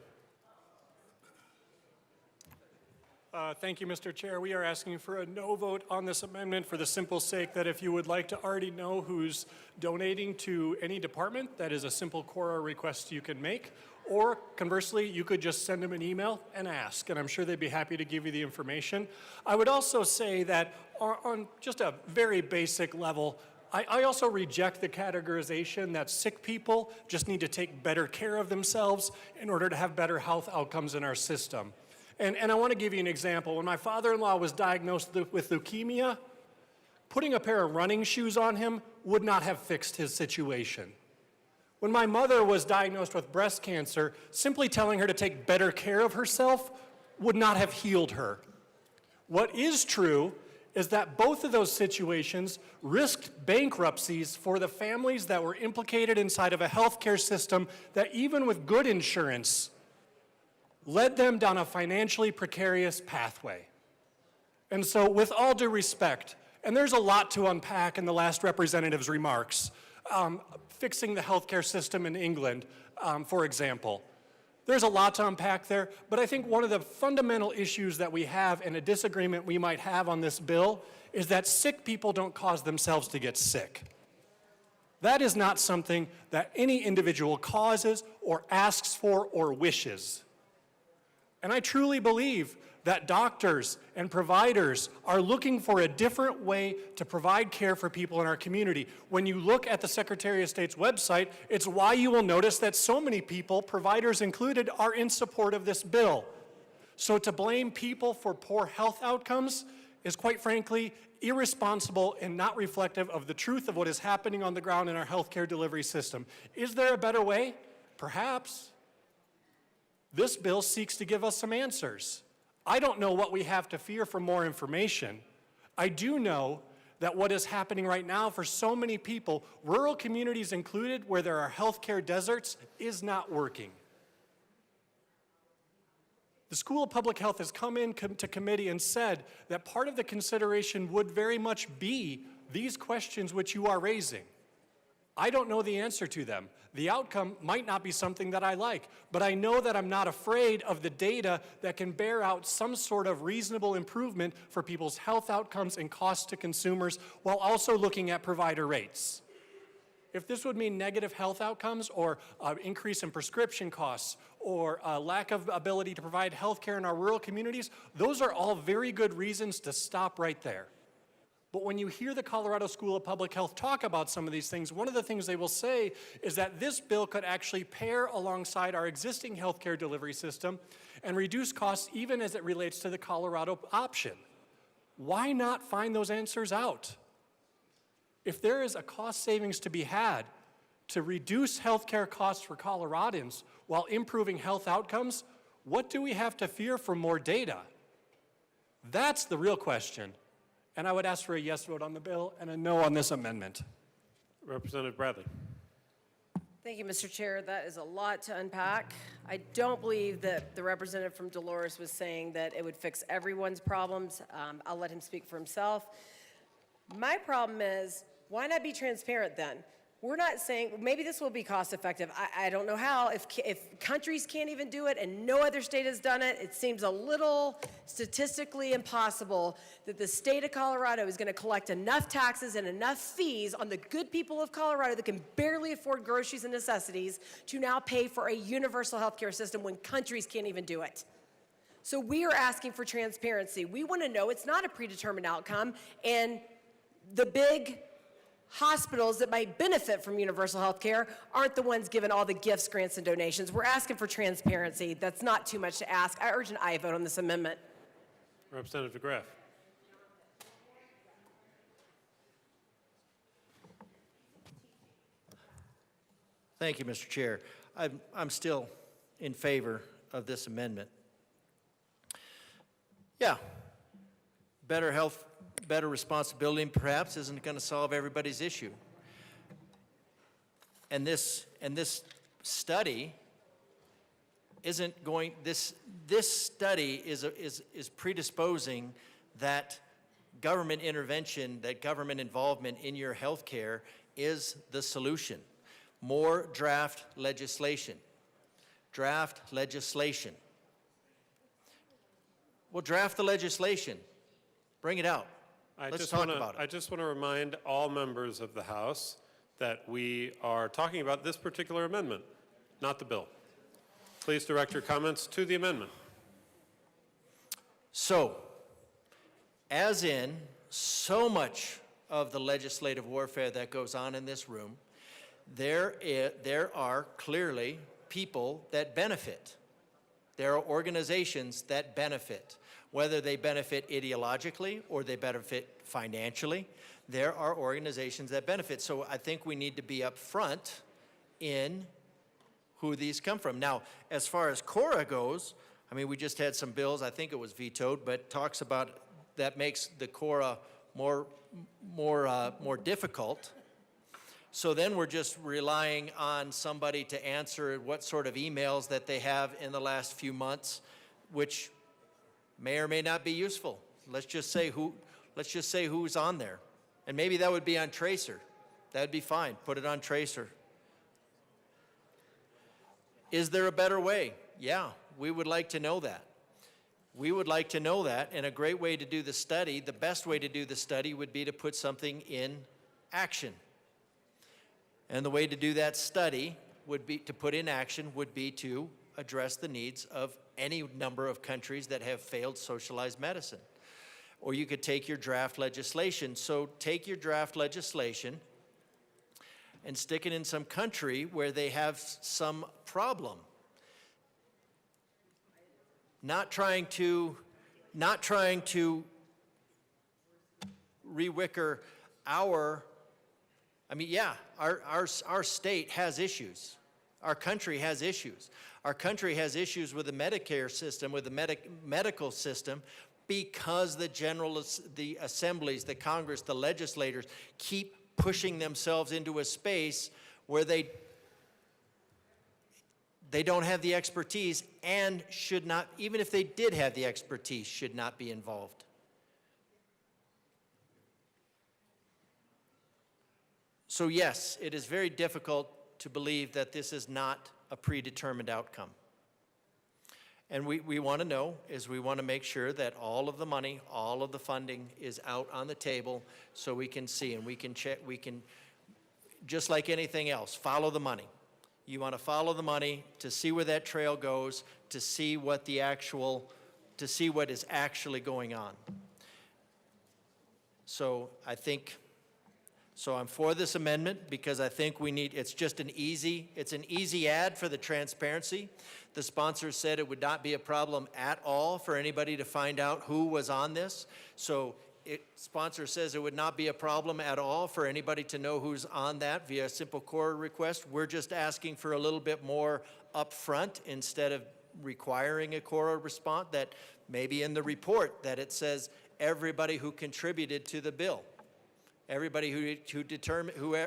Thank you, Mr. Chair. We are asking for a no vote on this amendment for the simple sake that if you would like to already know who's donating to any department, that is a simple Quora request you can make. Or conversely, you could just send them an email and ask, and I'm sure they'd be happy to give you the information. I would also say that on just a very basic level, I also reject the categorization that sick people just need to take better care of themselves in order to have better health outcomes in our system. And I want to give you an example. When my father-in-law was diagnosed with leukemia, putting a pair of running shoes on him would not have fixed his situation. When my mother was diagnosed with breast cancer, simply telling her to take better care of herself would not have healed her. What is true is that both of those situations risked bankruptcies for the families that were implicated inside of a healthcare system that even with good insurance led them down a financially precarious pathway. And so with all due respect, and there's a lot to unpack in the last representative's remarks, fixing the healthcare system in England, for example. There's a lot to unpack there, but I think one of the fundamental issues that we have and a disagreement we might have on this bill is that sick people don't cause themselves to get sick. That is not something that any individual causes or asks for or wishes. And I truly believe that doctors and providers are looking for a different way to provide care for people in our community. When you look at the Secretary of State's website, it's why you will notice that so many people, providers included, are in support of this bill. So to blame people for poor health outcomes is quite frankly irresponsible and not reflective of the truth of what is happening on the ground in our healthcare delivery system. Is there a better way? Perhaps. This bill seeks to give us some answers. I don't know what we have to fear from more information. I do know that what is happening right now for so many people, rural communities included, where there are healthcare deserts, is not working. The School of Public Health has come in to committee and said that part of the consideration would very much be these questions which you are raising. I don't know the answer to them. The outcome might not be something that I like, but I know that I'm not afraid of the data that can bear out some sort of reasonable improvement for people's health outcomes and costs to consumers while also looking at provider rates. If this would mean negative health outcomes or increase in prescription costs or lack of ability to provide health care in our rural communities, those are all very good reasons to stop right there. But when you hear the Colorado School of Public Health talk about some of these things, one of the things they will say is that this bill could actually pair alongside our existing healthcare delivery system and reduce costs even as it relates to the Colorado option. Why not find those answers out? If there is a cost savings to be had to reduce healthcare costs for Coloradans while improving health outcomes, what do we have to fear from more data? That's the real question. And I would ask for a yes vote on the bill and a no on this amendment. Representative Bradley. Thank you, Mr. Chair. That is a lot to unpack. I don't believe that the representative from Dolores was saying that it would fix everyone's problems. I'll let him speak for himself. My problem is, why not be transparent then? We're not saying, maybe this will be cost effective. I don't know how. If countries can't even do it and no other state has done it, it seems a little statistically impossible that the state of Colorado is going to collect enough taxes and enough fees on the good people of Colorado that can barely afford groceries and necessities to now pay for a universal health care system when countries can't even do it. So we are asking for transparency. We want to know it's not a predetermined outcome, and the big hospitals that might benefit from universal health care aren't the ones given all the gifts, grants, and donations. We're asking for transparency. That's not too much to ask. I urge an aye vote on this amendment. Representative DeGraff. Thank you, Mr. Chair. I'm still in favor of this amendment. Yeah, better health, better responsibility perhaps isn't going to solve everybody's issue. And this study isn't going, this study is predisposing that government intervention, that government involvement in your health care is the solution. More draft legislation. Draft legislation. Well, draft the legislation. Bring it out. Let's talk about it. I just want to remind all members of the House that we are talking about this particular amendment, not the bill. Please direct your comments to the amendment. So, as in so much of the legislative warfare that goes on in this room, there are clearly people that benefit. There are organizations that benefit. Whether they benefit ideologically or they benefit financially, there are organizations that benefit. So I think we need to be upfront in who these come from. Now, as far as CORA goes, I mean, we just had some bills, I think it was vetoed, but talks about that makes the CORA more difficult. So then we're just relying on somebody to answer what sort of emails that they have in the last few months, which may or may not be useful. Let's just say who's on there. And maybe that would be on Tracer. That'd be fine. Put it on Tracer. Is there a better way? Yeah, we would like to know that. We would like to know that, and a great way to do the study, the best way to do the study would be to put something in action. And the way to do that study would be to put in action would be to address the needs of any number of countries that have failed socialized medicine. Or you could take your draft legislation. So take your draft legislation and stick it in some country where they have some problem. Not trying to re-wicker our state has issues. Our country has issues. Our country has issues with the Medicare system, with the medical system, because the assemblies, the Congress, the legislators keep pushing themselves into a space where they don't have the expertise and should not, even if they did have the expertise, should not be involved. So yes, it is very difficult to believe that this is not a predetermined outcome. And we want to know is we want to make sure that all of the money, all of the funding is out on the table so we can see and we can check, we can, just like anything else, follow the money. You want to follow the money to see where that trail goes, to see what the actual, to see what is actually going on. So I think, so I'm for this amendment because I think we need, it's just an easy, it's an easy ad for the transparency. The sponsor said it would not be a problem at all for anybody to find out who was on this. So sponsor says it would not be a problem at all for anybody to know who's on that via a simple core request. We're just asking for a little bit more upfront instead of requiring a core response, that maybe in the report that it says everybody who contributed to the bill. Everybody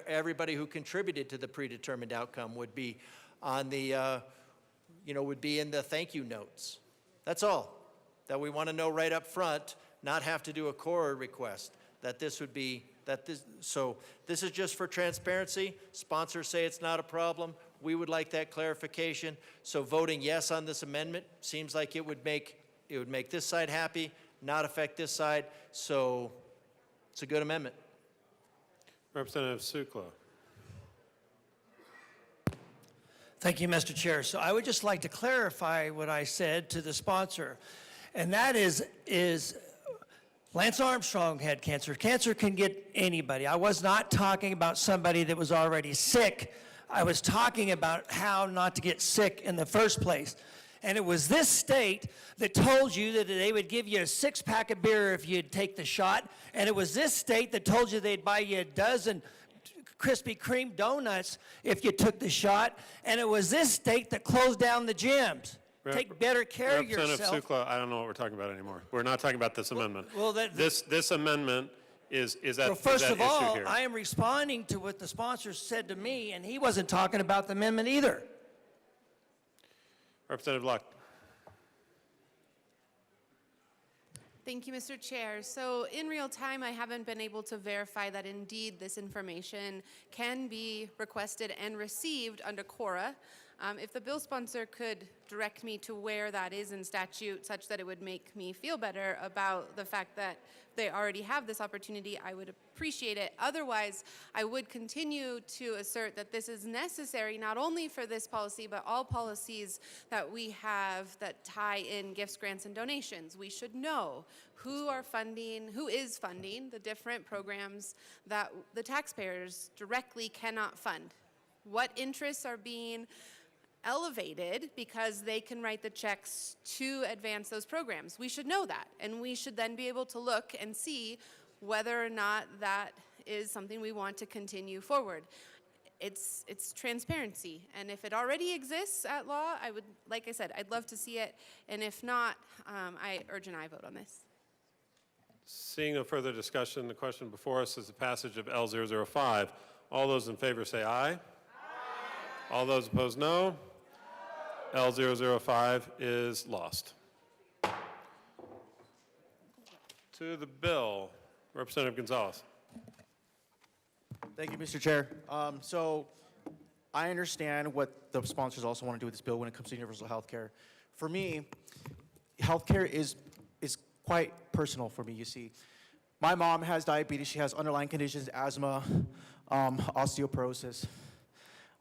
everybody who contributed to the predetermined outcome would be on the, would be in the thank you notes. That's all that we want to know right up front, not have to do a core request, that this would be, so this is just for transparency. Sponsors say it's not a problem. We would like that clarification. So voting yes on this amendment seems like it would make this side happy, not affect this side. So it's a good amendment. Representative Sukla. Thank you, Mr. Chair. So I would just like to clarify what I said to the sponsor, and that is Lance Armstrong had cancer. Cancer can get anybody. I was not talking about somebody that was already sick. I was talking about how not to get sick in the first place. And it was this state that told you that they would give you a 6-pack of beer if you'd take the shot. And it was this state that told you they'd buy you a dozen Krispy Kreme donuts if you took the shot. And it was this state that closed down the gyms. Take better care of yourself. Representative Sukla, I don't know what we're talking about anymore. We're not talking about this amendment. Well, this amendment is that, well, first is that of all, issue here. I am responding to what the sponsor said to me, and he wasn't talking about the amendment either. Representative Luck. Thank you, Mr. Chair. So in real time, I haven't been able to verify that indeed this information can be requested and received under QORA. If the bill sponsor could direct me to where that is in statute such that it would make me feel better about the fact that they already have this opportunity, I would appreciate it. Otherwise, I would continue to assert that this is necessary not only for this policy, but all policies that we have that tie in gifts, grants, and donations. We should know who is funding the different programs that the taxpayers directly cannot fund. What interests are being elevated because they can write the checks to advance those programs. We should know that, and we should then be able to look and see whether or not that is something we want to continue forward. It's transparency, and if it already exists at law, I would, like I said, I'd love to see it, and if not, I urge an aye vote on this. Seeing no further discussion, the question before us is the passage of L005. All those in favor say aye. Aye. All those opposed, no. L005 is lost. To the bill, Representative Gonzalez. Thank you, Mr. Chair. So I understand what the sponsors also want to do with this bill when it comes to universal health care. For me, health care is quite personal for me, you see. My mom has diabetes. She has underlying conditions, asthma, osteoporosis,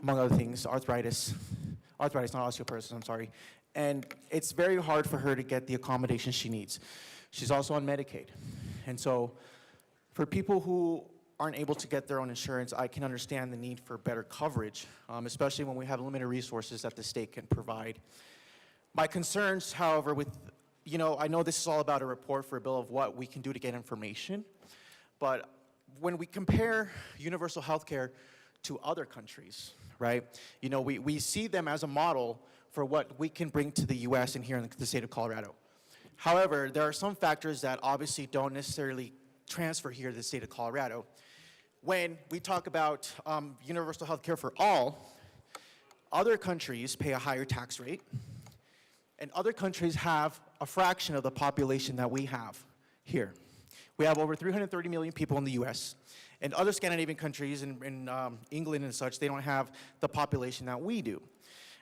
among other things, arthritis, not osteoporosis, I'm sorry. And it's very hard for her to get the accommodations she needs. She's also on Medicaid. And so for people who aren't able to get their own insurance, I can understand the need for better coverage, especially when we have limited resources that the state can provide. My concerns, however, I know this is all about a report for a bill of what we can do to get information, but when we compare universal health care to other countries, right? We see them as a model for what we can bring to the U.S. and here in the state of Colorado. However, there are some factors that obviously don't necessarily transfer here to the state of Colorado. When we talk about universal health care for all, other countries pay a higher tax rate, and other countries have a fraction of the population that we have here. We have over 330 million people in the U.S., And other Scandinavian countries in England and such, they don't have the population that we do.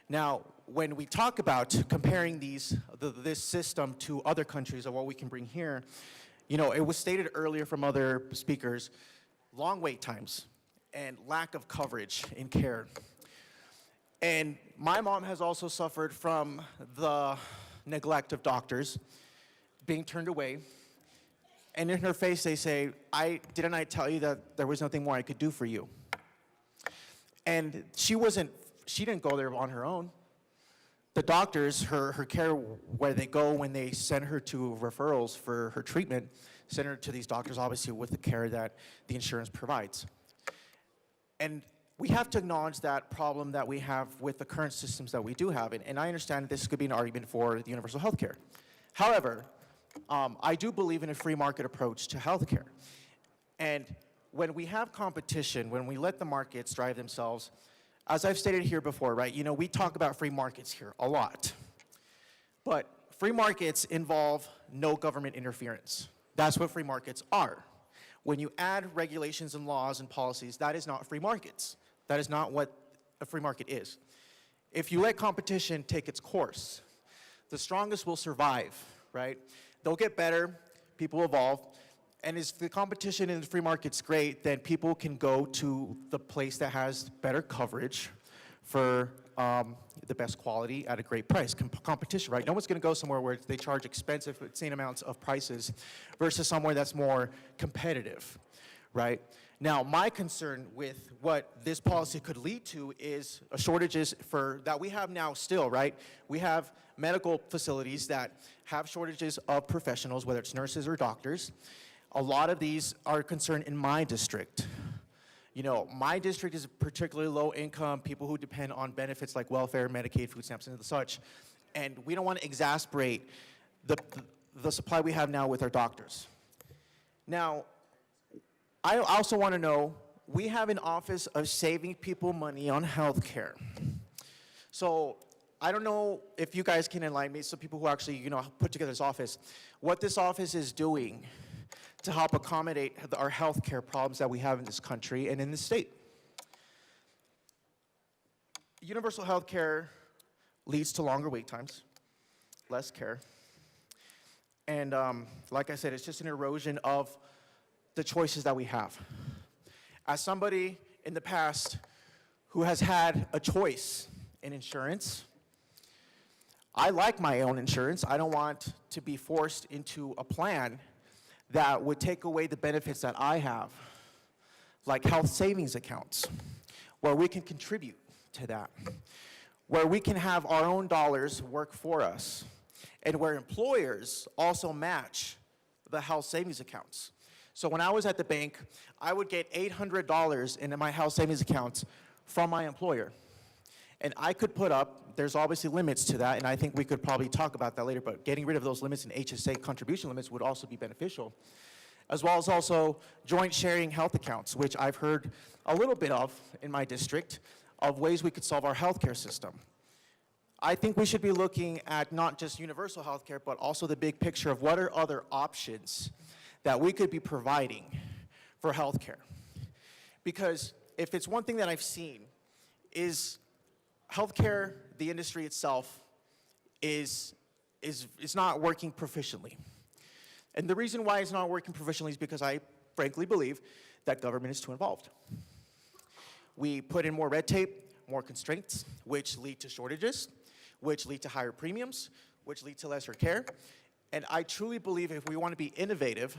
Now, when we talk about comparing this system to other countries or what we can bring here, you know, it was stated earlier from other speakers, long wait times and lack of coverage in care. And my mom has also suffered from the neglect of doctors, being turned away. And in her face, they say, didn't I tell you that there was nothing more I could do for you? And she didn't go there on her own. The doctors, her care, where they go when they send her to referrals for her treatment, send her to these doctors, obviously with the care that the insurance provides. And we have to acknowledge that problem that we have with the current systems that we do have. And I understand this could be an argument for the universal health care. However, I do believe in a free market approach to healthcare. And when we have competition, when we let the markets drive themselves, as I've stated here before, right, you know, we talk about free markets here a lot. But free markets involve no government interference. That's what free markets are. When you add regulations and laws and policies, that is not free markets. That is not what a free market is. If you let competition take its course, the strongest will survive, right? They'll get better, people evolve, and if the competition in the free market's great, then people can go to the place that has better coverage for the best quality at a great price. Competition, right? No one's gonna go somewhere where they charge expensive, insane amounts of prices versus somewhere that's more competitive, right? Now, my concern with what this policy could lead to is shortages that we have now still, right? We have medical facilities that have shortages of professionals, whether it's nurses or doctors. A lot of these are concerned in my district. You know, my district is particularly low income, people who depend on benefits like welfare, Medicaid, food stamps, and such. And we don't want to exasperate the supply we have now with our doctors. Now, I also want to know, we have an office of saving people money on health care. So I don't know if you guys can enlighten me, some people who actually, you know, put together this office, what this office is doing to help accommodate our health care problems that we have in this country and in this state. Universal health care leads to longer wait times, less care. And like I said, it's just an erosion of the choices that we have. As somebody in the past who has had a choice in insurance, I like my own insurance. I don't want to be forced into a plan that would take away the benefits that I have, like health savings accounts, where we can contribute to that, where we can have our own dollars work for us, and where employers also match the health savings accounts. So when I was at the bank, I would get $800 into my health savings accounts from my employer. And I could put up, there's obviously limits to that, and I think we could probably talk about that later, but getting rid of those limits and HSA contribution limits would also be beneficial, as well as also joint sharing health accounts, which I've heard a little bit of in my district, of ways we could solve our healthcare system. I think we should be looking at not just universal healthcare, but also the big picture of what are other options that we could be providing for healthcare. Because if it's one thing that I've seen is healthcare, the industry itself, is not working proficiently. And the reason why it's not working proficiently is because I frankly believe that government is too involved. We put in more red tape, more constraints, which lead to shortages, which lead to higher premiums, which lead to lesser care. And I truly believe if we want to be innovative,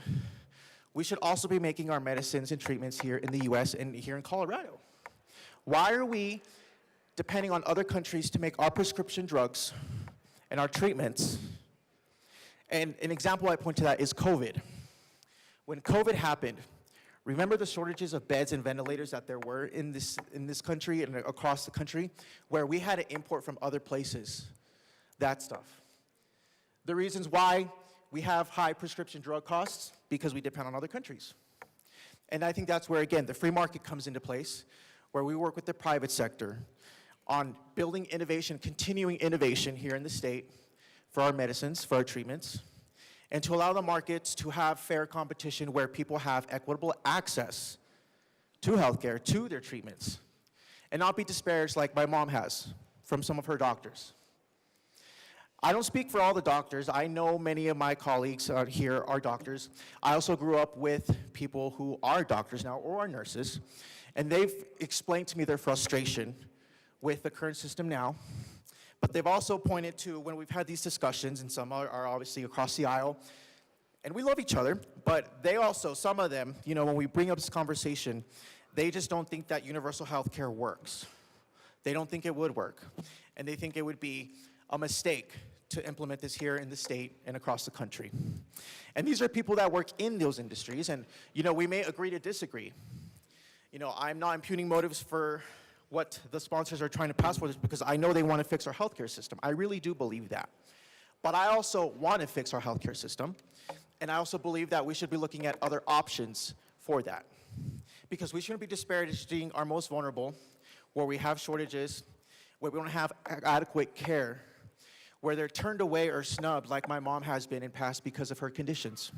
we should also be making our medicines and treatments here in the US and here in Colorado. Why are we depending on other countries to make our prescription drugs and our treatments? And an example I point to that is COVID. When COVID happened, remember the shortages of beds and ventilators that there were in this country and across the country, where we had to import from other places that stuff. The reasons why we have high prescription drug costs, because we depend on other countries. And I think that's where, again, the free market comes into place, where we work with the private sector on building innovation, continuing innovation here in the state for our medicines, for our treatments, and to allow the markets to have fair competition where people have equitable access to healthcare, to their treatments, and not be disparaged like my mom has from some of her doctors. I don't speak for all the doctors. I know many of my colleagues here are doctors. I also grew up with people who are doctors now or are nurses, and they've explained to me their frustration with the current system now. But they've also pointed to when we've had these discussions, and some are obviously across the aisle, and we love each other, but they also, some of them, you know, when we bring up this conversation, they just don't think that universal health care works. They don't think it would work, and they think it would be a mistake to implement this here in the state and across the country. And these are people that work in those industries, and, you know, we may agree to disagree. You know, I'm not impugning motives for what the sponsors are trying to pass for this because I know they want to fix our healthcare system. I really do believe that. But I also want to fix our healthcare system, and I also believe that we should be looking at other options for that. Because we shouldn't be disparaging our most vulnerable, where we have shortages, where we don't have adequate care, where they're turned away or snubbed like my mom has been in past because of her conditions.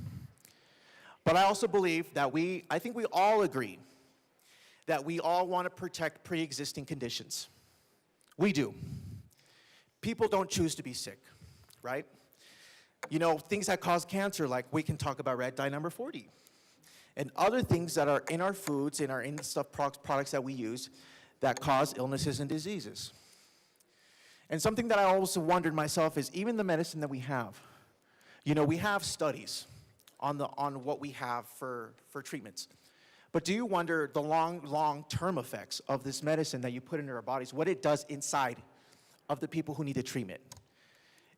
But I also believe that I think we all agree that we all want to protect pre-existing conditions. We do. People don't choose to be sick, right? You know, things that cause cancer, like we can talk about red dye number 40. And other things that are in our foods, in our products that we use that cause illnesses and diseases. And something that I also wondered myself is even the medicine that we have. You know, we have studies on what we have for treatments. But do you wonder the long-term effects of this medicine that you put into our bodies, what it does inside of the people who need the treatment?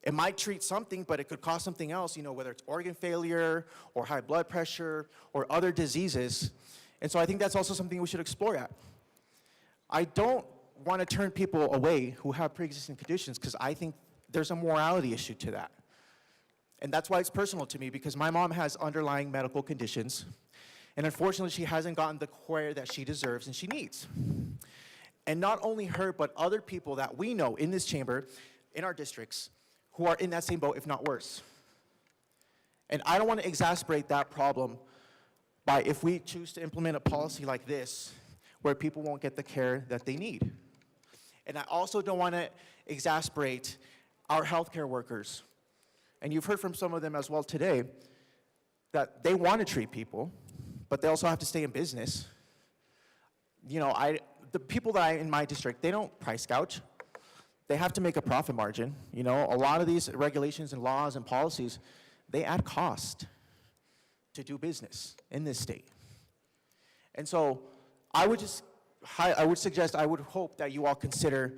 It might treat something, but it could cause something else, you know, whether it's organ failure or high blood pressure or other diseases. And so I think that's also something we should explore at. I don't want to turn people away who have pre-existing conditions because I think there's a morality issue to that. And that's why it's personal to me, because my mom has underlying medical conditions, and unfortunately she hasn't gotten the care that she deserves and she needs. And not only her, but other people that we know in this chamber, in our districts, who are in that same boat, if not worse. And I don't want to exacerbate that problem by if we choose to implement a policy like this, where people won't get the care that they need. And I also don't want to exasperate our healthcare workers. And you've heard from some of them as well today that they want to treat people, but they also have to stay in business. You know, the people that in my district, they don't price gouge. They have to make a profit margin. You know, a lot of these regulations and laws and policies, they add cost to do business in this state. And so I would suggest, I would hope that you all consider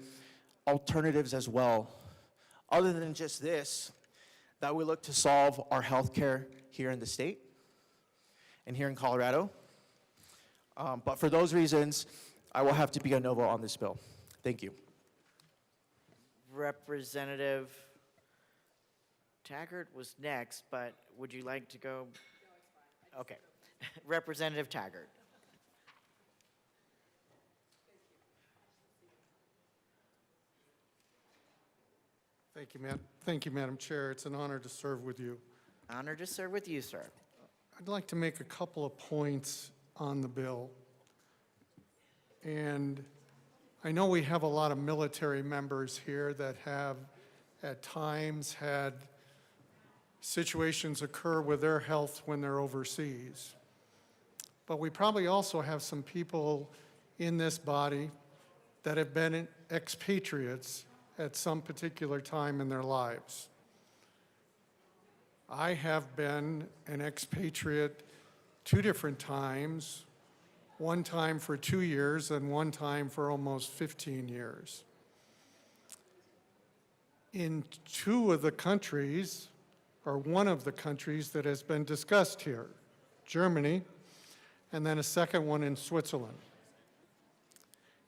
alternatives as well, other than just this, that we look to solve our healthcare here in the state and here in Colorado. But for those reasons, I will have to be a no vote on this bill. Thank you. Representative Taggart was next, but would you like to go? Okay. Representative Taggart. Thank you, Madam Chair. It's an honor to serve with you. Honor to serve with you, sir. I'd like to make a couple of points on the bill. And I know we have a lot of military members here that have at times had situations occur with their health when they're overseas. But we probably also have some people in this body that have been expatriates at some particular time in their lives. I have been an expatriate 2 different times, one time for 2 years and one time for almost 15 years. In 2 of the countries, or one of the countries that has been discussed here, Germany, and then a second one in Switzerland.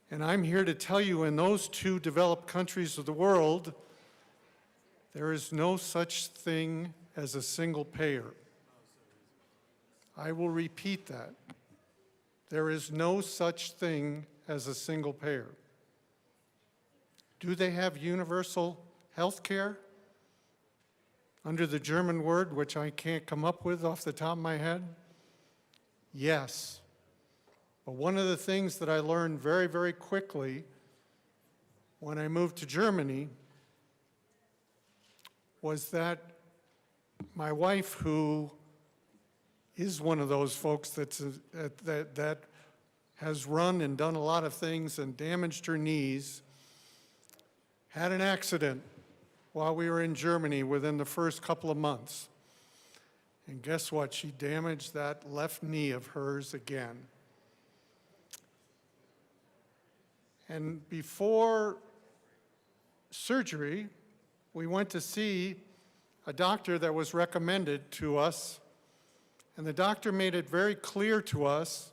And I'm here to tell you, in those 2 developed countries of the world, there is no such thing as a single payer. I will repeat that. There is no such thing as a single payer. Do they have universal health care? Under the German word, which I can't come up with off the top of my head? Yes. But one of the things that I learned very, very quickly when I moved to Germany was that my wife, who is one of those folks that has run and done a lot of things and damaged her knees, had an accident while we were in Germany within the first couple of months. And guess what? She damaged that left knee of hers again. And before surgery, we went to see a doctor that was recommended to us, and the doctor made it very clear to us,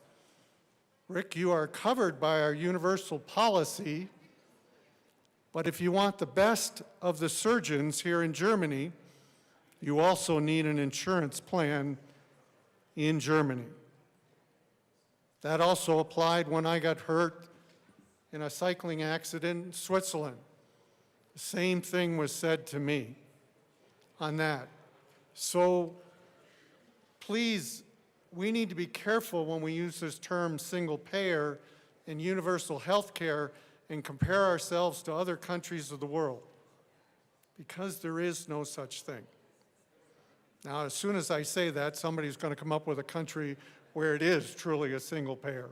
Rick, you are covered by our universal policy, but if you want the best of the surgeons here in Germany, you also need an insurance plan in Germany. That also applied when I got hurt in a cycling accident in Switzerland. The same thing was said to me on that. So please, we need to be careful when we use this term single payer and universal health care and compare ourselves to other countries of the world, because there is no such thing. Now, as soon as I say that, somebody's going to come up with a country where it is truly a single payer.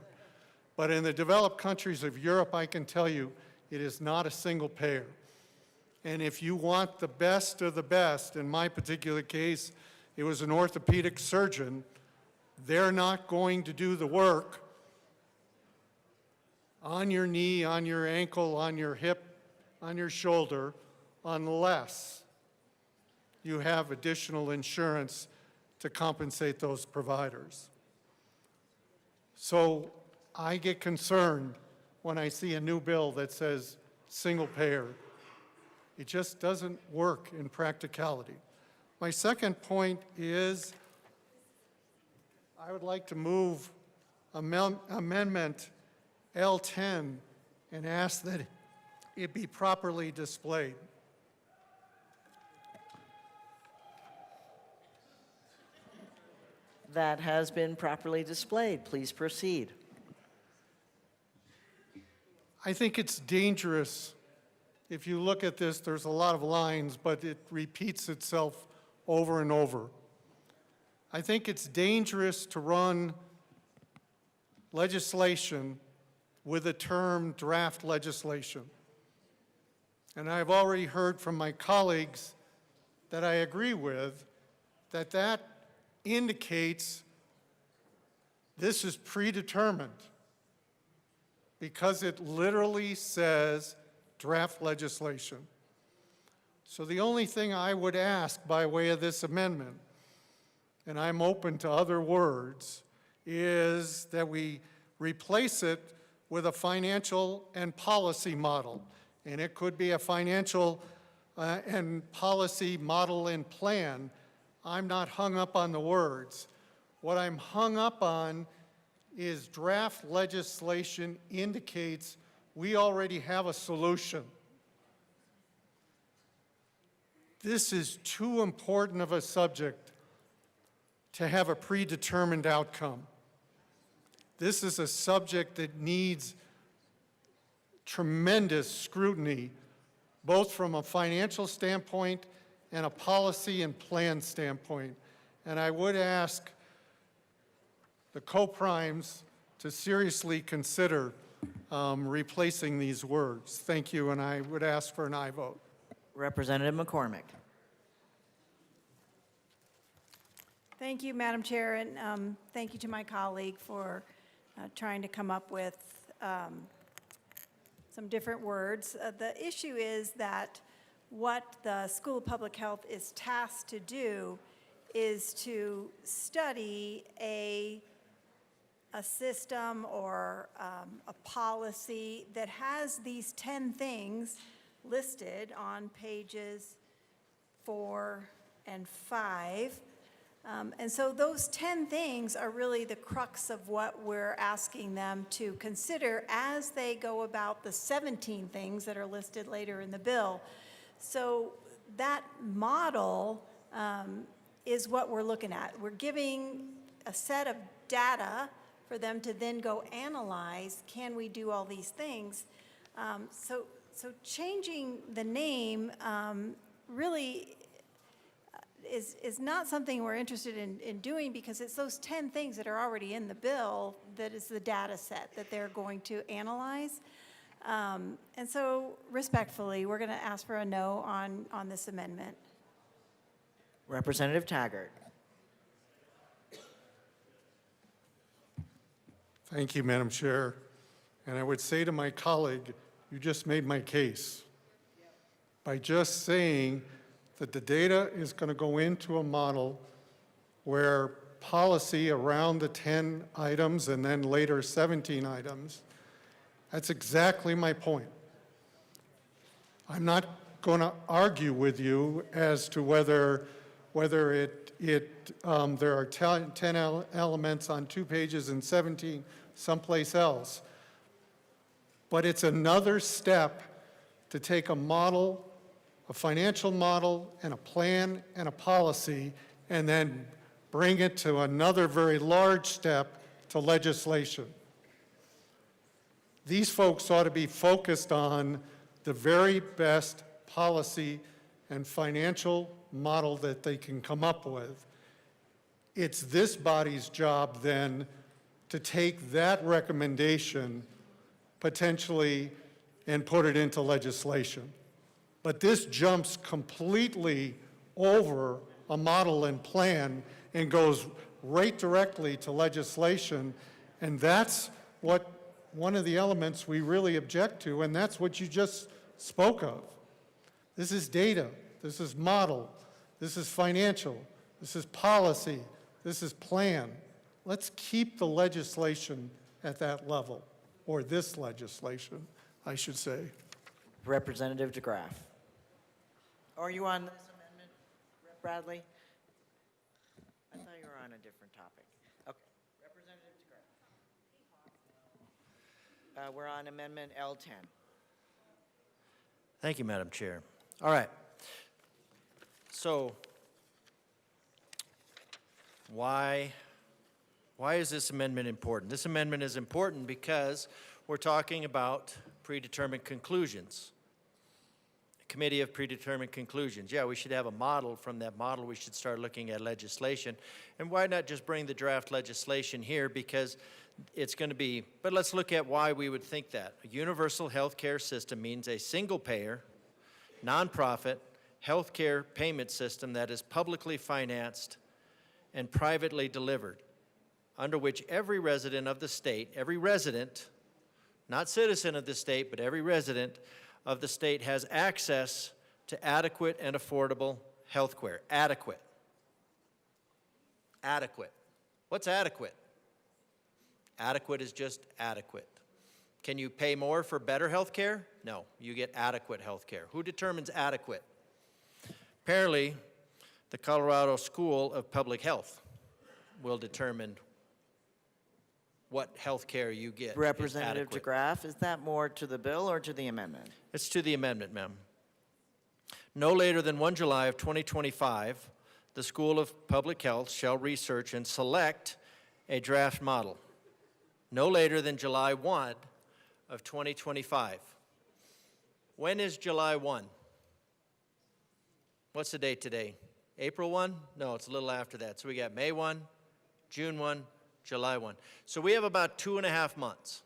But in the developed countries of Europe, I can tell you, it is not a single payer. And if you want the best of the best, in my particular case, it was an orthopedic surgeon, they're not going to do the work on your knee, on your ankle, on your hip, on your shoulder, unless you have additional insurance to compensate those providers. So I get concerned when I see a new bill that says single payer. It just doesn't work in practicality. My second point is I would like to move Amendment L10 and ask that it be properly displayed. That has been properly displayed. Please proceed. I think it's dangerous. If you look at this, there's a lot of lines, but it repeats itself over and over. I think it's dangerous to run legislation with the term draft legislation. And I've already heard from my colleagues that I agree with that that indicates this is predetermined, because it literally says draft legislation. So the only thing I would ask by way of this amendment, and I'm open to other words, is that we replace it with a financial and policy model. And it could be a financial and policy model and plan. I'm not hung up on the words. What I'm hung up on is draft legislation indicates we already have a solution. This is too important of a subject to have a predetermined outcome. This is a subject that needs tremendous scrutiny, both from a financial standpoint and a policy and plan standpoint. And I would ask the co-primes to seriously consider replacing these words. Thank you, and I would ask for an aye vote. Representative McCormick. Thank you, Madam Chair, and thank you to my colleague for trying to come up with some different words. The issue is that what the School of Public Health is tasked to do is to study a system or a policy that has these 10 things listed on pages 4 and 5. And so those 10 things are really the crux of what we're asking them to consider as they go about the 17 things that are listed later in the bill. So that model is what we're looking at. We're giving a set of data for them to then go analyze, can we do all these things? So changing the name really is not something we're interested in doing, because it's those 10 things that are already in the bill that is the data set that they're going to analyze. And so respectfully, we're going to ask for a no on this amendment. Representative Taggart. Thank you, Madam Chair. And I would say to my colleague, you just made my case. By just saying that the data is going to go into a model where policy around the 10 items and then later 17 items, that's exactly my point. I'm not going to argue with you as to whether there are 10 elements on 2 pages and 17 someplace else. But it's another step to take a model, a financial model, and a plan and a policy, and then bring it to another very large step to legislation. These folks ought to be focused on the very best policy and financial model that they can come up with. It's this body's job then to take that recommendation potentially and put it into legislation. But this jumps completely over a model and plan and goes right directly to legislation, and that's what one of the elements we really object to, and that's what you just spoke of. This is data, this is model, this is financial, this is policy, this is plan. Let's keep the legislation at that level, or this legislation, I should say. Representative DeGraff. Are you on this amendment, Rep. Bradley? I thought you were on a different topic. Okay. Representative DeGraff. We're on Amendment L10. Thank you, Madam Chair. All right. So why is this amendment important? This amendment is important because we're talking about predetermined conclusions. A committee of predetermined conclusions. Yeah, we should have a model. From that model, we should start looking at legislation. And why not just bring the draft legislation here? Because it's going to be, but let's look at why we would think that. A universal health care system means a single-payer, nonprofit health care payment system that is publicly financed and privately delivered, under which every resident of the state, every resident, not citizen of the state, but every resident of the state has access to adequate and affordable health care. Adequate. Adequate. What's adequate? Adequate is just adequate. Can you pay more for better health care? No, you get adequate health care. Who determines adequate? Apparently, the Colorado School of Public Health will determine what health care you get. Representative DeGraff, is that more to the bill or to the amendment? It's to the amendment, ma'am. No later than 1 July of 2025, the School of Public Health shall research and select a draft model. No later than July 1 of 2025. When is July 1? What's the date today? April 1? No, it's a little after that. So we got May 1, June 1, July 1. So we have about 2.5 months.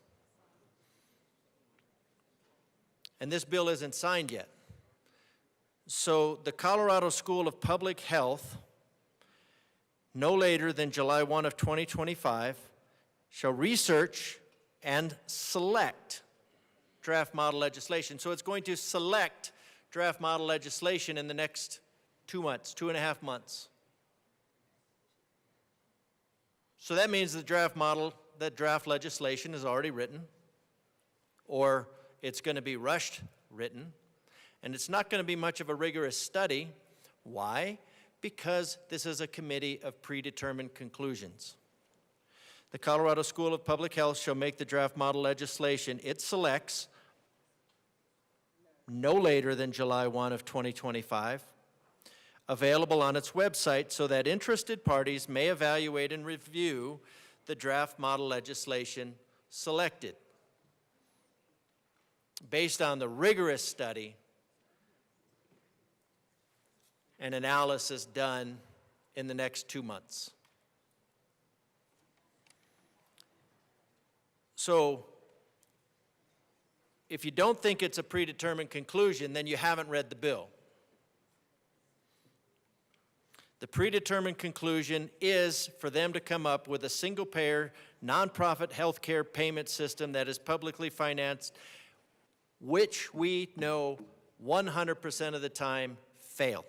And this bill isn't signed yet. So the Colorado School of Public Health, no later than July 1 of 2025, shall research and select draft model legislation. So it's going to select draft model legislation in the next 2 months, 2.5 months. So that means the draft model, that draft legislation is already written, or it's going to be rushed written, and it's not going to be much of a rigorous study. Why? Because this is a committee of predetermined conclusions. The Colorado School of Public Health shall make the draft model legislation it selects no later than July 1 of 2025, available on its website so that interested parties may evaluate and review the draft model legislation selected based on the rigorous study and analysis done in the next 2 months. So, if you don't think it's a predetermined conclusion, then you haven't read the bill. The predetermined conclusion is for them to come up with a single-payer, nonprofit health care payment system that is publicly financed, which we know 100% of the time fail.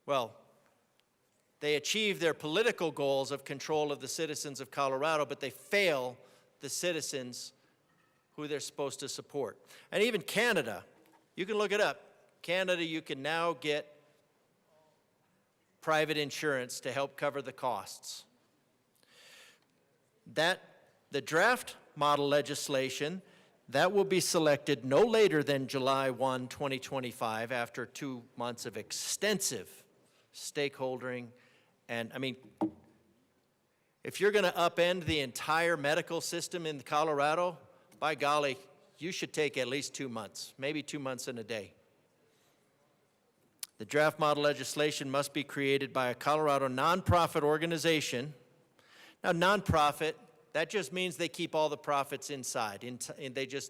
Well, they achieve their political goals of control of the citizens of Colorado, but they fail the citizens who they're supposed to support. And even Canada, you can look it up. Canada, you can now get private insurance to help cover the costs. The draft model legislation, that will be selected no later than July 1, 2025, after 2 months of extensive stakeholdering. And I mean, if you're going to upend the entire medical system in Colorado, by golly, you should take at least 2 months, maybe 2 months and a day. The draft model legislation must be created by a Colorado nonprofit organization. Now, nonprofit, that just means they keep all the profits inside, and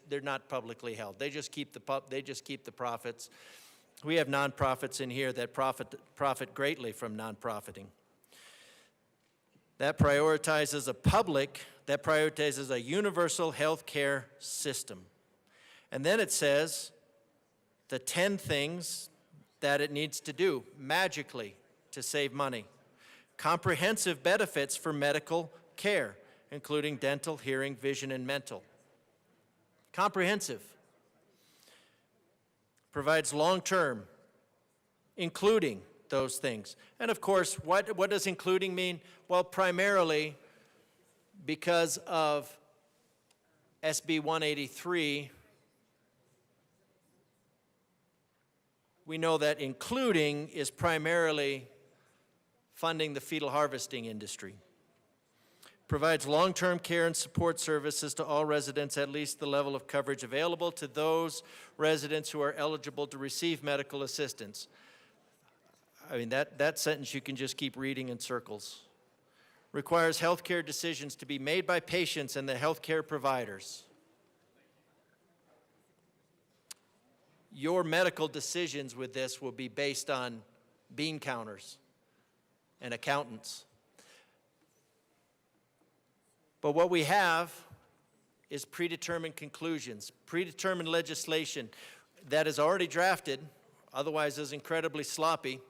they're not publicly held. They just keep the profits. We have nonprofits in here that profit greatly from nonprofiting. That prioritizes a universal health care system. And then it says the 10 things that it needs to do magically to save money. Comprehensive benefits for medical care, including dental, hearing, vision, and mental. Comprehensive. Provides long-term, including those things. And of course, what does including mean? Well, primarily because of SB 183, we know that including is primarily funding the fetal harvesting industry. Provides long-term care and support services to all residents, at least the level of coverage available to those residents who are eligible to receive medical assistance. I mean, that sentence you can just keep reading in circles. Requires healthcare decisions to be made by patients and the healthcare providers. Your medical decisions with this will be based on bean counters and accountants. But what we have is predetermined conclusions, predetermined legislation that is already drafted, otherwise is incredibly sloppy.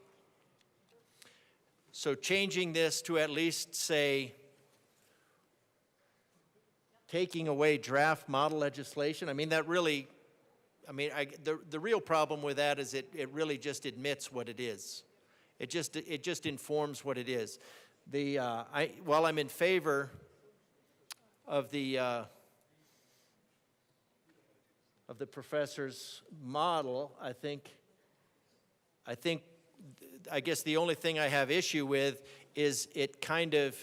So changing this to at least say, taking away draft model legislation, I mean, that really, the real problem with that is it really just admits what it is. It just informs what it is. While I'm in favor of the professor's model, I guess the only thing I have issue with is it kind of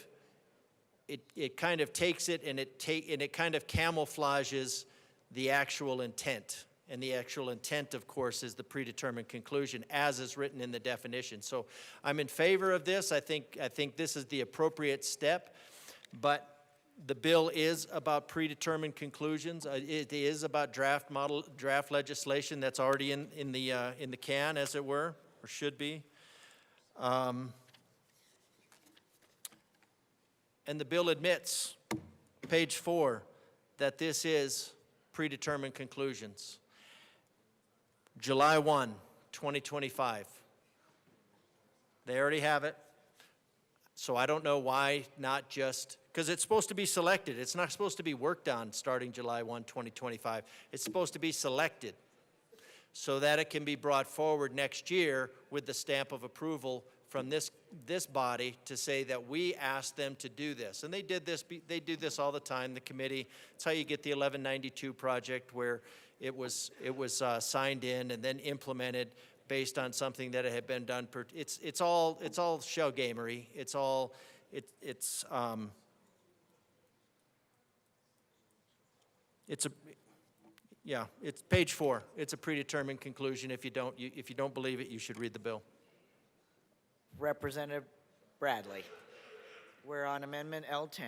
takes it and it kind of camouflages the actual intent. And the actual intent, of course, is the predetermined conclusion, as is written in the definition. So I'm in favor of this. I think this is the appropriate step, but the bill is about predetermined conclusions. It is about draft legislation that's already in the can, as it were, or should be. And the bill admits, page 4, that this is predetermined conclusions. July 1, 2025. They already have it. So I don't know why not just, because it's supposed to be selected. It's not supposed to be worked on starting July 1, 2025. It's supposed to be selected so that it can be brought forward next year with the stamp of approval from this body to say that we asked them to do this. And they do this all the time, the committee. It's how you get the 1192 project, where it was signed in and then implemented based on something that had been done. It's all shell gamery. it's page 4. It's a predetermined conclusion. If you don't believe it, you should read the bill. Representative Bradley. We're on Amendment L10.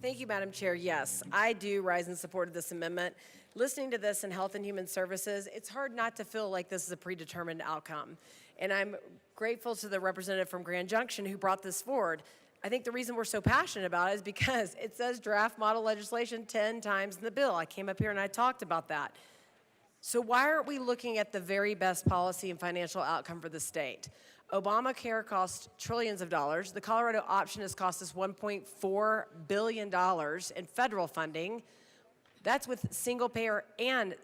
Thank you, Madam Chair. Yes, I do rise in support of this amendment. Listening to this in Health and Human Services, it's hard not to feel like this is a predetermined outcome. And I'm grateful to the representative from Grand Junction who brought this forward. I think the reason we're so passionate about it is because it says draft model legislation 10 times in the bill. I came up here and I talked about that. So why aren't we looking at the very best policy and financial outcome for the state? Obamacare cost trillions of dollars. The Colorado option has cost us $1.4 billion in federal funding. That's with single payer and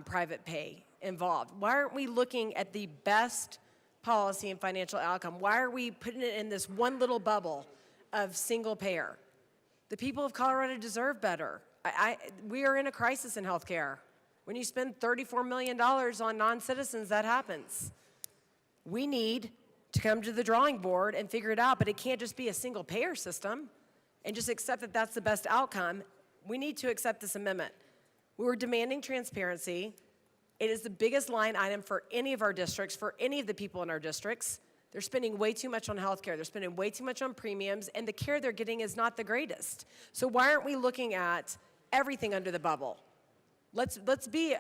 private pay involved. Why aren't we looking at the best policy and financial outcome? Why are we putting it in this one little bubble of single payer? The people of Colorado deserve better. We are in a crisis in healthcare. When you spend $34 million on non-citizens, that happens. We need to come to the drawing board and figure it out, but it can't just be a single payer system and just accept that that's the best outcome. We need to accept this amendment. We're demanding transparency. It is the biggest line item for any of our districts, for any of the people in our districts. They're spending way too much on healthcare. They're spending way too much on premiums, and the care they're getting is not the greatest. So why aren't we looking at everything under the bubble? Let's be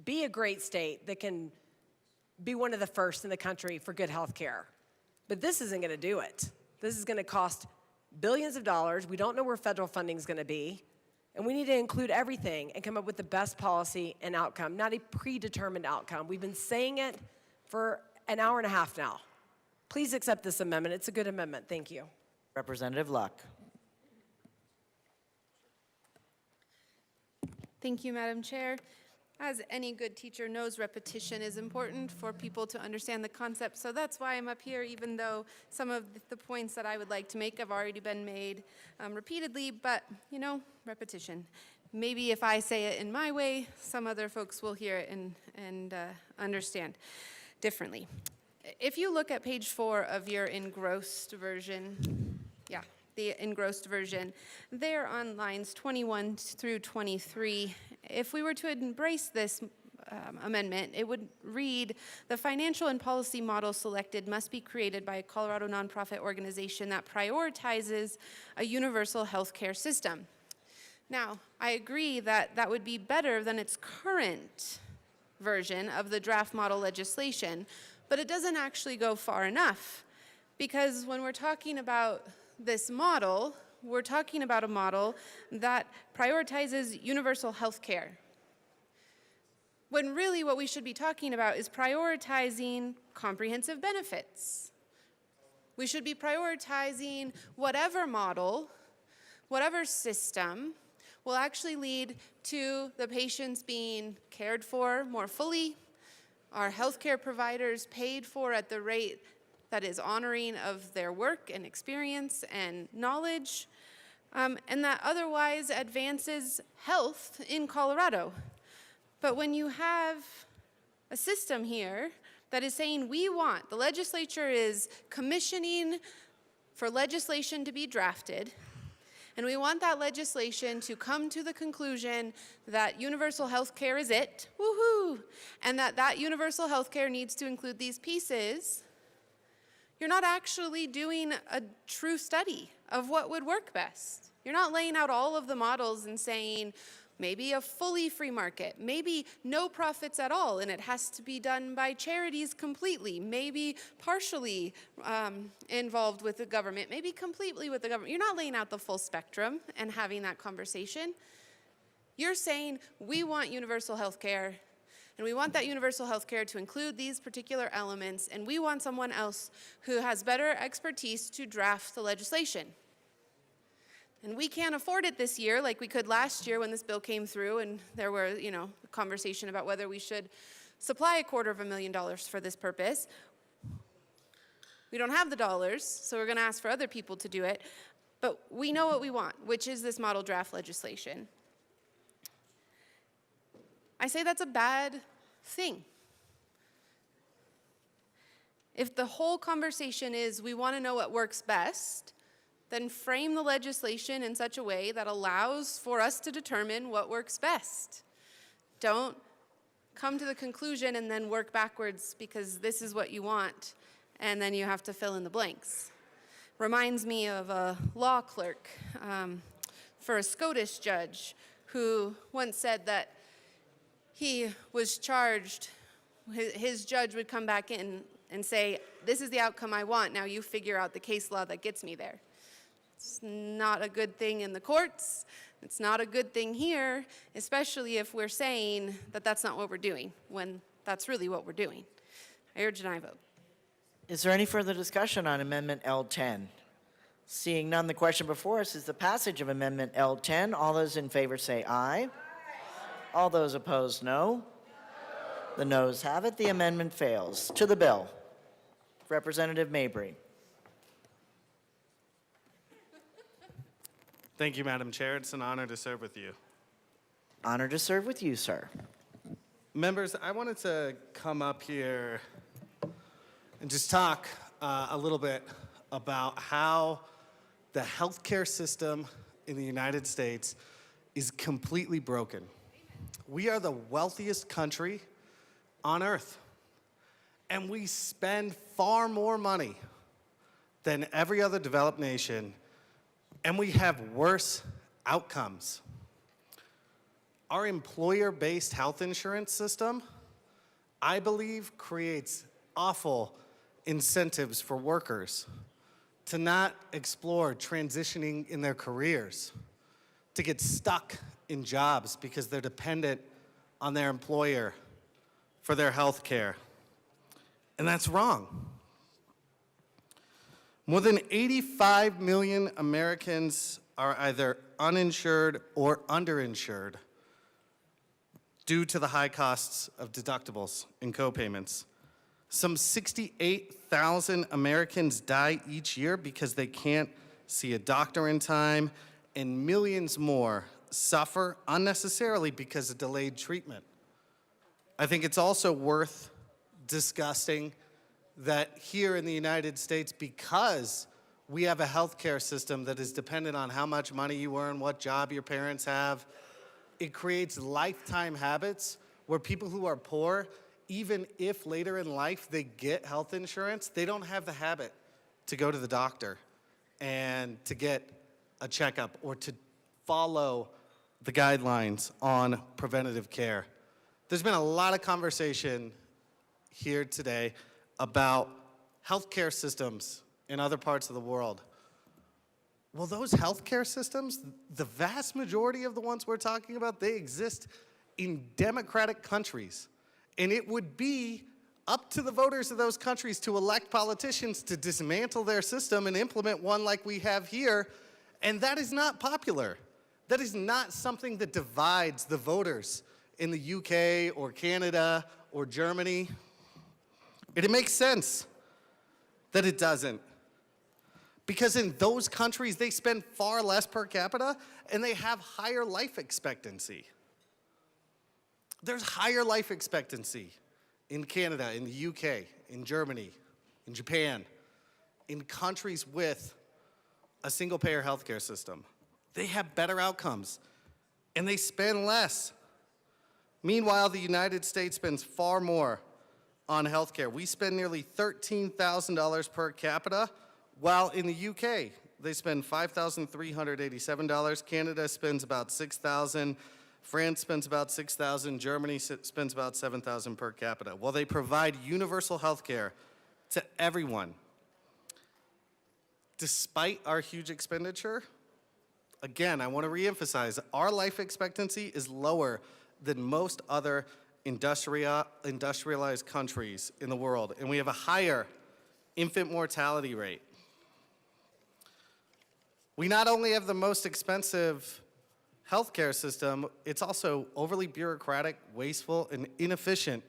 be a great state that can be one of the first in the country for good health care. But this isn't going to do it. This is going to cost billions of dollars. We don't know where federal funding is going to be. And we need to include everything and come up with the best policy and outcome, not a predetermined outcome. We've been saying it for an hour and a half now. Please accept this amendment. It's a good amendment. Thank you. Representative Luck. Thank you, Madam Chair. As any good teacher knows, repetition is important for people to understand the concept. So that's why I'm up here, even though some of the points that I would like to make have already been made repeatedly. But, you know, repetition. Maybe if I say it in my way, some other folks will hear it and understand differently. If you look at page 4 of your engrossed version, the engrossed version, there on lines 21 through 23, if we were to embrace this amendment, it would read, the financial and policy model selected must be created by a Colorado nonprofit organization that prioritizes a universal health care system. Now, I agree that that would be better than its current version of the draft model legislation, but it doesn't actually go far enough, because when we're talking about this model, we're talking about a model that prioritizes universal health care, when really what we should be talking about is prioritizing comprehensive benefits. We should be prioritizing whatever model, whatever system will actually lead to the patients being cared for more fully, our healthcare providers paid for at the rate that is honoring of their work and experience and knowledge, and that otherwise advances health in Colorado. But when you have a system here that is saying the legislature is commissioning for legislation to be drafted, and we want that legislation to come to the conclusion that universal health care is it, woohoo, and that universal health care needs to include these pieces, you're not actually doing a true study of what would work best. You're not laying out all of the models and saying, maybe a fully free market, maybe no profits at all, and it has to be done by charities completely, maybe partially involved with the government, maybe completely with the government. You're not laying out the full spectrum and having that conversation. You're saying, we want universal health care, and we want that universal health care to include these particular elements, and we want someone else who has better expertise to draft the legislation. And we can't afford it this year like we could last year when this bill came through and there were, a conversation about whether we should supply $250,000 for this purpose. We don't have the dollars, so we're going to ask for other people to do it. But we know what we want, which is this model draft legislation. I say that's a bad thing. If the whole conversation is we want to know what works best, then frame the legislation in such a way that allows for us to determine what works best. Don't come to the conclusion and then work backwards because this is what you want, and then you have to fill in the blanks. Reminds me of a law clerk for a Scottish judge who once said that he was charged, his judge would come back in and say, this is the outcome I want, now you figure out the case law that gets me there. It's not a good thing in the courts, it's not a good thing here, especially if we're saying that that's not what we're doing, when that's really what we're doing. I urge an aye vote. Is there any further discussion on Amendment L10? Seeing none, the question before us is the passage of Amendment L10. All those in favor say aye. All those opposed, no. The noes have it. The amendment fails. To the bill. Representative Mabry. Thank you, Madam Chair. It's an honor to serve with you. Honor to serve with you, sir. Members, I wanted to come up here and just talk a little bit about how the healthcare system in the United States is completely broken. We are the wealthiest country on earth, and we spend far more money than every other developed nation, and we have worse outcomes. Our employer-based health insurance system, I believe, creates awful incentives for workers to not explore transitioning in their careers, to get stuck in jobs because they're dependent on their employer for their health care. And that's wrong. More than 85 million Americans are either uninsured or underinsured due to the high costs of deductibles and copayments. Some 68,000 Americans die each year because they can't see a doctor in time, and millions more suffer unnecessarily because of delayed treatment. I think it's also worth discussing that here in the United States, because we have a healthcare system that is dependent on how much money you earn, what job your parents have, it creates lifetime habits where people who are poor, even if later in life they get health insurance, they don't have the habit to go to the doctor and to get a checkup or to follow the guidelines on preventative care. There's been a lot of conversation here today about healthcare systems in other parts of the world. Well, those healthcare systems, the vast majority of the ones we're talking about, they exist in democratic countries. And it would be up to the voters of those countries to elect politicians to dismantle their system and implement one like we have here. And that is not popular. That is not something that divides the voters in the UK or Canada or Germany. And it makes sense that it doesn't. Because in those countries, they spend far less per capita and they have higher life expectancy. There's higher life expectancy in Canada, in the UK, in Germany, in Japan, in countries with a single-payer healthcare system. They have better outcomes, and they spend less. Meanwhile, the United States spends far more on healthcare. We spend nearly $13,000 per capita, while in the UK, they spend $5,387. Canada spends about $6,000. France spends about $6,000. Germany spends about $7,000 per capita. Well, they provide universal health care to everyone. Despite our huge expenditure, again, I want to reemphasize, our life expectancy is lower than most other industrialized countries in the world, and we have a higher infant mortality rate. We not only have the most expensive healthcare system, it's also overly bureaucratic, wasteful, and inefficient.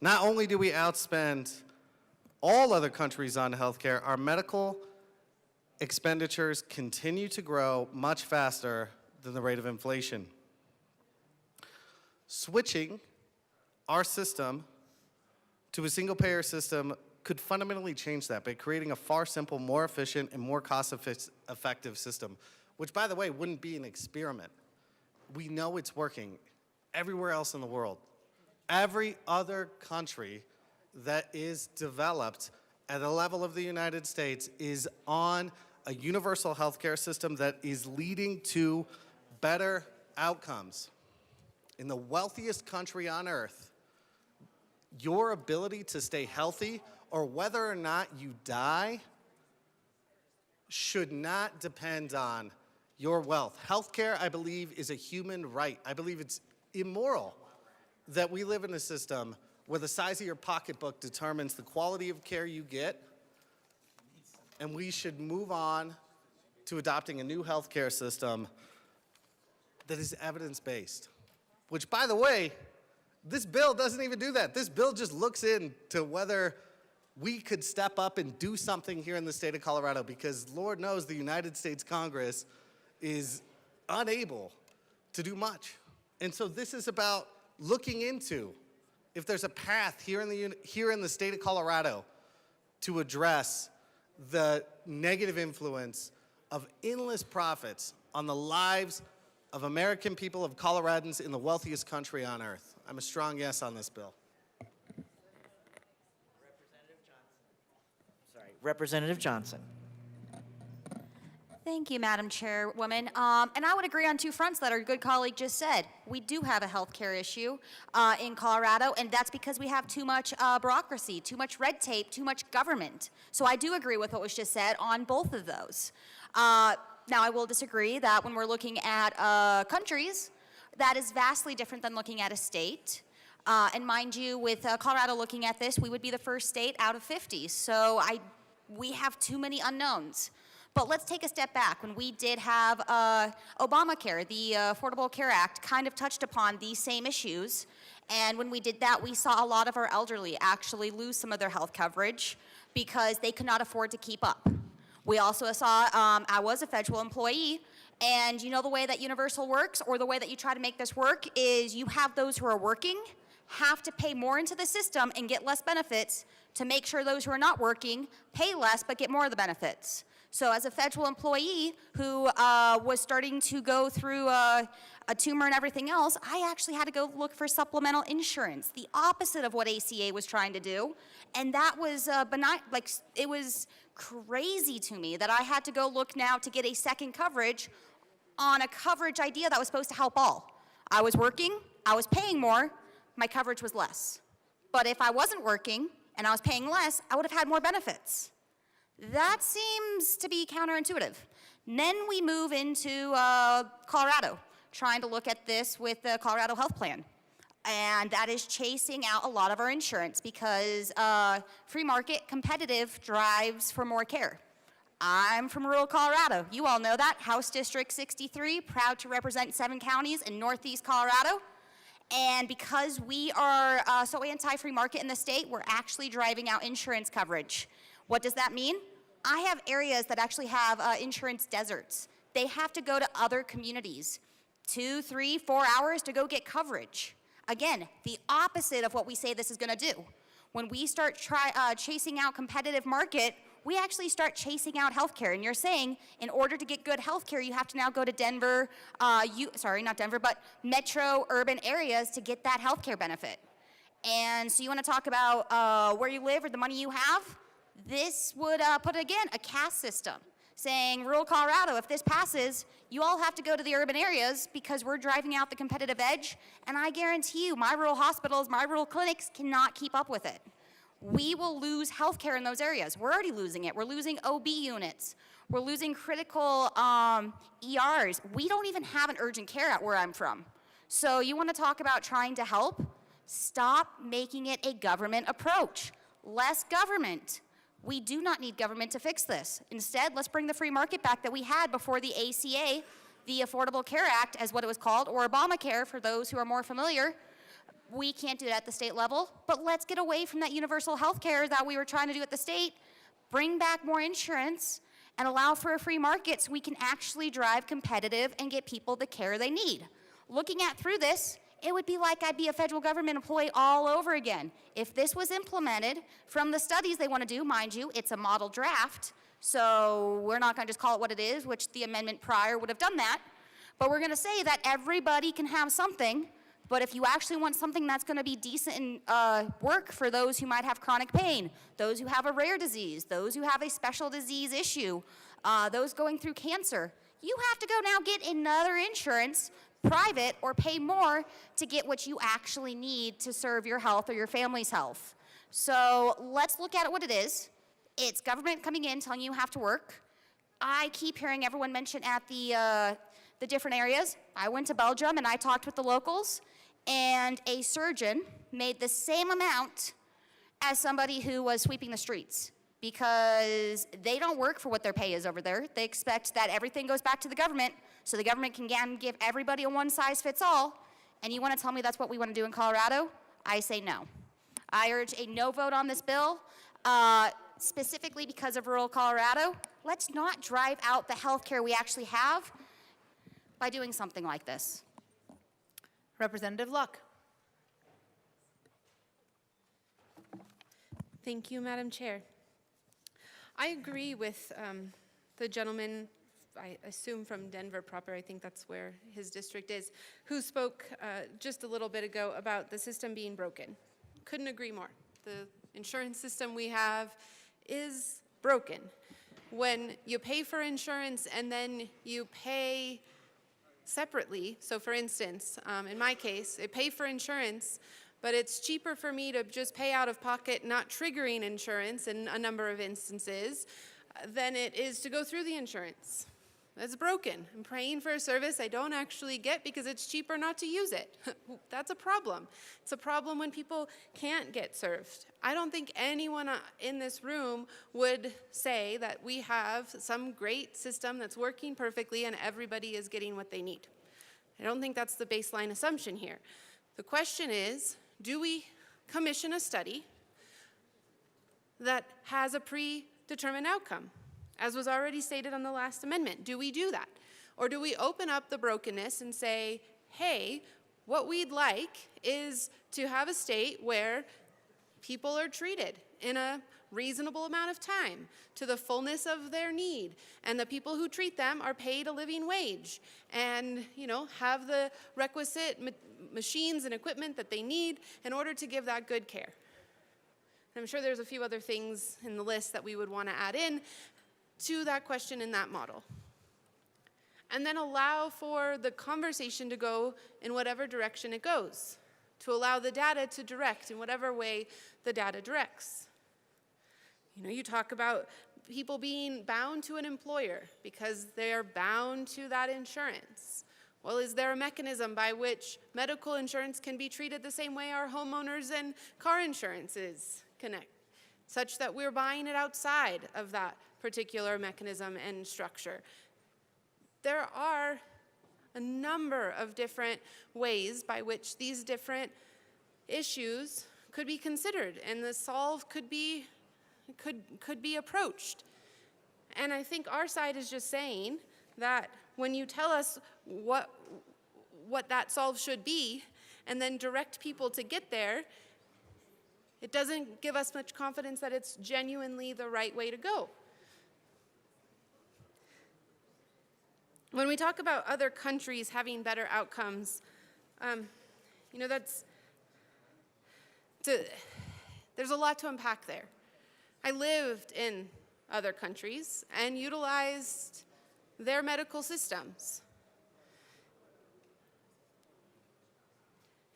Not only do we outspend all other countries on healthcare, our medical expenditures continue to grow much faster than the rate of inflation. Switching our system to a single-payer system could fundamentally change that by creating a far simple, more efficient, and more cost-effective system, which, by the way, wouldn't be an experiment. We know it's working everywhere else in the world. Every other country that is developed at the level of the United States is on a universal healthcare system that is leading to better outcomes. In the wealthiest country on earth, your ability to stay healthy or whether or not you die should not depend on your wealth. Healthcare, I believe, is a human right. I believe it's immoral that we live in a system where the size of your pocketbook determines the quality of care you get, and we should move on to adopting a new healthcare system that is evidence-based. Which, by the way, this bill doesn't even do that. This bill just looks into whether we could step up and do something here in the state of Colorado, because Lord knows the United States Congress is unable to do much. And so this is about looking into if there's a path here in the state of Colorado to address the negative influence of endless profits on the lives of American people, of Coloradans in the wealthiest country on earth. I'm a strong yes on this bill. Representative Johnson. Thank you, Madam Chairwoman. And I would agree on two fronts that our good colleague just said. We do have a health care issue in Colorado, and that's because we have too much bureaucracy, too much red tape, too much government. So I do agree with what was just said on both of those. Now, I will disagree that when we're looking at countries, that is vastly different than looking at a state. And mind you, with Colorado looking at this, we would be the first state out of 50. So we have too many unknowns. But let's take a step back. When we did have Obamacare, the Affordable Care Act kind of touched upon these same issues. And when we did that, we saw a lot of our elderly actually lose some of their health coverage because they could not afford to keep up. We also saw, I was a federal employee, and you know the way that universal works, or the way that you try to make this work, is you have those who are working have to pay more into the system and get less benefits to make sure those who are not working pay less but get more of the benefits. So as a federal employee who was starting to go through a tumor and everything else, I actually had to go look for supplemental insurance, the opposite of what ACA was trying to do. And that was benign, like it was crazy to me that I had to go look now to get a second coverage on a coverage idea that was supposed to help all. I was working, I was paying more, my coverage was less. But if I wasn't working and I was paying less, I would have had more benefits. That seems to be counterintuitive. Then we move into Colorado, trying to look at this with the Colorado Health Plan. And that is chasing out a lot of our insurance because free market competitive drives for more care. I'm from rural Colorado. You all know that. House District 63, proud to represent 7 counties in Northeast Colorado. And because we are so anti-free market in the state, we're actually driving out insurance coverage. What does that mean? I have areas that actually have insurance deserts. They have to go to other communities, 2, 3, 4 hours to go get coverage. Again, the opposite of what we say this is going to do. When we start chasing out competitive market, we actually start chasing out healthcare. And you're saying in order to get good healthcare, you have to now go to Denver, not Denver, but metro urban areas to get that healthcare benefit. And so you want to talk about where you live or the money you have? This would put, again, a caste system, saying rural Colorado, if this passes, you all have to go to the urban areas because we're driving out the competitive edge, and I guarantee you my rural hospitals, my rural clinics cannot keep up with it. We will lose healthcare in those areas. We're already losing it. We're losing OB units. We're losing critical ERs. We don't even have an urgent care at where I'm from. So you want to talk about trying to help? Stop making it a government approach. Less government. We do not need government to fix this. Instead, let's bring the free market back that we had before the ACA, the Affordable Care Act, as what it was called, or Obamacare for those who are more familiar. We can't do that at the state level, but let's get away from that universal health care that we were trying to do at the state, bring back more insurance, and allow for a free market so we can actually drive competitive and get people the care they need. Looking at through this, it would be like I'd be a federal government employee all over again. If this was implemented from the studies they want to do, mind you, it's a model draft, so we're not going to just call it what it is, which the amendment prior would have done that, but we're going to say that everybody can have something, but if you actually want something that's going to be decent work for those who might have chronic pain, those who have a rare disease, those who have a special disease issue, those going through cancer, you have to go now get another insurance, private, or pay more to get what you actually need to serve your health or your family's health. So let's look at it what it is. It's government coming in telling you have to work. I keep hearing everyone mention at the different areas. I went to Belgium and I talked with the locals, and a surgeon made the same amount as somebody who was sweeping the streets, because they don't work for what their pay is over there. They expect that everything goes back to the government, so the government can give everybody a one-size-fits-all. And you want to tell me that's what we want to do in Colorado? I say no. I urge a no vote on this bill, specifically because of rural Colorado. Let's not drive out the health care we actually have by doing something like this. Representative Luck. Thank you, Madam Chair. I agree with the gentleman, I assume from Denver proper, I think that's where his district is, who spoke just a little bit ago about the system being broken. Couldn't agree more. The insurance system we have is broken. When you pay for insurance and then you pay separately, so for instance, in my case, I pay for insurance, but it's cheaper for me to just pay out of pocket, not triggering insurance in a number of instances, than it is to go through the insurance. That's broken. I'm paying for a service I don't actually get because it's cheaper not to use it. That's a problem. It's a problem when people can't get served. I don't think anyone in this room would say that we have some great system that's working perfectly and everybody is getting what they need. I don't think that's the baseline assumption here. The question is, do we commission a study that has a predetermined outcome? As was already stated on the last amendment, do we do that? Or do we open up the brokenness and say, hey, what we'd like is to have a state where people are treated in a reasonable amount of time to the fullness of their need, and the people who treat them are paid a living wage and, have the requisite machines and equipment that they need in order to give that good care. And I'm sure there's a few other things in the list that we would want to add in to that question in that model. And then allow for the conversation to go in whatever direction it goes, to allow the data to direct in whatever way the data directs. You talk about people being bound to an employer because they are bound to that insurance. Well, is there a mechanism by which medical insurance can be treated the same way our homeowners and car insurance is such that we're buying it outside of that particular mechanism and structure? There are a number of different ways by which these different issues could be considered, and the solve could be approached. And I think our side is just saying that when you tell us what that solve should be and then direct people to get there, it doesn't give us much confidence that it's genuinely the right way to go. When we talk about other countries having better outcomes, there's a lot to unpack there. I lived in other countries and utilized their medical systems.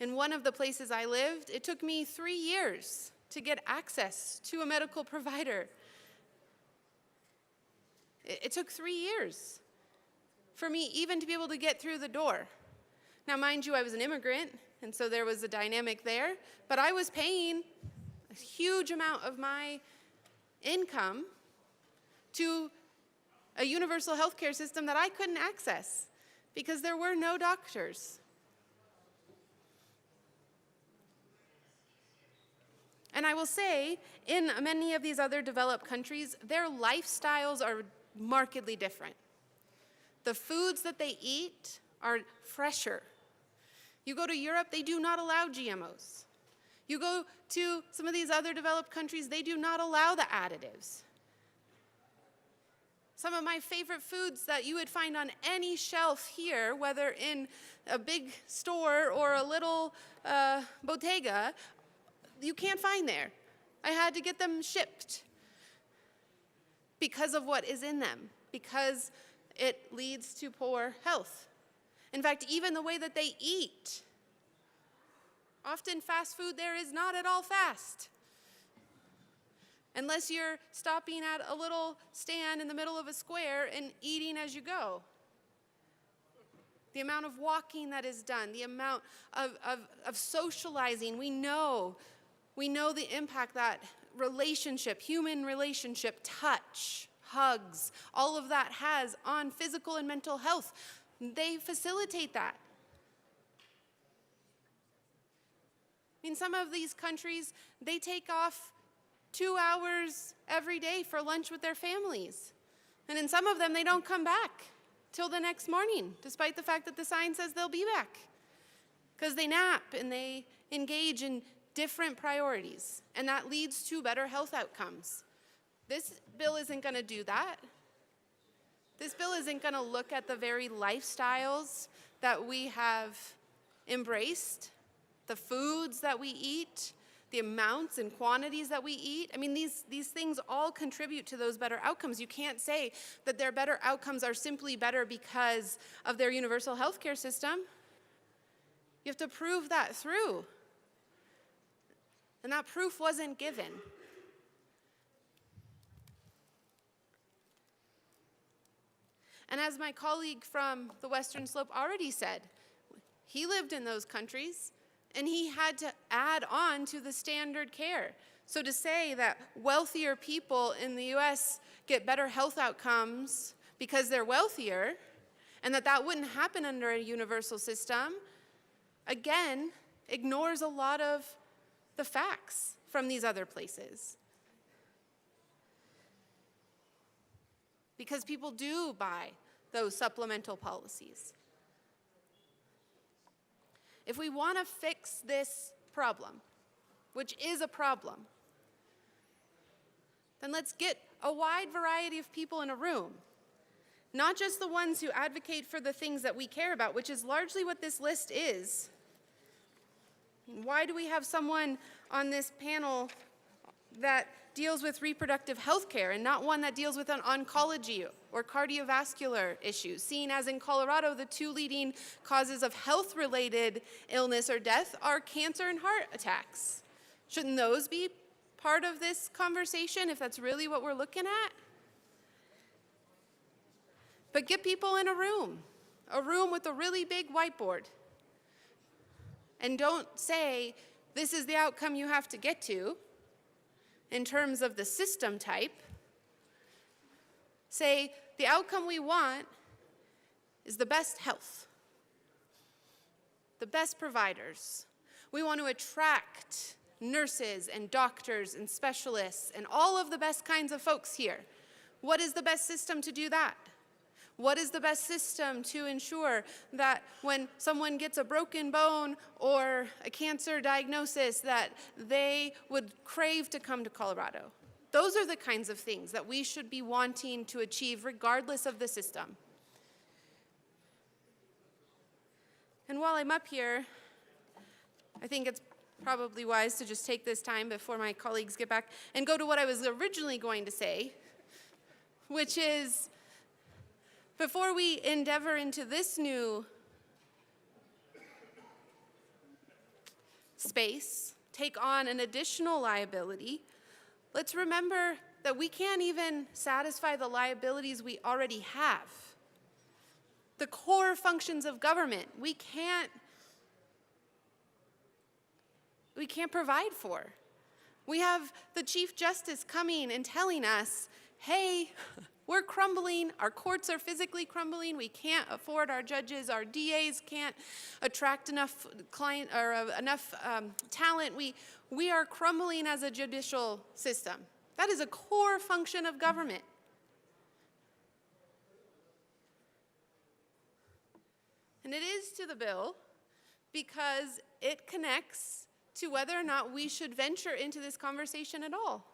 In one of the places I lived, it took me 3 years to get access to a medical provider. It took 3 years for me even to be able to get through the door. Now, mind you, I was an immigrant, and so there was a dynamic there, but I was paying a huge amount of my income to a universal health care system that I couldn't access because there were no doctors. And I will say, in many of these other developed countries, their lifestyles are markedly different. The foods that they eat are fresher. You go to Europe, they do not allow GMOs. You go to some of these other developed countries, they do not allow the additives. Some of my favorite foods that you would find on any shelf here, whether in a big store or a little bodega, you can't find there. I had to get them shipped because of what is in them, because it leads to poor health. In fact, even the way that they eat. Often fast food there is not at all fast. Unless you're stopping at a little stand in the middle of a square and eating as you go. The amount of walking that is done, the amount of socializing, we know the impact that relationship, human relationship, touch, hugs, all of that has on physical and mental health. They facilitate that. In some of these countries, they take off 2 hours every day for lunch with their families. And in some of them, they don't come back till the next morning, despite the fact that the sign says they'll be back. Because they nap and they engage in different priorities. And that leads to better health outcomes. This bill isn't going to do that. This bill isn't going to look at the very lifestyles that we have embraced, the foods that we eat, the amounts and quantities that we eat. I mean, these things all contribute to those better outcomes. You can't say that their better outcomes are simply better because of their universal health care system. You have to prove that through. And that proof wasn't given. And as my colleague from the Western Slope already said, he lived in those countries, and he had to add on to the standard care. So to say that wealthier people in the US get better health outcomes because they're wealthier, and that wouldn't happen under a universal system, again, ignores a lot of the facts from these other places. Because people do buy those supplemental policies. If we want to fix this problem, which is a problem, then let's get a wide variety of people in a room. Not just the ones who advocate for the things that we care about, which is largely what this list is. Why do we have someone on this panel that deals with reproductive health care and not one that deals with an oncology or cardiovascular issues, seeing as in Colorado the two leading causes of health-related illness or death are cancer and heart attacks? Shouldn't those be part of this conversation if that's really what we're looking at? But get people in a room with a really big whiteboard. And don't say, this is the outcome you have to get to in terms of the system type. Say, the outcome we want is the best health, the best providers. We want to attract nurses and doctors and specialists and all of the best kinds of folks here. What is the best system to do that? What is the best system to ensure that when someone gets a broken bone or a cancer diagnosis that they would crave to come to Colorado? Those are the kinds of things that we should be wanting to achieve regardless of the system. And while I'm up here, I think it's probably wise to just take this time before my colleagues get back and go to what I was originally going to say, which is, before we endeavor into this new space, take on an additional liability, let's remember that we can't even satisfy the liabilities we already have. The core functions of government, we can't provide for. We have the Chief Justice coming and telling us, hey, we're crumbling, our courts are physically crumbling, we can't afford our judges, our DAs can't attract enough talent, we are crumbling as a judicial system. That is a core function of government. And it is to the bill because it connects to whether or not we should venture into this conversation at all.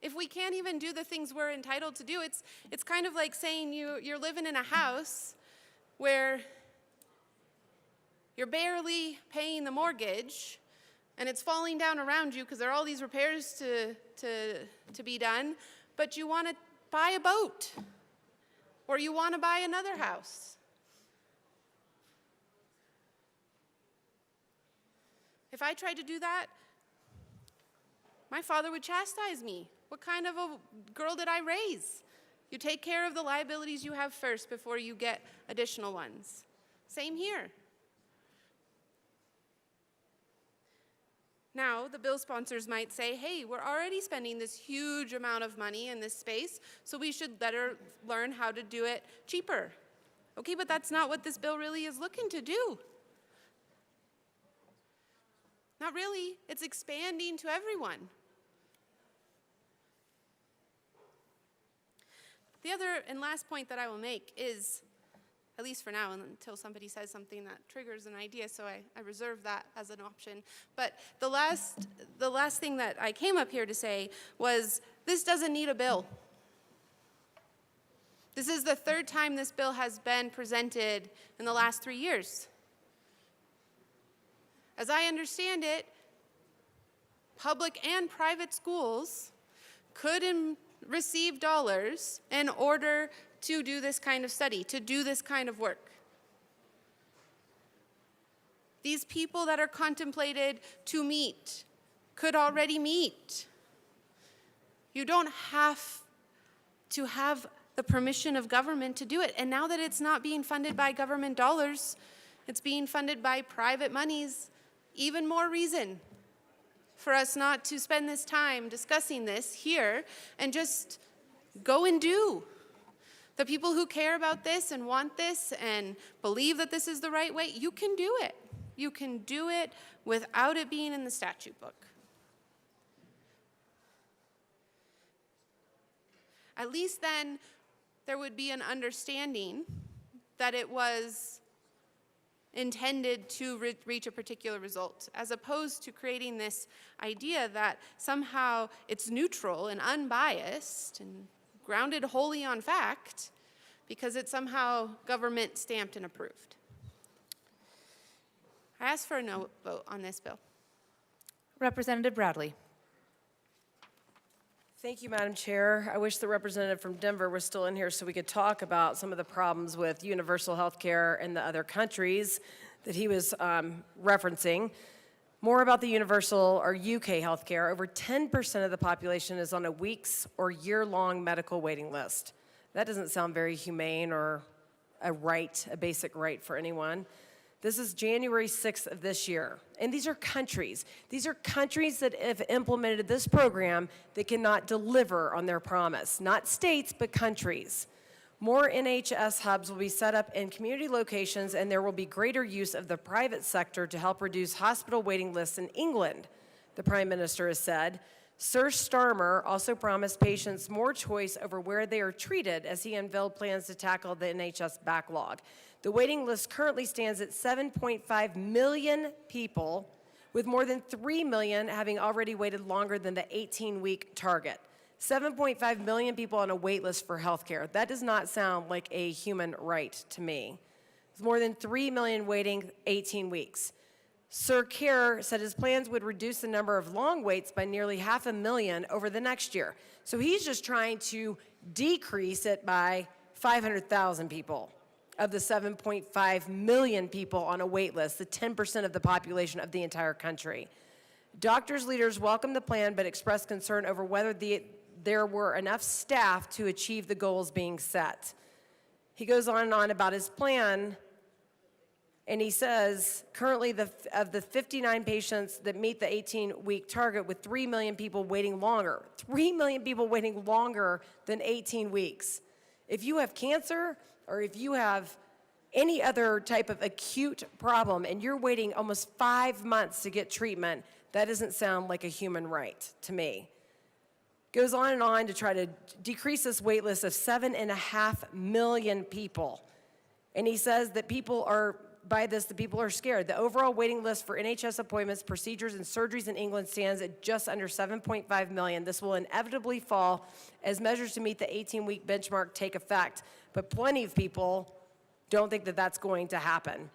If we can't even do the things we're entitled to do, it's kind of like saying you're living in a house where you're barely paying the mortgage and it's falling down around you because there are all these repairs to be done, but you want to buy a boat or you want to buy another house. If I tried to do that, my father would chastise me. What kind of a girl did I raise? You take care of the liabilities you have first before you get additional ones. Same here. Now, the bill sponsors might say, hey, we're already spending this huge amount of money in this space, so we should better learn how to do it cheaper. Okay, but that's not what this bill really is looking to do. Not really. It's expanding to everyone. The other and last point that I will make is, at least for now, until somebody says something that triggers an idea, so I reserve that as an option. But the last thing that I came up here to say was, this doesn't need a bill. This is the third time this bill has been presented in the last 3 years. As I understand it, public and private schools could receive dollars in order to do this kind of study, to do this kind of work. These people that are contemplated to meet could already meet. You don't have to have the permission of government to do it. And now that it's not being funded by government dollars, it's being funded by private monies, even more reason for us not to spend this time discussing this here and just go and do. The people who care about this and want this and believe that this is the right way, you can do it. You can do it without it being in the statute book. At least then there would be an understanding that it was intended to reach a particular result, as opposed to creating this idea that somehow it's neutral and unbiased and grounded wholly on fact because it's somehow government stamped and approved. I ask for a no vote on this bill. Representative Bradley. Thank you, Madam Chair. I wish the representative from Denver was still in here so we could talk about some of the problems with universal health care in the other countries that he was referencing. More about the universal or UK health care. Over 10% of the population is on a week's or year-long medical waiting list. That doesn't sound very humane or a basic right for anyone. This is January 6th of this year. And these are countries. These are countries that have implemented this program that cannot deliver on their promise. Not states, but countries. More NHS hubs will be set up in community locations, and there will be greater use of the private sector to help reduce hospital waiting lists in England, the Prime Minister has said. Sir Starmer also promised patients more choice over where they are treated as he unveiled plans to tackle the NHS backlog. The waiting list currently stands at 7.5 million people, with more than 3 million having already waited longer than the 18-week target. 7.5 million people on a wait list for health care. That does not sound like a human right to me. With more than 3 million waiting 18 weeks. Sir Keir said his plans would reduce the number of long waits by nearly 500,000 over the next year. So he's just trying to decrease it by 500,000 people of the 7.5 million people on a wait list, the 10% of the population of the entire country. Doctors' leaders welcomed the plan but expressed concern over whether there were enough staff to achieve the goals being set. He goes on and on about his plan, and he says, currently of the 59 patients that meet the 18-week target, with 3 million people waiting longer. 3 million people waiting longer than 18 weeks. If you have cancer, or if you have any other type of acute problem and you're waiting almost 5 months to get treatment, that doesn't sound like a human right to me. Goes on and on to try to decrease this wait list of 7.5 million people. And he says that people are by this, the people are scared. The overall waiting list for NHS appointments, procedures, and surgeries in England stands at just under 7.5 million. This will inevitably fall as measures to meet the 18-week benchmark take effect. But plenty of people don't think that that's going to happen.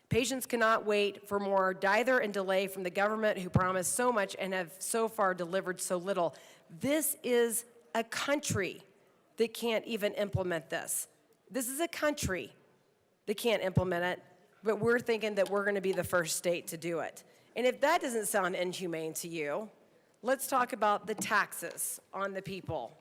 Patients cannot wait for more dither and delay from the government who promised so much and have so far delivered so little. This is a country that can't even implement this. This is a country that can't implement it, but we're thinking that we're going to be the first state to do it. And if that doesn't sound inhumane to you, let's talk about the taxes on the people.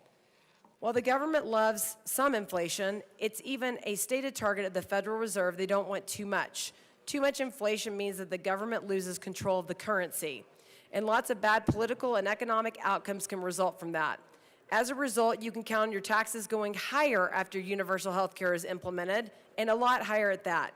While the government loves some inflation, it's even a stated target of the Federal Reserve. They don't want too much. Too much inflation means that the government loses control of the currency, and lots of bad political and economic outcomes can result from that. As a result, you can count on your taxes going higher after universal health care is implemented, and a lot higher at that.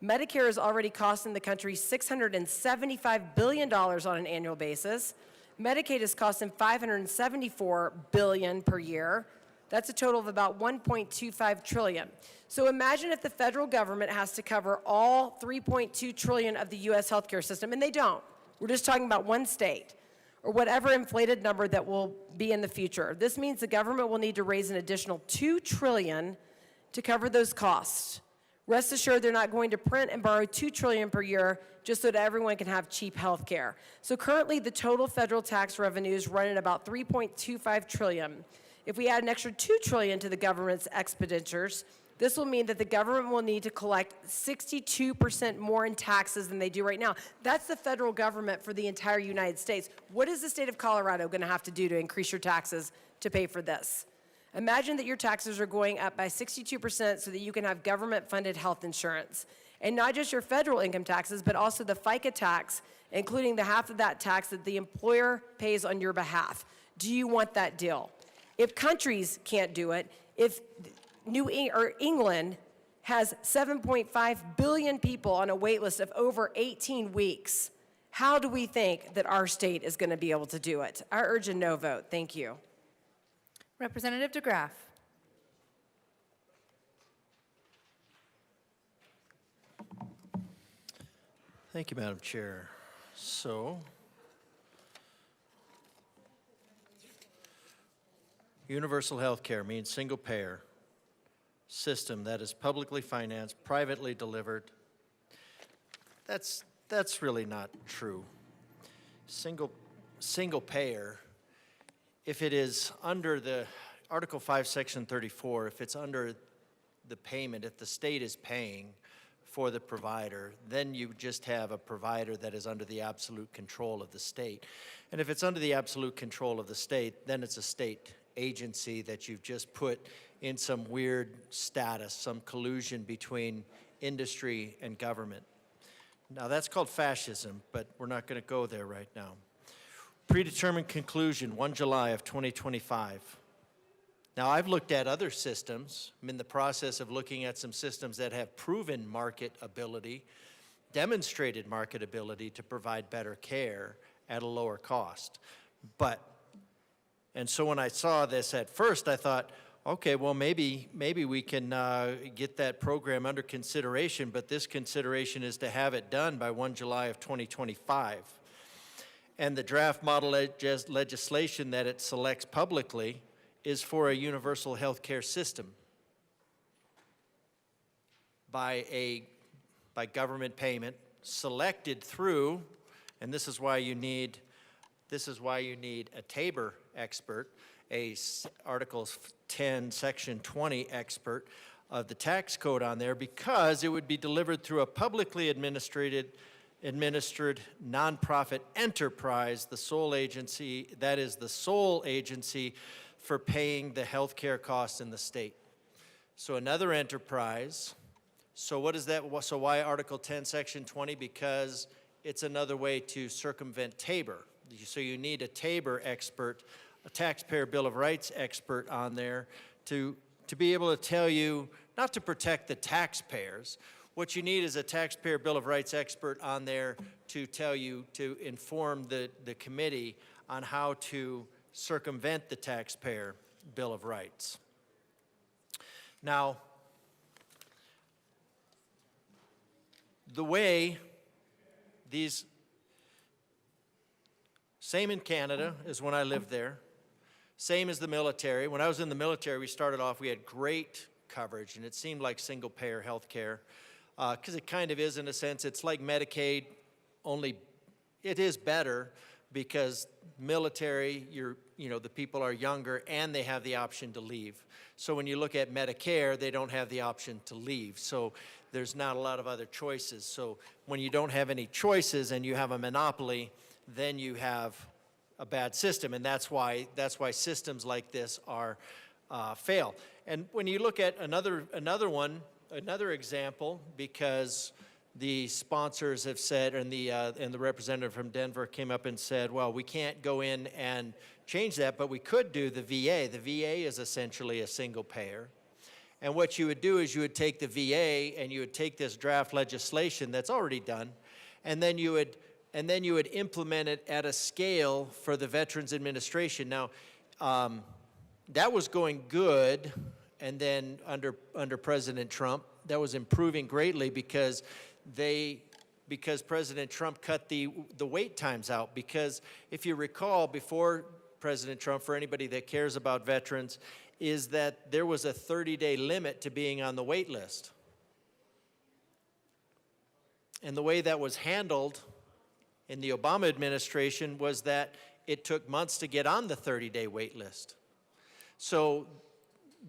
Medicare is already costing the country $675 billion on an annual basis. Medicaid is costing $574 billion per year. That's a total of about $1.25 trillion. So imagine if the federal government has to cover all $3.2 trillion of the US healthcare system, and they don't. We're just talking about one state, or whatever inflated number that will be in the future. This means the government will need to raise an additional $2 trillion to cover those costs. Rest assured they're not going to print and borrow $2 trillion per year just so that everyone can have cheap health care. So currently the total federal tax revenues run at about $3.25 trillion. If we add an extra $2 trillion to the government's expenditures, this will mean that the government will need to collect 62% more in taxes than they do right now. That's the federal government for the entire United States. What is the state of Colorado going to have to do to increase your taxes to pay for this? Imagine that your taxes are going up by 62% so that you can have government-funded health insurance. And not just your federal income taxes, but also the FICA tax, including the half of that tax that the employer pays on your behalf. Do you want that deal? If countries can't do it, if England has 7.5 billion people on a wait list of over 18 weeks, how do we think that our state is going to be able to do it? I urge a no vote. Thank you. Representative DeGraff. Thank you, Madam Chair. So, universal health care means single payer system that is publicly financed, privately delivered. That's really not true. Single payer, if it is under the Article 5, Section 34, if it's under the payment, if the state is paying for the provider, then you just have a provider that is under the absolute control of the state. And if it's under the absolute control of the state, then it's a state agency that you've just put in some weird status, some collusion between industry and government. Now that's called fascism, but we're not going to go there right now. Predetermined conclusion, 1 July of 2025. Now I've looked at other systems. I'm in the process of looking at some systems that have proven market ability, demonstrated market ability to provide better care at a lower cost. And so when I saw this at first, I thought, okay, well, maybe we can get that program under consideration, but this consideration is to have it done by 1 July of 2025. And the draft model legislation that it selects publicly is for a universal health care system by government payment, selected through, and this is why you need a TABOR expert, a Article 10, Section 20 expert of the tax code on there, because it would be delivered through a publicly administered nonprofit enterprise, the sole agency for paying the health care costs in the state. So another enterprise. So what is that? So why Article 10, Section 20? Because it's another way to circumvent TABOR. So you need a TABOR expert, a taxpayer Bill of Rights expert on there to be able to tell you, not to protect the taxpayers. What you need is a taxpayer Bill of Rights expert on there to tell you, to inform the committee on how to circumvent the taxpayer Bill of Rights. the way these, same in Canada as when I lived there, same as the military. When I was in the military, we started off, we had great coverage, and it seemed like single-payer health care, because it kind of is in a sense. It's like Medicaid, only it is better because military, the people are younger and they have the option to leave. So when you look at Medicare, they don't have the option to leave. So there's not a lot of other choices. So when you don't have any choices and you have a monopoly, then you have a bad system, and that's why systems like this are fail. And when you look at another example, because the sponsors have said, and the representative from Denver came up and said, well, we can't go in and change that, but we could do the VA. The VA is essentially a single payer. And what you would do is you would take the VA and you would take this draft legislation that's already done, and then you would implement it at a scale for the Veterans Administration. Now, that was going good, and then under President Trump, that was improving greatly because President Trump cut the wait times out. Because if you recall, before President Trump, for anybody that cares about veterans, is that there was a 30-day limit to being on the wait list. And the way that was handled in the Obama administration was that it took months to get on the 30-day wait list. So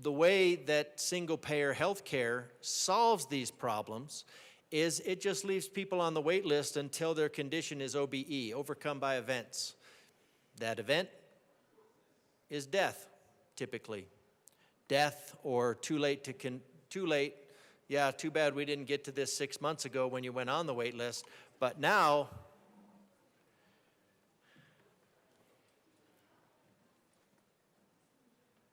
the way that single-payer health care solves these problems is it just leaves people on the wait list until their condition is OBE, overcome by events. That event is death, typically. Death or too late, yeah, too bad we didn't get to this 6 months ago when you went on the wait list, but now,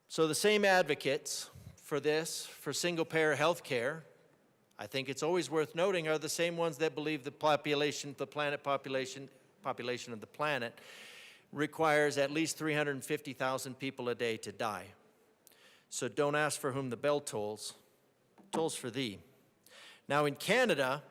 so the same advocates for this, for single-payer health care, I think it's always worth noting, are the same ones that believe the population of the planet requires at least 350,000 people a day to die. So don't ask for whom the bell tolls, tolls for thee. Now in Canada,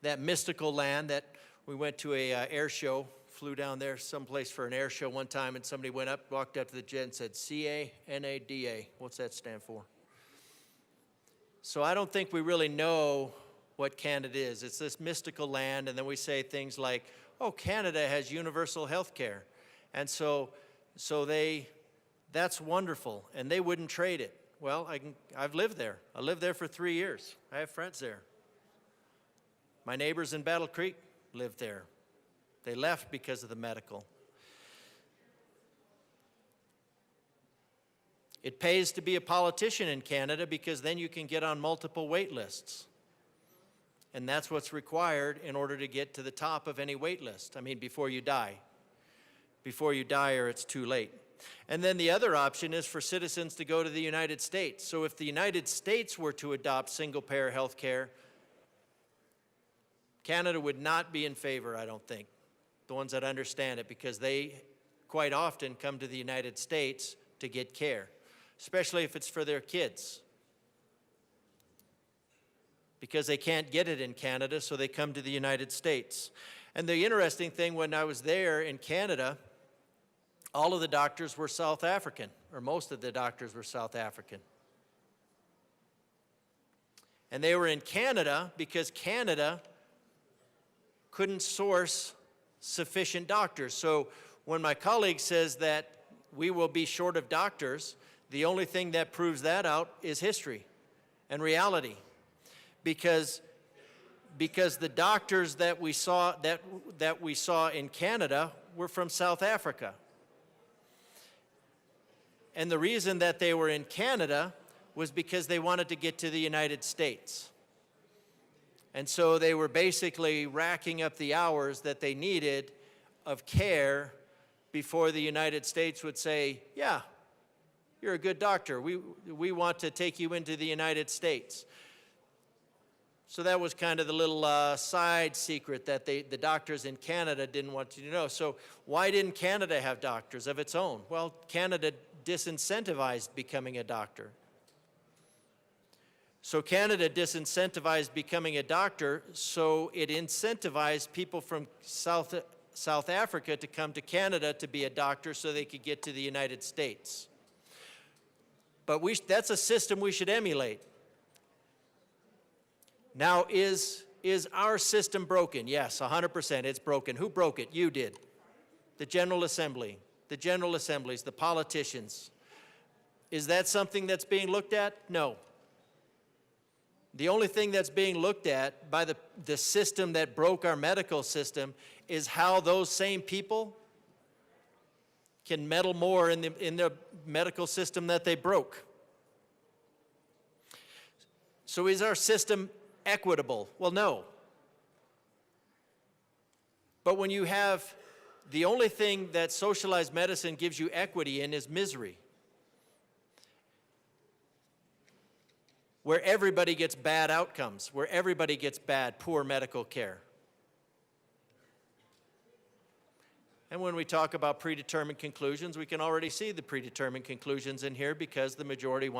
that mystical land that we went to a air show, flew down there someplace for an air show one time, and somebody walked up to the jet and said, C-A-N-A-D-A. What's that stand for? So I don't think we really know what Canada is. It's this mystical land, and then we say things like, oh, Canada has universal health care. And so that's wonderful, and they wouldn't trade it. Well, I've lived there. I lived there for 3 years. I have friends there. My neighbors in Battle Creek lived there. They left because of the medical. It pays to be a politician in Canada because then you can get on multiple wait lists. And that's what's required in order to get to the top of any wait list. I mean, before you die. Before you die or it's too late. And then the other option is for citizens to go to the United States. So if the United States were to adopt single-payer health care, Canada would not be in favor, I don't think, the ones that understand it, because they quite often come to the United States to get care, especially if it's for their kids. Because they can't get it in Canada, so they come to the United States. And the interesting thing, when I was there in Canada, all of the doctors were South African, or most of the doctors were South African. And they were in Canada because Canada couldn't source sufficient doctors. So when my colleague says that we will be short of doctors, the only thing that proves that out is history and reality. Because the doctors that we saw in Canada were from South Africa. And the reason that they were in Canada was because they wanted to get to the United States. And so they were basically racking up the hours that they needed of care before the United States would say, yeah, you're a good doctor. We want to take you into the United States. So that was kind of the little side secret that the doctors in Canada didn't want you to know. So why didn't Canada have doctors of its own? Well, Canada disincentivized becoming a doctor. So Canada disincentivized becoming a doctor, so it incentivized people from South Africa to come to Canada to be a doctor so they could get to the United States. But that's a system we should emulate. Now, is our system broken? Yes, 100% it's broken. Who broke it? You did. The General Assembly, the General Assemblies, the politicians. Is that something that's being looked at? No. The only thing that's being looked at by the system that broke our medical system is how those same people can meddle more in the medical system that they broke. So is our system equitable? Well, no. But when you have the only thing that socialized medicine gives you equity in is misery, where everybody gets bad outcomes, where everybody gets poor medical care. And when we talk about predetermined conclusions, we can already see the predetermined conclusions in here because the majority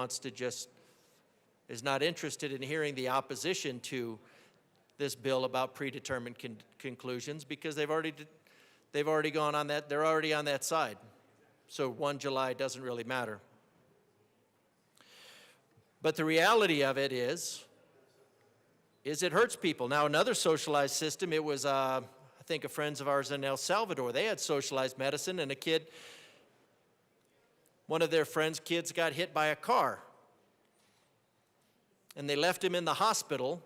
is not interested in hearing the opposition to this bill about predetermined conclusions because they've already gone on that, they're already on that side. So 1 July doesn't really matter. But the reality of it is it hurts people. Now, another socialized system, it was, I think, friends of ours in El Salvador. They had socialized medicine, and one of their friends' kids got hit by a car. And they left him in the hospital,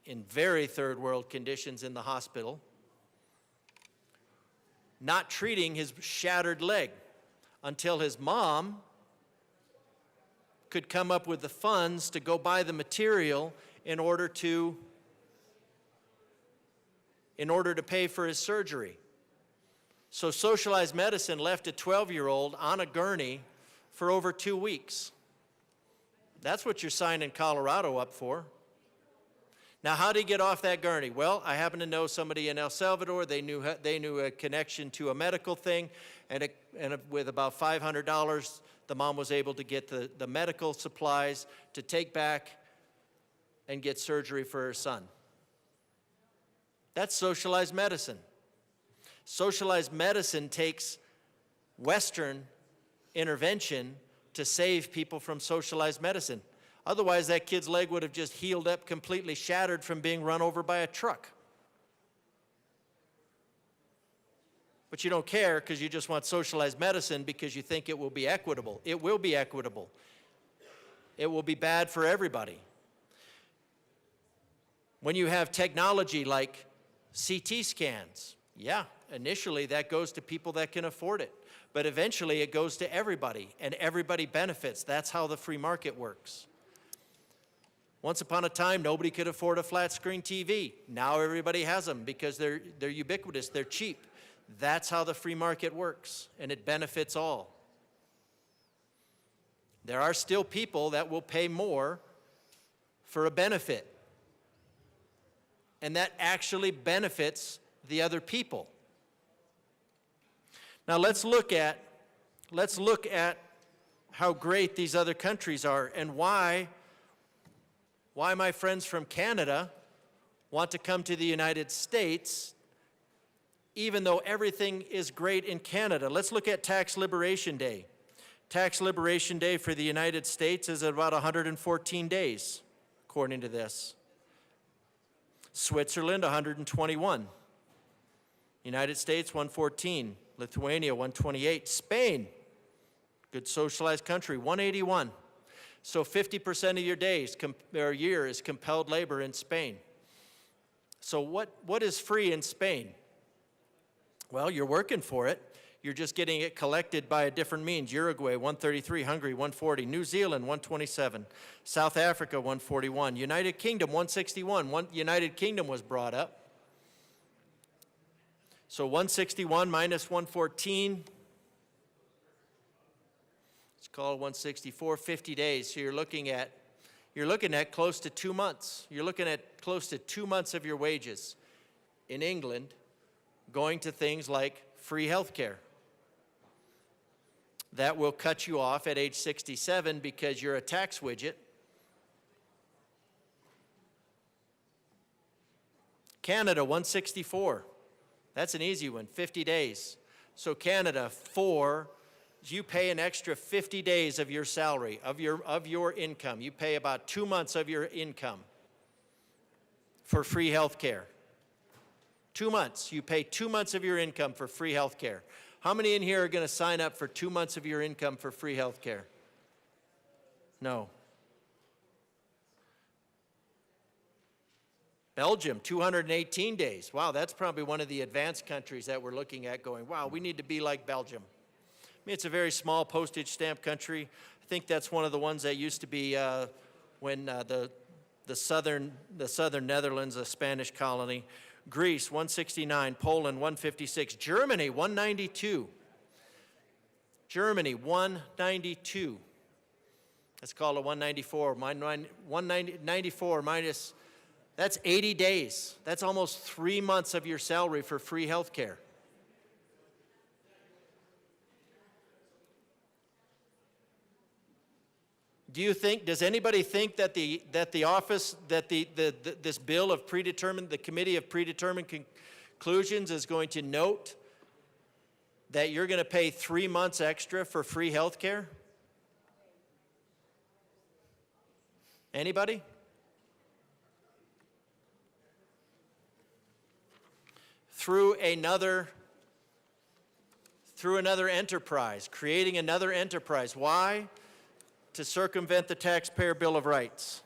in very third world conditions in the hospital, not treating his shattered leg until his mom could come up with the funds to go buy the material in order to pay for his surgery. So socialized medicine left a 12-year-old on a gurney for over 2 weeks. That's what you're signing Colorado up for. Now, how did he get off that gurney? Well, I happen to know somebody in El Salvador. They knew a connection to a medical thing, and with about $500, the mom was able to get the medical supplies to take back and get surgery for her son. That's socialized medicine. Socialized medicine takes Western intervention to save people from socialized medicine. Otherwise, that kid's leg would have just healed up, completely shattered from being run over by a truck. But you don't care because you just want socialized medicine because you think it will be equitable. It will be equitable. It will be bad for everybody. When you have technology like CT scans, yeah, initially that goes to people that can afford it. But eventually it goes to everybody, and everybody benefits. That's how the free market works. Once upon a time, nobody could afford a flat screen TV. Now everybody has them because they're ubiquitous, they're cheap. That's how the free market works, and it benefits all. There are still people that will pay more for a benefit, and that actually benefits the other people. Now let's look at how great these other countries are and why my friends from Canada want to come to the United States even though everything is great in Canada. Let's look at Tax Liberation Day. Tax Liberation Day for the United States is about 114 days, according to this. Switzerland, 121. United States, 114. Lithuania, 128. Spain, good socialized country, 181. So 50% of your days or year is compelled labor in Spain. So what is free in Spain? Well, you're working for it. You're just getting it collected by a different means. Uruguay, 133. Hungary, 140. New Zealand, 127. South Africa, 141. United Kingdom, 161. United Kingdom was brought up. So 161 minus 114, let's call it 164, 50 days. So you're looking at close to 2 months. You're looking at close to 2 months of your wages in England going to things like free health care. that will cut you off at age 67 because you're a tax widget. Canada, 164. That's an easy one, 50 days. So Canada, you pay an extra 50 days of your salary, of your income. You pay about 2 months of your income for free health care. 2 months. You pay 2 months of your income for free health care. How many in here are going to sign up for 2 months of your income for free health care? No. Belgium, 218 days. Wow, that's probably one of the advanced countries that we're looking at going, wow, we need to be like Belgium. I mean, it's a very small postage stamp country. I think that's one of the ones that used to be when the southern Netherlands, a Spanish colony. Greece, 169. Poland, 156. Germany, 192. Germany, 192. Let's call it 194. 194 minus, that's 80 days. That's almost 3 months of your salary for free health care. Does anybody think that this bill of predetermined, the Committee of Predetermined Conclusions is going to note that you're going to pay 3 months extra for free health care? Anybody? Through another enterprise, creating another enterprise. Why? To circumvent the Taxpayer Bill of Rights.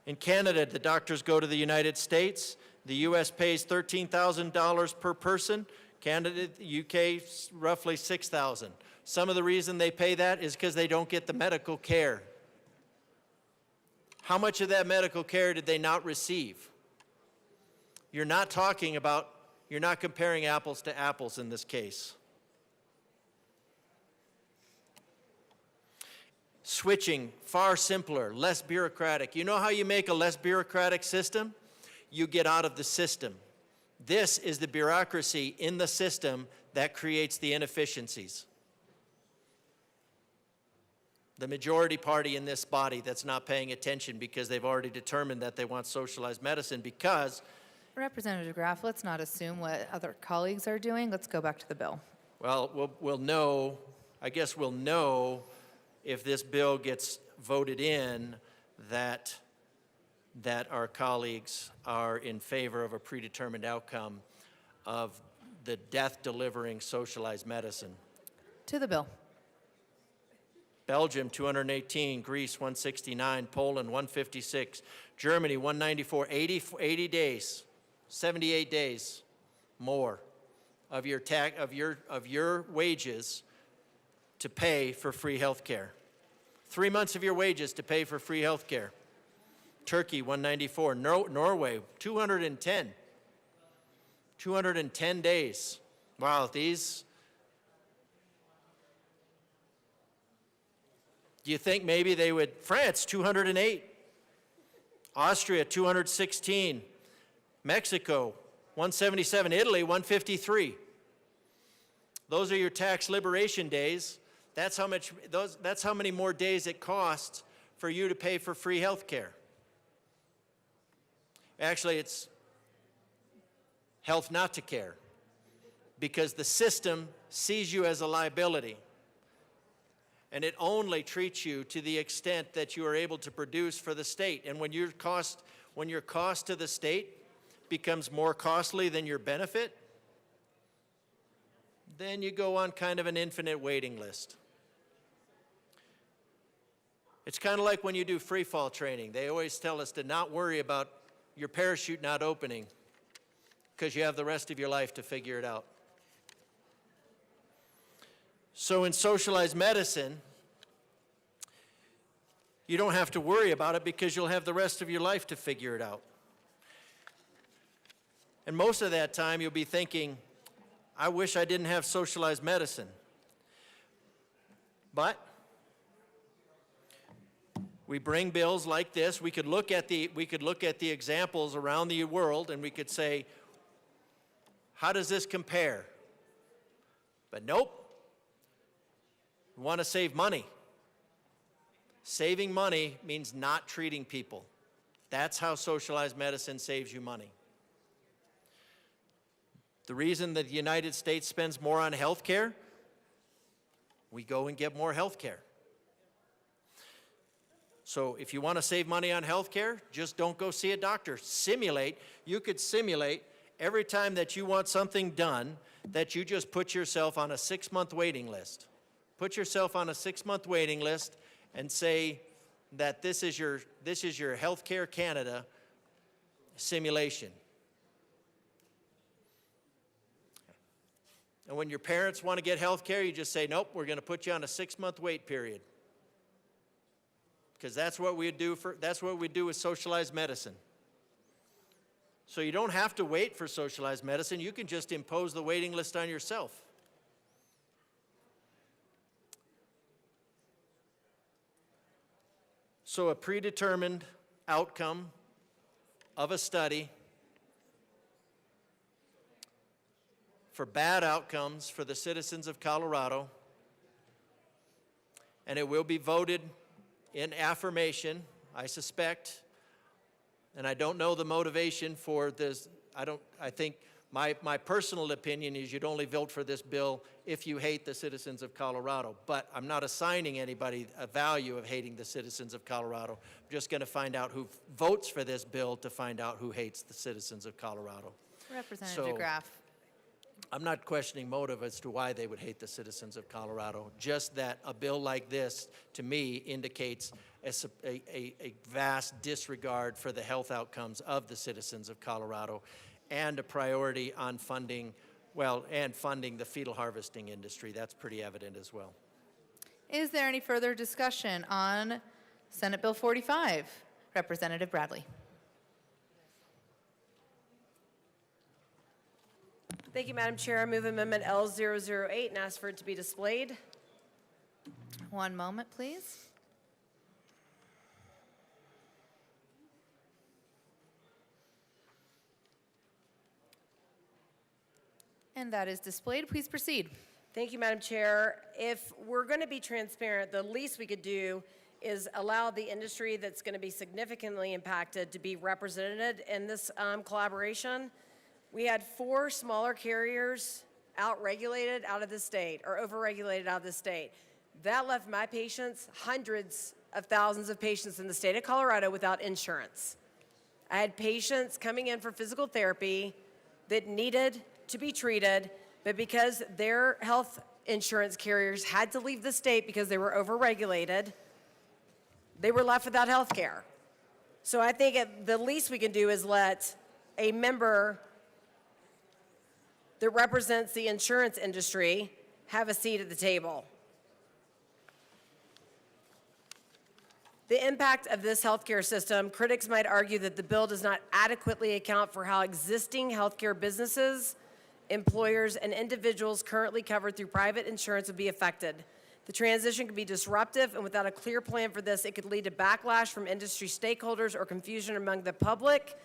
In Canada, the doctors go to the United States. The U.S. pays $13,000 per person. Canada, UK, roughly $6,000. Some of the reason they pay that is because they don't get the medical care. How much of that medical care did they not receive? You're not comparing apples to apples in this case. Switching, far simpler, less bureaucratic. You know how you make a less bureaucratic system? You get out of the system. This is the bureaucracy in the system that creates the inefficiencies. The majority party in this body that's not paying attention because they've already determined that they want socialized medicine because... Representative Graff, let's not assume what other colleagues are doing. Let's go back to the bill. Well, we'll know, I guess we'll know if this bill gets voted in that our colleagues are in favor of a predetermined outcome of the death-delivering socialized medicine. To the bill. Belgium, 218. Greece, 169. Poland, 156. Germany, 194. 80 days, 78 days more of your wages to pay for free health care. 3 months of your wages to pay for free health care. Turkey, 194. Norway, 210. 210 days. Wow, these... Do you think maybe they would... France, 208. Austria, 216. Mexico, 177. Italy, 153. Those are your tax liberation days. That's how many more days it costs for you to pay for free health care. Actually, it's health not to care, because the system sees you as a liability, and it only treats you to the extent that you are able to produce for the state. And when your cost to the state becomes more costly than your benefit, then you go on kind of an infinite waiting list. It's kind of like when you do free fall training. They always tell us to not worry about your parachute not opening because you have the rest of your life to figure it out. So in socialized medicine, you don't have to worry about it because you'll have the rest of your life to figure it out. And most of that time you'll be thinking, I wish I didn't have socialized medicine. But we bring bills like this. We could look at the examples around the world and we could say, how does this compare? But nope. We want to save money. Saving money means not treating people. That's how socialized medicine saves you money. The reason that the United States spends more on health care, we go and get more health care. So if you want to save money on health care, just don't go see a doctor. Simulate. You could simulate every time that you want something done that you just put yourself on a 6-month waiting list. Put yourself on a 6-month waiting list and say that this is your Healthcare Canada simulation. And when your parents want to get health care, you just say, nope, we're going to put you on a 6-month wait period. Because that's what we do with socialized medicine. So you don't have to wait for socialized medicine. You can just impose the waiting list on yourself. So a predetermined outcome of a study for bad outcomes for the citizens of Colorado, and it will be voted in affirmation, I suspect, and I don't know the motivation for this. I think my personal opinion is you'd only vote for this bill if you hate the citizens of Colorado, but I'm not assigning anybody a value of hating the citizens of Colorado. I'm just going to find out who votes for this bill to find out who hates the citizens of Colorado. Representative DeGraff. I'm not questioning motive as to why they would hate the citizens of Colorado, just that a bill like this, to me, indicates a vast disregard for the health outcomes of the citizens of Colorado and a priority on funding the fetal harvesting industry. That's pretty evident as well. Is there any further discussion on Senate Bill 45? Representative Bradley. Thank you, Madam Chair. I move Amendment L008 and ask for it to be displayed. One moment, please. And that is displayed. Please proceed. Thank you, Madam Chair. If we're going to be transparent, the least we could do is allow the industry that's going to be significantly impacted to be represented in this collaboration. We had 4 smaller carriers out-regulated out of the state or over-regulated out of the state. That left my patients, hundreds of thousands of patients in the state of Colorado without insurance. I had patients coming in for physical therapy that needed to be treated, but because their health insurance carriers had to leave the state because they were over-regulated, they were left without health care. So I think the least we can do is let a member that represents the insurance industry have a seat at the table. The impact of this healthcare system, critics might argue that the bill does not adequately account for how existing healthcare businesses, employers, and individuals currently covered through private insurance would be affected. The transition could be disruptive, and without a clear plan for this, it could lead to backlash from industry stakeholders or confusion among the public.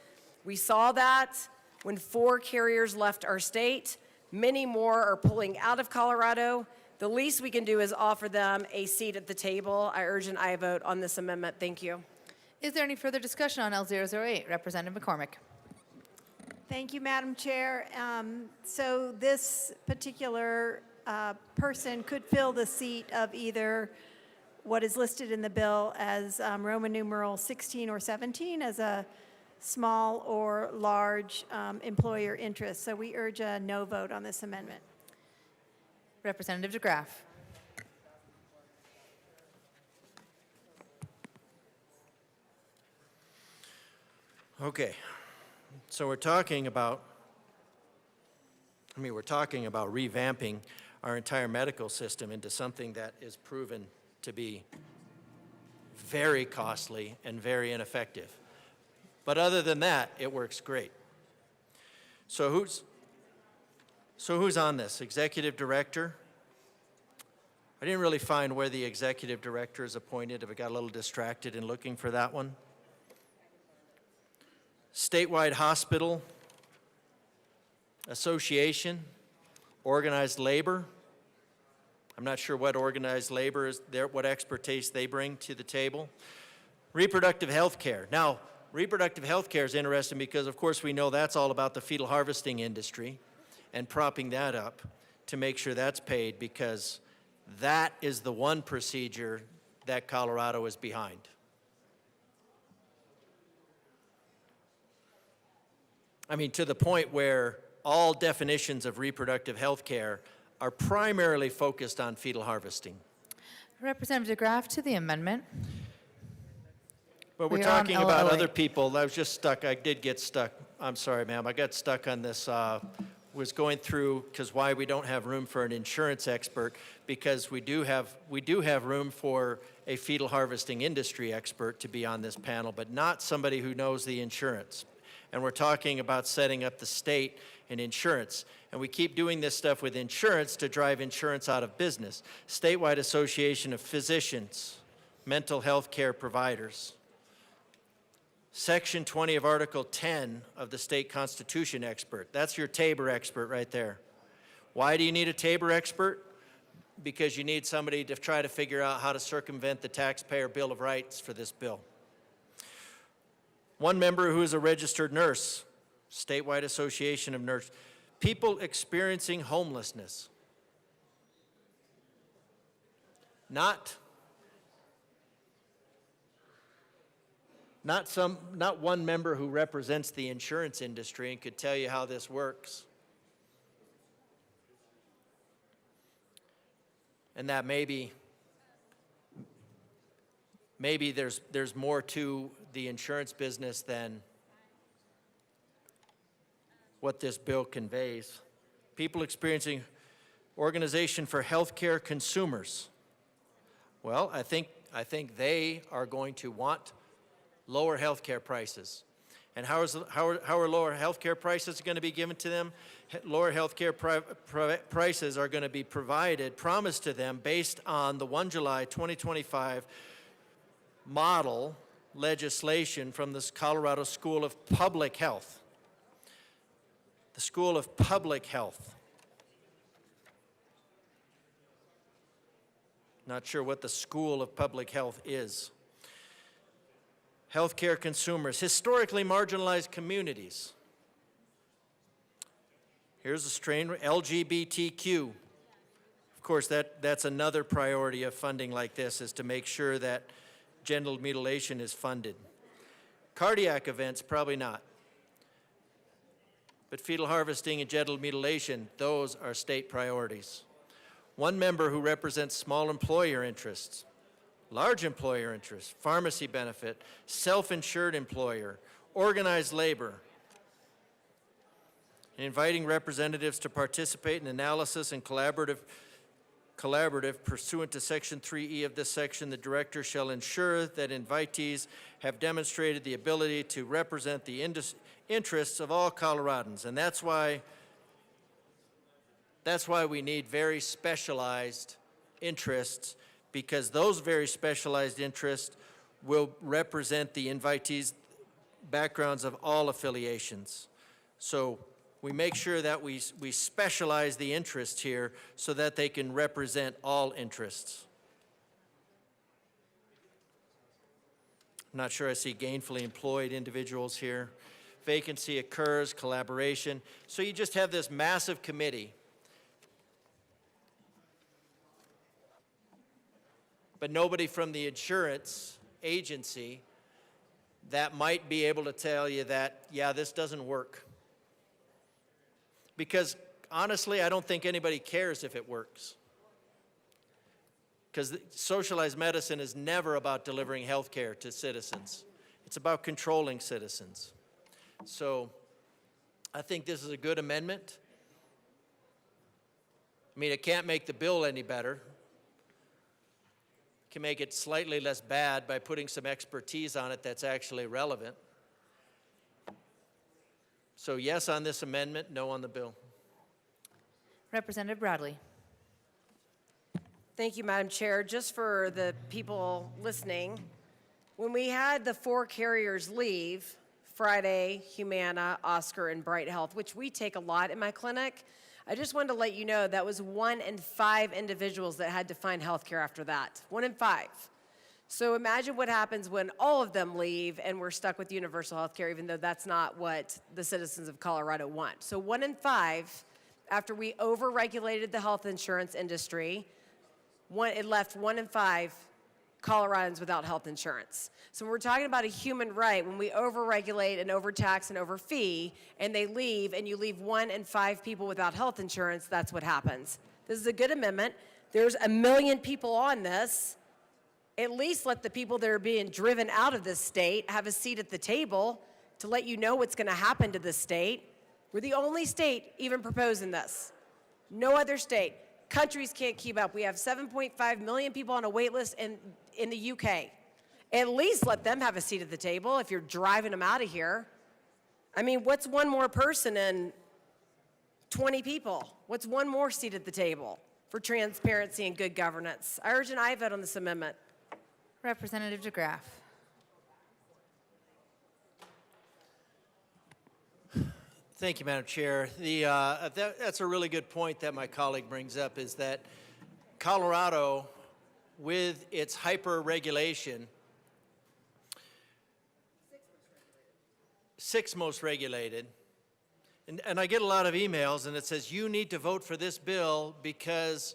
We saw that when 4 carriers left our state. Many more are pulling out of Colorado. The least we can do is offer them a seat at the table. I urge an aye vote on this amendment. Thank you. Is there any further discussion on L008? Representative McCormick. Thank you, Madam Chair. So this particular person could fill the seat of either what is listed in the bill as Roman numeral 16 or 17 as a small or large employer interest. So we urge a no vote on this amendment. Representative DeGraff. Okay, so we're talking about revamping our entire medical system into something that is proven to be very costly and very ineffective. But other than that, it works great. So who's on this? Executive director? I didn't really find where the executive director is appointed. I got a little distracted in looking for that one. Statewide Hospital Association, Organized Labor. I'm not sure what organized labor is there, what expertise they bring to the table. Reproductive health care. Now, reproductive health care is interesting because, of course, we know that's all about the fetal harvesting industry and propping that up to make sure that's paid, because that is the one procedure that Colorado is behind. I mean, to the point where all definitions of reproductive health care are primarily focused on fetal harvesting. Representative DeGraff to the amendment. But we're We are on talking about LOA. other people. I was just stuck. I did get stuck. I'm sorry, ma'am. I got stuck on this. Was going through because why we don't have room for an insurance expert, because we do have room for a fetal harvesting industry expert to be on this panel, but not somebody who knows the insurance. And we're talking about setting up the state and insurance. And we keep doing this stuff with insurance to drive insurance out of business. Statewide Association of Physicians, mental health care providers. Section 20 of Article 10 of the state constitution expert. That's your TABOR expert right there. Why do you need a TABOR expert? Because you need somebody to try to figure out how to circumvent the taxpayer Bill of Rights for this bill. One member who is a registered nurse, Statewide Association of Nurses. People experiencing homelessness. Not one member who represents the insurance industry and could tell you how this works. And that maybe there's more to the insurance business than what this bill conveys. People experiencing Organization for Healthcare Consumers. Well, I think they are going to want lower health care prices. And how are lower health care prices going to be given to them? Lower health care prices are going to be promised to them based on the 1 July 2025 model legislation from the Colorado School of Public Health. The School of Public Health. Not sure what the School of Public Health is. Healthcare consumers, historically marginalized communities. Here's a strain, LGBTQ. Of course, that's another priority of funding like this, is to make sure that genital mutilation is funded. Cardiac events, probably not. But fetal harvesting and genital mutilation, those are state priorities. One member who represents small employer interests. Large employer interest, pharmacy benefit, self-insured employer, organized labor. And inviting representatives to participate in analysis and collaborative pursuant to Section 3E of this section, the director shall ensure that invitees have demonstrated the ability to represent the interests of all Coloradans. And that's why we need very specialized interests, because those very specialized interests will represent the invitees' backgrounds of all affiliations. So we make sure that we specialize the interests here so that they can represent all interests. I'm not sure I see gainfully employed individuals here. Vacancy occurs, collaboration. So you just have this massive committee. But nobody from the insurance agency that might be able to tell you that, yeah, this doesn't work. Because honestly, I don't think anybody cares if it works. Because socialized medicine is never about delivering health care to citizens. It's about controlling citizens. So I think this is a good amendment. I mean, it can't make the bill any better. Can make it slightly less bad by putting some expertise on it that's actually relevant. So yes on this amendment, no on the bill. Representative Bradley. Thank you, Madam Chair. Just for the people listening, when we had the 4 carriers leave, Friday, Humana, Oscar, and Bright Health, which we take a lot in my clinic, I just wanted to let you know that was 1 in 5 individuals that had to find health care after that. 1 in 5. So imagine what happens when all of them leave and we're stuck with universal health care, even though that's not what the citizens of Colorado want. So 1 in 5, after we over-regulated the health insurance industry, it left 1 in 5 Coloradans without health insurance. So when we're talking about a human right, when we over-regulate and overtax and overfee, and they leave, and you leave 1 in 5 people without health insurance, that's what happens. This is a good amendment. There's 1 million people on this. At least let the people that are being driven out of this state have a seat at the table to let you know what's going to happen to this state. We're the only state even proposing this. No other state. Countries can't keep up. We have 7.5 million people on a wait list in the UK. At least let them have a seat at the table if you're driving them out of here. I mean, what's one more person in 20 people? What's one more seat at the table for transparency and good governance? I urge an aye vote on this amendment. Representative DeGraff. Thank you, Madam Chair. That's a really good point that my colleague brings up, is that Colorado, with its hyper-regulation, 6th most regulated, and I get a lot of emails, and it says, you need to vote for this bill because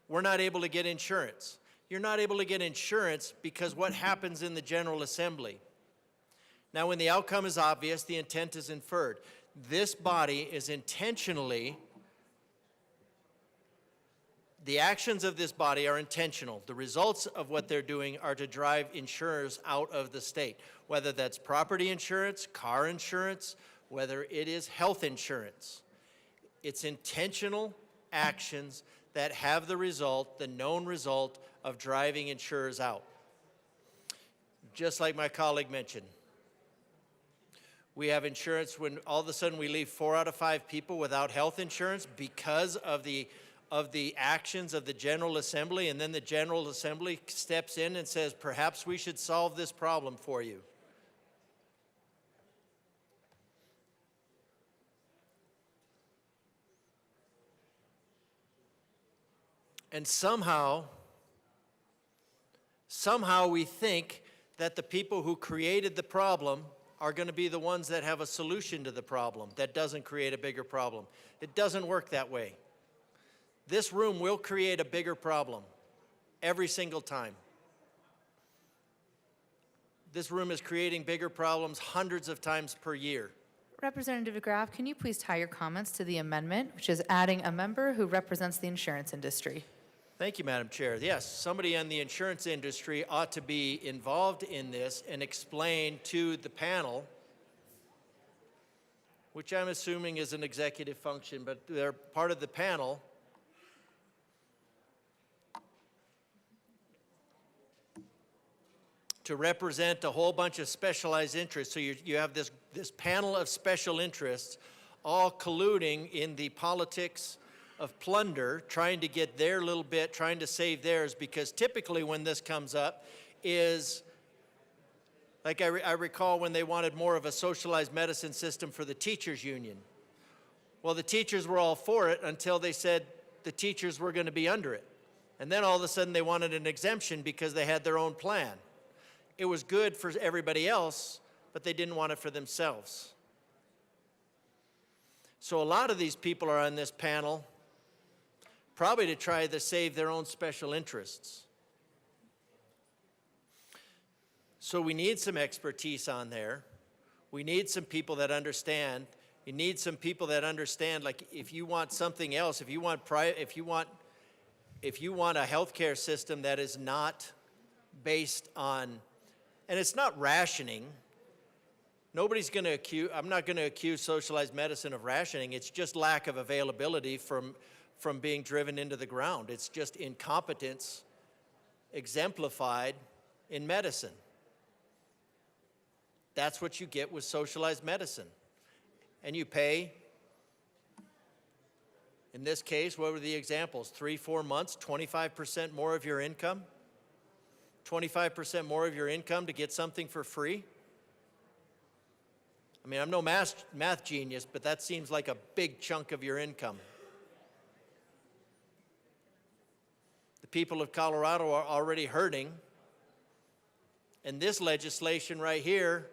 we're not able to get insurance. You're not able to get insurance because what happens in the General Assembly? Now, when the outcome is obvious, the intent is inferred. This body is intentionally, the actions of this body are intentional. The results of what they're doing are to drive insurers out of the state, whether that's property insurance, car insurance, whether it is health insurance. It's intentional actions that have the result, the known result, of driving insurers out. Just like my colleague mentioned, we have insurance when all of a sudden we leave 4 out of 5 people without health insurance because of the actions of the General Assembly, and then the General Assembly steps in and says, perhaps we should solve this problem for you. And somehow we think that the people who created the problem are going to be the ones that have a solution to the problem that doesn't create a bigger problem. It doesn't work that way. This room will create a bigger problem every single time. This room is creating bigger problems hundreds of times per year. Representative DeGraff, can you please tie your comments to the amendment, which is adding a member who represents the insurance industry? Thank you, Madam Chair. Yes, somebody in the insurance industry ought to be involved in this and explain to the panel, which I'm assuming is an executive function, but they're part of the panel, to represent a whole bunch of specialized interests. So you have this panel of special interests all colluding in the politics of plunder, trying to get their little bit, trying to save theirs, because typically when this comes up is, like I recall when they wanted more of a socialized medicine system for the teachers union. Well, the teachers were all for it until they said the teachers were going to be under it. And then all of a sudden they wanted an exemption because they had their own plan. It was good for everybody else, but they didn't want it for themselves. So a lot of these people are on this panel probably to try to save their own special interests. So we need some expertise on there. We need some people that understand. You need some people that understand, like if you want something else, if you want a healthcare system that is not based on, and it's not rationing. Nobody's going to accuse, I'm not going to accuse socialized medicine of rationing. It's just lack of availability from being driven into the ground. It's just incompetence exemplified in medicine. That's what you get with socialized medicine. And you pay, in this case, what were the examples? 3-4 months, 25% more of your income? 25% more of your income to get something for free? I mean, I'm no math genius, but that seems like a big chunk of your income. The people of Colorado are already hurting. And this legislation right here,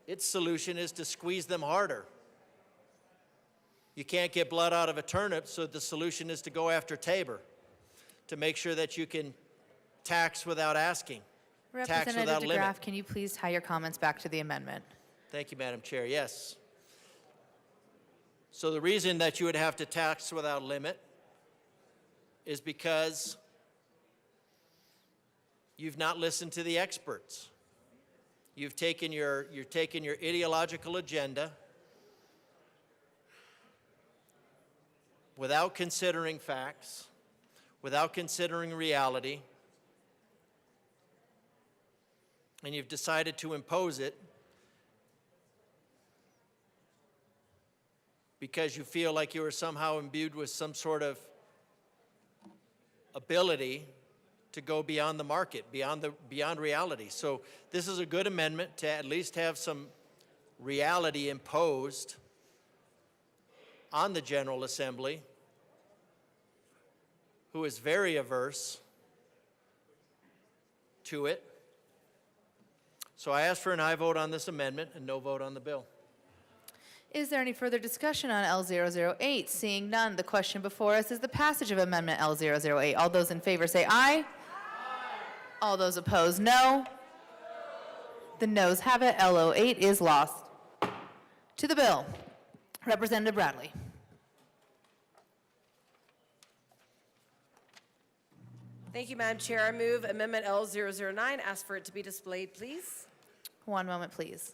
its solution is to squeeze them harder. You can't get blood out of a turnip, so the solution is to go after Tabor, to make sure that you can tax without asking, tax Representative without limit. DeGraff, can you please tie your comments back to the amendment? Thank you, Madam Chair. Yes. So the reason that you would have to tax without limit is because you've not listened to the experts. You've taken your ideological agenda without considering facts, without considering reality, and you've decided to impose it because you feel like you are somehow imbued with some sort of ability to go beyond the market, beyond reality. So this is a good amendment to at least have some reality imposed on the General Assembly, who is very averse to it. So I ask for an aye vote on this amendment and no vote on the bill. Is there any further discussion on L008? Seeing none, the question before us is the passage of Amendment L008. All those in favor say aye. All those opposed, no. The noes have it. L08 is lost. To the bill, Representative Bradley. Thank you, Madam Chair. I move Amendment L009. Ask for it to be displayed, please. One moment, please.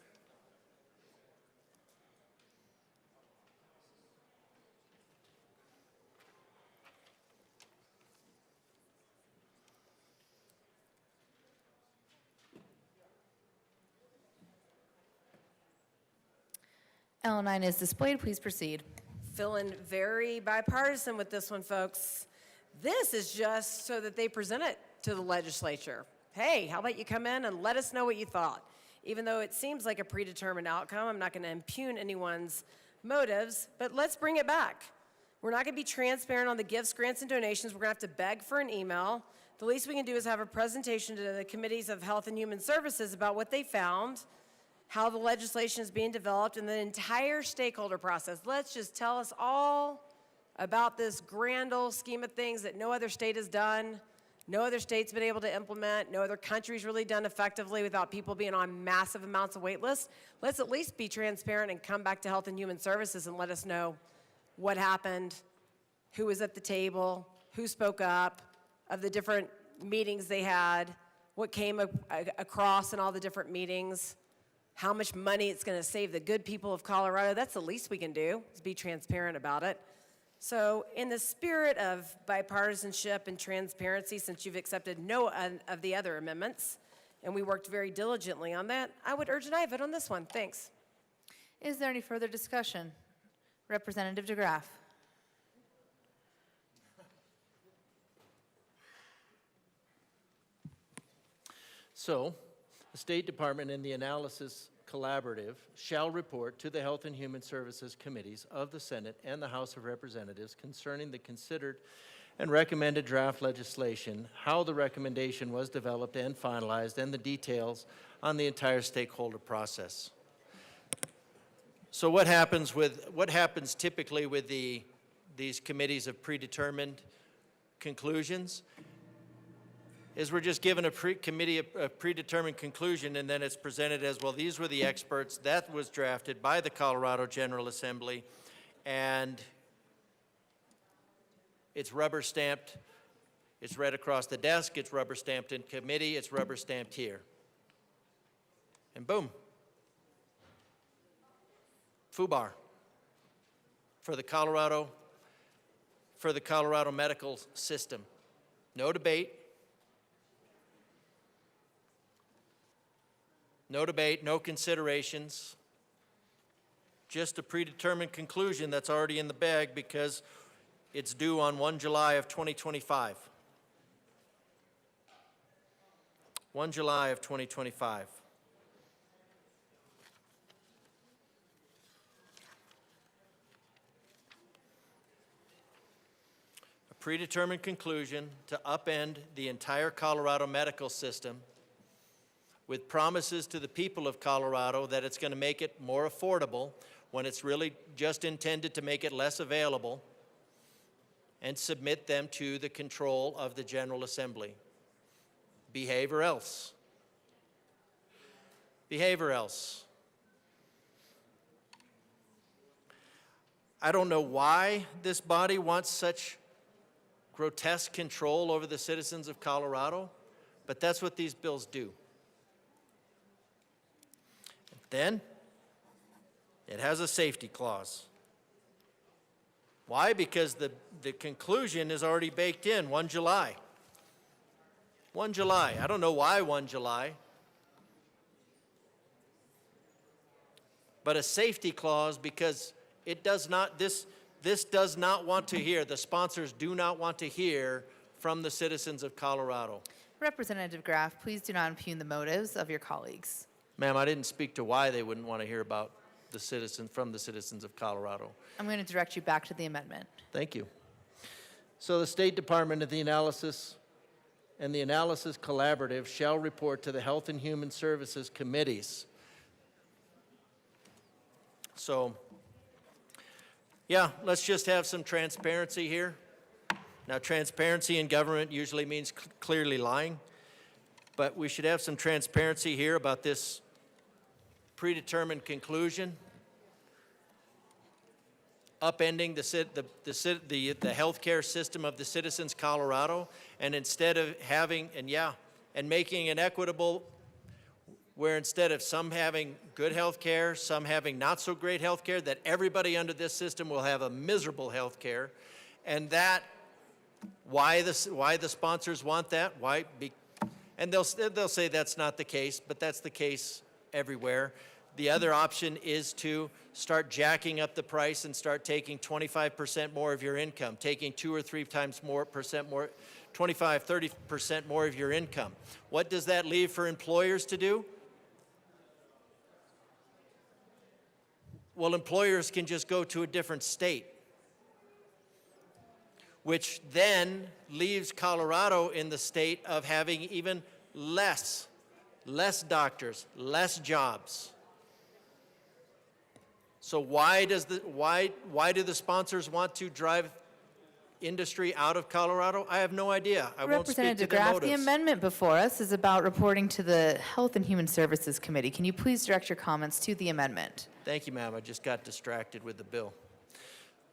L9 is displayed. Please proceed. Feeling very bipartisan with this one, folks. This is just so that they present it to the legislature. Hey, how about you come in and let us know what you thought? Even though it seems like a predetermined outcome, I'm not going to impugn anyone's motives, but let's bring it back. We're not going to be transparent on the gifts, grants, and donations. We're going to have to beg for an email. The least we can do is have a presentation to the committees of Health and Human Services about what they found, how the legislation is being developed, and the entire stakeholder process. Let's just tell us all about this grand old scheme of things that no other state has done, no other state's been able to implement, no other country's really done effectively without people being on massive amounts of wait lists. Let's at least be transparent and come back to Health and Human Services and let us know what happened, who was at the table, who spoke up, of the different meetings they had, what came across in all the different meetings, how much money it's going to save the good people of Colorado. That's the least we can do, is be transparent about it. So in the spirit of bipartisanship and transparency, since you've accepted no of the other amendments, and we worked very diligently on that, I would urge an aye vote on this one. Thanks. Is there any further discussion? Representative DeGraff. So, the State Department and the Analysis Collaborative shall report to the Health and Human Services Committees of the Senate and the House of Representatives concerning the considered and recommended draft legislation, how the recommendation was developed and finalized, and the details on the entire stakeholder process. So what happens typically with these committees of predetermined conclusions is we're just given a committee a predetermined conclusion, and then it's presented as, well, these were the experts, that was drafted by the Colorado General Assembly, and it's rubber stamped, it's read across the desk, it's rubber stamped in committee, it's rubber stamped here. And boom. FUBAR for the Colorado medical system. No debate. No debate, no considerations, just a predetermined conclusion that's already in the bag because it's due on 1 July of 2025. 1 July of 2025. predetermined conclusion to upend the entire Colorado medical system with promises to the people of Colorado that it's going to make it more affordable when it's really just intended to make it less available, and submit them to the control of the General Assembly. Behave or else. Behave or else. I don't know why this body wants such grotesque control over the citizens of Colorado, but that's what these bills do. Then, it has a safety clause. Why? Because the conclusion is already baked in, 1 July. 1 July. I don't know why 1 July. But a safety clause because it does not, this does not want to hear, the sponsors do not want to hear from the citizens of Colorado. Representative Graff, please do not impugn the motives of your colleagues. Ma'am, I didn't speak to why they wouldn't want to hear about the citizens, from the citizens of Colorado. I'm going to direct you back to the amendment. Thank you. So the State Department of the Analysis and the Analysis Collaborative shall report to the Health and Human Services Committees. So, yeah, let's just have some transparency here. Now, transparency in government usually means clearly lying, but we should have some transparency here about this predetermined conclusion, upending the healthcare system of the citizens of Colorado, and instead of having, and making it equitable, where instead of some having good health care, some having not so great health care, that everybody under this system will have a miserable health care. And that, why the sponsors want that? And they'll say that's not the case, but that's the case everywhere. The other option is to start jacking up the price and start taking 25% more of your income, taking 2 or 3 times more, 25, 30% more of your income. What does that leave for employers to do? Well, employers can just go to a different state, which then leaves Colorado in the state of having even less doctors, less jobs. So why do the sponsors want to drive industry out of Colorado? I have no idea. I won't speak to Representative the Graff, motives. the amendment before us is about reporting to the Health and Human Services Committee. Can you please direct your comments to the amendment? Thank you, ma'am. I just got distracted with the bill.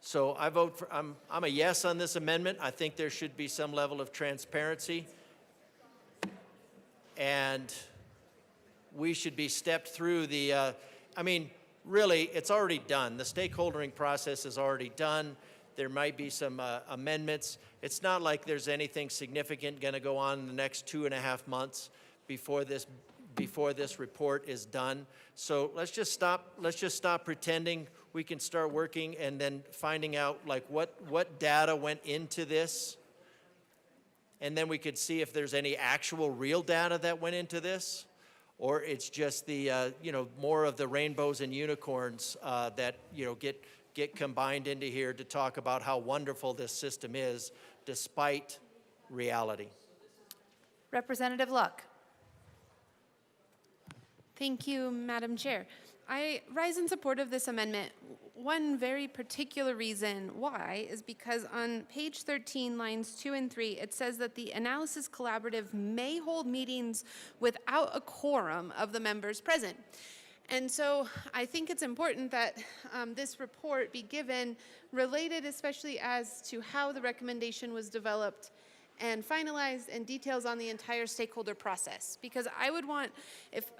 So I vote for, I'm a yes on this amendment. I think there should be some level of transparency. And we should be stepped through the, really, it's already done. The stakeholdering process is already done. There might be some amendments. It's not like there's anything significant going to go on in the next 2.5 months before this report is done. So let's just stop pretending. We can start working and then finding out like what data went into this. And then we could see if there's any actual real data that went into this, or it's just the, more of the rainbows and unicorns that, get combined into here to talk about how wonderful this system is despite reality. Representative Luck. Thank you, Madam Chair. I rise in support of this amendment. One very particular reason why is because on page 13, lines 2 and 3, it says that the Analysis Collaborative may hold meetings without a quorum of the members present. And so I think it's important that this report be given related especially as to how the recommendation was developed and finalized, and details on the entire stakeholder process. Because I would want, if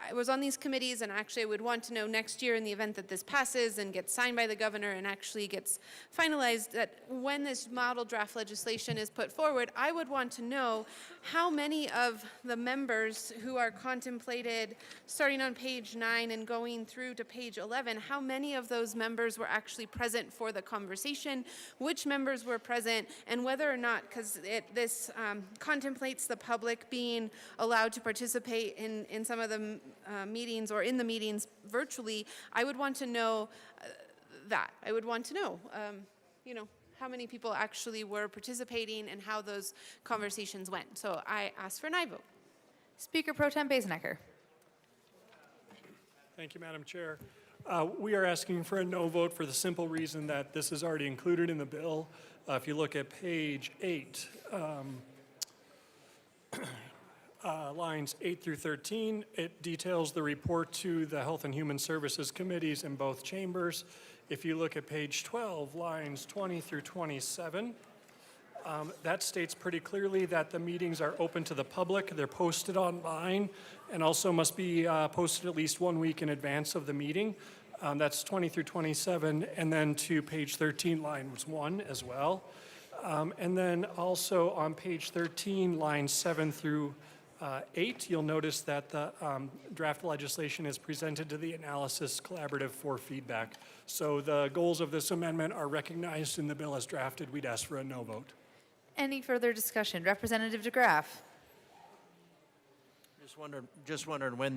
I was on these committees, and actually I would want to know next year in the event that this passes and gets signed by the governor and actually gets finalized, that when this model draft legislation is put forward, I would want to know how many of the members who are contemplated starting on page 9 and going through to page 11, how many of those members were actually present for the conversation, which members were present, and whether or not, because this contemplates the public being allowed to participate in some of the meetings or in the meetings virtually. I would want to know that. I would want to know, how many people actually were participating and how those conversations went. So I asked for an aye vote. Speaker Pro Tem Basenecker. Thank you, Madam Chair. We are asking for a no vote for the simple reason that this is already included in the bill. If you look at page 8, lines 8 through 13, it details the report to the Health and Human Services Committees in both chambers. If you look at page 12, lines 20 through 27, that states pretty clearly that the meetings are open to the public. They're posted online and also must be posted at least 1 week in advance of the meeting. That's 20 through 27, and then to page 13, lines 1 as well. And then also on page 13, lines 7 through 8, you'll notice that the draft legislation is presented to the Analysis Collaborative for feedback. So the goals of this amendment are recognized in the bill as drafted. We'd ask for a no vote. Any further discussion? Representative DeGraff. Just wondering when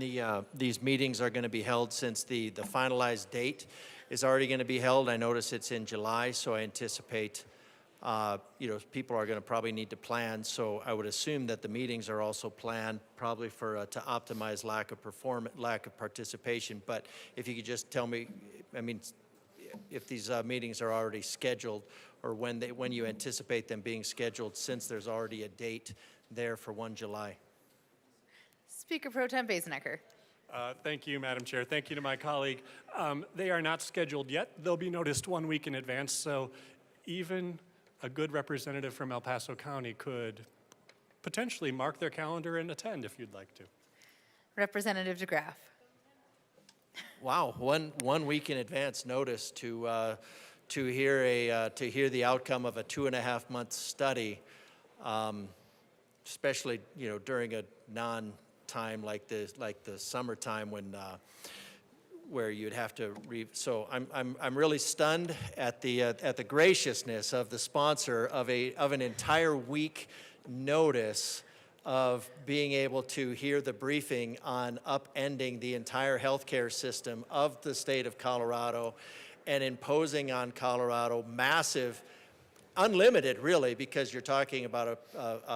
these meetings are going to be held, since the finalized date is already going to be held. I notice it's in July, so I anticipate people are going to probably need to plan. So I would assume that the meetings are also planned probably for to optimize lack of participation. But if you could just tell me, I mean, if these meetings are already scheduled, or when you anticipate them being scheduled, since there's already a date there for 1 July. Speaker Pro Tem Basenecker. Thank you, Madam Chair. Thank you to my colleague. They are not scheduled yet. They'll be noticed 1 week in advance, so even a good representative from El Paso County could potentially mark their calendar and attend if you'd like to. Representative DeGraff. Wow, one week in advance notice to hear the outcome of a 2.5 month study, especially during a non-time like the summertime when where you'd have to so I'm really stunned at the graciousness of the sponsor of an entire week notice of being able to hear the briefing on upending the entire healthcare system of the state of Colorado and imposing on Colorado massive, unlimited really, because you're talking about a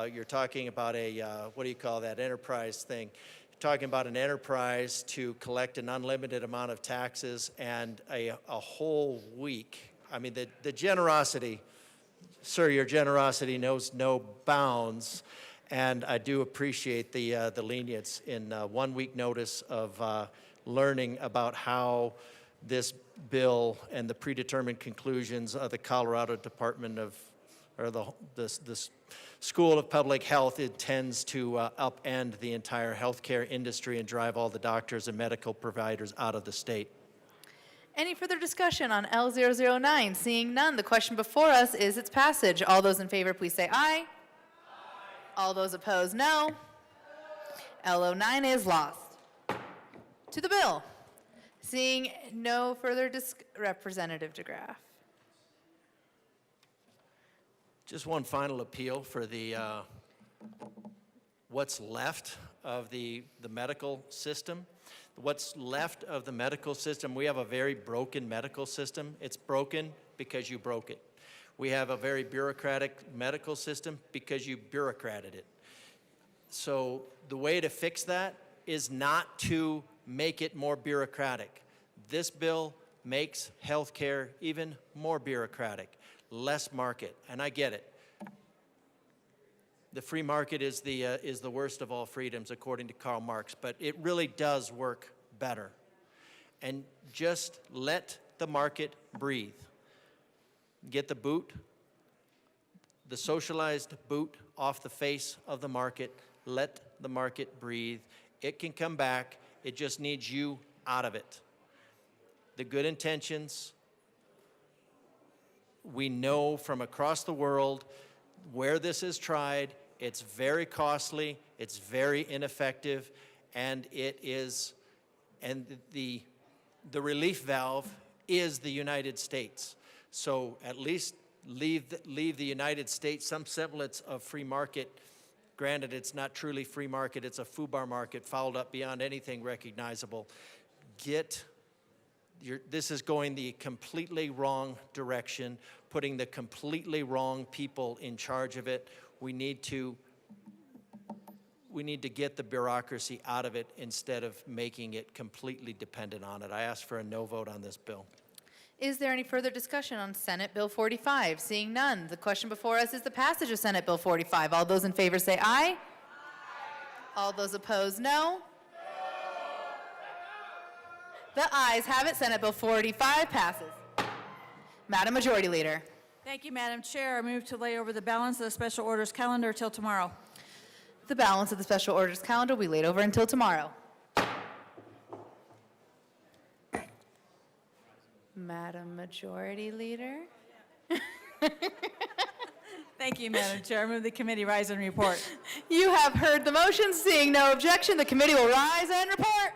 what do you call that enterprise thing? You're talking about an enterprise to collect an unlimited amount of taxes and a whole week. I mean, the generosity, sir, your generosity knows no bounds. And I do appreciate the lenience in 1 week notice of learning about how this bill and the predetermined conclusions of the Colorado Department of, or the School of Public Health intends to upend the entire healthcare industry and drive all the doctors and medical providers out of the state. Any further discussion on L009? Seeing none, the question before us is its passage. All those in favor, please say aye. All those opposed, no. L09 is lost. To the bill. Seeing no further Representative DeGraff. Just one final appeal for the what's left of the medical system. What's left of the medical system, we have a very broken medical system. It's broken because you broke it. We have a very bureaucratic medical system because you bureaucrated it. So the way to fix that is not to make it more bureaucratic. This bill makes healthcare even more bureaucratic, less market, and I get it. The free market is the worst of all freedoms, according to Karl Marx, but it really does work better. And just let the market breathe. Get the socialized boot off the face of the market. Let the market breathe. It can come back. It just needs you out of it. The good intentions, we know from across the world where this is tried, it's very costly, it's very ineffective, and the relief valve is the United States. So at least leave the United States some semblance of free market. Granted, it's not truly free market, it's a FUBAR market fouled up beyond anything recognizable. Get this is going the completely wrong direction, putting the completely wrong people in charge of it. We need to get the bureaucracy out of it instead of making it completely dependent on it. I ask for a no vote on this bill. Is there any further discussion on Senate Bill 45? Seeing none, the question before us is the passage of Senate Bill 45. All those in favor say aye. All those opposed, no. The ayes have it. Senate Bill 45 passes. Madam Majority Leader. Thank you, Madam Chair. I move to lay over the balance of the special orders calendar till tomorrow. The balance of the special orders calendar will be laid over until tomorrow. Madam Majority Leader. Thank you, Madam Chair. I move the committee rise and report. You have heard the motion. Seeing no objection, the committee will rise and report.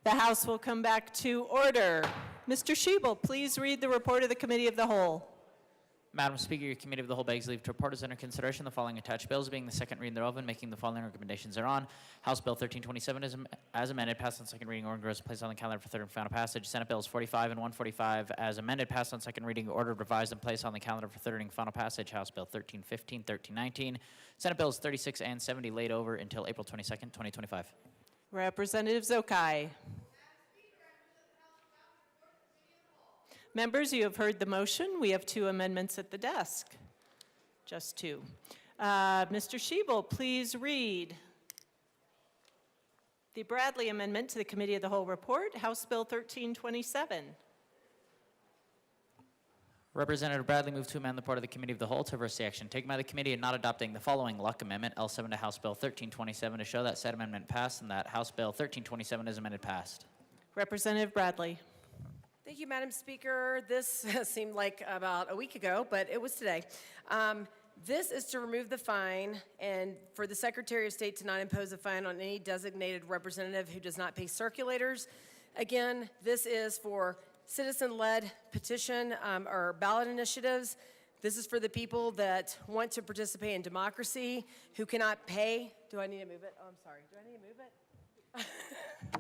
The House will come back to order. Mr. Shebel, please read the report of the Committee of the Whole. Madam Speaker, your Committee of the Whole begs leave to report as under consideration the following attached bills, being the second reading thereof and making the following recommendations thereon. House Bill 1327 is as amended, passed on second reading, ordered, and placed on the calendar for third and final passage. Senate Bills 45 and 145 as amended, passed on second reading, ordered, revised, and placed on the calendar for third and final passage. House Bill 1315, 1319. Senate Bills 36 and 70 laid over until April 22nd, 2025. Representative Zokai. Members, you have heard the motion. We have 2 amendments at the desk. Just 2. Mr. Shebel, please read the Bradley Amendment to the Committee of the Whole report, House Bill 1327. Representative Bradley moved to amend the report of the Committee of the Whole to reverse the action taken by the committee and not adopting the following Luck Amendment, L7 to House Bill 1327, to show that said amendment passed and that House Bill 1327 is amended passed. Representative Bradley. Thank you, Madam Speaker. This seemed like about a week ago, but it was today. This is to remove the fine and for the Secretary of State to not impose a fine on any designated representative who does not pay circulators. Again, this is for citizen-led petition or ballot initiatives. This is for the people that want to participate in democracy, who cannot pay. Do I need to move it? Oh, I'm sorry. Do I need to move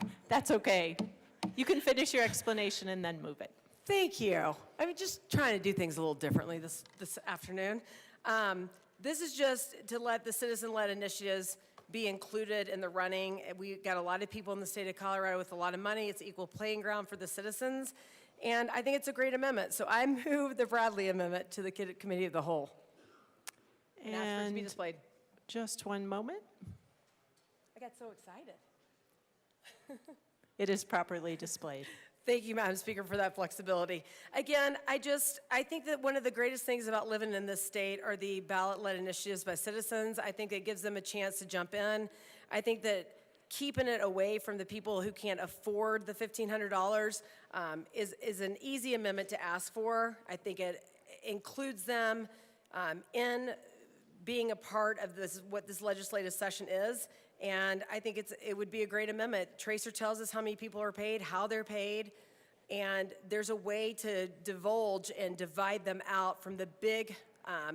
it? That's okay. You can finish your explanation and then move it. Thank you. I'm just trying to do things a little differently this afternoon. This is just to let the citizen-led initiatives be included in the running. We got a lot of people in the state of Colorado with a lot of money. It's equal playing ground for the citizens. And I think it's a great amendment. So I move the Bradley Amendment to the Committee of the Whole. And ask for it to be displayed. Just one moment. I got so excited. It is properly displayed. Thank you, Madam Speaker, for that flexibility. Again, I think that one of the greatest things about living in this state are the ballot-led initiatives by citizens. I think it gives them a chance to jump in. I think that keeping it away from the people who can't afford the $1,500 is an easy amendment to ask for. I think it includes them in being a part of what this legislative session is. And I think it would be a great amendment. Tracer tells us how many people are paid, how they're paid, and there's a way to divulge and divide them out from the big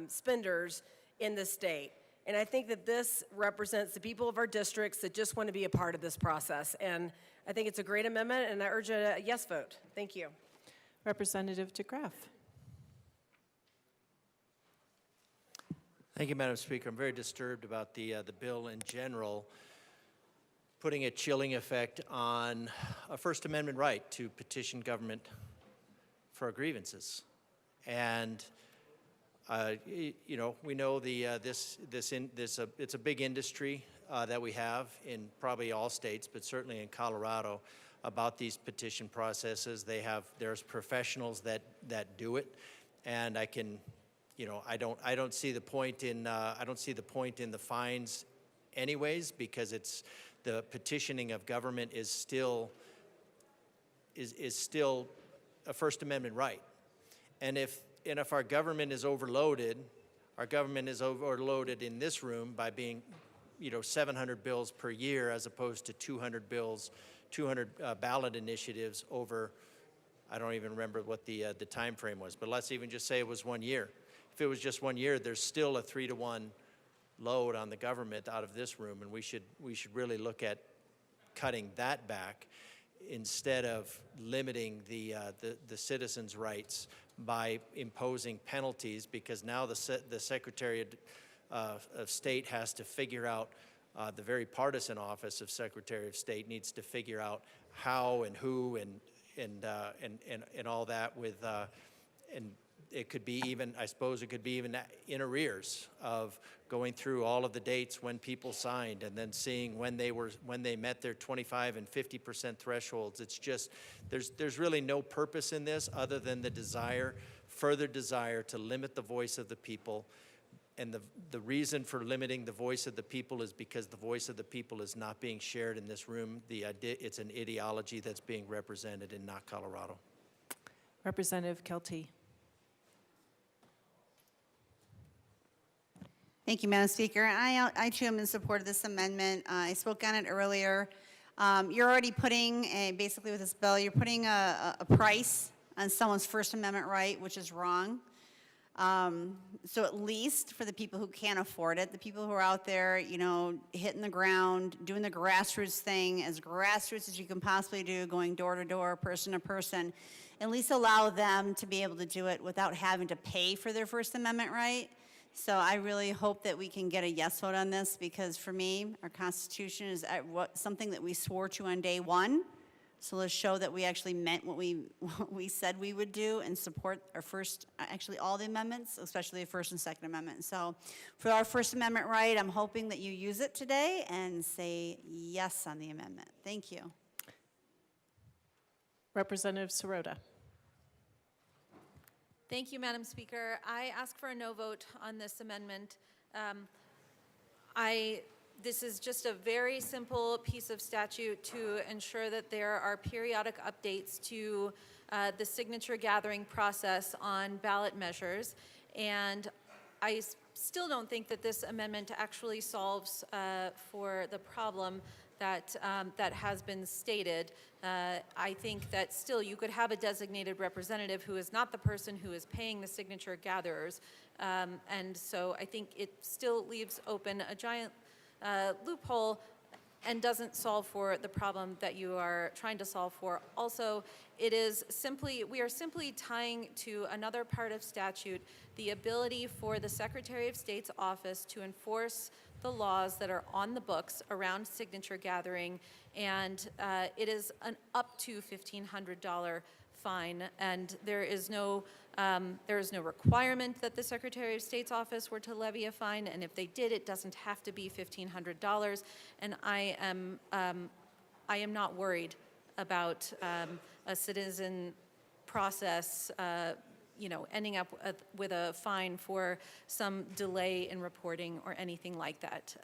spenders in the state. And I think that this represents the people of our districts that just want to be a part of this process. And I think it's a great amendment, and I urge a yes vote. Thank you. Representative DeGraff. Thank you, Madam Speaker. I'm very disturbed about the bill in general, putting a chilling effect on a First Amendment right to petition government for grievances. And you know, we know it's a big industry that we have in probably all states, but certainly in Colorado, about these petition processes. There's professionals that do it, and I can. You know, I don't see the point in the fines, anyways, because it's the petitioning of government is still a First Amendment right, and if our government is overloaded, in this room by being, 700 bills per year as opposed to 200 bills, 200 ballot initiatives over. I don't even remember what the time frame was, but let's even just say it was 1 year. If it was just 1 year, there's still a 3-to-1 load on the government out of this room, and we should really look at cutting that back instead of limiting the citizens' rights by imposing penalties, because now the Secretary of State has to figure out, the very partisan office of Secretary of State needs to figure out how and who and all that with and it could be even, I suppose it could be even in arrears of going through all of the dates when people signed and then seeing when they met their 25 and 50% thresholds. It's just, there's really no purpose in this other than the further desire to limit the voice of the people. And the reason for limiting the voice of the people is because the voice of the people is not being shared in this room. It's an ideology that's being represented in not Colorado. Representative Kelty. Thank you, Madam Speaker. I too am in support of this amendment. I spoke on it earlier. You're already putting, basically with this bill, you're putting a price on someone's First Amendment right, which is wrong. So at least for the people who can't afford it, the people who are out there, you know, hitting the ground, doing the grassroots thing, as grassroots as you can possibly do, going door to door, person to person, at least allow them to be able to do it without having to pay for their First Amendment right. So I really hope that we can get a yes vote on this, because for me, our Constitution is something that we swore to on day one. So let's show that we actually meant what we said we would do and support our first, actually all the amendments, especially the First and Second Amendment. So for our First Amendment right, I'm hoping that you use it today and say yes on the amendment. Thank you. Representative Sirota. Thank you, Madam Speaker. I ask for a no vote on this amendment. This is just a very simple piece of statute to ensure that there are periodic updates to the signature gathering process on ballot measures. And I still don't think that this amendment actually solves for the problem that, that has been stated. I think that still you could have a designated representative who is not the person who is paying the signature gatherers. And so I think it still leaves open a giant loophole and doesn't solve for the problem that you are trying to solve for. Also, it is simply, we are simply tying to another part of statute the ability for the Secretary of State's office to enforce the laws that are on the books around signature gathering, and it is an up to $1,500 fine, and there is no requirement that the Secretary of State's office were to levy a fine, and if they did, it doesn't have to be $1,500. And I am not worried about a citizen process, you know, ending up with a fine for some delay in reporting or anything like that.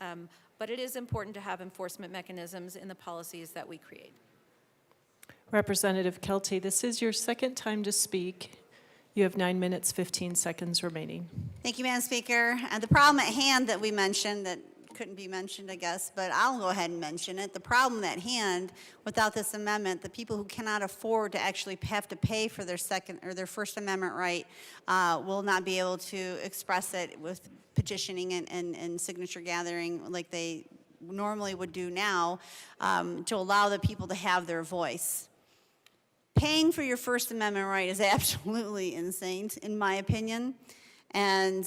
But it is important to have enforcement mechanisms in the policies that we create. Representative Kelty, this is your second time to speak. You have 9 minutes, 15 seconds remaining. Thank you, Madam Speaker. The problem at hand that we mentioned that couldn't be mentioned, I guess, but I'll go ahead and mention it. The problem at hand, without this amendment, the people who cannot afford to actually have to pay for their second or their First Amendment right will not be able to express it with petitioning and signature gathering like they normally would do now, to allow the people to have their voice. Paying for your First Amendment right is absolutely insane, in my opinion. And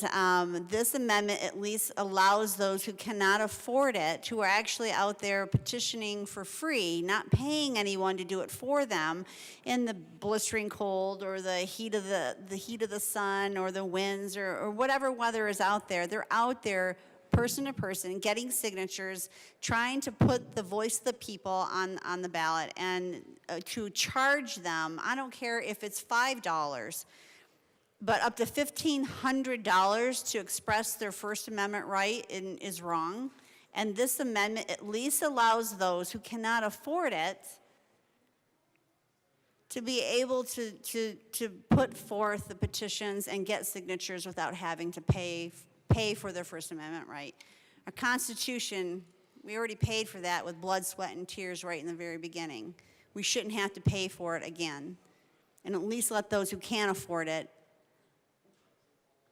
this amendment at least allows those who cannot afford it, who are actually out there petitioning for free, not paying anyone to do it for them in the blistering cold or the heat of the sun or the winds or whatever weather is out there. They're out there person to person, getting signatures, trying to put the voice of the people on the ballot, and to charge them, I don't care if it's $5, but up to $1,500 to express their First Amendment right is wrong. And this amendment at least allows those who cannot afford it to be able to put forth the petitions and get signatures without having to pay for their First Amendment right. Our Constitution, we already paid for that with blood, sweat, and tears right in the very beginning. We shouldn't have to pay for it again. And at least let those who can't afford it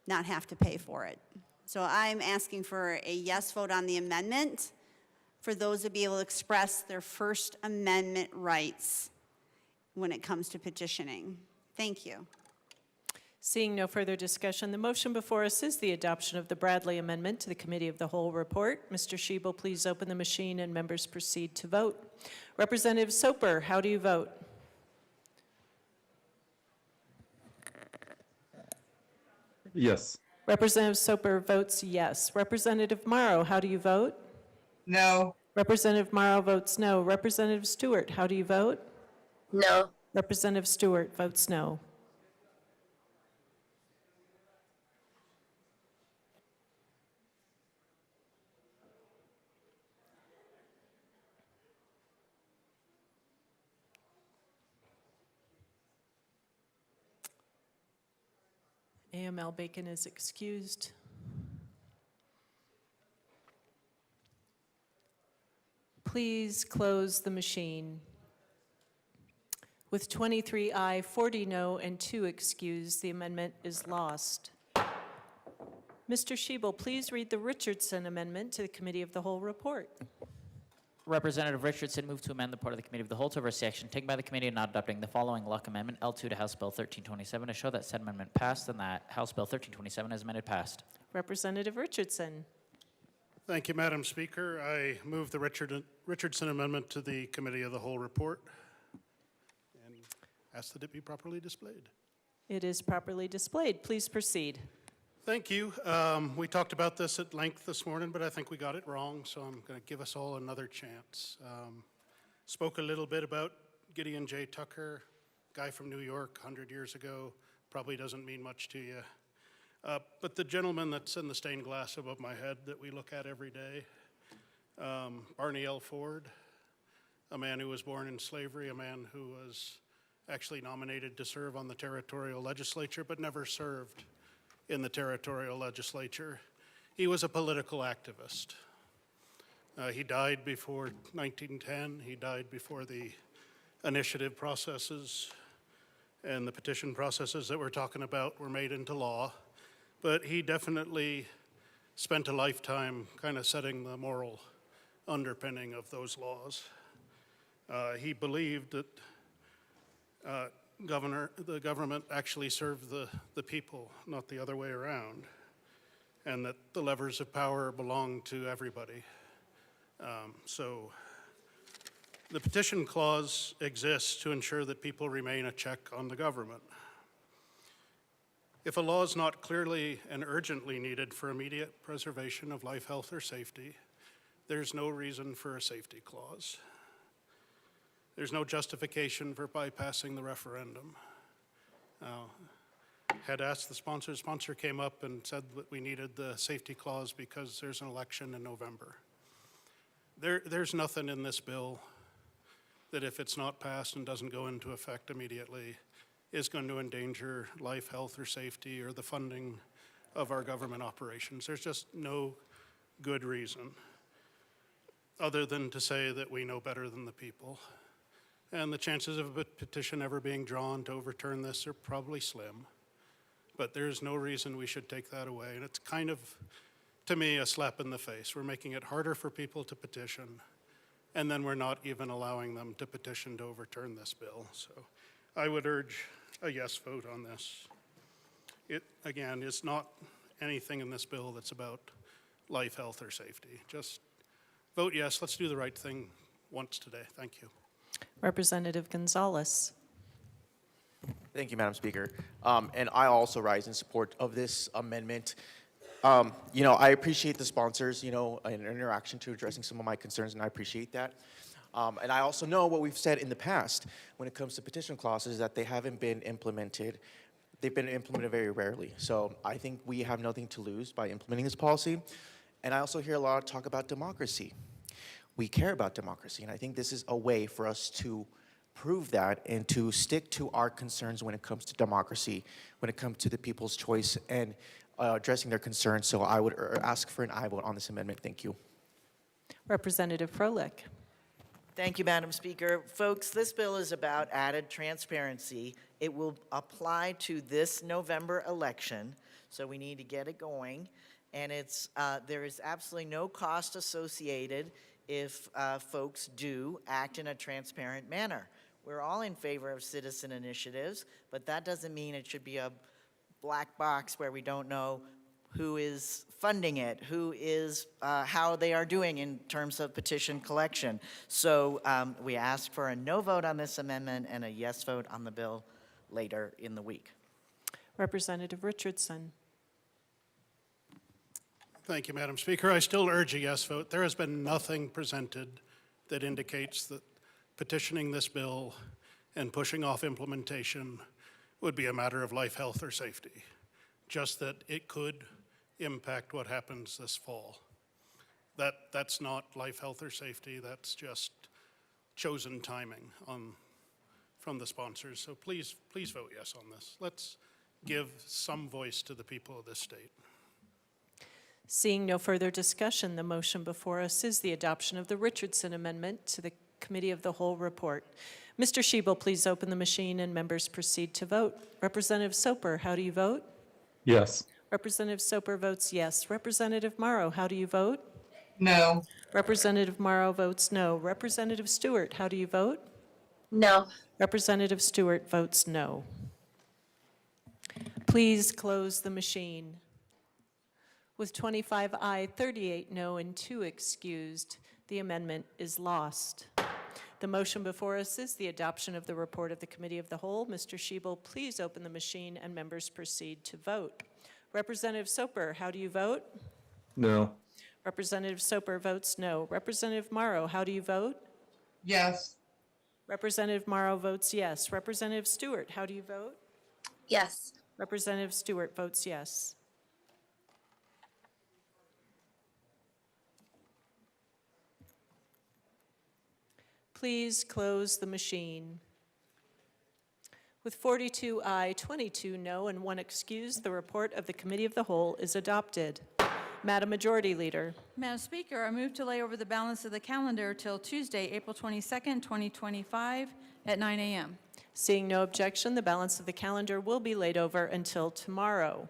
not have to pay for it. So I'm asking for a yes vote on the amendment for those to be able to express their First Amendment rights when it comes to petitioning. Thank you. Seeing no further discussion, the motion before us is the adoption of the Bradley Amendment to the Committee of the Whole report. Mr. Schiebel, please open the machine and members proceed to vote. Representative Soper, how do you vote? Yes. Representative Soper votes yes. Representative Morrow, how do you vote? No. Representative Morrow votes no. Representative Stewart, how do you vote? No. Representative Stewart votes no. AML Bacon is excused. Please close the machine. With 23 aye, 40 no, and 2 excused, the amendment is lost. Mr. Shebel, please read the Richardson Amendment to the Committee of the Whole report. Representative Richardson moved to amend the part of the Committee of the Whole to oversee action taken by the committee in not adopting the following Luck Amendment L2 to House Bill 1327 to show that said amendment passed and that House Bill 1327 as amended passed. Representative Richardson. Thank you, Madam Speaker. I move the Richardson Amendment to the Committee of the Whole report and ask that it be properly displayed. It is properly displayed. Please proceed. Thank you. We talked about this at length this morning, but I think we got it wrong, so I'm going to give us all another chance. Spoke a little bit about Gideon J. Tucker, guy from New York 100 years ago. Probably doesn't mean much to you. But the gentleman that's in the stained glass above my head that we look at every day, Barney L. Ford, a man who was born in slavery, a man who was actually nominated to serve on the territorial legislature but never served in the territorial legislature. He was a political activist. He died before 1910. He died before the initiative processes and the petition processes that we're talking about were made into law. But he definitely spent a lifetime kind of setting the moral underpinning of those laws. He believed that the government actually served the people, not the other way around, and that the levers of power belong to everybody. So the petition clause exists to ensure that people remain a check on the government. If a law is not clearly and urgently needed for immediate preservation of life, health, or safety, there's no reason for a safety clause. There's no justification for bypassing the referendum. Had asked the sponsor came up and said that we needed the safety clause because there's an election in November. There's nothing in this bill that if it's not passed and doesn't go into effect immediately is going to endanger life, health, or safety or the funding of our government operations. There's just no good reason other than to say that we know better than the people. And the chances of a petition ever being drawn to overturn this are probably slim. But there's no reason we should take that away. And it's kind of, to me, a slap in the face. We're making it harder for people to petition, and then we're not even allowing them to petition to overturn this bill. So I would urge a yes vote on this. It, again, is not anything in this bill that's about life, health, or safety. Just vote yes. Let's do the right thing once today. Thank you. Representative Gonzalez. Thank you, Madam Speaker. And I also rise in support of this amendment. I appreciate the sponsors, an interaction to addressing some of my concerns, and I appreciate that. And I also know what we've said in the past when it comes to petition clauses that they haven't been implemented. They've been implemented very rarely. So I think we have nothing to lose by implementing this policy. And I also hear a lot of talk about democracy. We care about democracy, and I think this is a way for us to prove that and to stick to our concerns when it comes to democracy, when it comes to the people's choice and addressing their concerns. So I would ask for an aye vote on this amendment. Thank you. Representative Froelich. Thank you, Madam Speaker. Folks, this bill is about added transparency. It will apply to this November election, so we need to get it going. And there is absolutely no cost associated if folks do act in a transparent manner. We're all in favor of citizen initiatives, but that doesn't mean it should be a black box where we don't know who is funding it, how they are doing in terms of petition collection. So we ask for a no vote on this amendment and a yes vote on the bill later in the week. Representative Richardson. Thank you, Madam Speaker. I still urge a yes vote. There has been nothing presented that indicates that petitioning this bill and pushing off implementation would be a matter of life, health, or safety, just that it could impact what happens this fall. That's not life, health, or safety. That's just chosen timing from the sponsors. So please vote yes on this. Let's give some voice to the people of this state. Seeing no further discussion, the motion before us is the adoption of the Richardson Amendment to the Committee of the Whole report. Mr. Shebel, please open the machine and members proceed to vote. Representative Soper, how do you vote? Yes. Representative Soper votes yes. Representative Morrow, how do you vote? No. Representative Morrow votes no. Representative Stewart, how do you vote? No. Representative Stewart votes no. Please close the machine. With 25 aye, 38 no, and 2 excused, the amendment is lost. The motion before us is the adoption of the report of the Committee of the Whole. Mr. Shebel, please open the machine and members proceed to vote. Representative Soper, how do you vote? No. Representative Soper votes no. Representative Morrow, how do you vote? Yes. Representative Morrow votes yes. Representative Stewart, how do you vote? Yes. Representative Stewart votes yes. Please close the machine. With 42 aye, 22 no, and 1 excused, the report of the Committee of the Whole is adopted. Madam Majority Leader. Madam Speaker, I move to lay over the balance of the calendar till Tuesday, April 22nd, 2025 at 9 a.m. Seeing no objection, the balance of the calendar will be laid over until tomorrow.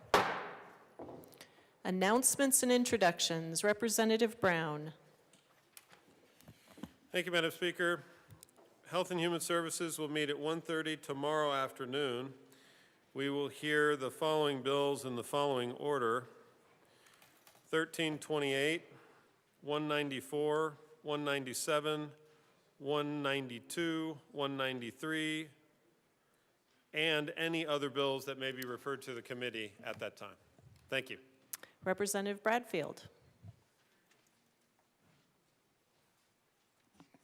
Announcements and introductions. Representative Brown. Thank you, Madam Speaker. Health and Human Services will meet at 1:30 tomorrow afternoon. We will hear the following bills in the following order: 1328, 194, 197, 192, 193, and any other bills that may be referred to the committee at that time. Thank you. Representative Bradfield.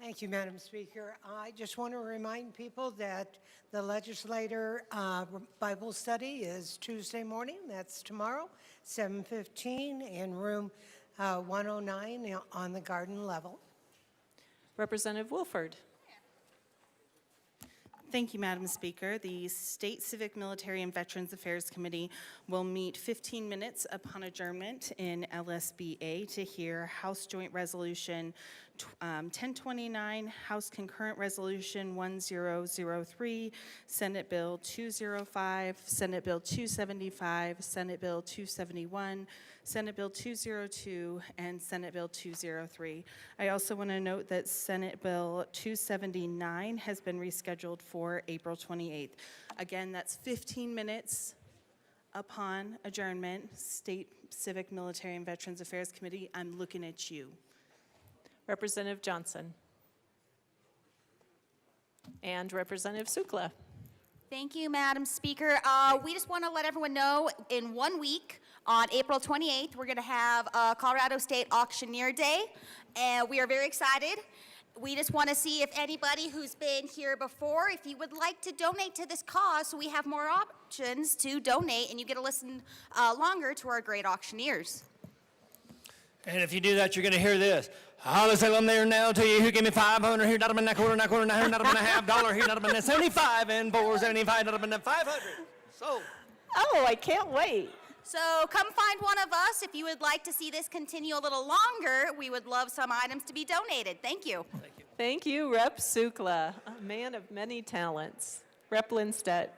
Thank you, Madam Speaker. I just want to remind people that the legislator Bible study is Tuesday morning. That's tomorrow, 7:15 in room 109 on the garden level. Representative Wolford. Thank you, Madam Speaker. The State Civic, Military, and Veterans Affairs Committee will meet 15 minutes upon adjournment in LSBA to hear House Joint Resolution 1029, House Concurrent Resolution 1003, Senate Bill 205, Senate Bill 275, Senate Bill 271, Senate Bill 202, and Senate Bill 203. I also want to note that Senate Bill 279 has been rescheduled for April 28th. Again, that's 15 minutes upon adjournment. State Civic, Military, and Veterans Affairs Committee, I'm looking at you. Representative Johnson. And Representative Sukla. Thank you, Madam Speaker. We just want to let everyone know in 1 week, on April 28th, we're going to have Colorado State Auctioneer Day, and we are very excited. We just want to see if anybody who's been here before, if you would like to donate to this cause, so we have more options to donate, and you get to listen longer to our great auctioneers. And if you do that, you're going to hear this. All the Salem there now to you who give me 500, here, not a minute, quarter, not a half dollar, here, not a minute, 75, and 475, not a minute, 500. So. Oh, I can't wait. So come find one of us. If you would like to see this continue a little longer, we would love some items to be donated. Thank you. Thank you. Thank you, Rep. Sukla, a man of many talents. Rep. Lindstedt.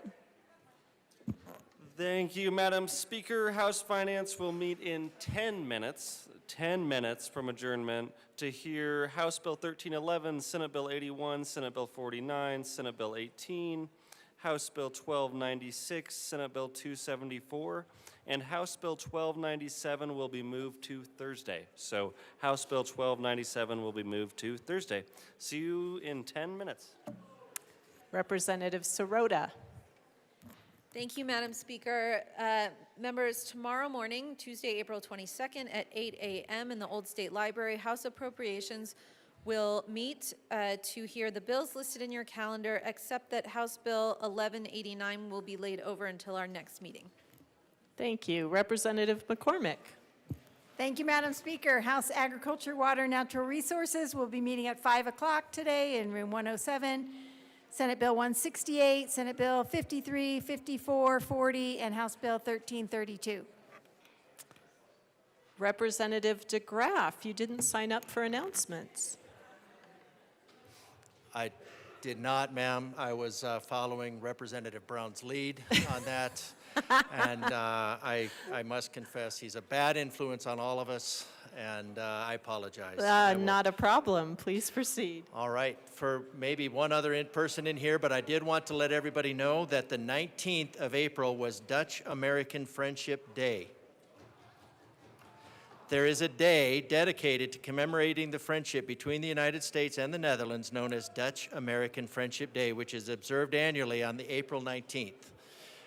Thank you, Madam Speaker. House Finance will meet in 10 minutes from adjournment to hear House Bill 1311, Senate Bill 81, Senate Bill 49, Senate Bill 18, House Bill 1296, Senate Bill 274, and House Bill 1297 will be moved to Thursday. So House Bill 1297 will be moved to Thursday. See you in 10 minutes. Representative Sirota. Thank you, Madam Speaker. Members, tomorrow morning, Tuesday, April 22nd at 8 a.m. in the Old State Library, House Appropriations will meet to hear the bills listed in your calendar, except that House Bill 1189 will be laid over until our next meeting. Thank you. Representative McCormick. Thank you, Madam Speaker. House Agriculture, Water, and Natural Resources will be meeting at 5 o'clock today in room 107. Senate Bill 168, Senate Bill 53, 54, 40, and House Bill 1332. Representative DeGraff, you didn't sign up for announcements. I did not, ma'am. I was following Representative Brown's lead on that. And I must confess, he's a bad influence on all of us, and I apologize. Not a problem. Please proceed. All right, for maybe one other person in here, but I did want to let everybody know that the 19th of April was Dutch-American Friendship Day. There is a day dedicated to commemorating the friendship between the United States and the Netherlands known as Dutch-American Friendship Day, which is observed annually on the April 19th.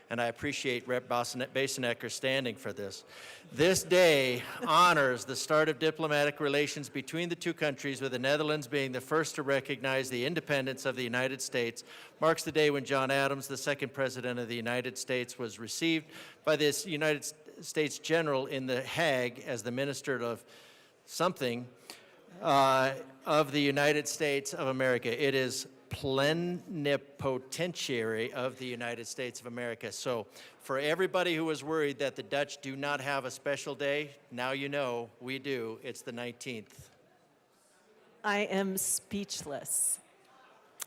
And I appreciate Rep. Basenecker standing for this. This day honors the start of diplomatic relations between the two countries, with the Netherlands being the first to recognize the independence of the United States. Marks the day when John Adams, the second president of the United States, was received by this United States general in The Hague as the minister of something of the United States of America. It is plenipotentiary of the United States of America. So for everybody who was worried that the Dutch do not have a special day, now you know we do. It's the 19th. I am speechless.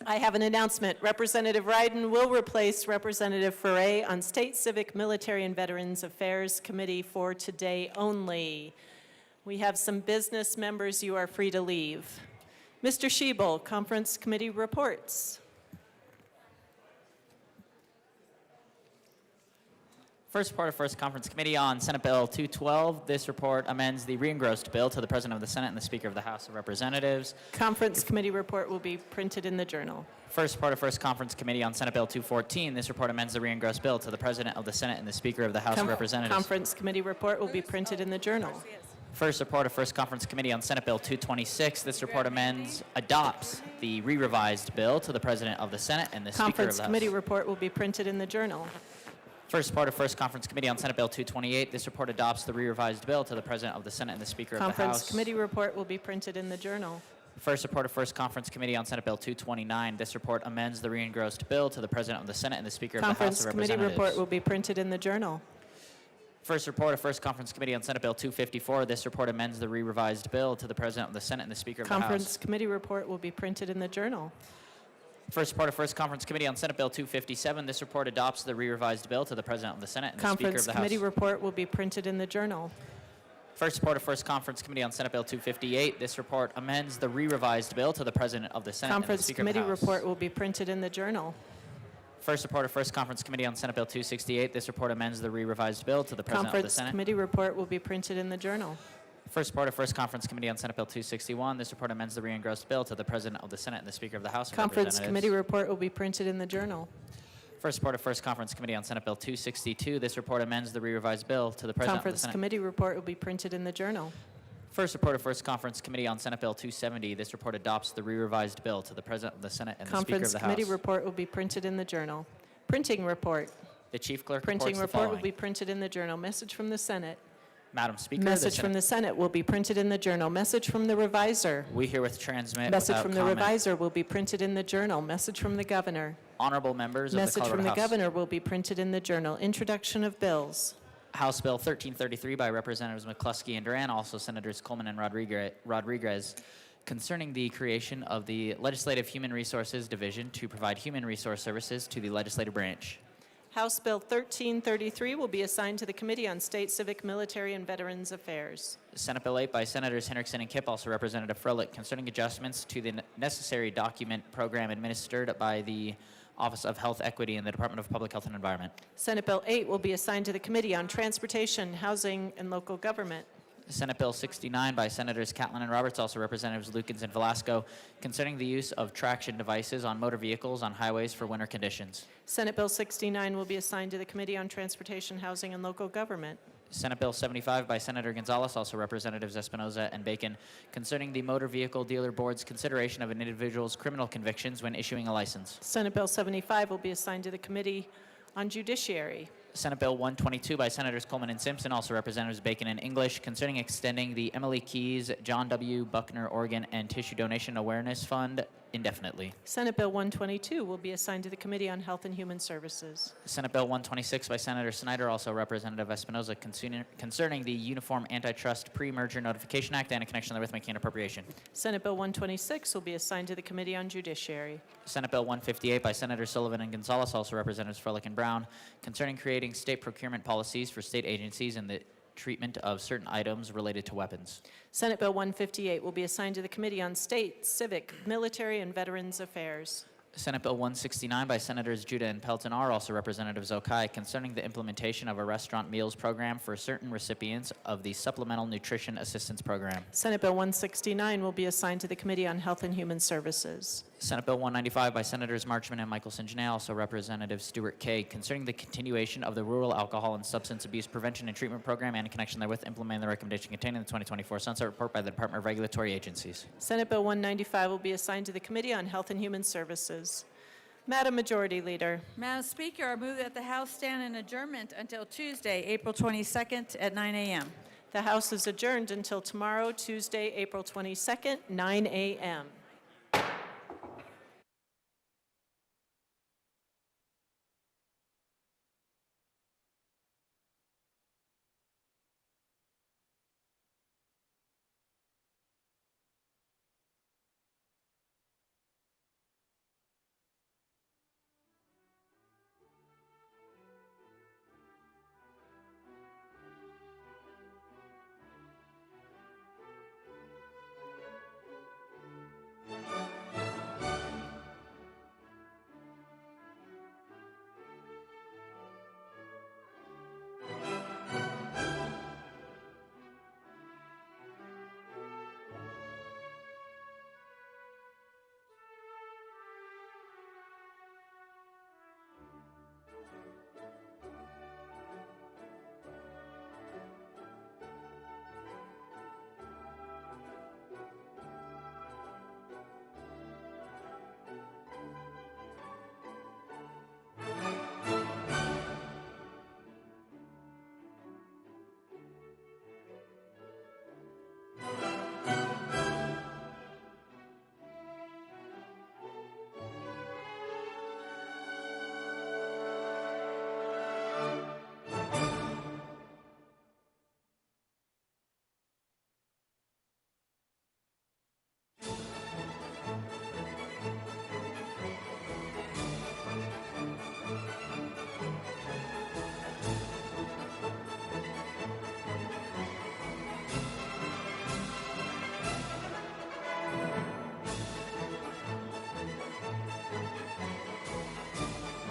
I have an announcement. Representative Ryden will replace Representative Ferre on State Civic, Military, and Veterans Affairs Committee for today only. We have some business members. You are free to leave. Mr. Schiebel, Conference Committee reports. First report of First Conference Committee on Senate Bill 212. This report amends the re-engrossed bill to the President of the Senate and the Speaker of the House of Representatives. Conference Committee report will be printed in the journal. First report of First Conference Committee on Senate Bill 214. This report amends the re-engrossed bill to the President of the Senate and the Speaker of the House of Representatives. Conference Committee report will be printed in the journal. First report of First Conference Committee on Senate Bill 226. This report adopts the re-revised bill to the President of the Senate and the Speaker of the House. Conference Committee report will be printed in the journal. First report of First Conference Committee on Senate Bill 228. This report adopts the re-revised bill to the President of the Senate and the Speaker of the House. Conference Committee report will be printed in the journal. First report of First Conference Committee on Senate Bill 229. This report amends the re-engrossed bill to the President of the Senate and the Speaker of the House of Conference Committee Representatives. report will be printed in the journal. First report of First Conference Committee on Senate Bill 254. This report amends the re-revised bill to the President of the Senate and the Speaker of the House. Conference Committee report will be printed in the journal. First report of First Conference Committee on Senate Bill 257. This report adopts the re-revised bill to the President of the Senate and the Speaker of Conference the Committee House. report will be printed in the journal. First report of First Conference Committee on Senate Bill 258. This report amends the re-revised bill to the President of the Senate and the Conference Speaker of the Committee House. report will be printed in the journal. First report of First Conference Committee on Senate Bill 268. This report amends the re-revised bill to the President of the Conference Senate. Committee report will be printed in the journal. First report of First Conference Committee on Senate Bill 261. This report amends the re-engrossed bill to the President of the Senate and the Speaker of the House of Conference Representatives. Committee report will be printed in the journal. First report of First Conference Committee on Senate Bill 262. This report amends the re-revised bill to the President of the Conference Senate. Committee report will be printed in the journal. First report of First Conference Committee on Senate Bill 270. This report adopts the re-revised bill to the President of the Senate and the Speaker of Conference the House. Committee report will be printed in the journal. Printing report. The Chief Clerk Printing reports the report will following. be printed in the journal. Message from the Senate. Madam Speaker, Message from the Senate will be printed in the journal. Message from the reviser. we herewith transmit Message without from the comment. reviser will be printed in the journal. Message from the governor. Honorable members of the Message Colorado from the House. governor will be printed in the journal. Introduction of bills. House Bill 1333 by Representatives McCluskey and Duran, also Senators Coleman and Rodriguez, concerning the creation of the Legislative Human Resources Division to provide human resource services to the legislative branch. House Bill 1333 will be assigned to the Committee on State, Civic, Military, and Veterans Affairs. Senate Bill 8 by Senators Hendrickson and Kipp, also Representative Froelich, concerning adjustments to the necessary document program administered by the Office of Health Equity in the Department of Public Health and Environment. Senate Bill 8 will be assigned to the Committee on Transportation, Housing, and Local Government. Senate Bill 69 by Senators Catlin and Roberts, also Representatives Lukens and Velasco, concerning the use of traction devices on motor vehicles on highways for winter conditions. Senate Bill 69 will be assigned to the Committee on Transportation, Housing, and Local Government. Senate Bill 75 by Senator Gonzalez, also Representatives Espinoza and Bacon, concerning the Motor Vehicle Dealer Board's consideration of an individual's criminal convictions when issuing a license. Senate Bill 75 will be assigned to the Committee on Judiciary. Senate Bill 122 by Senators Coleman and Simpson, also Representatives Bacon and English, concerning extending the Emily Keyes, John W. Buckner Organ and Tissue Donation Awareness Fund indefinitely. Senate Bill 122 will be assigned to the Committee on Health and Human Services. Senate Bill 126 by Senator Snyder, also Representative Espinoza, concerning the Uniform Antitrust Pre-Merger Notification Act and in connection therewith making an appropriation. Senate Bill 126 will be assigned to the Committee on Judiciary. Senate Bill 158 by Senators Sullivan and Gonzalez, also Representatives Froelich and Brown, concerning creating state procurement policies for state agencies and the treatment of certain items related to weapons. Senate Bill 158 will be assigned to the Committee on State, Civic, Military, and Veterans Affairs. Senate Bill 169 by Senators Judah and Pelton R., also Representative Zokai, concerning the implementation of a restaurant meals program for certain recipients of the Supplemental Nutrition Assistance Program. Senate Bill 169 will be assigned to the Committee on Health and Human Services. Senate Bill 195 by Senators Marchman and Michelson Janelle, also Representative Stuart K., concerning the continuation of the Rural Alcohol and Substance Abuse Prevention and Treatment Program and in connection therewith implementing the recommendation contained in the 2024 Sunset Report by the Department of Regulatory Agencies. Senate Bill 195 will be assigned to the Committee on Health and Human Services. Madam Majority Leader. Madam Speaker, I move that the House stand in adjournment until Tuesday, April 22nd at 9 a.m. The House is adjourned until tomorrow, Tuesday, April 22nd, 9 a.m.